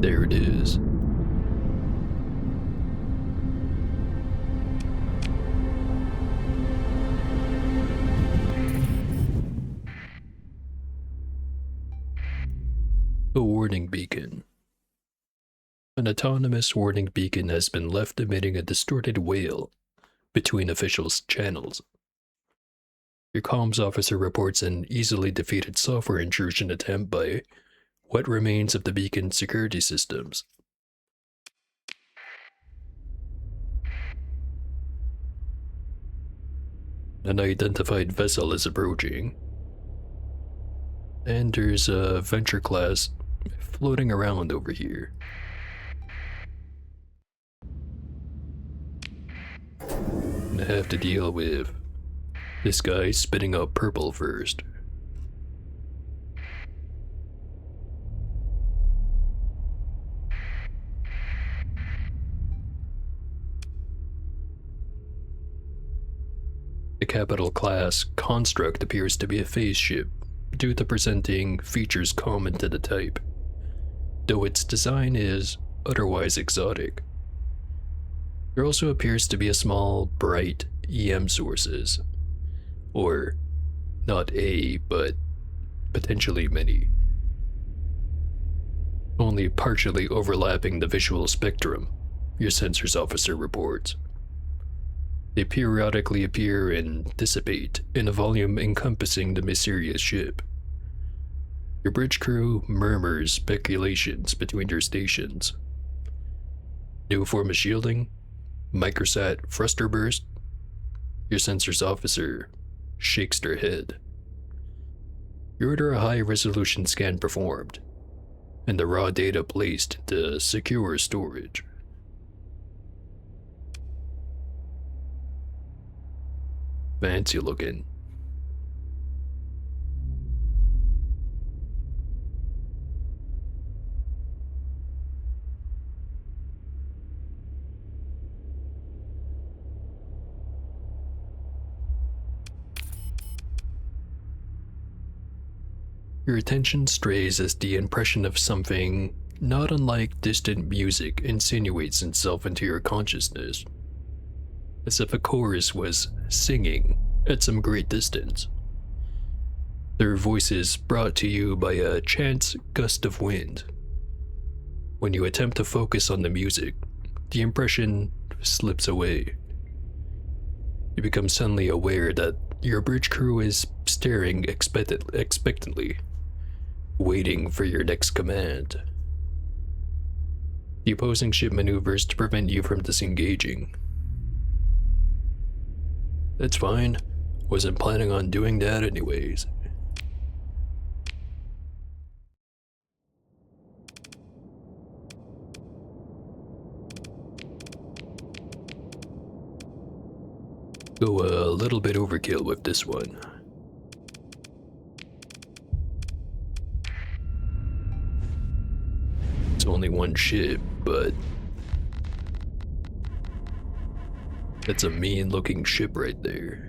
There it is. A warning beacon. An autonomous warning beacon has been left emitting a distorted wail between officials' channels. Your comms officer reports an easily defeated software intrusion attempt by what remains of the beacon's security systems. An unidentified vessel is approaching. And there's a venture class floating around over here. I have to deal with this guy spitting out purple first. The capital class construct appears to be a phase ship due to presenting features common to the type, though its design is otherwise exotic. There also appears to be a small, bright EM sources, or not a, but potentially many, only partially overlapping the visual spectrum, your sensors officer reports. They periodically appear and dissipate in a volume encompassing the mysterious ship. Your bridge crew murmurs speculations between their stations. New form of shielding? Microsat thruster burst? Your sensors officer shakes their head. You order a high-resolution scan performed, and the raw data placed into secure storage. Fancy looking. Your attention strays as the impression of something not unlike distant music insinuates itself into your consciousness, as if a chorus was singing at some great distance. Their voices brought to you by a chance gust of wind. When you attempt to focus on the music, the impression slips away. You become suddenly aware that your bridge crew is staring expectantly, waiting for your next command. The opposing ship maneuvers to prevent you from disengaging. That's fine. Wasn't planning on doing that anyways. Go a little bit overkill with this one. It's only one ship, but that's a mean looking ship right there.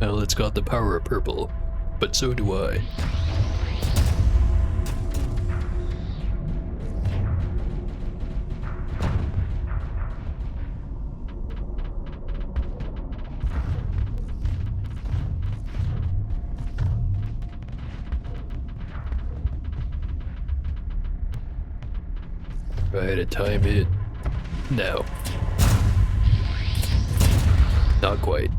Well, it's got the power of purple, but so do I. If I had to time it, no. Not quite.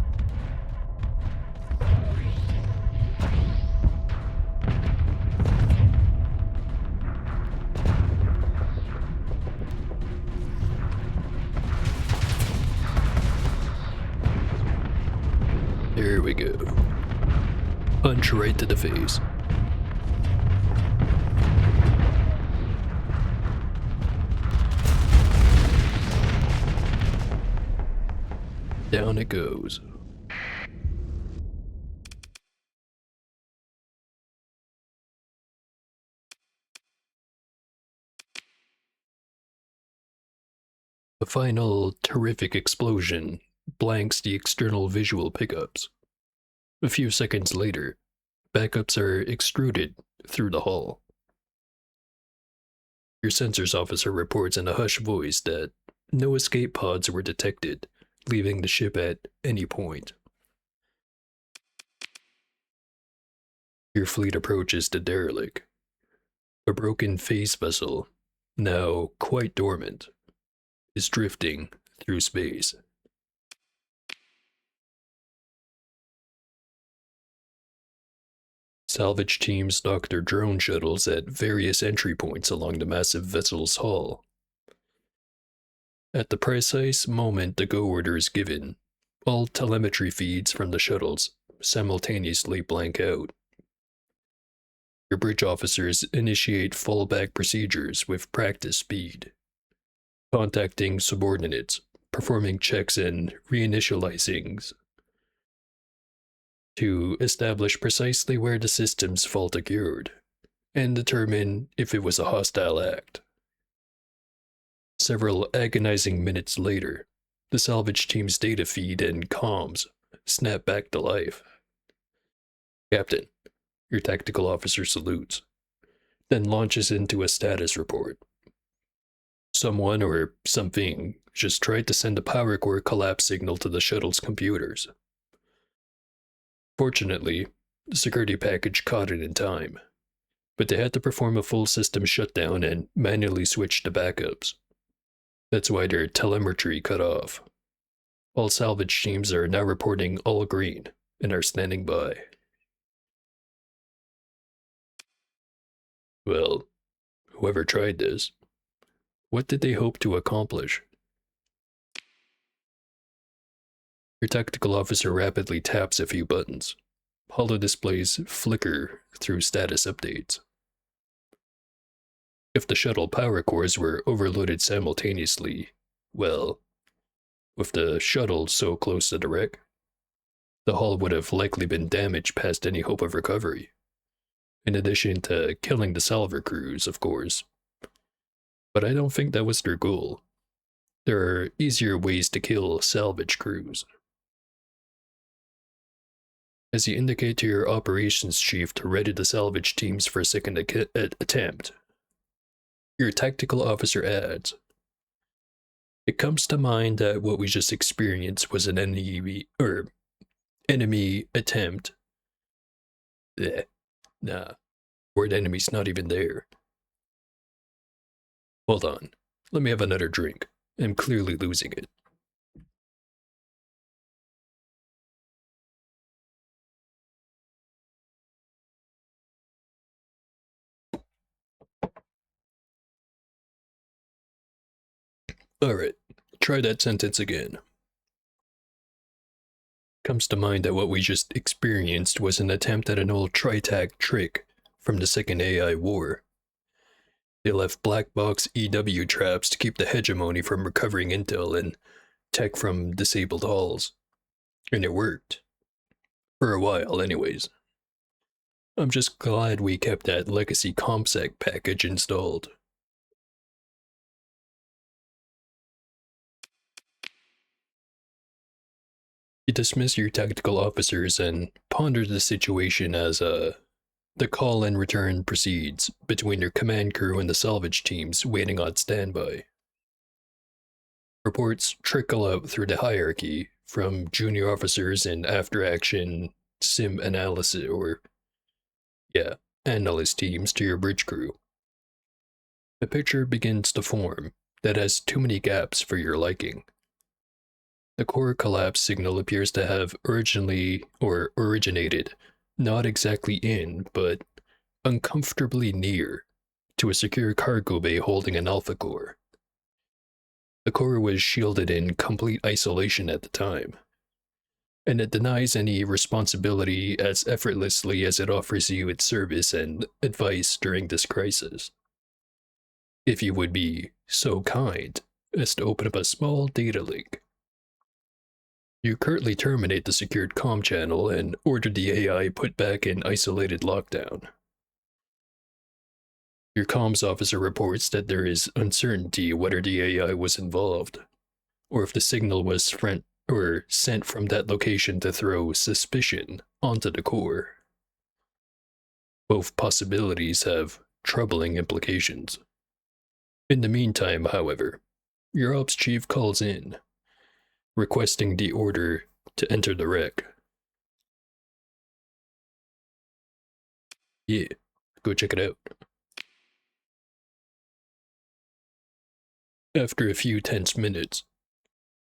There we go. Punch right to the face. Down it goes. A final terrific explosion blanks the external visual pickups. A few seconds later, backups are extruded through the hull. Your sensors officer reports in a hushed voice that no escape pods were detected, leaving the ship at any point. Your fleet approaches the derelict. A broken phase vessel, now quite dormant, is drifting through space. Salvage teams dock their drone shuttles at various entry points along the massive vessel's hull. At the precise moment the go order is given, all telemetry feeds from the shuttles simultaneously blank out. Your bridge officers initiate fallback procedures with practice speed, contacting subordinates, performing checks and reinitializings to establish precisely where the system's fault occurred and determine if it was a hostile act. Several agonizing minutes later, the salvage team's data feed and comms snap back to life. Captain, your tactical officer salutes, then launches into a status report. Someone or something just tried to send a power core collapse signal to the shuttle's computers. Fortunately, the security package caught it in time, but they had to perform a full system shutdown and manually switch to backups. That's why their telemetry cut off. All salvage teams are now reporting all green and are standing by. Well, whoever tried this, what did they hope to accomplish? Your tactical officer rapidly taps a few buttons. Holo displays flicker through status updates. If the shuttle power cores were overloaded simultaneously, well, with the shuttle so close to the wreck, the hull would have likely been damaged past any hope of recovery, in addition to killing the salver crews, of course. But I don't think that was their goal. There are easier ways to kill salvage crews. As you indicate to your operations chief to ready the salvage teams for a second attempt, your tactical officer adds, "It comes to mind that what we just experienced was an enemy attempt." Bleh. Nah, word enemy's not even there. Hold on, let me have another drink. I'm clearly losing it. Alright, try that sentence again. Comes to mind that what we just experienced was an attempt at an old Tritac trick from the Second AI War. They left black box EW traps to keep the hegemony from recovering intel and tech from disabled hulls. And it worked. For a while, anyways. I'm just glad we kept that legacy ComSec package installed. You dismiss your tactical officers and ponder the situation as the call and return proceeds between your command crew and the salvage teams waiting on standby. Reports trickle out through the hierarchy from junior officers in after-action sim analysis analyst teams to your bridge crew. A picture begins to form that has too many gaps for your liking. The core collapse signal appears to have originated not exactly in, but uncomfortably near to a secure cargo bay holding an alpha core. The core was shielded in complete isolation at the time. and it denies any responsibility as effortlessly as it offers you its service and advice during this crisis. If you would be so kind as to open up a small data link. You currently terminate the secured comm channel and order the AI put back in isolated lockdown. Your comms officer reports that there is uncertainty whether the AI was involved, or if the signal was sent from that location to throw suspicion onto the core. Both possibilities have troubling implications. In the meantime, however, your ops chief calls in, requesting the order to enter the wreck. Yeah, go check it out. After a few tense minutes,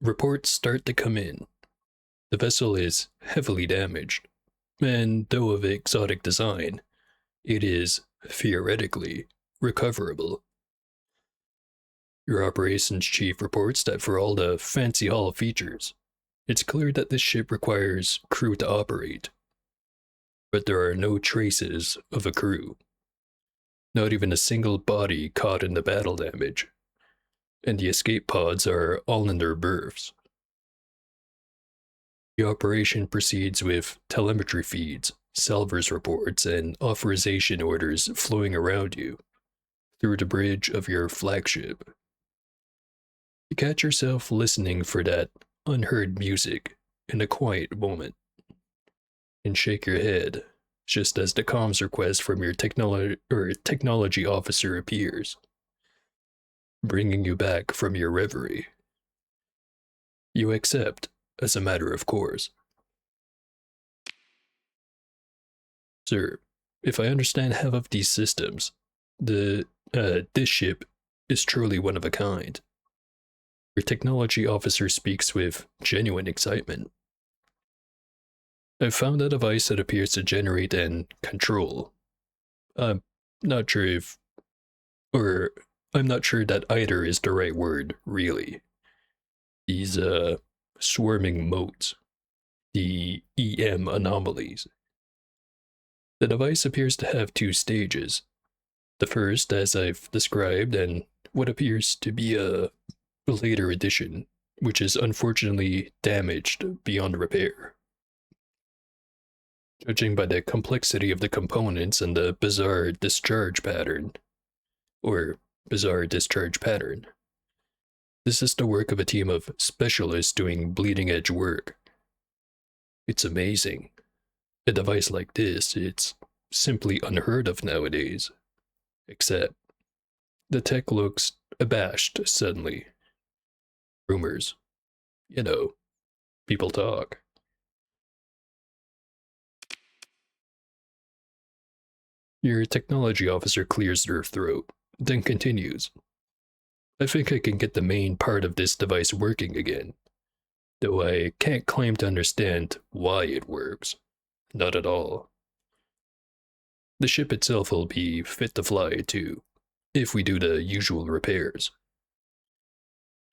reports start to come in. The vessel is heavily damaged, and though of exotic design, it is, theoretically, recoverable. Your operations chief reports that for all the fancy hall features, it's clear that this ship requires crew to operate. But there are no traces of a crew. Not even a single body caught in the battle damage. And the escape pods are all in their berths. The operation proceeds with telemetry feeds, salvers reports, and authorization orders flowing around you through the bridge of your flagship. You catch yourself listening for that unheard music in a quiet moment and shake your head just as the comms request from your technology officer appears, bringing you back from your reverie. You accept, as a matter of course. Sir, if I understand half of these systems, this ship is truly one of a kind. Your technology officer speaks with genuine excitement. I've found a device that appears to generate and control. I'm not sure I'm not sure that either is the right word, really. These, swarming motes. The EM anomalies. The device appears to have two stages. The first, as I've described, and what appears to be a later edition, which is unfortunately damaged beyond repair. Judging by the complexity of the components and the bizarre discharge pattern, this is the work of a team of specialists doing bleeding-edge work. It's amazing. A device like this, it's simply unheard of nowadays. Except, the tech looks abashed suddenly. Rumors. You know, people talk. Your technology officer clears their throat, then continues. I think I can get the main part of this device working again, though I can't claim to understand why it works. Not at all. The ship itself will be fit to fly, too, if we do the usual repairs.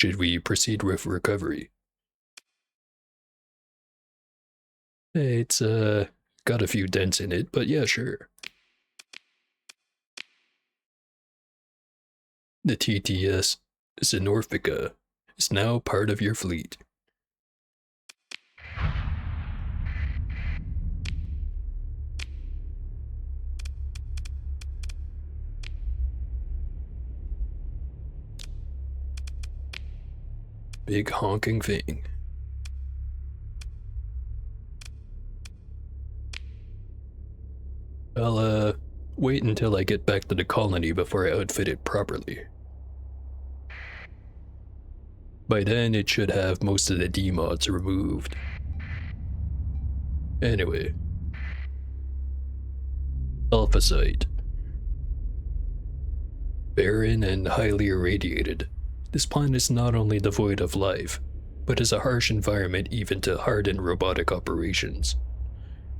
Should we proceed with recovery? It's, got a few dents in it, but yeah, sure. The TTS Xenorphica is now part of your fleet. Big honking thing. I'll, wait until I get back to the colony before I outfit it properly. By then, it should have most of the demods removed. Anyway. Alpha Site. Barren and highly irradiated, this planet is not only devoid of life, but is a harsh environment even to hardened robotic operations,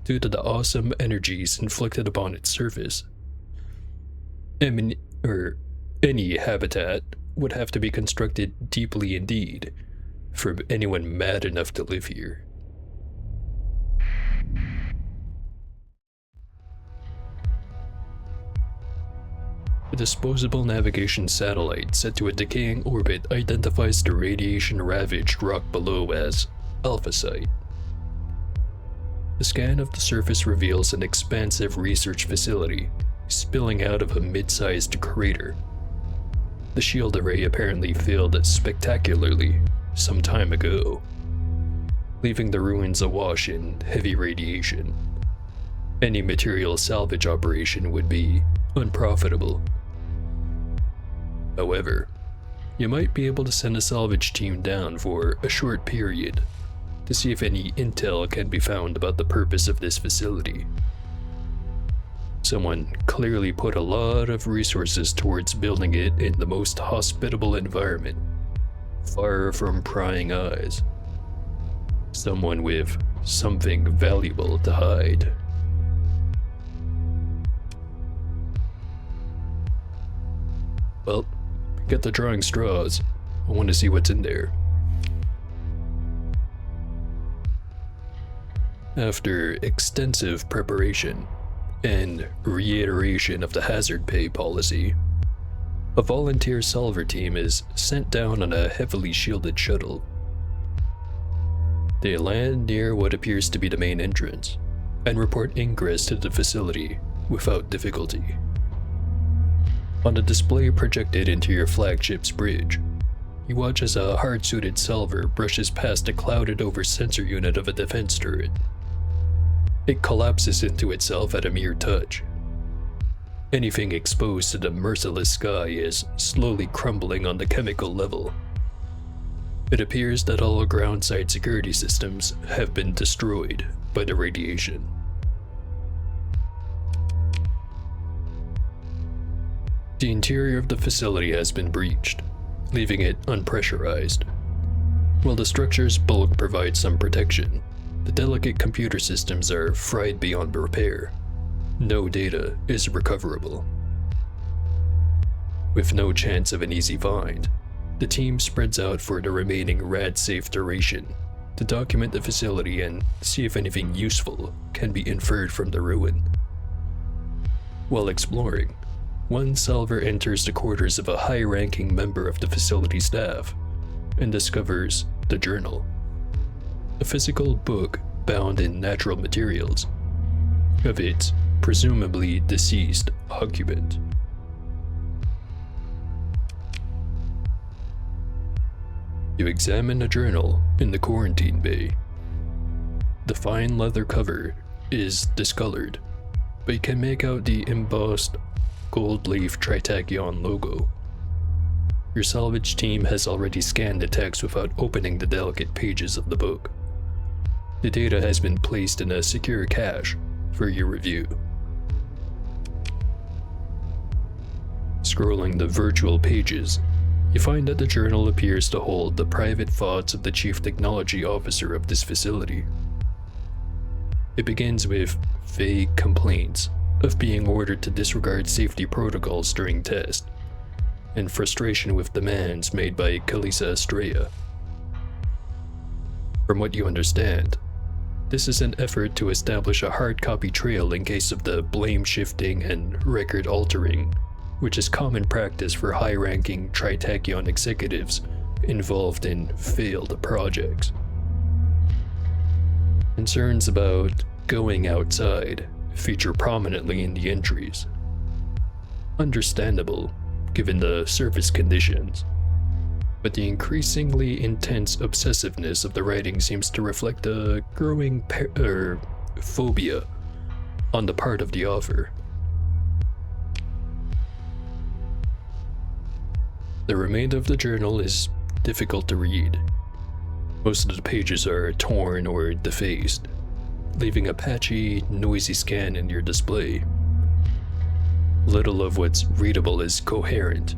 due to the awesome energies inflicted upon its surface. Any habitat would have to be constructed deeply indeed for anyone mad enough to live here. A disposable navigation satellite set to a decaying orbit identifies the radiation-ravaged rock below as Alpha Site. The scan of the surface reveals an expansive research facility spilling out of a mid-sized crater. The shield array apparently failed spectacularly some time ago, leaving the ruins awash in heavy radiation. Any material salvage operation would be unprofitable. However, you might be able to send a salvage team down for a short period to see if any intel can be found about the purpose of this facility. Someone clearly put a lot of resources towards building it in the most hospitable environment, far from prying eyes. Someone with something valuable to hide. Well, get the drawing straws. I want to see what's in there. After extensive preparation and reiteration of the hazard pay policy, a volunteer salver team is sent down on a heavily shielded shuttle. They land near what appears to be the main entrance and report ingress to the facility without difficulty. On the display projected into your flagship's bridge, you watch as a hard-suited salver brushes past a clouded-over sensor unit of a defense turret. It collapses into itself at a mere touch. Anything exposed to the merciless sky is slowly crumbling on the chemical level. It appears that all ground-side security systems have been destroyed by the radiation. The interior of the facility has been breached, leaving it unpressurized. While the structure's bulk provides some protection, the delicate computer systems are fried beyond repair. No data is recoverable. With no chance of an easy find, the team spreads out for the remaining rad-safe duration to document the facility and see if anything useful can be inferred from the ruin. While exploring, one salver enters the quarters of a high-ranking member of the facility staff and discovers the journal, a physical book bound in natural materials of its presumably deceased occupant. You examine the journal in the quarantine bay. The fine leather cover is discolored, but you can make out the embossed gold leaf Tritachyon logo. Your salvage team has already scanned the text without opening the delicate pages of the book. The data has been placed in a secure cache for your review. Scrolling the virtual pages, you find that the journal appears to hold the private thoughts of the chief technology officer of this facility. It begins with vague complaints of being ordered to disregard safety protocols during tests, and frustration with demands made by Kalisa Estrella. From what you understand, this is an effort to establish a hard copy trail in case of the blame shifting and record altering, which is common practice for high-ranking Tritachyon executives involved in failed projects. Concerns about going outside feature prominently in the entries. Understandable, given the surface conditions, but the increasingly intense obsessiveness of the writing seems to reflect a growing phobia on the part of the author. The remainder of the journal is difficult to read. Most of the pages are torn or defaced, leaving a patchy, noisy scan in your display. Little of what's readable is coherent.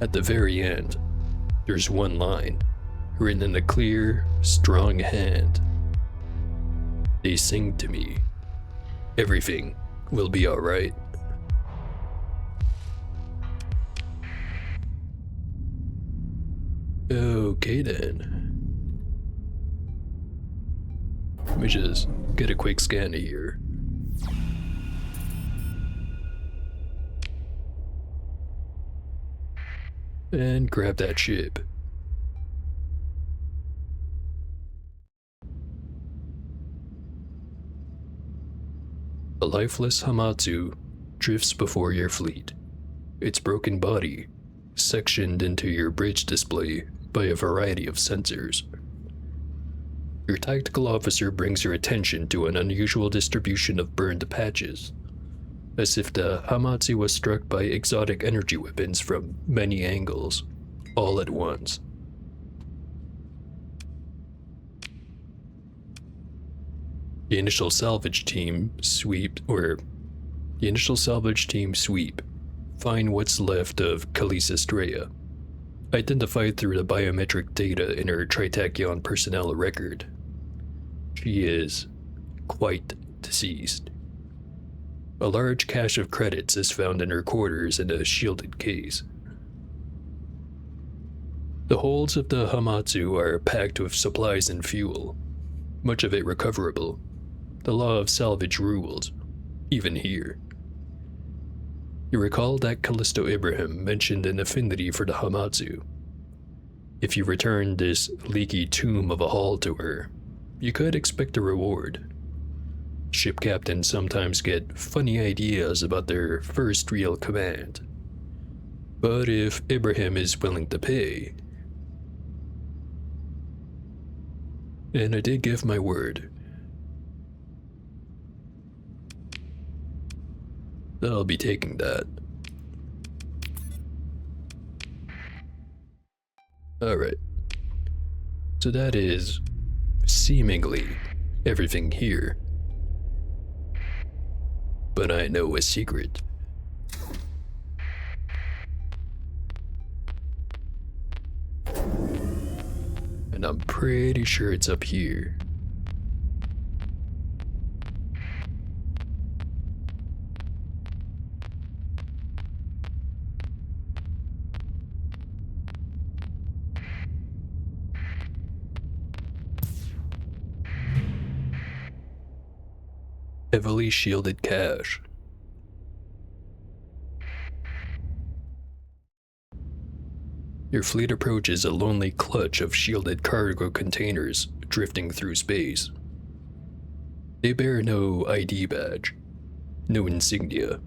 At the very end, there's one line, written in a clear, strong hand. They sing to me. Everything will be alright. Okay then. Let me just get a quick scan of here. and grab that ship. A lifeless Hamatsu drifts before your fleet, its broken body sectioned into your bridge display by a variety of sensors. Your tactical officer brings your attention to an unusual distribution of burned patches, as if the Hamatsu was struck by exotic energy weapons from many angles, all at once. The initial salvage team sweep, find what's left of Khalees Estrella, identified through the biometric data in her Tritachyon personnel record. She is quite deceased. A large cache of credits is found in her quarters in a shielded case. The holds of the Hamatsu are packed with supplies and fuel, much of it recoverable. The law of salvage rules, even here. You recall that Callisto Ibrahim mentioned an affinity for the Hamatsu. If you return this leaky tomb of a hull to her, you could expect a reward. Ship captains sometimes get funny ideas about their first real command. But if Ibrahim is willing to pay... And I did give my word. I'll be taking that. Alright. So that is seemingly everything here. But I know a secret. And I'm pretty sure it's up here. Heavily shielded cache. Your fleet approaches a lonely clutch of shielded cargo containers drifting through space. They bear no ID badge, no insignia,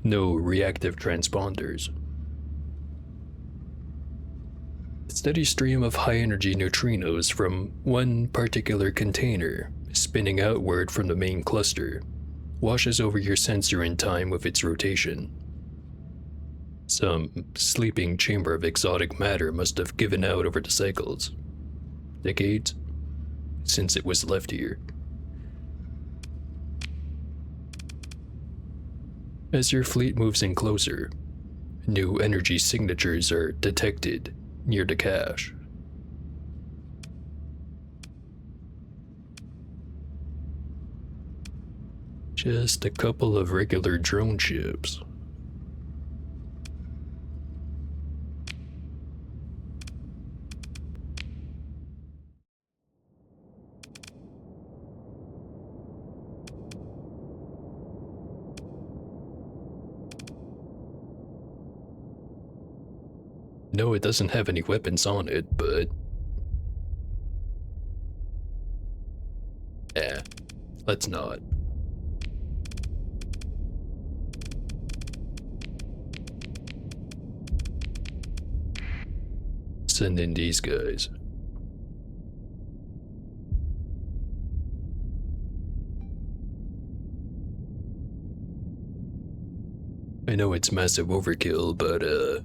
no reactive transponders. A steady stream of high-energy neutrinos from one particular container, spinning outward from the main cluster, washes over your sensor in time with its rotation. Some sleeping chamber of exotic matter must have given out over the cycles. Decades since it was left here. As your fleet moves in closer, new energy signatures are detected near the cache. Just a couple of regular drone ships. No, it doesn't have any weapons on it, but... let's not. Send in these guys. I know it's massive overkill, but I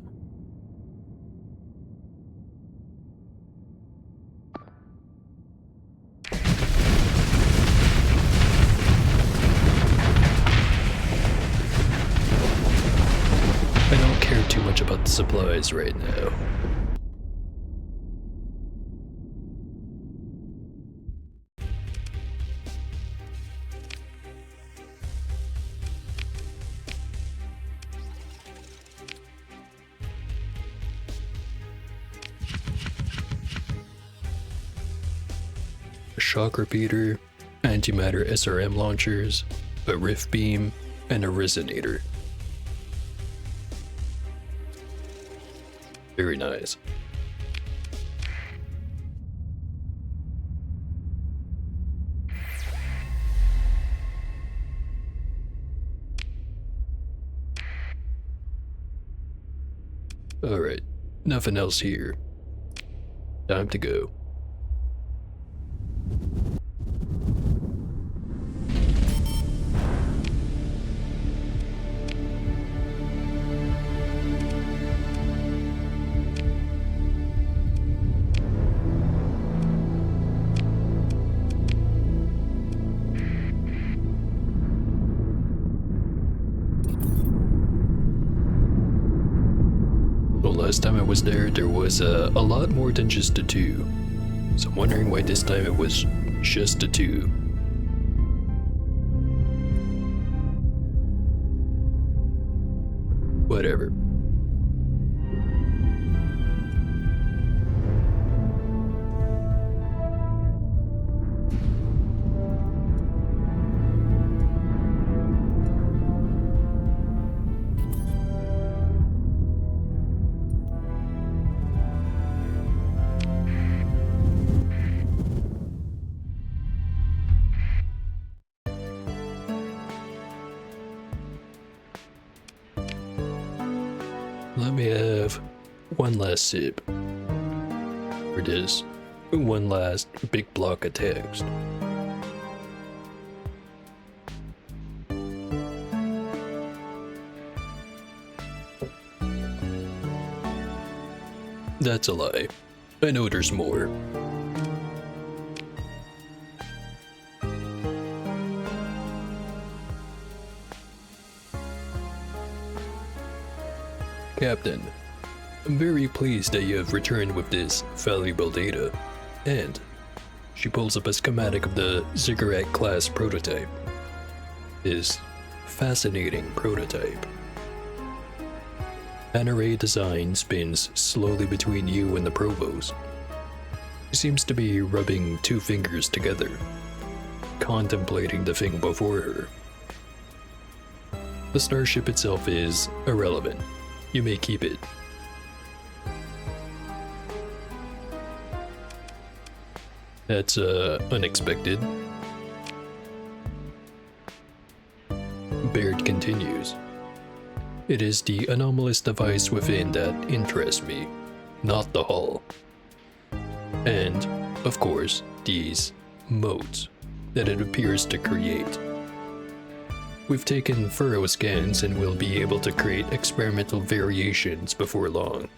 don't care too much about the supplies right now. A shock repeater, antimatter SRM launchers, a rift beam, and a resonator. Very nice. Alright, nothing else here. Time to go. Last time I was there was a lot more than just a 2. So I'm wondering why this time it was just a 2. Whatever. Let me have one last sip. Or this one last big block of text. That's a lie. I know there's more. Captain, I'm very pleased that you have returned with this valuable data. And she pulls up a schematic of the Ziggurat class prototype. This fascinating prototype. An array design spins slowly between you and the provost. She seems to be rubbing 2 fingers together, contemplating the thing before her. The starship itself is irrelevant. You may keep it. That's unexpected. Baird continues. It is the anomalous device within that interests me, not the hull. And, of course, these modes that it appears to create. We've taken thorough scans and will be able to create experimental variations before long.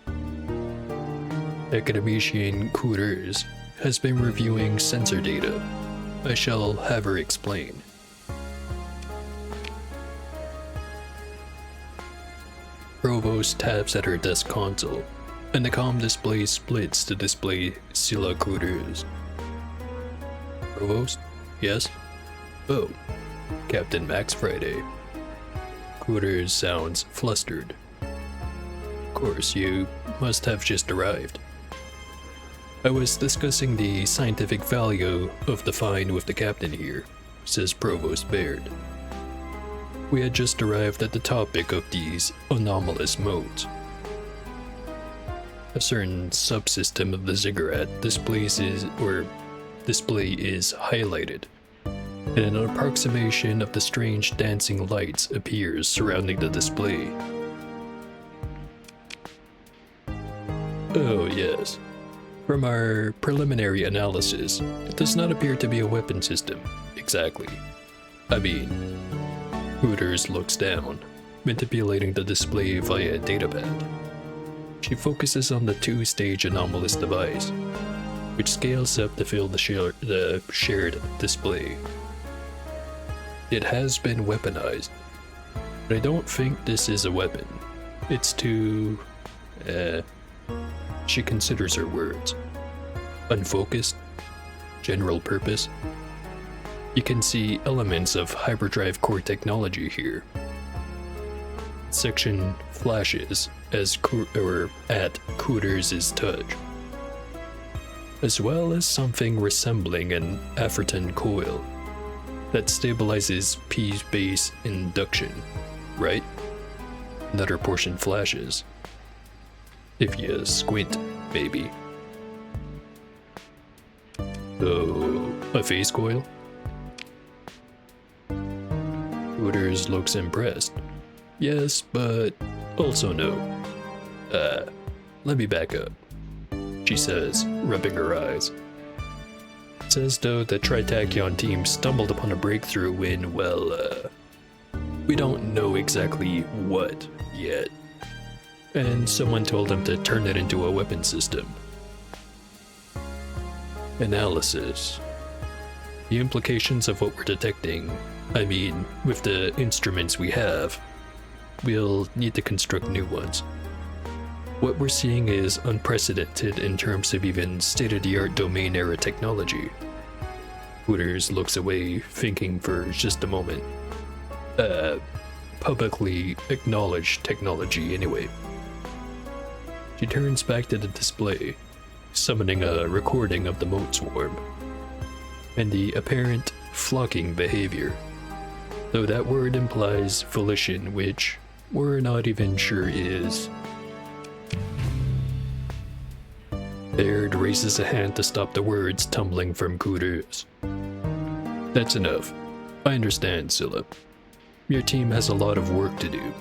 Academician Coutures has been reviewing sensor data. I shall have her explain. Provost taps at her desk console, and the comm display splits to display Scylla Coutures. Provost? Yes? Oh. Captain Max Friday. Coutures sounds flustered. Of course, you must have just arrived. I was discussing the scientific value of the find with the captain here, says Provost Baird. We had just arrived at the topic of these anomalous modes. A certain subsystem of the Ziggurat display is highlighted, and an approximation of the strange dancing lights appears surrounding the display. Oh yes. From our preliminary analysis, it does not appear to be a weapon system, exactly. I mean, Coutures looks down, manipulating the display via a datapad. She focuses on the 2-stage anomalous device, which scales up to fill the shared display. It has been weaponized, but I don't think this is a weapon. It's too... She considers her words. Unfocused, general purpose. You can see elements of hyperdrive core technology here. Section flashes at Coutures' touch, as well as something resembling an Afferton coil that stabilizes P-base induction, right? Another portion flashes. If you squint, maybe. Oh, a face coil? Wooters looks impressed. Yes, but also no. Let me back up, she says, rubbing her eyes. It's as though the Tritachyon team stumbled upon a breakthrough in, well, we don't know exactly what yet. And someone told them to turn it into a weapon system. Analysis. The implications of what we're detecting, I mean, with the instruments we have, we'll need to construct new ones. What we're seeing is unprecedented in terms of even state-of-the-art domain-era technology. Wooters looks away, thinking for just a moment. Publicly acknowledged technology anyway. She turns back to the display, summoning a recording of the mote swarm, and the apparent flocking behavior, though that word implies volition, which we're not even sure is. Baird raises a hand to stop the words tumbling from Wooters. That's enough. I understand, Scylla. Your team has a lot of work to do,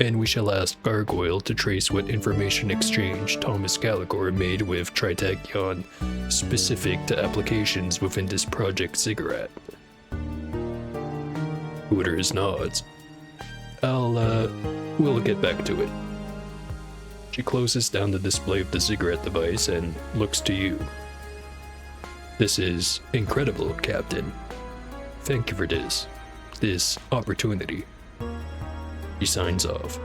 and we shall ask Gargoyle to trace what information exchange Thomas Gallagher made with Tritachyon specific to applications within this Project Ziggurat. Wooters nods. We'll get back to it. She closes down the display of the Ziggurat device and looks to you. This is incredible, Captain. Thank you for this opportunity. He signs off.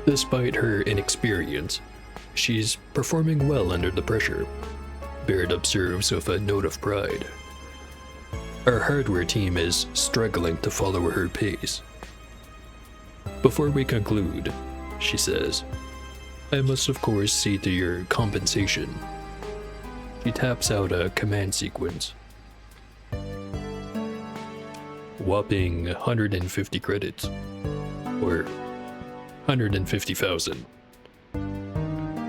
Despite her inexperience, she's performing well under the pressure, Baird observes with a note of pride. Our hardware team is struggling to follow her pace. Before we conclude, she says, I must of course see to your compensation. She taps out a command sequence. Whopping 150 credits. Or 150,000.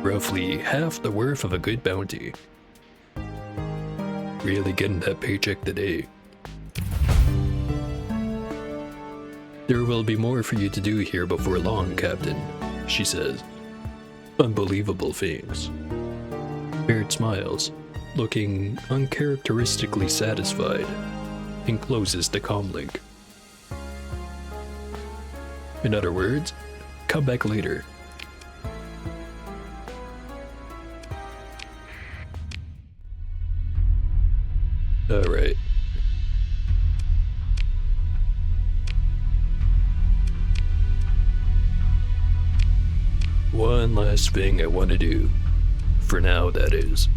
Roughly half the worth of a good bounty. Really getting that paycheck today. There will be more for you to do here before long, Captain, she says. Unbelievable things. Baird smiles, looking uncharacteristically satisfied, and closes the comlink. In other words, come back later. Alright. One last thing I want to do. For now, that is.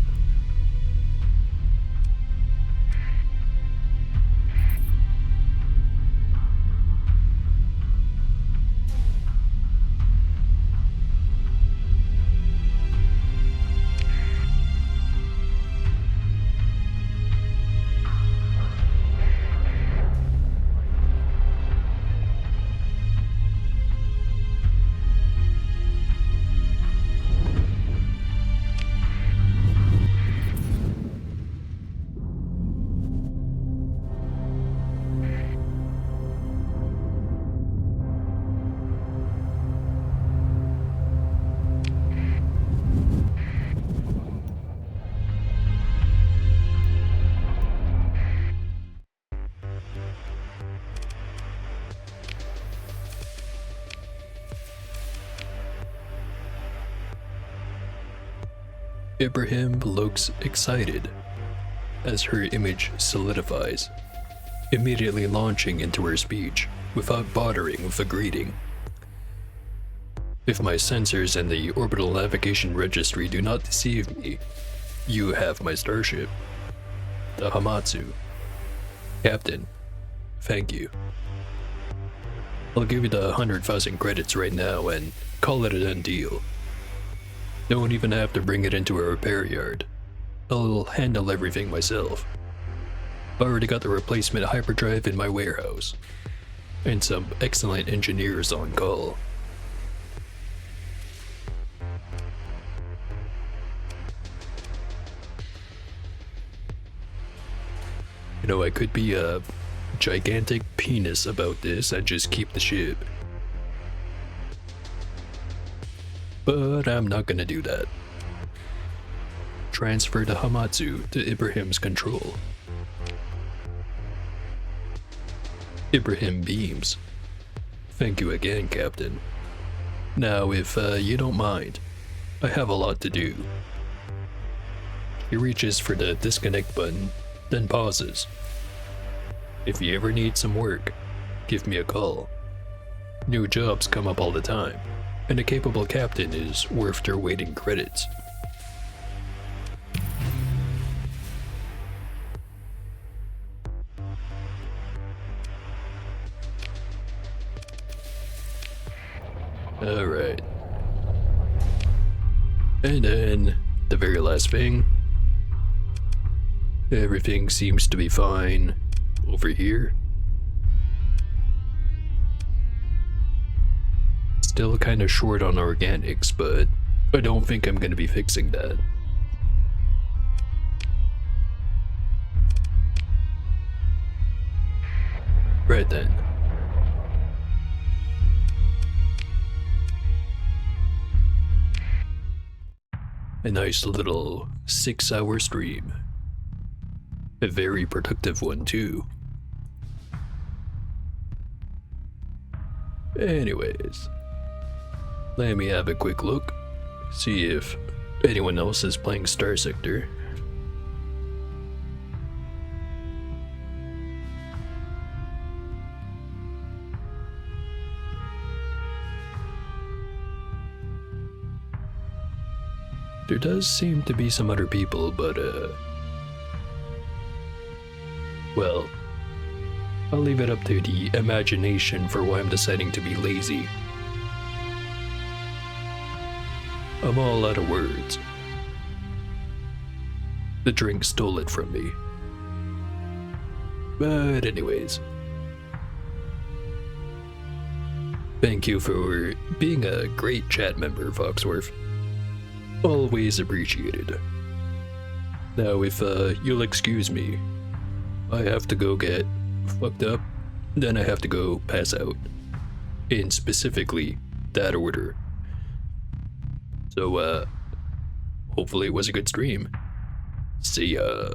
Ibrahim looks excited as her image solidifies, immediately launching into her speech without bothering with a greeting. If my sensors and the orbital navigation registry do not deceive me, you have my starship, the Hamatsu. Captain, thank you. I'll give you the 100,000 credits right now and call it a done deal. Don't even have to bring it into a repair yard. I'll handle everything myself. I've already got the replacement hyperdrive in my warehouse. and some excellent engineers on call. You know, I could be a gigantic penis about this and just keep the ship. But I'm not gonna do that. Transfer the Hamatsu to Ibrahim's control. Ibrahim beams. Thank you again, Captain. Now, if you don't mind, I have a lot to do. He reaches for the disconnect button, then pauses. If you ever need some work, give me a call. New jobs come up all the time, and a capable captain is worth their weight in credits. Alright. And then, the very last thing. Everything seems to be fine over here. Still kinda short on organics, but I don't think I'm gonna be fixing that. Right then. A nice little 6-hour stream. A very productive one too. Anyways, let me have a quick look, see if anyone else is playing Starsector. There does seem to be some other people, but well, I'll leave it up to the imagination for why I'm deciding to be lazy. I'm all out of words. The drink stole it from me. But anyways, thank you for being a great chat member, Foxworth. Always appreciated. Now, if you'll excuse me, I have to go get fucked up, then I have to go pass out. In specifically that order. So, hopefully it was a good stream. See ya.